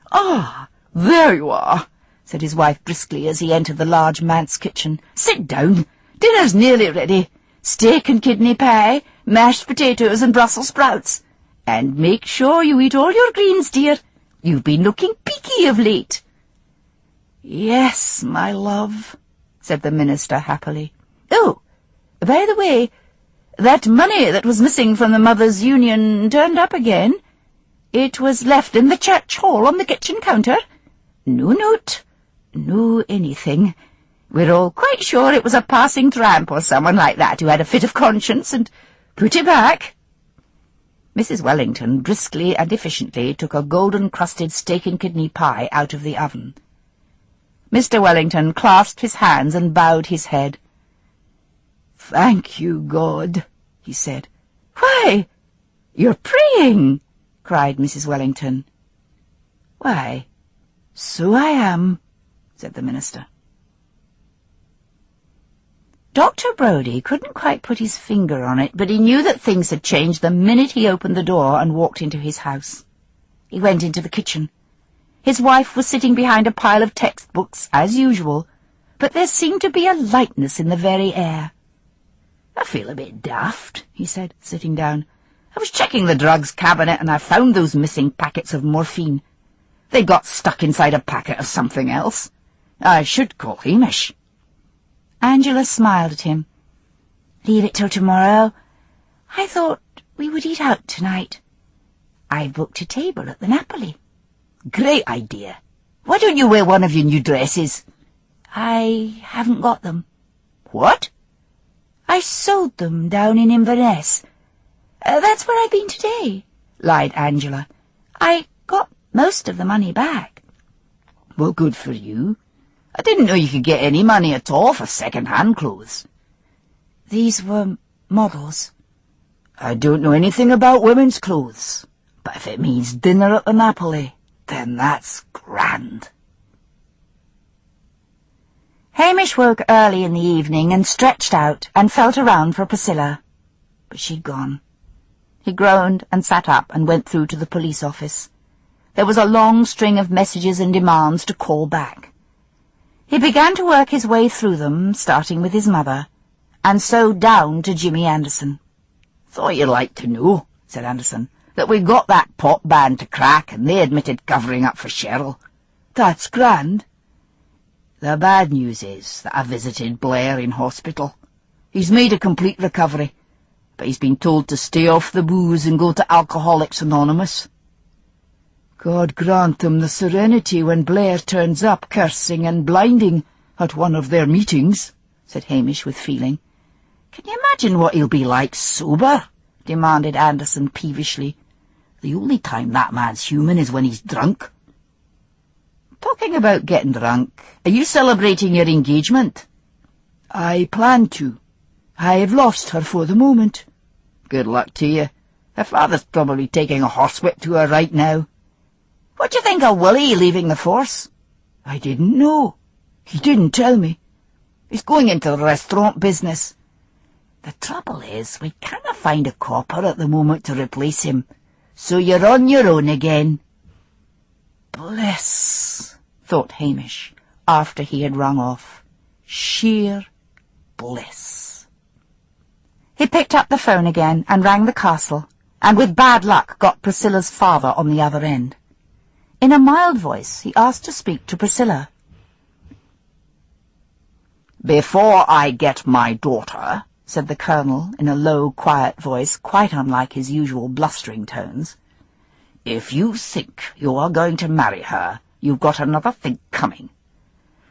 "Ah, there you are," said his wife briskly as he entered the large manse kitchen. "Sit down. Dinner's nearly ready. Steak and kidney pie, mashed potatoes and Brussels sprouts. And make sure you eat all your greens, dear. You've been looking peaky of late." "Yes, my love," said the minister happily. "Oh, by the way, that money that was missing from the Mothers' Union turned up again. It was left in the church hall on the kitchen counter. No note, no anything. We're all quite sure it was a passing tramp or someone like that who had a fit of conscience and put it back." Mrs. Wellington briskly and efficiently took a golden-crusted steak and kidney pie out of the oven. Mr. Wellington clasped his hands and bowed his head. "Thank you, God," he said. "Why, you're praying!" cried Mrs. Wellington. "Why, so I am," said the minister. Dr. Brodie couldn't quite put his finger on it, but he knew that things had changed the minute he opened the door and walked into his house. He went into the kitchen. His wife was sitting behind a pile of textbooks, as usual, but there seemed to be a lightness in the very air. "I feel a bit daft," he said, sitting down. "I was checking the drugs cabinet and I found those missing packets of morphine. They got stuck inside a packet of something else. I should call Hamish." Angela smiled at him. "Leave it till tomorrow. I thought we would eat out tonight. I've booked a table at the Napoli." "Great idea. Why don't you wear one of your new dresses?" "I haven't got them. "What?" I sold them down in Inverness. That's where I've been today," lied Angela. "I got most of the money back." "Well, good for you. I didn't know you could get any money at all for second-hand clothes." "These were models." "I don't know anything about women's clothes, but if it means dinner at the Napoli, then that's grand." Hamish woke early in the evening and stretched out and felt around for Priscilla, but she'd gone. He groaned and sat up and went through to the police office. There was a long string of messages and demands to call back. He began to work his way through them, starting with his mother, and so down to Jimmy Anderson. "Thought you'd like to know," said Anderson, "that we got that pop band to crack and they admitted covering up for Cheryl. "That's grand." The bad news is that I visited Blair in hospital. He's made a complete recovery, but he's been told to stay off the booze and go to Alcoholics Anonymous." "God grant them the serenity when Blair turns up cursing and blinding at one of their meetings," said Hamish with feeling. "Can you imagine what he'll be like sober?" demanded Anderson peevishly. "The only time that man's human is when he's drunk." "Talking about getting drunk, are you celebrating your engagement?" "I plan to. I have lost her for the moment." "Good luck to you. Her father's probably taking a horsewhip to her right now. What do you think of Willie leaving the force?" "I didn't know. He didn't tell me." "He's going into the restaurant business. The trouble is, we cannot find a copper at the moment to replace him, so you're on your own again." "Bliss," thought Hamish, after he had rung off. "Sheer bliss." He picked up the phone again and rang the castle, and with bad luck got Priscilla's father on the other end. In a mild voice he asked to speak to Priscilla. "Before I get my daughter," said the colonel in a low, quiet voice, quite unlike his usual blustering tones, "if you think you are going to marry her, you've got another think coming.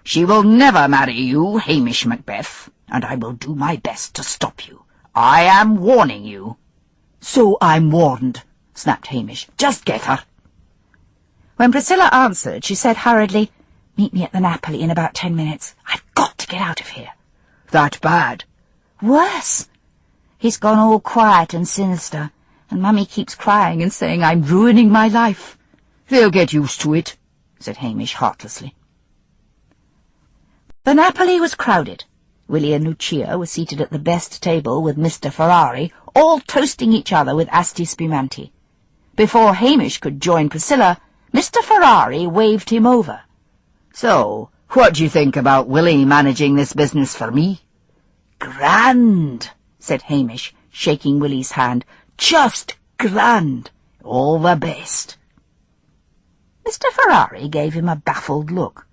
She will never marry you, Hamish Macbeth, and I will do my best to stop you. I am warning you." "So I'm warned," snapped Hamish. "Just get her." When Priscilla answered, she said hurriedly, "Meet me at the Napoli in about 10 minutes. I've got to get out of here." "That bad?" "Worse. He's gone all quiet and sinister, and Mummy keeps crying and saying I'm ruining my life." "They'll get used to it," said Hamish heartlessly. The Napoli was crowded. Willie and Lucia were seated at the best table with Mr. Ferrari, all toasting each other with asti spumanti. Before Hamish could join Priscilla, Mr. Ferrari waved him over. "So, what do you think about Willie managing this business for me?" "Grand," said Hamish, shaking Willie's hand. "Just grand. All the best." Mr. Ferrari gave him a baffled look.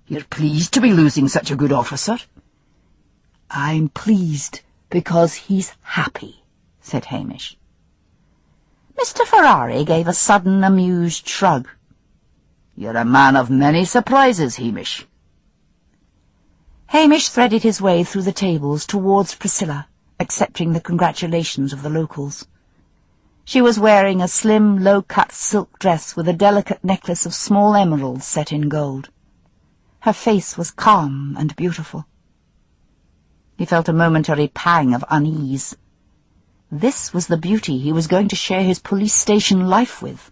"You're pleased to be losing such a good officer?" "I'm pleased because he's happy," said Hamish. Mr. Ferrari gave a sudden amused shrug. "You're a man of many surprises, Hamish." Hamish threaded his way through the tables towards Priscilla, accepting the congratulations of the locals. She was wearing a slim, low-cut silk dress with a delicate necklace of small emeralds set in gold. Her face was calm and beautiful. He felt a momentary pang of unease. This was the beauty he was going to share his police station life with.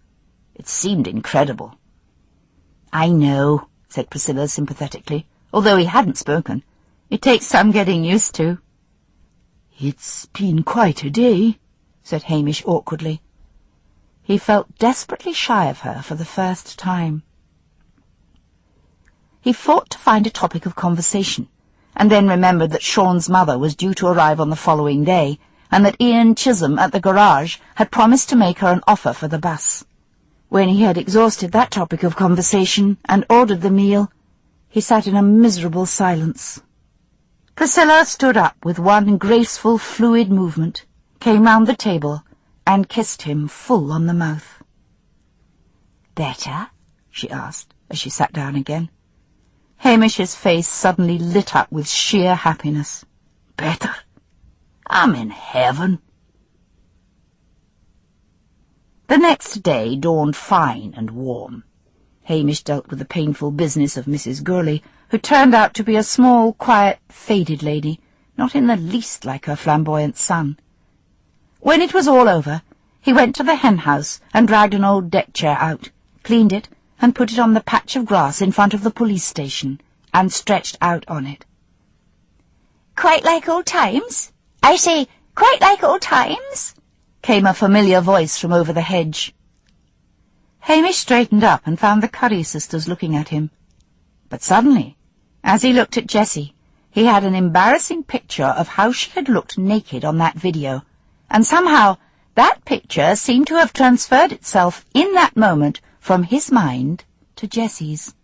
It seemed incredible. "I know," said Priscilla sympathetically, although he hadn't spoken. "It takes some getting used to." "It's been quite a day," said Hamish awkwardly. He felt desperately shy of her for the first time. He fought to find a topic of conversation, and then remembered that Sean's mother was due to arrive on the following day, and that Ian Chisholm at the garage had promised to make her an offer for the bus. When he had exhausted that topic of conversation and ordered the meal, he sat in a miserable silence. Priscilla stood up with one graceful, fluid movement, came round the table, and kissed him full on the mouth. "Better?" she asked, as she sat down again. Hamish's face suddenly lit up with sheer happiness. "Better? I'm in heaven." The next day dawned fine and warm. Hamish dealt with the painful business of Mrs. Gurley, who turned out to be a small, quiet, faded lady, not in the least like her flamboyant son. When it was all over, he went to the hen-house and dragged an old deck-chair out, cleaned it, and put it on the patch of grass in front of the police station, and stretched out on it. "Quite like old times? I say, quite like old times?" came a familiar voice from over the hedge. Hamish straightened up and found the Curry sisters looking at him. But suddenly, as he looked at Jessie, he had an embarrassing picture of how she had looked naked on that video, and somehow that picture seemed to have transferred itself in that moment from his mind to Jessie's.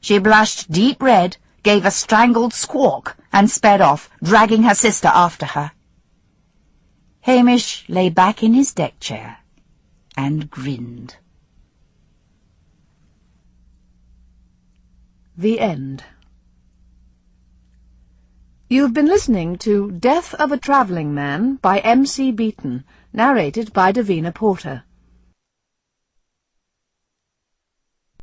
She blushed deep red, gave a strangled squawk, and sped off, dragging her sister after her. Hamish lay back in his deck chair and grinned. The End. You've been listening to Death of a Travelling Man by M.C. Beaton, narrated by Davina Porter.